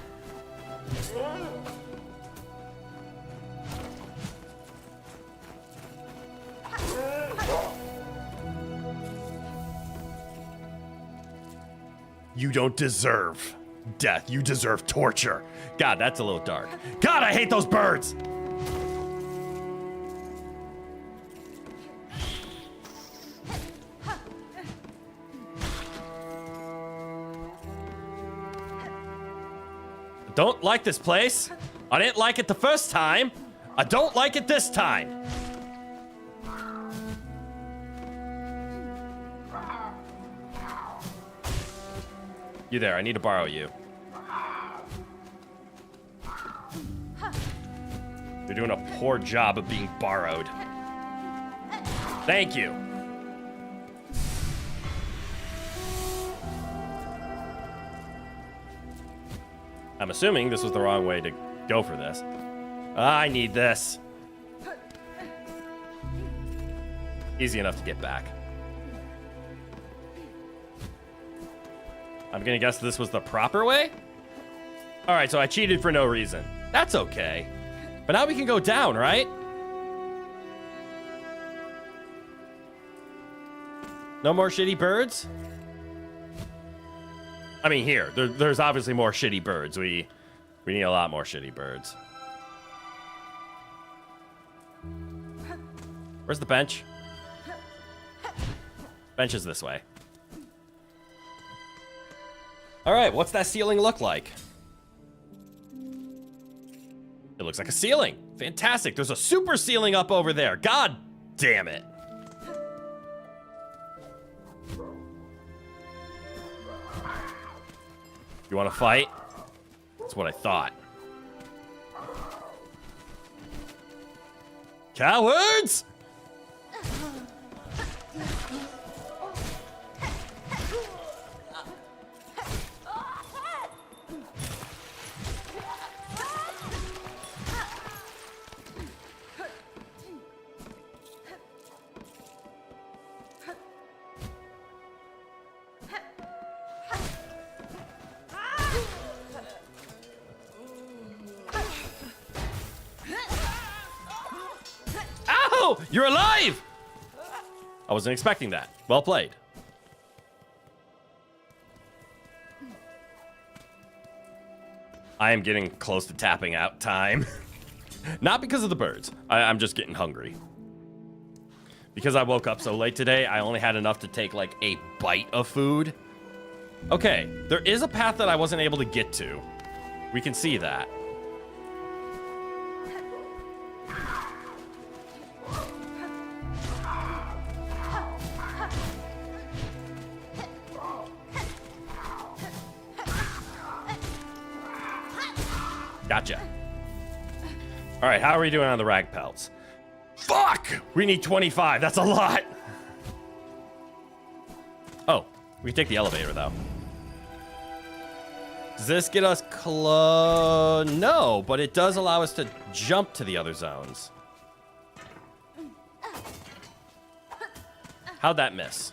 You don't deserve death. You deserve torture. God, that's a little dark. God, I hate those birds. Don't like this place. I didn't like it the first time. I don't like it this time. You there, I need to borrow you. You're doing a poor job of being borrowed. Thank you. I'm assuming this was the wrong way to go for this. I need this. Easy enough to get back. I'm gonna guess this was the proper way? Alright, so I cheated for no reason. That's okay. But now we can go down, right? No more shitty birds? I mean, here, there's obviously more shitty birds. We need a lot more shitty birds. Where's the bench? Bench is this way. All right, what's that ceiling look like? It looks like a ceiling. Fantastic. There's a super ceiling up over there. God damn it. You want to fight? That's what I thought. Cowards! Oh, you're alive! I wasn't expecting that. Well played. I am getting close to tapping out time. Not because of the birds. I'm just getting hungry. Because I woke up so late today, I only had enough to take like a bite of food. Okay, there is a path that I wasn't able to get to. We can see that. Gotcha. All right, how are we doing on the rag pelts? Fuck! We need 25. That's a lot. Oh, we can take the elevator, though. Does this get us close? No, but it does allow us to jump to the other zones. How'd that miss?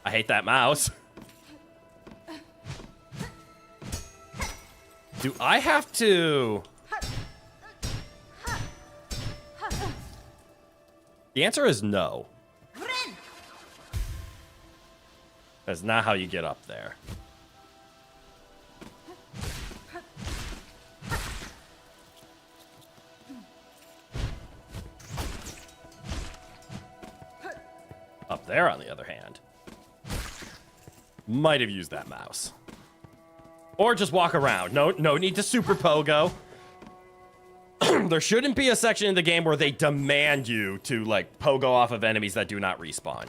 I hate that mouse. Do I have to? The answer is no. That's not how you get up there. Up there, on the other hand, might have used that mouse. Or just walk around. No need to super pogo. There shouldn't be a section in the game where they demand you to, like, pogo off of enemies that do not respawn.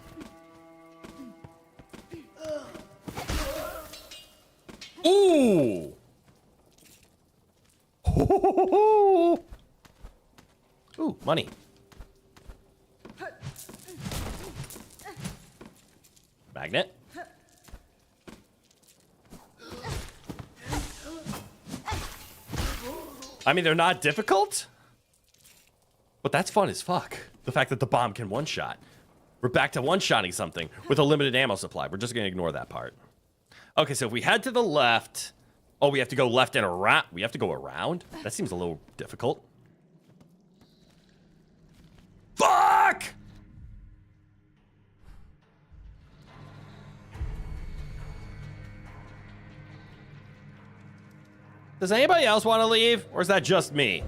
Ooh! Ooh, money. Magnet. I mean, they're not difficult, but that's fun as fuck. The fact that the bomb can one-shot. We're back to one-shotting something with a limited ammo supply. We're just going to ignore that part. Okay, so if we head to the left... Oh, we have to go left and around. We have to go around? That seems a little difficult. Fuck! Does anybody else want to leave? Or is that just me?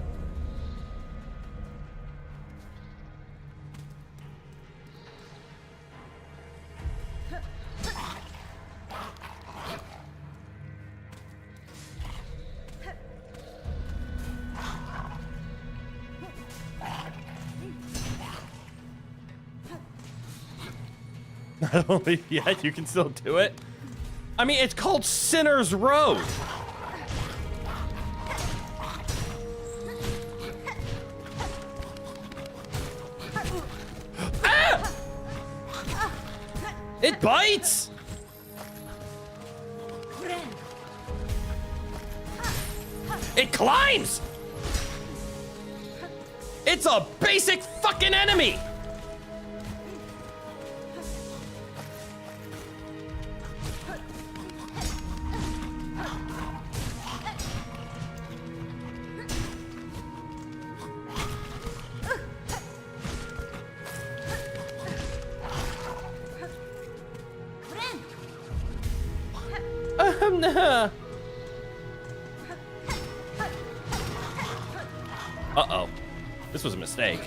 I don't leave yet. You can still do it. I mean, it's called Sinner's Road. Ah! It bites. It climbs. It's a basic fucking enemy. Uh-oh. This was a mistake.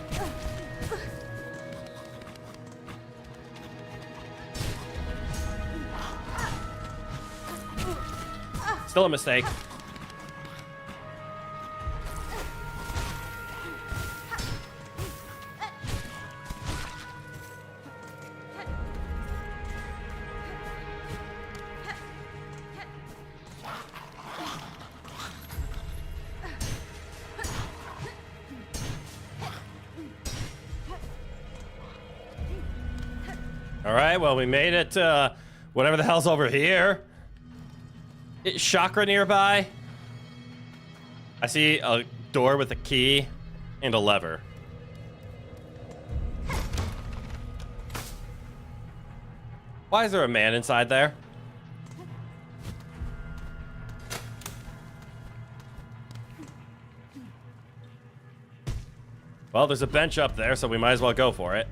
Still a mistake. All right, well, we made it to whatever the hell's over here. Is chakra nearby? I see a door with a key and a lever. Why is there a man inside there? Well, there's a bench up there, so we might as well go for it.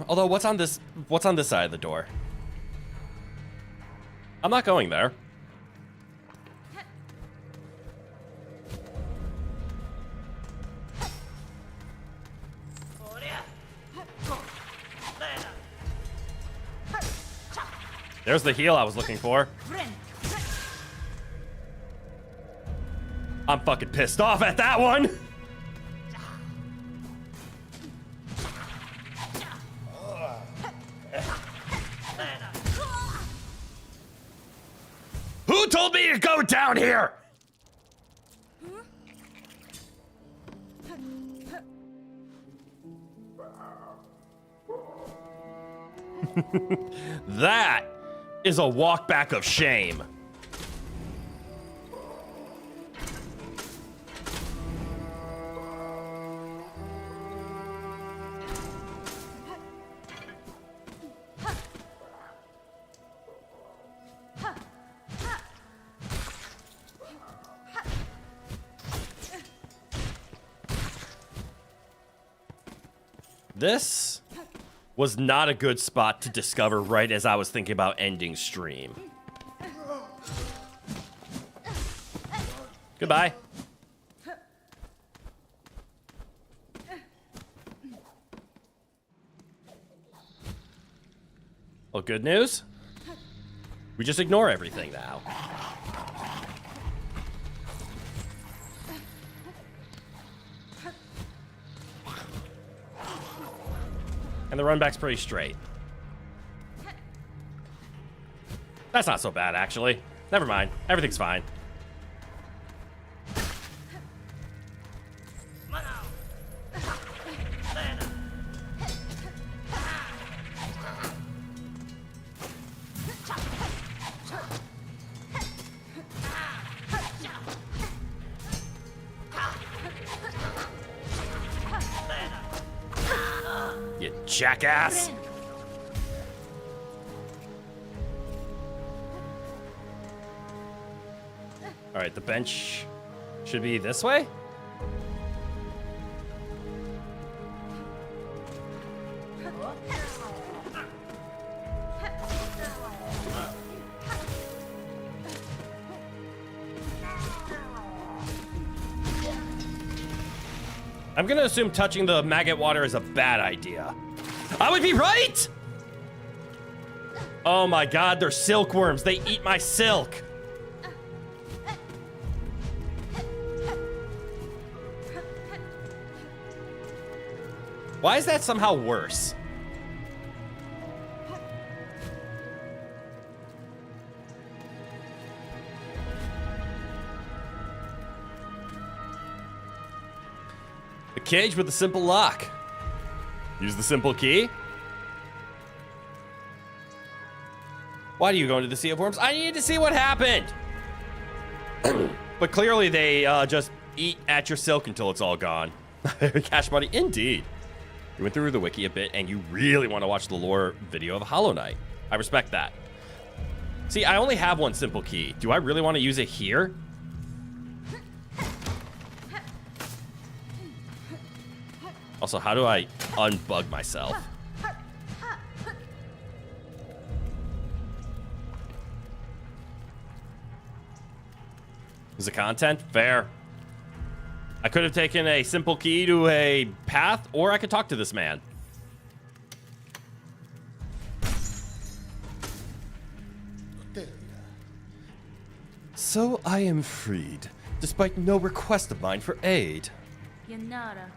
Although, what's on this side of the door? I'm not going there. There's the heal I was looking for. I'm fucking pissed off at that one. Who told me to go down here? That is a walk back of shame. This was not a good spot to discover right as I was thinking about ending stream. Goodbye. Well, good news. We just ignore everything now. And the run back's pretty straight. That's not so bad, actually. Never mind. Everything's fine. You jackass! Alright, the bench should be this way? I'm gonna assume touching the maggot water is a bad idea. I would be right! Oh my god, they're silkworms. They eat my silk. Why is that somehow worse? A cage with a simple lock. Use the simple key. Why do you go into the Sea of Worms? I needed to see what happened. But clearly they just eat at your silk until it's all gone. Cash money, indeed. You went through the wiki a bit and you really want to watch the lore video of Hollow Knight. I respect that. See, I only have one simple key. Do I really want to use it here? Also, how do I unbug myself? Is it content? Fair. I could have taken a simple key to a path, or I could talk to this man. So I am freed, despite no request of mine for aid. Yanara.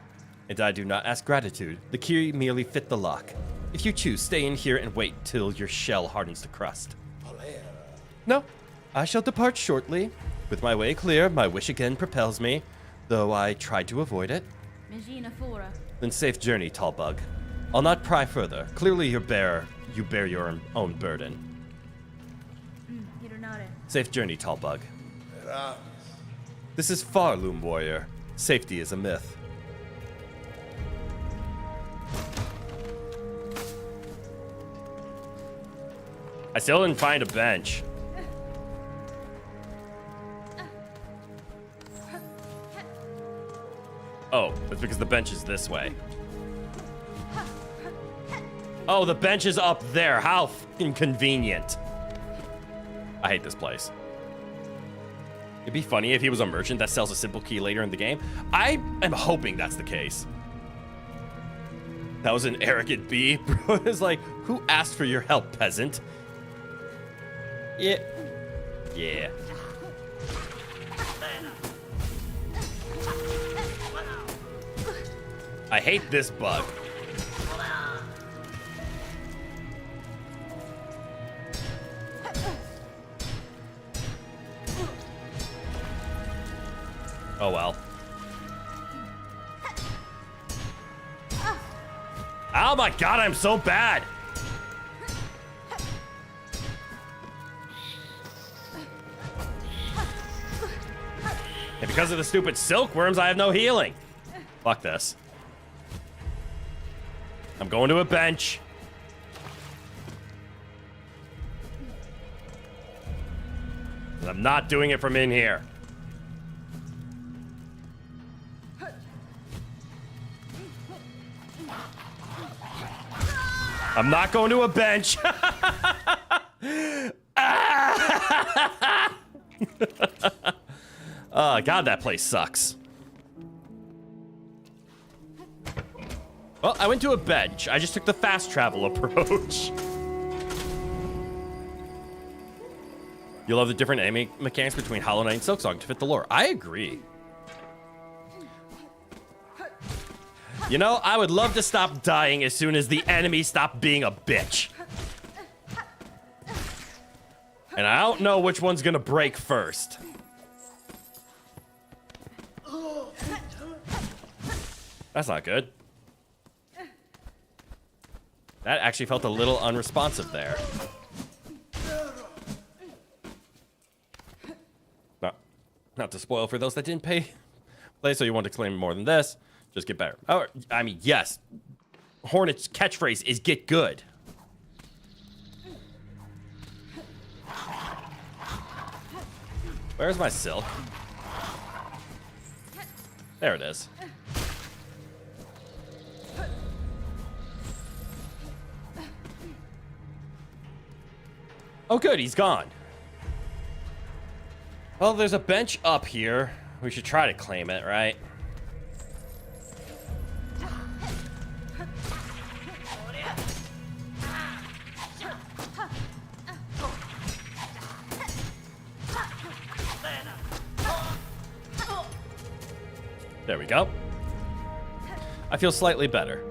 And I do not ask gratitude. The key merely fit the lock. If you choose, stay in here and wait till your shell hardens to crust. No, I shall depart shortly. With my way clear, my wish again propels me, though I tried to avoid it. Megina Fora. Then safe journey, tall bug. I'll not pry further. Clearly you bear your own burden. Hironare. Safe journey, tall bug. This is far, Loom Warrior. Safety is a myth. I still didn't find a bench. Oh, it's because the bench is this way. Oh, the bench is up there. How fucking convenient. I hate this place. It'd be funny if he was a merchant that sells a simple key later in the game. I am hoping that's the case. That was an arrogant bee. Bro, it's like, who asked for your help, peasant? Yeah. Yeah. I hate this bug. Oh well. Oh my god, I'm so bad! And because of the stupid silkworms, I have no healing. Fuck this. I'm going to a bench. And I'm not doing it from in here. I'm not going to a bench. Oh, God, that place sucks. Well, I went to a bench. I just took the fast travel approach. You love the different enemy mechanics between Hollow Knight and Silksong to fit the lore. I agree. You know, I would love to stop dying as soon as the enemy stopped being a bitch. And I don't know which one's gonna break first. That's not good. That actually felt a little unresponsive there. Not to spoil for those that didn't play, so you want to claim more than this. Just get better. Oh, I mean, yes. Hornet's catchphrase is get good. Where's my silk? There it is. Oh, good, he's gone. Well, there's a bench up here. We should try to claim it, right? There we go. I feel slightly better.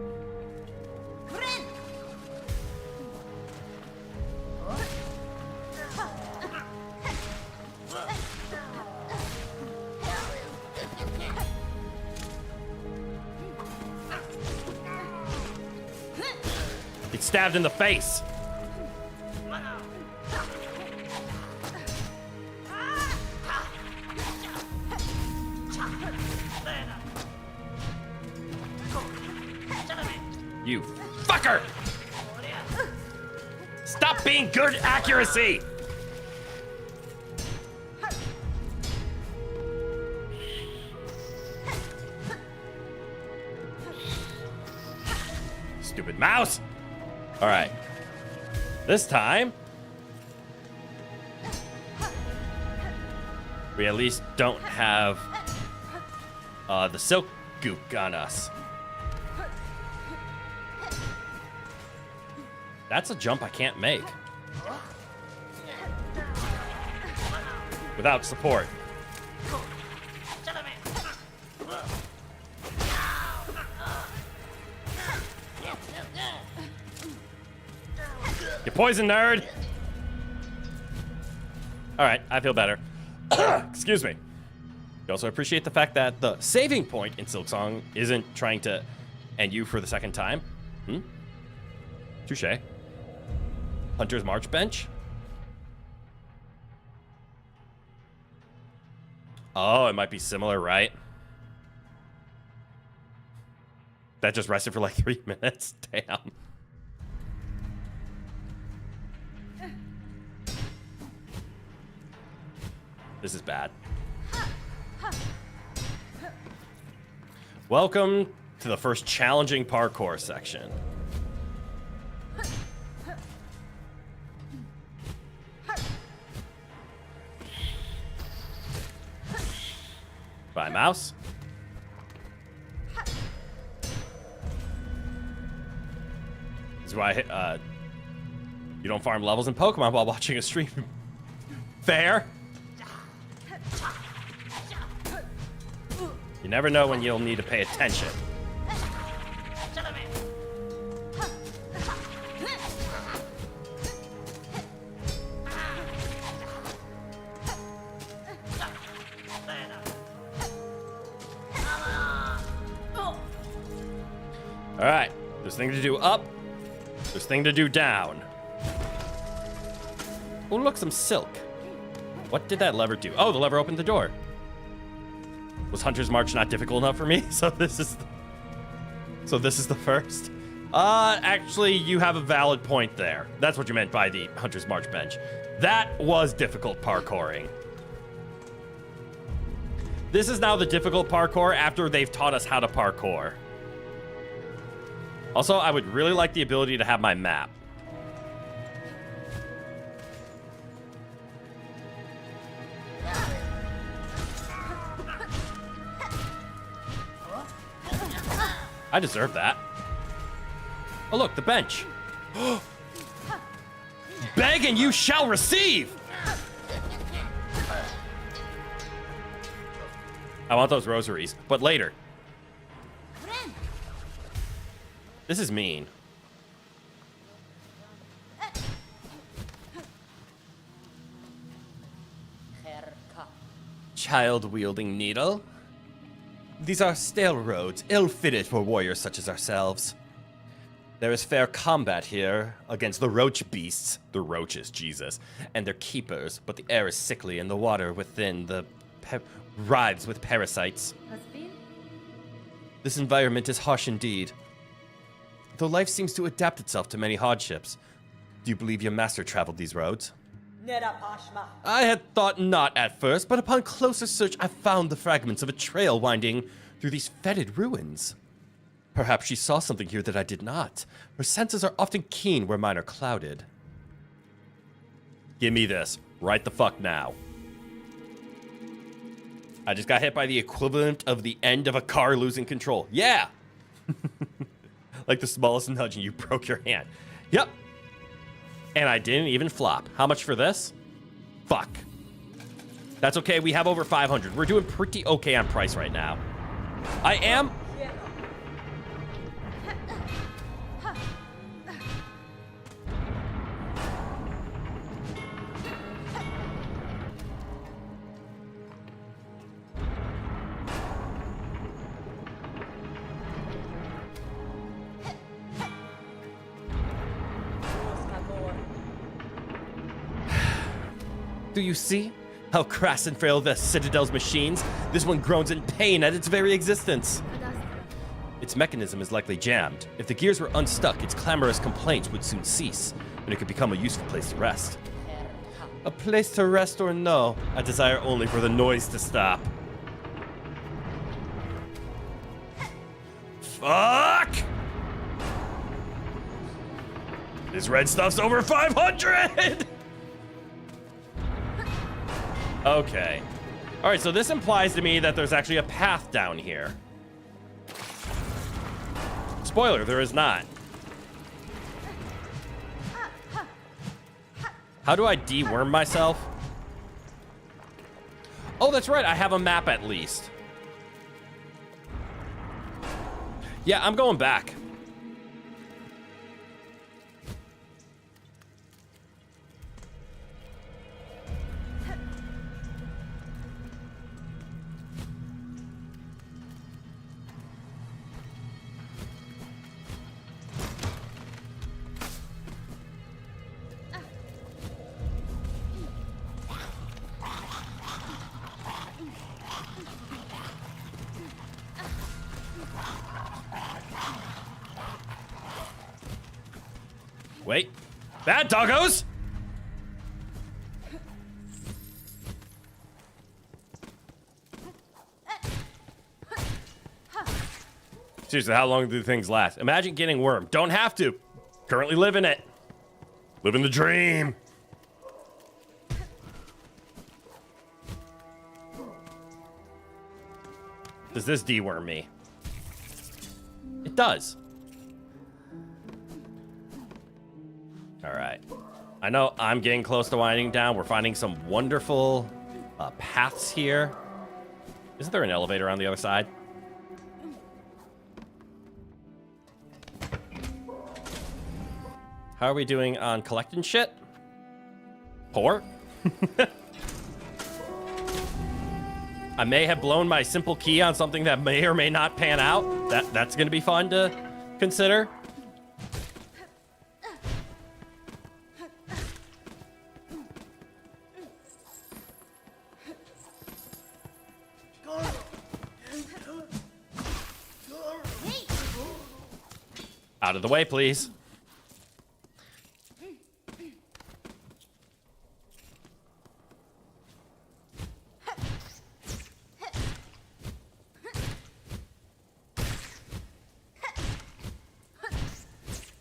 Get stabbed in the face. You fucker! Stop being good at accuracy! Stupid mouse! Alright. This time, we at least don't have the silk gook on us. That's a jump I can't make without support. You poison nerd! Alright, I feel better. Excuse me. You also appreciate the fact that the saving point in Silksong isn't trying to end you for the second time. Touché. Hunter's March bench. Oh, it might be similar, right? That just rested for like 3 minutes. Damn. This is bad. Welcome to the first challenging parkour section. Bye, mouse. This is why you don't farm levels in Pokemon while watching a stream. Fair. You never know when you'll need to pay attention. All right, there's thing to do up, there's thing to do down. Oh, look, some silk. What did that lever do? Oh, the lever opened the door. Was Hunter's March not difficult enough for me? So this is the first. Actually, you have a valid point there. That's what you meant by the Hunter's March bench. That was difficult parkouring. This is now the difficult parkour after they've taught us how to parkour. Also, I would really like the ability to have my map. I deserve that. Oh, look, the bench. Beg and you shall receive! I want those rosaries, but later. This is mean. Child-wielding needle. These are stale roads, ill-fitted for warriors such as ourselves. There is fair combat here against the roach beasts, the roaches, Jesus, and their keepers, but the air is sickly and the water within the writhes with parasites. This environment is harsh indeed. Though life seems to adapt itself to many hardships. Do you believe your master traveled these roads? I had thought not at first, but upon closer search I found the fragments of a trail winding through these fetid ruins. Perhaps she saw something here that I did not. Her senses are often keen where mine are clouded. Give me this, right the fuck now. I just got hit by the equivalent of the end of a car losing control. Yeah! Like the smallest nudge and you broke your hand. Yep. And I didn't even flop. How much for this? Fuck. That's okay, we have over 500. We're doing pretty okay on price right now. I am... Do you see how crass and frail the Citadel's machines? This one groans in pain at its very existence. Its mechanism is likely jammed. If the gears were unstuck, its clamorous complaints would soon cease, and it could become a useful place to rest. A place to rest or no, I desire only for the noise to stop. Fuck! This red stuff's over 500! Okay. All right, so this implies to me that there's actually a path down here. Spoiler, there is not. How do I deworm myself? Oh, that's right, I have a map at least. Yeah, I'm going back. Wait. Bad doggos! Seriously, how long do things last? Imagine getting worm. Don't have to. Currently living it. Living the dream. Does this deworm me? It does. All right. I know I'm getting close to winding down. We're finding some wonderful paths here. Isn't there an elevator on the other side? How are we doing on collecting shit? Poor? I may have blown my simple key on something that may or may not pan out. That's going to be fun to consider. Out of the way, please.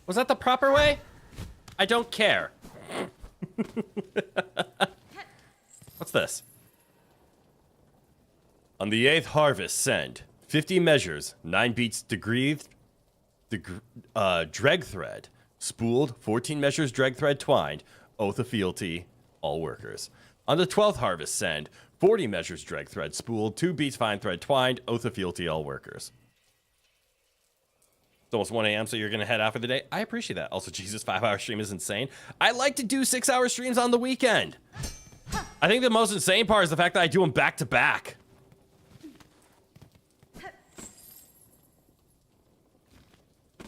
Was that the proper way? I don't care. What's this? On the 8th harvest, send 50 measures, 9 beats degreed, dreg thread, spooled, 14 measures dreg thread twined, oath of fealty, all workers. On the 12th harvest, send 40 measures dreg thread, spooled, 2 beats fine thread twined, oath of fealty, all workers. It's almost 1 a.m., so you're going to head out for the day. I appreciate that. Also, Jesus, 5-hour stream is insane. I like to do 6-hour streams on the weekend. I think the most insane part is the fact that I do them back to back.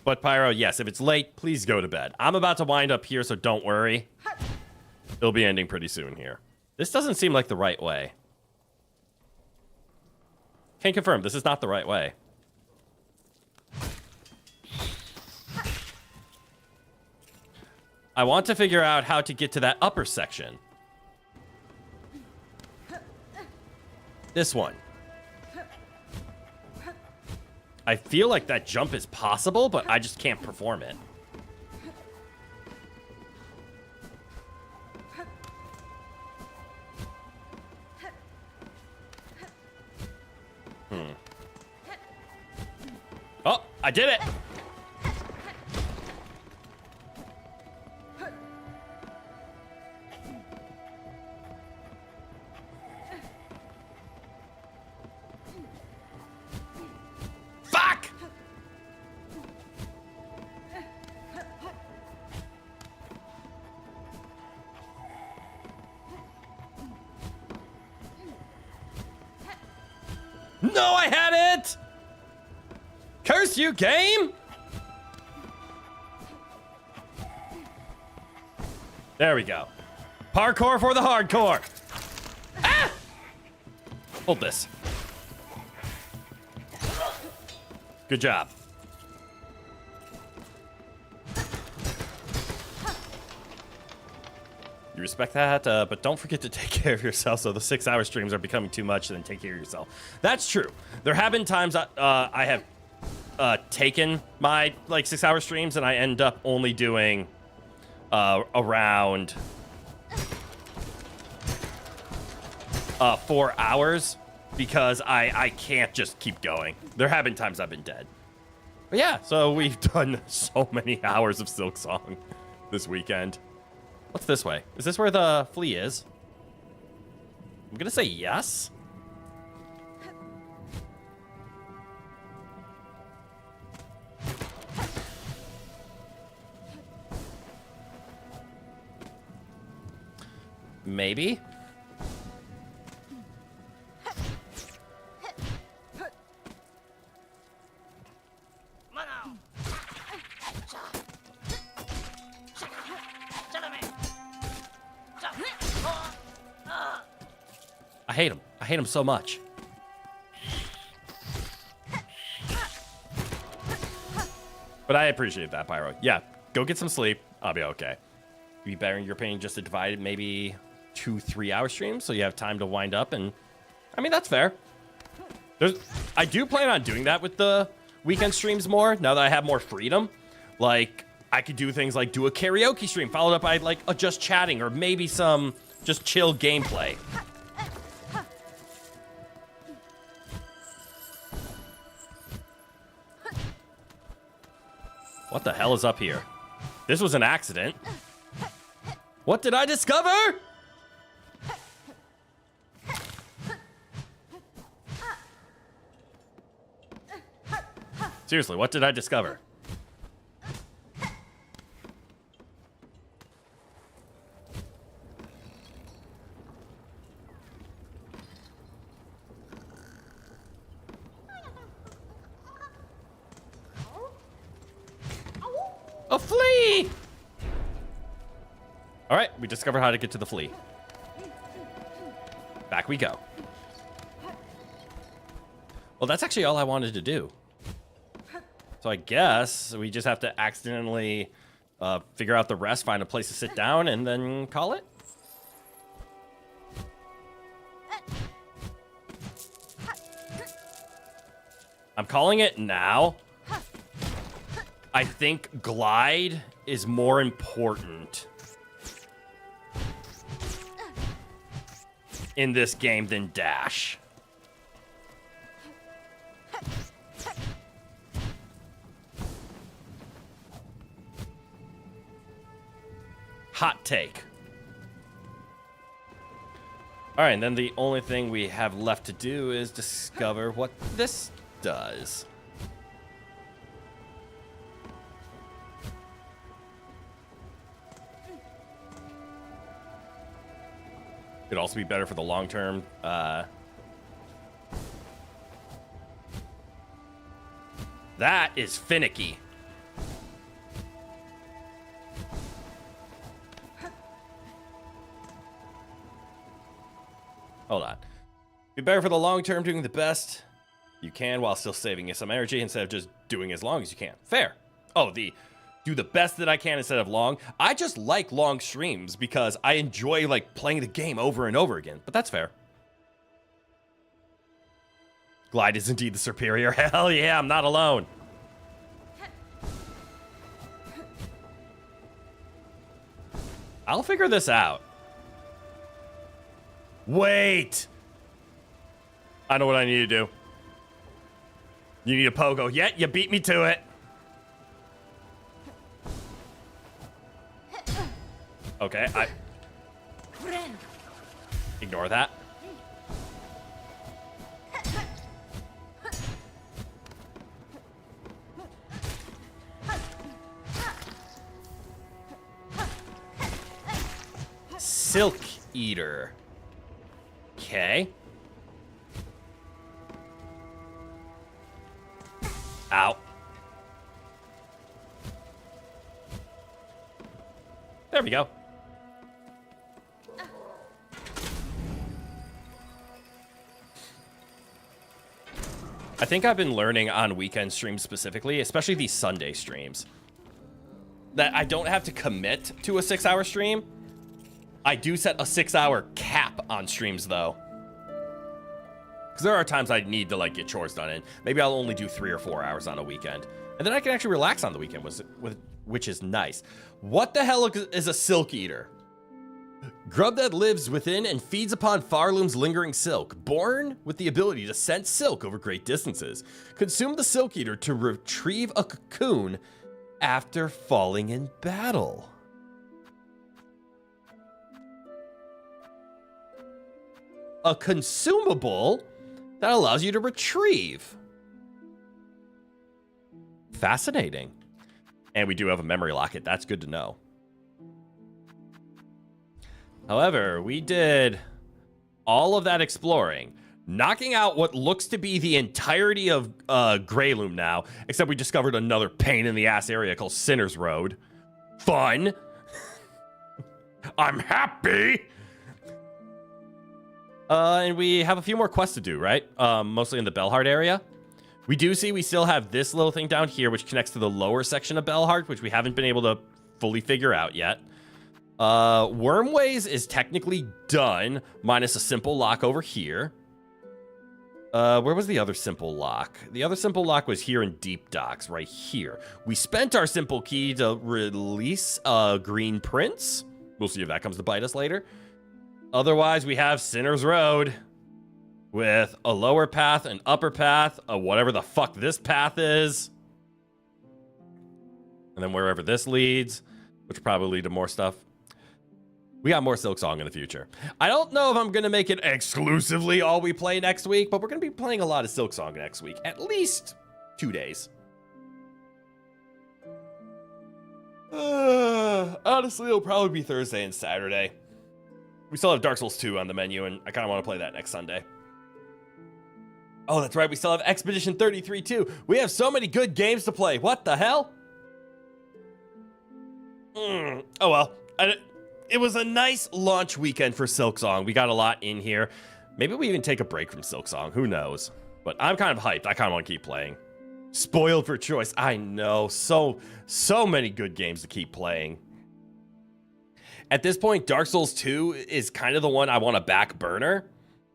But Pyro, yes, if it's late, please go to bed. I'm about to wind up here, so don't worry. It'll be ending pretty soon here. This doesn't seem like the right way. Can confirm, this is not the right way. I want to figure out how to get to that upper section. This one. I feel like that jump is possible, but I just can't perform it. Oh, I did it! Fuck! No, I had it! Curse you, game! There we go. Parkour for the hardcore. Ah! Hold this. Good job. You respect that, but don't forget to take care of yourself so the 6-hour streams are becoming too much, then take care of yourself. That's true. There have been times I have taken my, 6-hour streams and I end up only doing around 4 hours because I can't just keep going. There have been times I've been dead. But yeah, so we've done so many hours of Silksong this weekend. What's this way? Is this where the flea is? I'm gonna say yes. Maybe. I hate him. I hate him so much. But I appreciate that, Pyro. Yeah, go get some sleep. I'll be okay. It'd be better in your opinion just to divide it maybe 2-3 hour streams so you have time to wind up, and I mean that's fair. I do plan on doing that with the weekend streams more now that I have more freedom. Like, I could do things like do a karaoke stream followed up by like a just chatting or maybe some just chill gameplay. What the hell is up here? This was an accident. What did I discover? Seriously, what did I discover? A flea! All right, we discovered how to get to the flea. Back we go. Well, that's actually all I wanted to do. So I guess we just have to accidentally figure out the rest, find a place to sit down, and then call it. I'm calling it now. I think glide is more important in this game than dash. Hot take. All right, and then the only thing we have left to do is discover what this does. Could also be better for the long term. That is finicky. Hold on. Be better for the long term, doing the best you can while still saving you some energy instead of just doing as long as you can. Fair. Oh, do the best that I can instead of long. I just like long streams because I enjoy like playing the game over and over again, but that's fair. Glide is indeed the superior. Hell yeah, I'm not alone. I'll figure this out. Wait. I know what I need to do. You need a pogo. Yeah, you beat me to it. Okay, ignore that. Silk Eater. Okay. Ow. There we go. I think I've been learning on weekend streams specifically, especially these Sunday streams, that I don't have to commit to a 6-hour stream. I do set a 6-hour cap on streams though. Because there are times I need to like get chores done in. Maybe I'll only do 3 or 4 hours on a weekend. And then I can actually relax on the weekend, which is nice. What the hell is a silk eater? Grub that lives within and feeds upon Farloom's lingering silk, born with the ability to scent silk over great distances. Consume the silk eater to retrieve a cocoon after falling in battle. A consumable that allows you to retrieve. Fascinating. And we do have a memory locket. That's good to know. However, we did all of that exploring, knocking out what looks to be the entirety of Greyloom now, except we discovered another pain in the ass area called Sinner's Road. Fun. I'm happy. And we have a few more quests to do, right? Mostly in the Belhard area. We do see we still have this little thing down here, which connects to the lower section of Belhard, which we haven't been able to fully figure out yet. Wormways is technically done, minus a simple lock over here. Where was the other simple lock? The other simple lock was here in Deep Docks, right here. We spent our simple key to release Green Prince. We'll see if that comes to bite us later. Otherwise, we have Sinner's Road with a lower path, an upper path, whatever the fuck this path is. And then wherever this leads, which will probably lead to more stuff. We got more Silksong in the future. I don't know if I'm going to make it exclusively all we play next week, but we're going to be playing a lot of Silksong next week. At least 2 days. Honestly, it'll probably be Thursday and Saturday. We still have Dark Souls 2 on the menu, and I kind of want to play that next Sunday. Oh, that's right. We still have Expedition 33 too. We have so many good games to play. What the hell? Oh, well. It was a nice launch weekend for Silksong. We got a lot in here. Maybe we even take a break from Silksong. Who knows? But I'm kind of hyped. I kind of want to keep playing. Spoiled for choice. I know. So many good games to keep playing. At this point, Dark Souls 2 is kind of the one I want to back burner.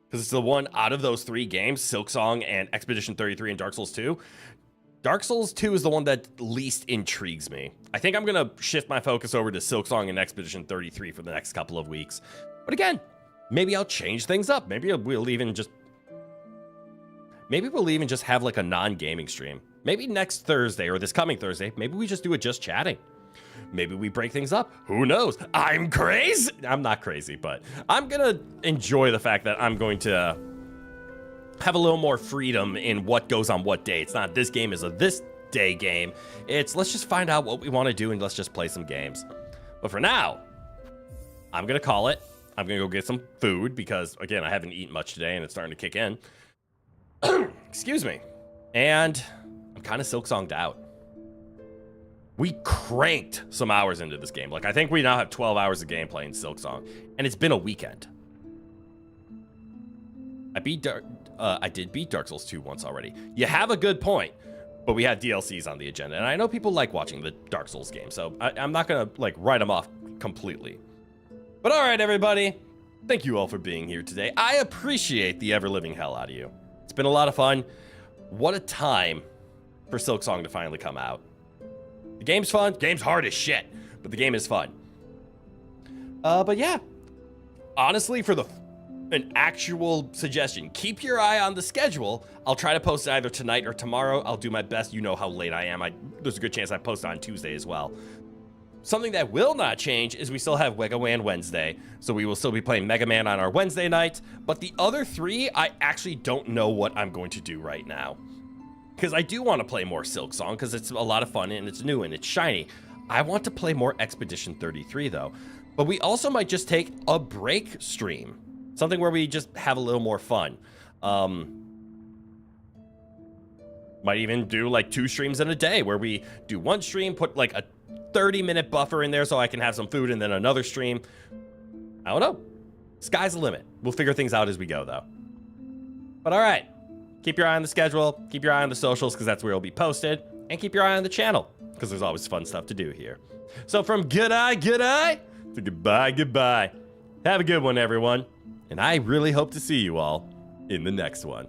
Because it's the one out of those 3 games, Silksong and Expedition 33 and Dark Souls 2. Dark Souls 2 is the one that least intrigues me. I think I'm going to shift my focus over to Silksong and Expedition 33 for the next couple of weeks. But again, maybe I'll change things up. Maybe we'll even just have like a non-gaming stream. Maybe next Thursday or this coming Thursday, maybe we just do it just chatting. Maybe we break things up. Who knows? I'm crazy. I'm not crazy, but I'm going to enjoy the fact that I'm going to have a little more freedom in what goes on what day. It's not this game is a this day game. It's let's just find out what we want to do and let's just play some games. But for now, I'm going to call it. I'm going to go get some food because, again, I haven't eaten much today and it's starting to kick in. Excuse me. And I'm kind of Silksonged out. We cranked some hours into this game. Like, I think we now have 12 hours of gameplay in Silksong. And it's been a weekend. I did beat Dark Souls 2 once already. You have a good point, but we had DLCs on the agenda, and I know people like watching the Dark Souls game, so I'm not gonna like write them off completely. But all right, everybody, thank you all for being here today. I appreciate the ever-living hell out of you. It's been a lot of fun. What a time for Silksong to finally come out. The game's fun. The game's hard as shit, but the game is fun. But yeah, honestly, for an actual suggestion, keep your eye on the schedule. I'll try to post it either tonight or tomorrow. I'll do my best. You know how late I am. There's a good chance I post on Tuesday as well. Something that will not change is we still have WegaWan Wednesday, so we will still be playing Mega Man on our Wednesday night. But the other 3, I actually don't know what I'm going to do right now. Because I do want to play more Silksong, because it's a lot of fun and it's new and it's shiny. I want to play more Expedition 33 though. But we also might just take a break stream. Something where we just have a little more fun. Might even do like 2 streams in a day where we do 1 stream, put like a 30-minute buffer in there so I can have some food, and then another stream. I don't know. Sky's the limit. We'll figure things out as we go, though. But all right. Keep your eye on the schedule. Keep your eye on the socials, because that's where it'll be posted. And keep your eye on the channel, because there's always fun stuff to do here. So from good eye to goodbye. Have a good one, everyone. And I really hope to see you all in the next one.